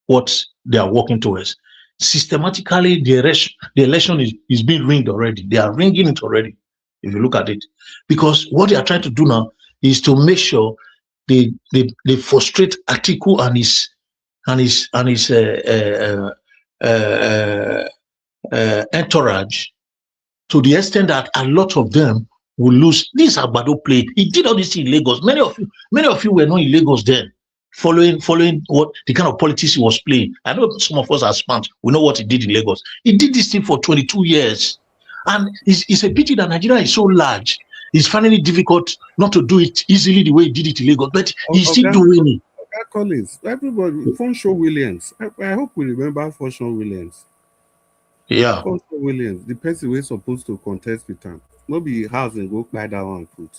what they are working towards. systematically the election is being ringed already. They are ringing it already, if you look at it. Because what they are trying to do now is to make sure they frustrate Atiku and his entourage to the extent that a lot of them will lose. This Agbado played. He did all this in Lagos. Many of you were not in Lagos then, following what the kind of politics he was playing. I know some of us are smart. We know what he did in Lagos. He did this thing for 22 years. And it's a pity that Nigeria is so large. It's finding it difficult not to do it easily the way he did it in Lagos, but he's still doing it. Okay, Collins, everybody, Fonshaw Williams. I hope we remember Fonshaw Williams. Yeah. Fonshaw Williams, the person we're supposed to contest with him. Maybe house and go buy that one put.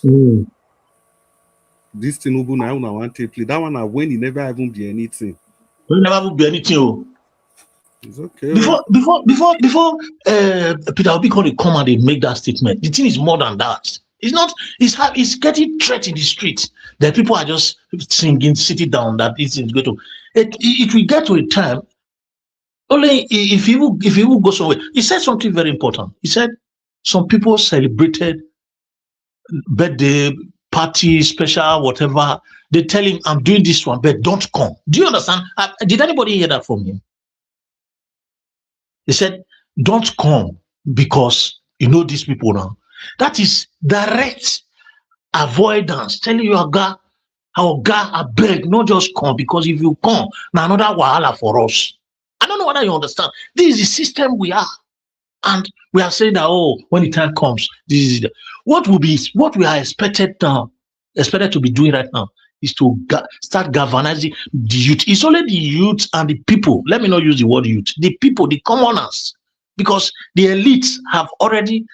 This Tinubu now want to play. That one I when he never even be anything. He never will be anything. Oh. It's okay. Before Peter Obi come and they make that statement, the thing is more than that. It's not. It's getting threat in the street that people are just singing, sitting down. That it is going to. It will get to a time. Only if you will go somewhere. He said something very important. He said some people celebrated birthday party, special, whatever. They tell him, "I'm doing this one, but don't come." Do you understand? Did anybody hear that from him? They said, "Don't come because you know these people now." That is direct avoidance. Telling you, our guy, I beg, not just come, because if you come, now another wahala for us. I don't know whether you understand. This is the system we are. And we are saying that, oh, when the time comes, this is what we are expected to be doing right now is to start galvanizing the youth. It's only the youth and the people. Let me not use the word youth. The people, the commoners, because the elites have already.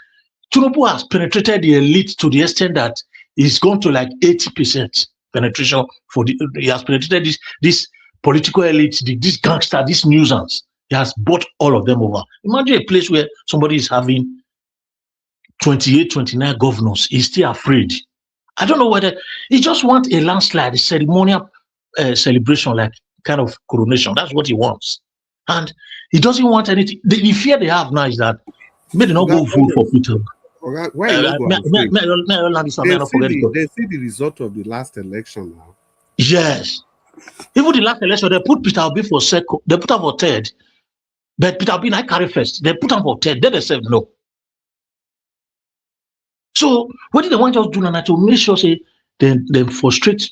Tinubu has penetrated the elite to the extent that it's gone to like 80% penetration he has penetrated this political elite, this gangster, this nuisance. He has bought all of them over. Imagine a place where somebody is having 28, 29 governors. He's still afraid. I don't know whether he just wants a landslide, a ceremonial celebration, like kind of coronation. That's what he wants. And he doesn't want anything. The fear they have now is that maybe they not go vote for Peter. Why They see the result of the last election now. Yes. Even the last election, they put Peter Obi for second, they put him for third. But Peter Obi I carry first. They put him for third. Then they said no. So what did they want us to do now to make sure say they frustrate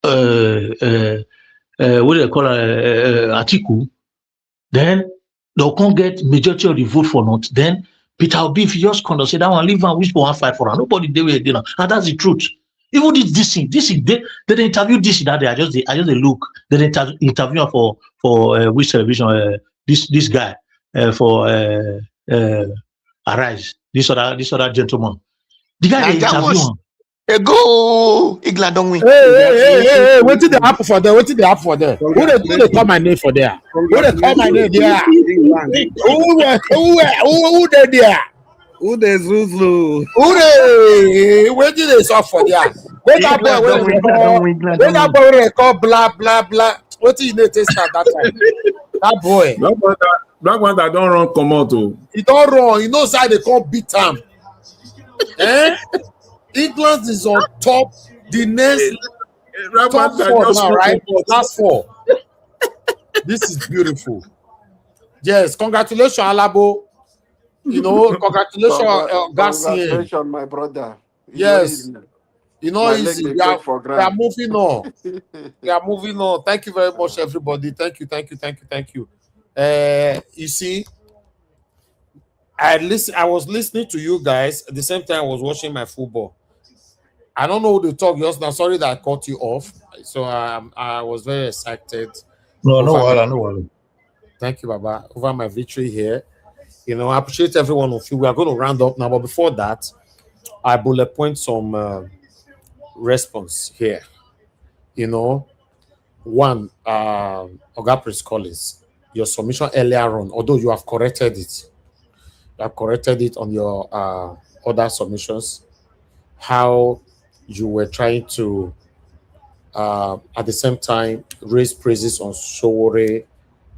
what do they call Atiku? Then they'll come get majority of the vote for not. Then Peter Obi, if you just come and say that one, leave and whisper one fight for her. Nobody they will dinner. And that's the truth. Even this thing, they interview this that day. I just look. They interview for which television? This guy for Arise. This other gentleman. The guy they interview him. Go Igladongwe. Hey, what did they happen for there? What did they happen for there? Who they call my name for there? Who they call my name there? Who they there? Who they Zulu? Who they? Where did they stop for there? Where that boy they call blah blah blah. What did they taste at that time? That boy. Black man that don't run come out. He don't run. He knows how they call beat him. England is on top. The next top four now, right? Last four. This is beautiful. Yes, congratulations, Alabo. Congratulations, Garcia. Congratulations, my brother. Yes. They are moving on. They are moving on. Thank you very much, everybody. Thank you. You see, I was listening to you guys at the same time I was watching my football. I don't know who to talk just now. Sorry that I cut you off. So I was very excited. No. Thank you, Baba, over my victory here. I appreciate every one of you. We are going to round up now, but before that, I bullet point some response here. One, Oga Prince Collins, your submission earlier on, although you have corrected it. You have corrected it on your other submissions. How you were trying to, at the same time, raise praises on Sowore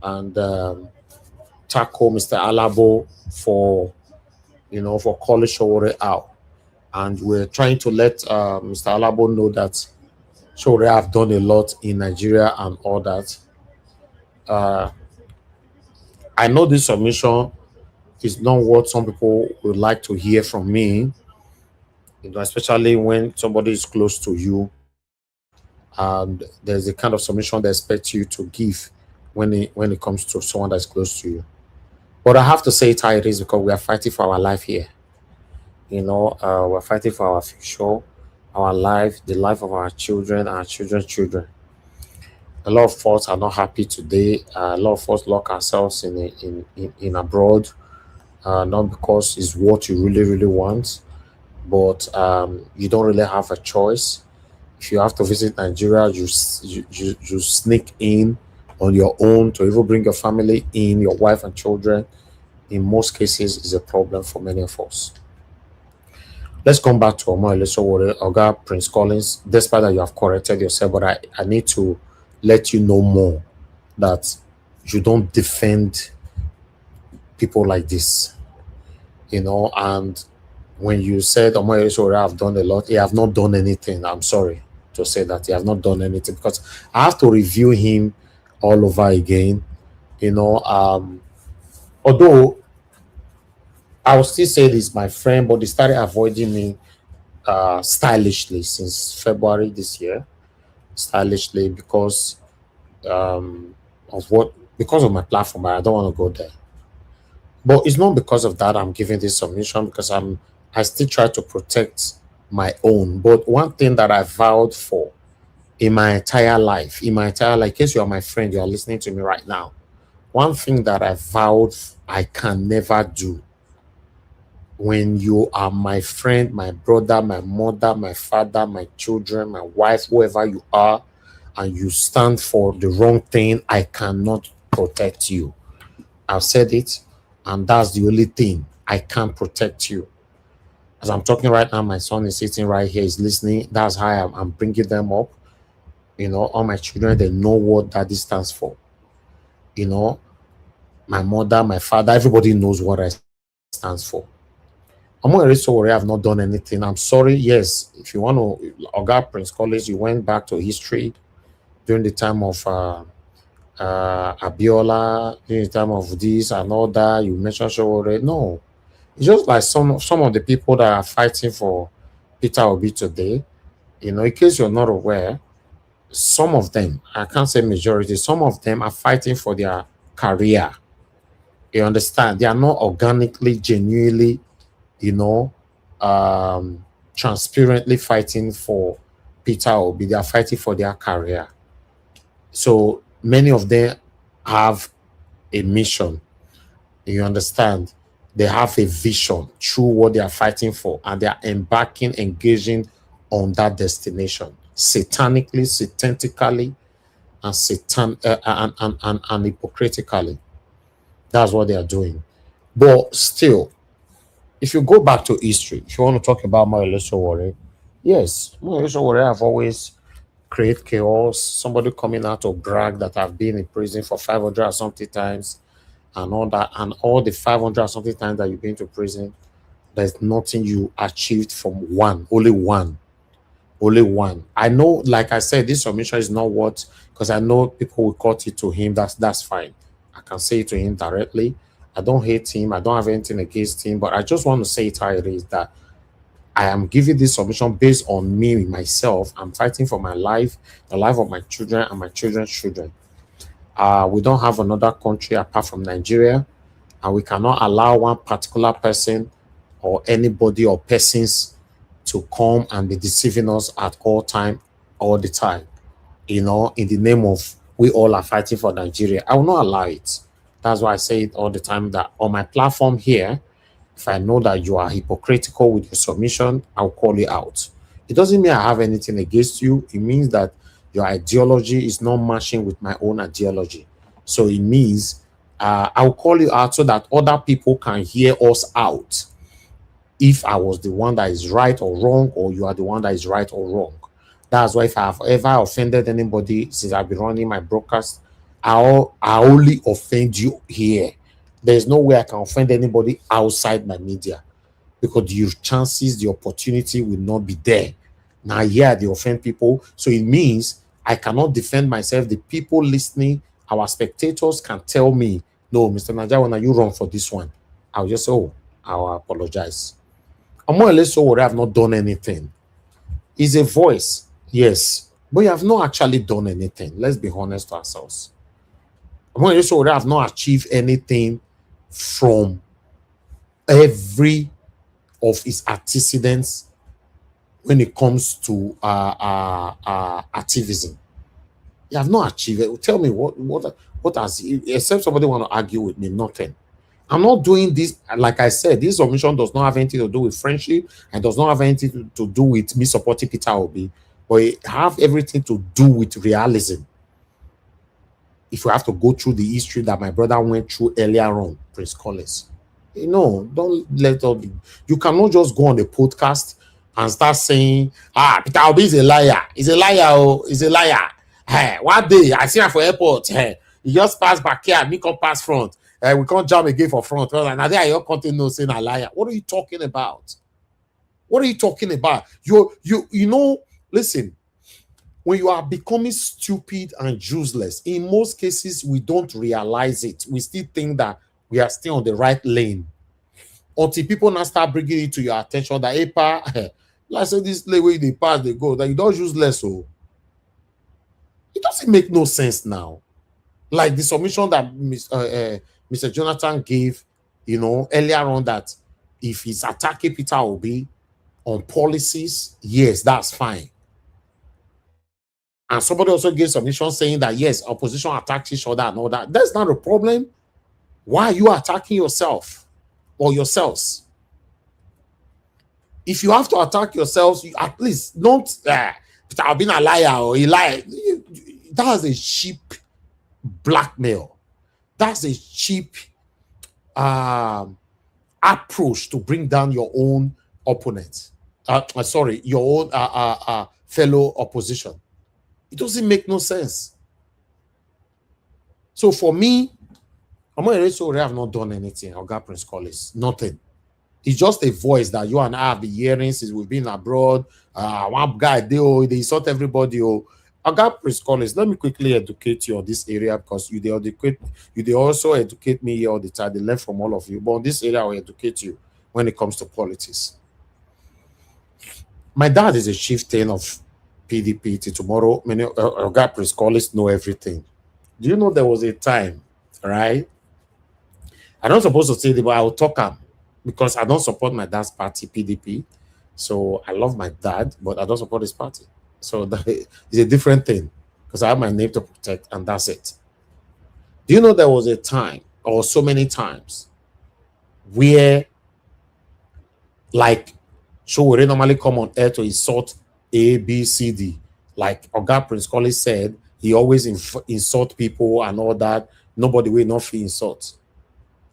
and tackle Mr. Alabo for, for calling Showore out. And we're trying to let Mr. Alabo know that Showore have done a lot in Nigeria and all that. I know this submission is not what some people would like to hear from me, especially when somebody is close to you and there's a kind of submission they expect you to give when it comes to someone that's close to you. But I have to say it how it is because we are fighting for our life here. We're fighting for our future, our life, the life of our children, our children's children. A lot of us are not happy today. A lot of us lock ourselves in abroad, not because it's what you really, really want, but you don't really have a choice. If you have to visit Nigeria, you sneak in on your own to even bring your family in, your wife and children. In most cases, is a problem for many of us. Let's come back to Omoyele Sowore, Oga Prince Collins. Despite that you have corrected yourself, but I need to let you know more that you don't defend people like this, and when you said Omoyele Sowore have done a lot, he have not done anything. I'm sorry to say that he have not done anything because I have to review him all over again. Although I will still say this, my friend, but he started avoiding me stylishly since February this year. Stylishly because because of my platform. I don't want to go there. But it's not because of that I'm giving this submission because I still try to protect my own. But one thing that I vowed for in my entire life, in case you are my friend, you are listening to me right now. One thing that I vowed I can never do when you are my friend, my brother, my mother, my father, my children, my wife, whoever you are, and you stand for the wrong thing, I cannot protect you. I've said it, and that's the only thing. I can't protect you. As I'm talking right now, my son is sitting right here, he's listening. That's how I'm bringing them up. All my children, they know what daddy stands for. My mother, my father, everybody knows what I stands for. Omoyele Sowore have not done anything. I'm sorry. Yes, if you want to, Oga Prince College, you went back to history during the time of Abiola, during the time of this and all that. You mentioned Sowore. No, it's just like some of the people that are fighting for Peter Obi today. In case you're not aware, some of them, I can't say majority, some of them are fighting for their career. You understand? They are not organically, genuinely, transparently fighting for Peter Obi. They are fighting for their career. So many of them have a mission. You understand? They have a vision through what they are fighting for, and they are engaging on that destination, satanically, satanically, and hypocritically. That's what they are doing. But still, if you go back to history, if you want to talk about Omoyele Sowore, yes, Omoyele Sowore have always created chaos. Somebody coming out to brag that I've been in prison for 500 or something times and all that, and all the 500 or something times that you've been to prison, there's nothing you achieved from only one. I know, like I said, this submission is not what, because I know people will cut it to him. That's fine. I can say it to him directly. I don't hate him. I don't have anything against him, but I just want to say it how it is, that I am giving this submission based on me, myself. I'm fighting for my life, the life of my children and my children's children. We don't have another country apart from Nigeria, and we cannot allow one particular person or anybody or persons to come and be deceiving us at all the time, in the name of we all are fighting for Nigeria. I will not allow it. That's why I say it all the time, that on my platform here, if I know that you are hypocritical with your submission, I'll call you out. It doesn't mean I have anything against you. It means that your ideology is not matching with my own ideology. So it means I'll call you out so that other people can hear us out. If I was the one that is right or wrong, or you are the one that is right or wrong. That's why if I have ever offended anybody since I've been running my broadcast, I only offend you here. There's no way I can offend anybody outside my media because your chances, the opportunity will not be there. Now, yeah, they offend people. So it means I cannot defend myself. The people listening, our spectators can tell me, no, Mr. Najawan, you wrong for this one. I'll just say, oh, I'll apologize. I'm more or less so worried I've not done anything. It's a voice, yes, but you have not actually done anything. Let's be honest to ourselves. I'm more or less so worried I've not achieved anything from every of his antecedents when it comes to activism. You have not achieved it. Tell me what has, except somebody want to argue with me, nothing. I'm not doing this, like I said, this submission does not have anything to do with friendship and does not have anything to do with me supporting Peter Obi, but it have everything to do with realism. If we have to go through the history that my brother went through earlier on, Prince Collins, don't let all be. You cannot just go on the podcast and start saying, Peter Obi is a liar. He's a liar. Oh, he's a liar. Hey, one day I see him for airport. Hey, he just passed back here. Me come pass front. We can't jump again for front. Now there your content no saying a liar. What are you talking about? What are you talking about? Listen, when you are becoming stupid and useless, in most cases, we don't realize it. We still think that we are still on the right lane. Until people now start bringing it to your attention that, hey, let's say this lane where they pass, they go, that you don't use less. So it doesn't make no sense now. Like the submission that Mr. Jonathan gave, earlier on, that if he's attacking Peter Obi on policies, yes, that's fine. And somebody also gave submission saying that, yes, opposition attacks each other and all that. That's not a problem. Why are you attacking yourself or yourselves? If you have to attack yourselves, you at least don't, Peter Obi a liar or he lied. That's a cheap blackmail. That's a cheap approach to bring down your own opponent. Your own fellow opposition. It doesn't make no sense. So for me, I'm not really sorry I've not done anything. Oga Prince Collins, nothing. It's just a voice that you and I have been hearing since we've been abroad. One guy, they insult everybody. Oga Prince Collins, let me quickly educate you on this area because you also educate me here all the time. They learn from all of you. But on this area, I will educate you when it comes to politics. My dad is a chieftain of PDP till tomorrow. Many Oga Prince Collins know everything. Do you know there was a time, right? I don't supposed to say it, but I will talk him because I don't support my dad's party, PDP. So I love my dad, but I don't support his party. So that is a different thing because I have my name to protect, and that's it. Do you know there was a time, or so many times, where, like, so we normally come on air to insult A, B, C, D. Like Oga Prince Collins said, he always insult people and all that. Nobody will not feel insult.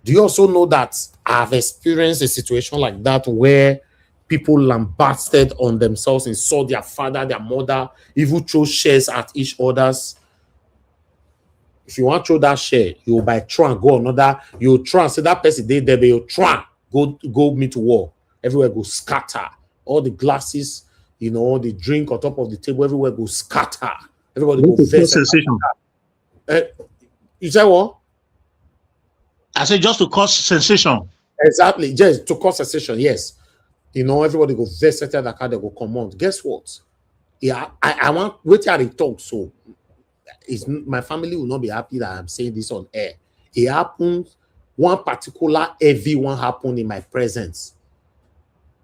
Do you also know that I've experienced a situation like that where people lambasted on themselves, insult their father, their mother, even throw shares at each other's? If you want to throw that share, you will by try and go another. You try and say that person did there, but you try go meet war. Everywhere go scatter. All the glasses, the drink on top of the table, everywhere go scatter. Everybody go vex. You say what? I said just to cause sensation. Exactly, just to cause sensation, yes. Everybody go vex that they go come on. Guess what? Yeah, I want wait till they talk. So my family will not be happy that I'm saying this on air. It happened, one particular heavy one happened in my presence.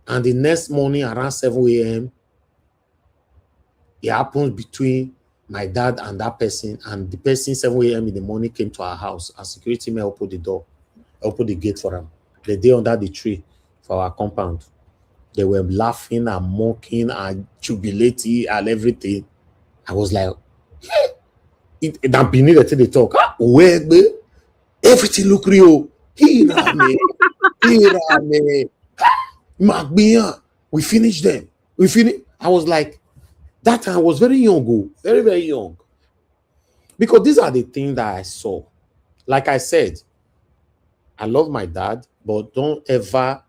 And the next morning around 7 a.m., it happened between my dad and that person. And the person 7 a.m. in the morning came to our house. And security men opened the door, opened the gate for them. The day under the tree for our compound. They were laughing and mocking and jubilating and everything. I was like, that beneath the thing they talk. Everything look real. We finished them. I was like, that time I was very young, very, very young. Because these are the things that I saw. Like I said, I love my dad, but don't ever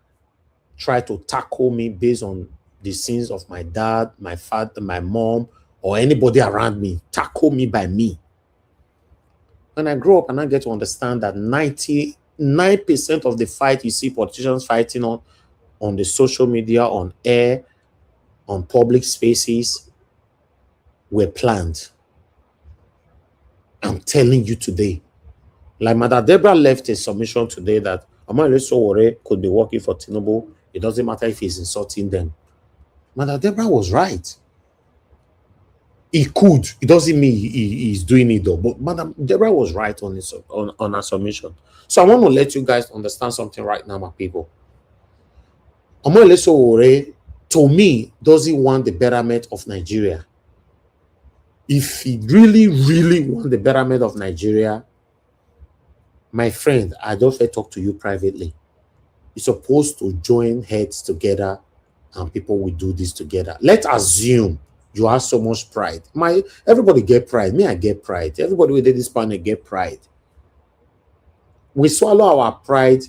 try to tackle me based on the sins of my dad, my father, my mom, or anybody around me. Tackle me by me. When I grow up and I get to understand that 99% of the fight you see politicians fighting on the social media, on air, on public spaces, were planned. I'm telling you today. Like Mother Deborah left a submission today that Omoyele Sowore could be working for Tinubu. It doesn't matter if he's insulting them. Mother Deborah was right. He could. It doesn't mean he's doing it though. But Madam Deborah was right on her submission. So I want to let you guys understand something right now, my people. Omoyele Sowore, to me, doesn't want the betterment of Nigeria. If he really, really wants the betterment of Nigeria, my friend, I don't talk to you privately. You're supposed to join heads together and people will do this together. Let's assume you have so much pride. Everybody get pride. Me, I get pride. Everybody within this panel get pride. We swallow our pride.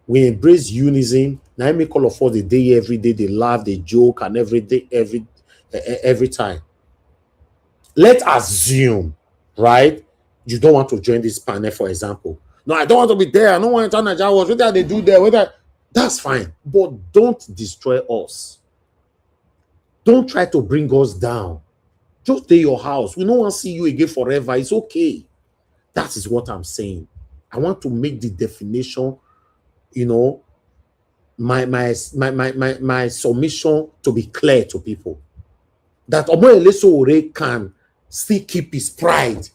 We embrace unison. Now I make all of us the day every day. They laugh, they joke, and every day, every time. Let's assume, right? You don't want to join this panel, for example. No, I don't want to be there. I don't want to turn Nigeria. Whether they do there, that's fine. But don't destroy us. Don't try to bring us down. Just stay your house. We don't want to see you again forever. It's okay. That is what I'm saying. I want to make the definition, you know, my submission to be clear to people. That Omoyele Sowore can still keep his pride.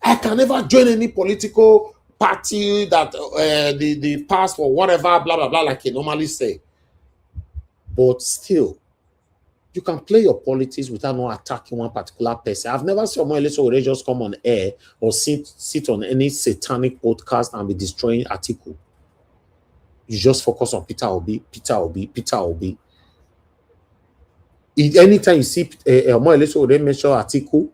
I can never join any political party that the past or whatever, blah, blah, blah, like he normally say. But still, you can play your politics without not attacking one particular person. I've never seen Omoyele Sowore just come on air or sit on any satanic podcast and be destroying Atiku. You just focus on Peter Obi. Anytime you see Omoyele Sowore mention Atiku,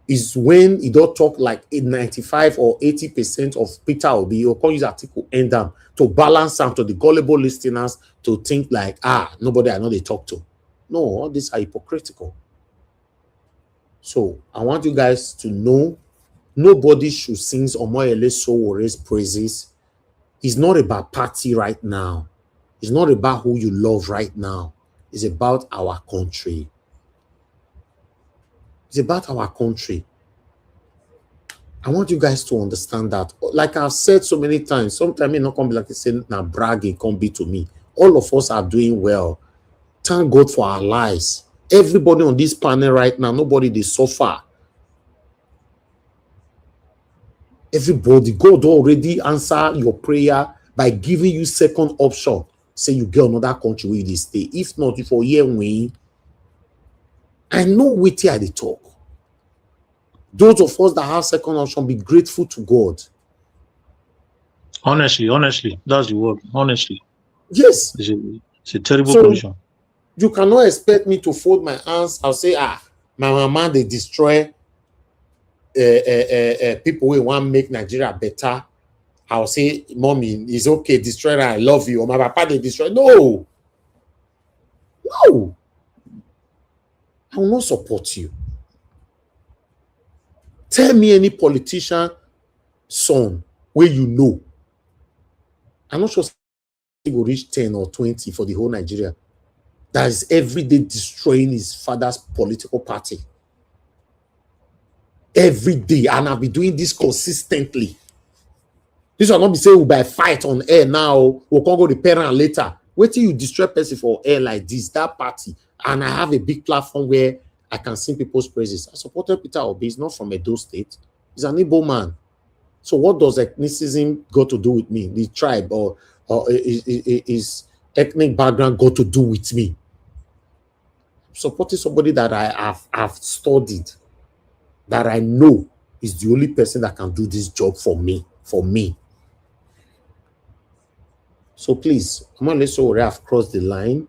is when he don't talk like 95 or 80% of Peter Obi, you can use Atiku end them to balance them to the gullible listeners to think like, nobody I know they talk to. No, all these are hypocritical. So I want you guys to know nobody should sing Omoyele Sowore's praises. It's not about party right now. It's not about who you love right now. It's about our country. It's about our country. I want you guys to understand that. Like I've said so many times, sometimes it not come be like I say, now bragging come be to me. All of us are doing well. Thank God for our lives. Everybody on this panel right now, nobody they suffer. Everybody, God already answer your prayer by giving you second option. Say you get another country where they stay. If not, if for year win, I know wait here they talk. Those of us that have second option, be grateful to God. Honestly, that's the word. Honestly. Yes. It's a terrible position. You cannot expect me to fold my hands. I'll say, my mama, they destroy people who want to make Nigeria better. I'll say, mommy, it's okay, destroy her, I love you. Or my papa, they destroy. No. No. I will not support you. Tell me any politician son where you know. I'm not sure he will reach 10 or 20 for the whole Nigeria. That is every day destroying his father's political party. Every day. And I'll be doing this consistently. This will not be saying we'll buy fight on air now. We'll go to parent later. Wait till you destroy person for air like this, that party. And I have a big platform where I can sing people's praises. I supported Peter Obi. He's not from Edo State. He's an Igbo man. So what does ethnicism got to do with me? The tribe or his ethnic background got to do with me? Supporting somebody that I've studied, that I know is the only person that can do this job for me. So please, Omoyele Sowore have crossed the line,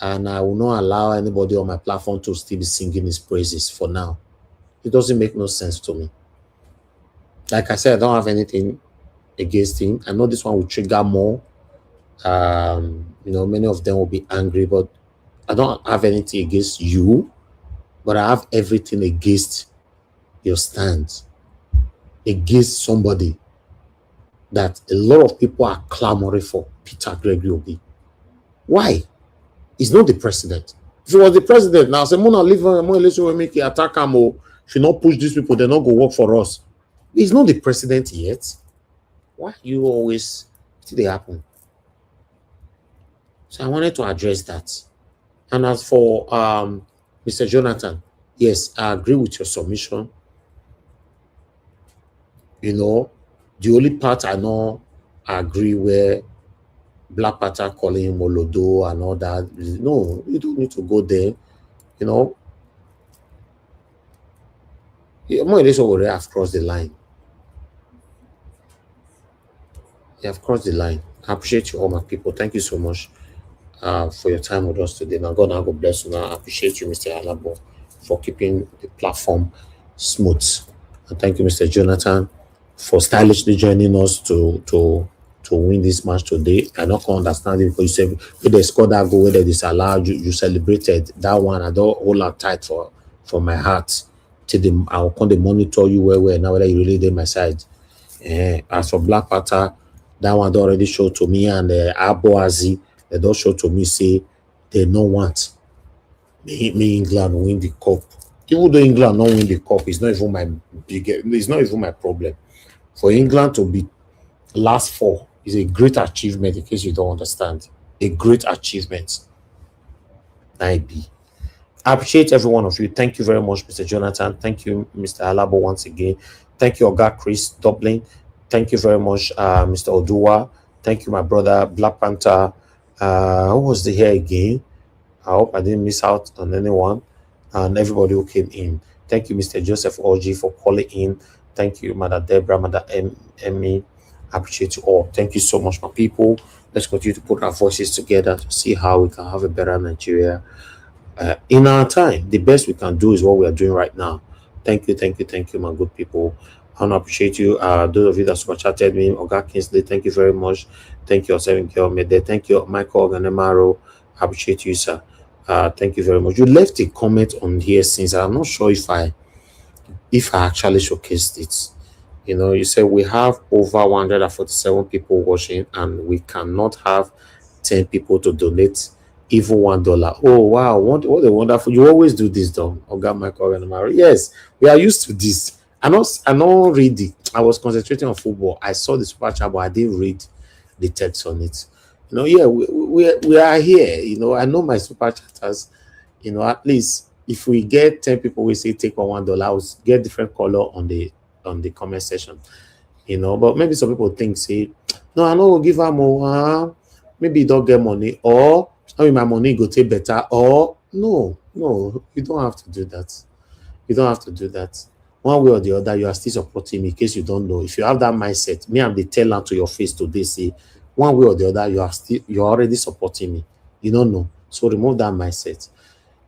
and I will not allow anybody on my platform to still be singing his praises for now. It doesn't make no sense to me. Like I said, I don't have anything against him. I know this one will trigger more. Many of them will be angry, but I don't have anything against you, but I have everything against your stand, against somebody that a lot of people are clamoring for, Peter Gregory Obi. Why? He's not the president. If he was the president, now say, Mona leave election make attack him, should not push these people, they're not going to work for us. He's not the president yet. Why you always see they happen? So I wanted to address that. And as for Mr. Jonathan, yes, I agree with your submission. The only part I know I agree where Black Panther calling him Olodo and all that. No, you don't need to go there. More or less already have crossed the line. You have crossed the line. I appreciate you all, my people. Thank you so much for your time with us today. Now, God bless you. Now, I appreciate you, Mr. Alabo, for keeping the platform smooth. And thank you, Mr. Jonathan, for stylishly joining us to win this match today. I don't understand it because you said if they scored that goal, whether disallowed, you celebrated that one. I don't hold out tight for my heart. Till I'll come to monitor you where now whether you really did my side. As for Black Panther, that one already showed to me, and Aboazi, they don't show to me say they don't want me England win the cup. Even though England not win the cup, it's not even my problem. For England to be last four is a great achievement, in case you don't understand. A great achievement. I appreciate every one of you. Thank you very much, Mr. Jonathan. Thank you, Mr. Alabo, once again. Thank you, Oga Chris Dublin. Thank you very much, Mr. Odua. Thank you, my brother, Black Panther. Who was the here again? I hope I didn't miss out on anyone. And everybody who came in. Thank you, Mr. Joseph Orji, for calling in. Thank you, Mother Deborah, Mother Emmy. I appreciate you all. Thank you so much, my people. Let's continue to put our voices together to see how we can have a better Nigeria. In our time, the best we can do is what we are doing right now. Thank you, my good people. I want to appreciate you. Those of you that super chatted me, Oga Kingsley, thank you very much. Thank you, Seven Girl Mede. Thank you, Michael Ganemaro. I appreciate you, sir. Thank you very much. You left a comment on here since I'm not sure if I actually showcased it. You said we have over 147 people watching and we cannot have 10 people to donate even $1. Oh wow, what a wonderful! You always do this, though. Oga Michael and yes, we are used to this. I don't read it. I was concentrating on football. I saw the super chat, but I didn't read the text on it. Yeah, we are here. I know my super chatters. At least if we get 10 people, we say take on $1, I'll get different color on the comment section. But maybe some people think, say, no, I know we'll give her more. Maybe you don't get money, or my money go take better, or no, you don't have to do that. You don't have to do that. One way or the other, you are still supporting me. In case you don't know, if you have that mindset, me, I'm the teller to your face today. Say, one way or the other, you're already supporting me. You don't know, so remove that mindset.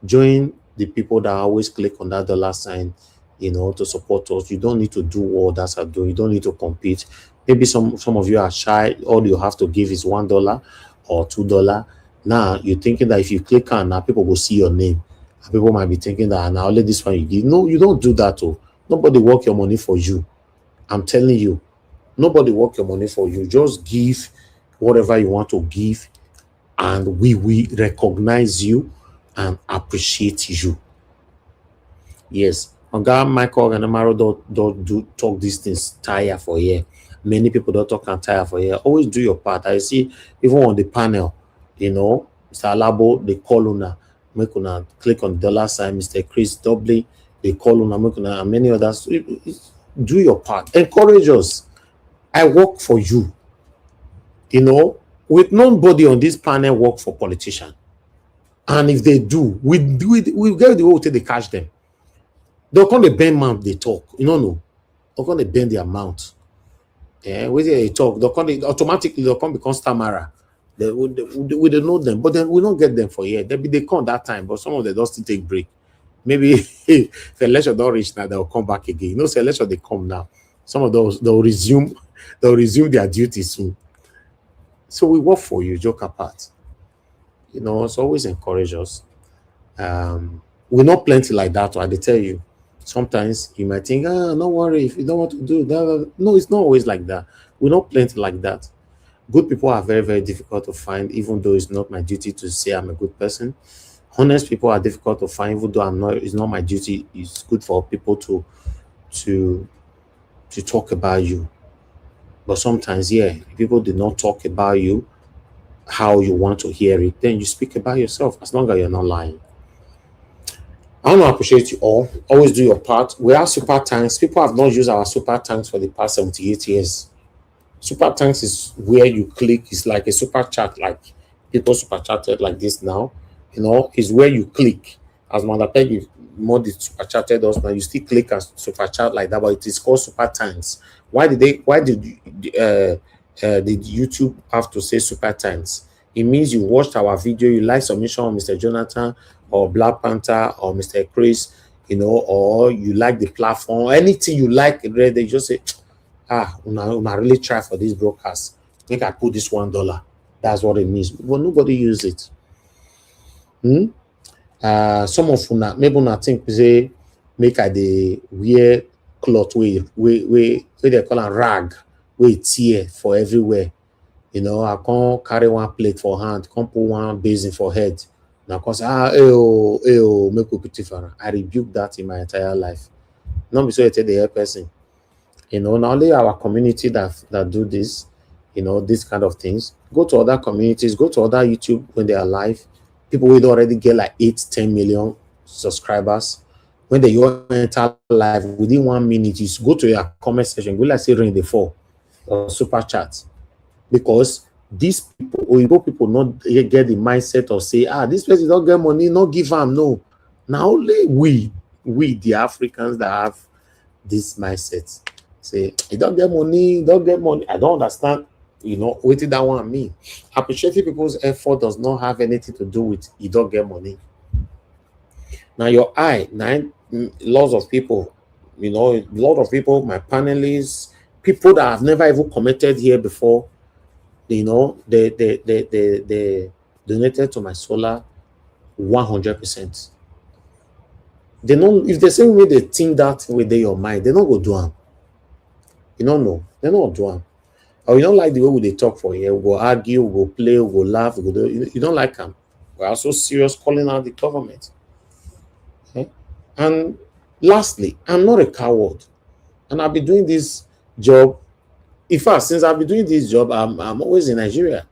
Join the people that always click on that dollar sign, to support us. You don't need to do what others are doing. You don't need to compete. Maybe some of you are shy. All you have to give is $1 or $2. Now you're thinking that if you click on, now people will see your name. And people might be thinking that now only this one you give. No, you don't do that. Oh, nobody work your money for you. I'm telling you, nobody work your money for you. Just give whatever you want to give, and we will recognize you and appreciate you. Yes. Oga Michael and Amaro don't do talk these things tire for here. Many people don't talk and tire for here. Always do your part. I see even on the panel, Mr. Alabo, they call una, make una click on dollar sign. Mr. Chris Dobley, they call una, make una, and many others. Do your part. Encourage us. I work for you. With nobody on this panel work for politicians. And if they do, we get the way they catch them. They'll come to bend mouth, they talk. No. They'll come to bend their mouth. When they talk, automatically they'll come become stammerer. We don't know them, but then we don't get them for here. They come that time, but some of them don't still take break. Maybe if the election don't reach now, they'll come back again. The election they come now. Some of those they'll resume their duty soon. So we work for you, joke apart. You know, it's always encourage us. We're not plenty like that, I tell you. Sometimes you might think, no worry, if you don't want to do that. No, it's not always like that. We're not plenty like that. Good people are very, very difficult to find, even though it's not my duty to say I'm a good person. Honest people are difficult to find, even though it's not my duty. It's good for people to talk about you. But sometimes, yeah, people do not talk about you how you want to hear it. Then you speak about yourself, as long as you're not lying. I want to appreciate you all. Always do your part. We have super tanks. People have not used our super tanks for the past 78 years. Super tanks is where you click. It's like a super chat, like people super chatted like this now. You know, is where you click. As Mandapeg more the super chatted us now, you still click as super chat like that, but it is called super tanks. Why did YouTube have to say super tanks? It means you watched our video, you like submission on Mr. Jonathan or Black Panther or Mr. Chris, you know, or you like the platform, anything you like, they just say, I really try for this broadcast. I think I put this $1. That's what it means. But nobody use it. Some of you maybe not think say make the wear cloth way they call a rag, way tear for everywhere. You know, I can't carry one plate for hand, can't put one basin for head. Now, cause make we put it for. I rebuke that in my entire life. Not be so the help person. You know, not only our community that do this, you know, this kind of things. Go to other communities, go to other YouTube when they are live. People will already get like 8-10 million subscribers. When they enter live within 1 minute, you go to your comment section, go like say ring the 4 or super chat. Because these people, Oyibo people, not get the mindset of say, this person don't get money, not give them. No. Now only we the Africans that have this mindset. Say, you don't get money, don't get money. I don't understand, you know, what did that one mean? Appreciating people's effort does not have anything to do with you don't get money. Now your lots of people, you know, a lot of people, my panelists, people that have never even commented here before, you know, they donated to my solar 100%. They know if the same way they think that within your mind, they don't go do them. You don't know, they don't do them. Or you don't like the way they talk for here. We go argue, we go play, we go laugh, we go do, you don't like them. We're also serious calling out the government. Okay? And lastly, I'm not a coward. And I've been doing this job. In fact, since I've been doing this job, I'm always in Nigeria.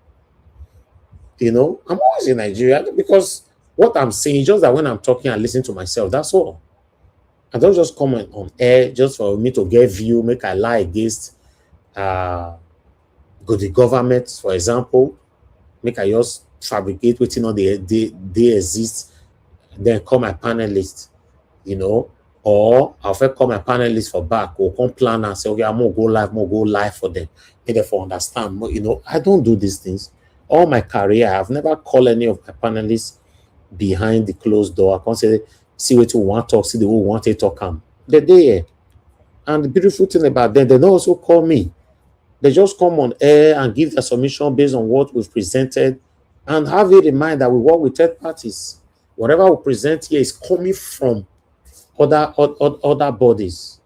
You know, I'm always in Nigeria because what I'm saying, just that when I'm talking, I listen to myself. That's all. I don't just comment on air just for me to get view, make I lie against the government, for example, make I just fabricate waiting on they exist, then call my panelist, you know, or I'll call my panelists for back or come plan and say, okay, I'm gonna go live for them. Make them for understand. You know, I don't do these things. All my career, I've never called any of my panelists behind the closed door. I can't say, see what you want to talk, see the way we want to talk. They're there. And the beautiful thing about them, they don't also call me. They just come on air and give their submission based on what we've presented and have it in mind that we work with third parties. Whatever we present here is coming from other bodies.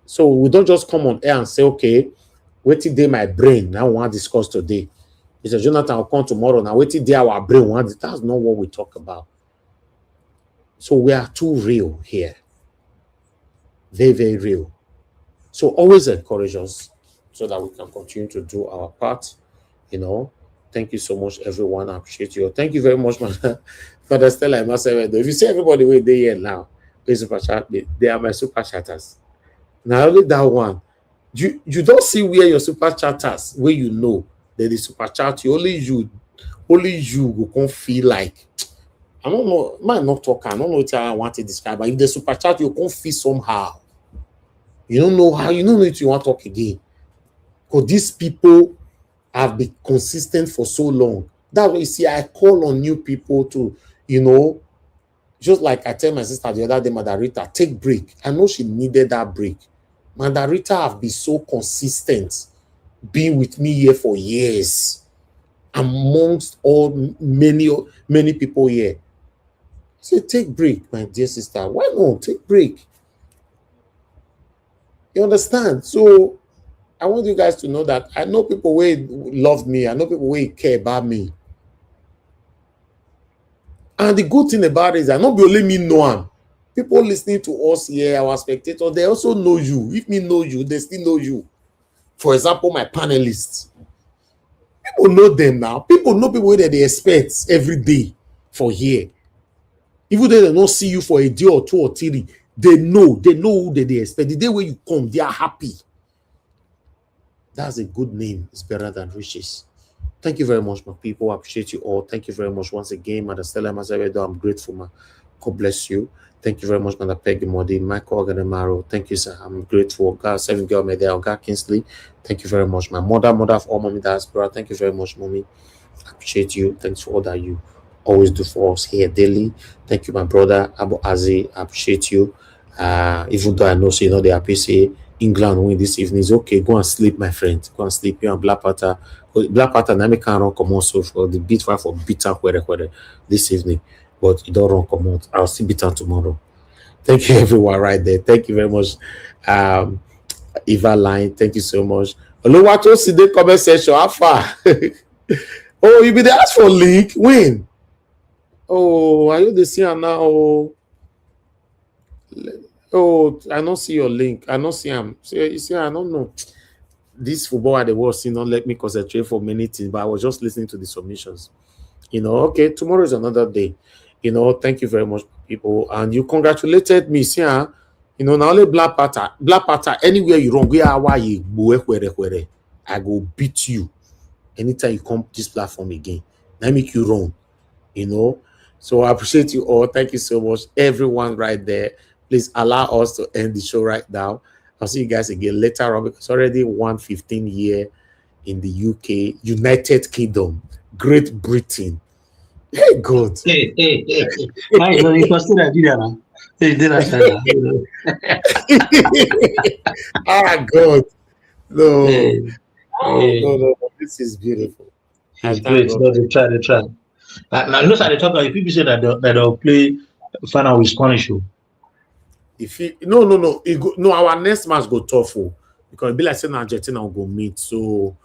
So we don't just come on air and say, okay, wait till day my brain, now we want to discuss today. Mr. Jonathan will come tomorrow, now wait till day our brain wants. That's not what we talk about. So we are too real here. Very, very real. So always encourage us so that we can continue to do our part. You know, thank you so much, everyone. I appreciate you. Thank you very much, man. For the Stella, I must say, if you see everybody where they here now, they super chat, they are my super chatters. Now only that one. You don't see where your super chatters, where you know that the super chat, only you will come feel like. I don't know, might not talk. I don't know what I want to describe, but if the super chat, you can't feel somehow. You don't know how, you don't know if you want to talk again. Because these people have been consistent for so long. That way, you see, I call on new people to, you know, just like I tell my sister the other day, Mother Rita, take break. I know she needed that break. Mandarita have been so consistent, being with me here for years, amongst all many people here. Say, take break, my dear sister. Why not? Take break. You understand? So I want you guys to know that I know people who love me. I know people who care about me. And the good thing about it is that not be only me know them. People listening to us here, our spectators, they also know you. If me know you, they still know you. For example, my panelists. People know them now. People know people that they expect every day for here. Even though they don't see you for a day or two or three, they know who they expect. The day when you come, they are happy. That's a good name. It's better than riches. Thank you very much, my people. I appreciate you all. Thank you very much once again, Madam Stella Mazavedo. I'm grateful, man. God bless you. Thank you very much, Madam Peggy Modi, Michael Ogadamaro. Thank you, sir. I'm grateful. God, Seven Girl Medea, God Kingsley. Thank you very much. My mother of all mommy diaspora. Thank you very much, mommy. I appreciate you. Thanks for all that you always do for us here daily. Thank you, my brother Abu Azi. I appreciate you. Even though I know, so you know, they appreciate England win this evening. It's okay. Go and sleep, my friend. Go and sleep. You and Black Panther. Black Panther now can't run come on so for the beat fight for beat up where this evening. But you don't run come out. I'll see beat up tomorrow. Thank you, everyone, right there. Thank you very much. Eva Line, thank you so much. Oluwato see the comment section. How far? Oh, you be the ask for link. When? Oh, are you the seer now? Oh, I don't see your link. I don't see him. You see, I don't know. This football at the world still not let me concentrate for many things, but I was just listening to the submissions. You know, okay, tomorrow is another day. You know, thank you very much, people. And you congratulated me. See, you know, not only Black Panther, anywhere you wrong, I go beat you anytime you come this platform again. I make you wrong, you know. So I appreciate you all. Thank you so much, everyone right there. Please allow us to end the show right now. I'll see you guys again later on because already 115 year in the UK, United Kingdom, Great Britain. Hey, God. Hey. Why you still Nigeria now? Hey, did I say that? Ah, God. No. Hey. No. This is beautiful. It's great. No, they try. Now, you know, so they talk about people say that they'll play final with Spanish. If you no, our next match go tough because it be like saying Argentina will go meet, so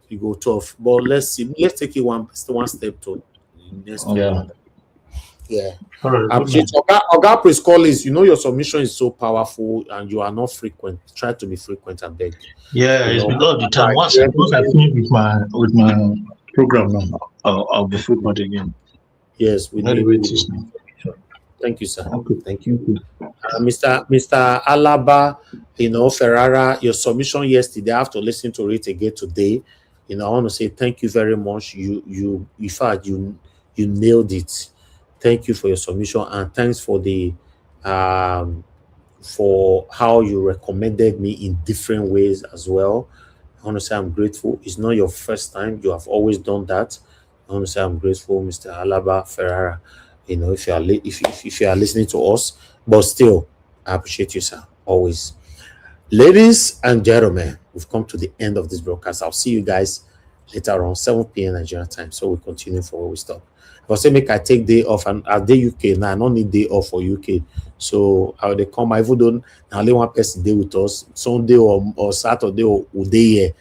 it go tough. But let's see. Let's take it one step to next time. Yeah. All right, I appreciate Oga Praise Collins. You know your submission is so powerful and you are not frequent. Try to be frequent, I beg. Yeah, it's because of the time. Once I finish with my program now, I'll be frequent again. Yes, we need. Thank you, sir. Okay. Thank you. Mr. Alaba, you know, Ferrara, your submission yesterday, I have to listen to it again today. You know, I want to say thank you very much. You in fact, you nailed it. Thank you for your submission and thanks for the for how you recommended me in different ways as well. I want to say I'm grateful. It's not your first time. You have always done that. I want to say I'm grateful, Mr. Alaba Ferrara. You know, if you are listening to us, but still, I appreciate you, sir. Always. Ladies and gentlemen, we've come to the end of this broadcast. I'll see you guys later on 7 p.m. Nigerian time. So we continue for where we stop. If I say make I take day off and I day UK now, I don't need day off for UK. So I will come. I even don't only one person day with us Sunday or Saturday or day here.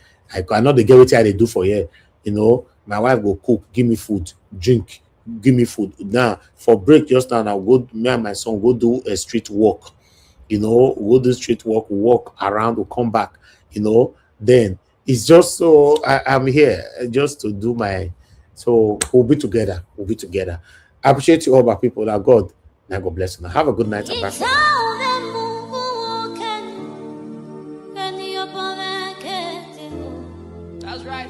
I know they get what they do for here. You know, my wife go cook, give me food, drink. Give me food. Now for break just now, I'll go. Me and my son go do a street walk. You know, we'll do street walk around, we'll come back. You know, then it's just so I'm here just to do my. So we'll be together. I appreciate you all, my people. Now God bless you. Now have a good night and bye. That's right.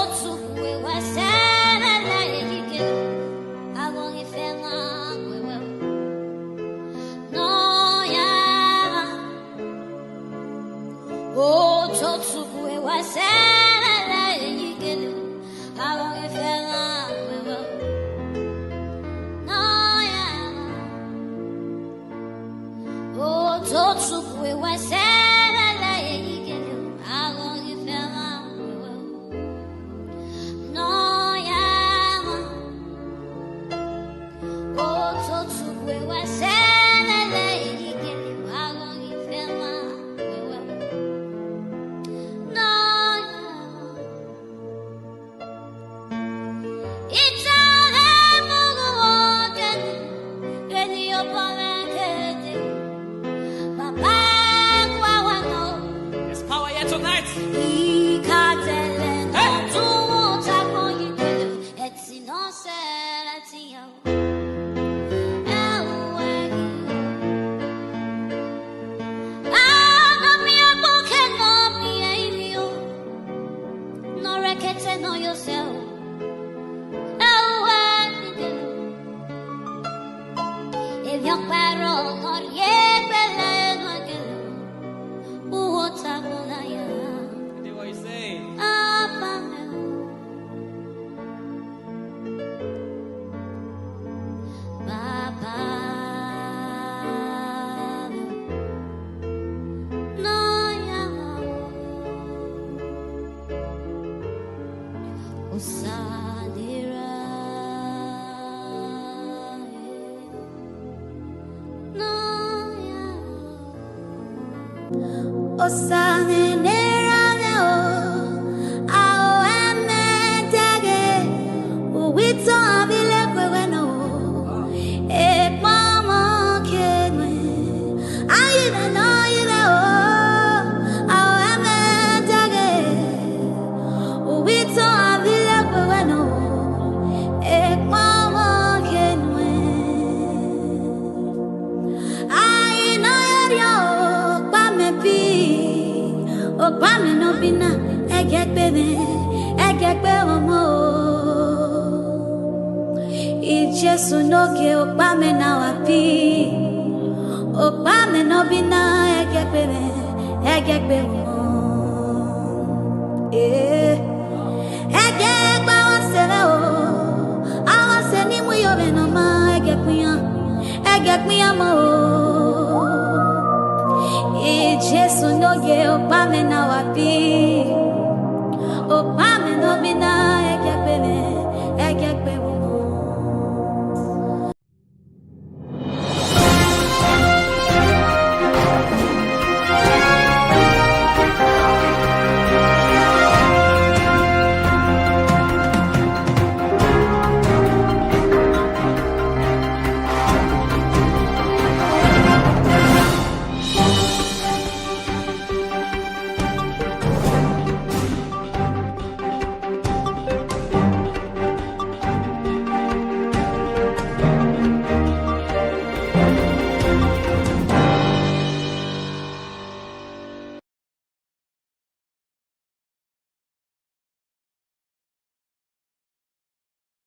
Keyamo.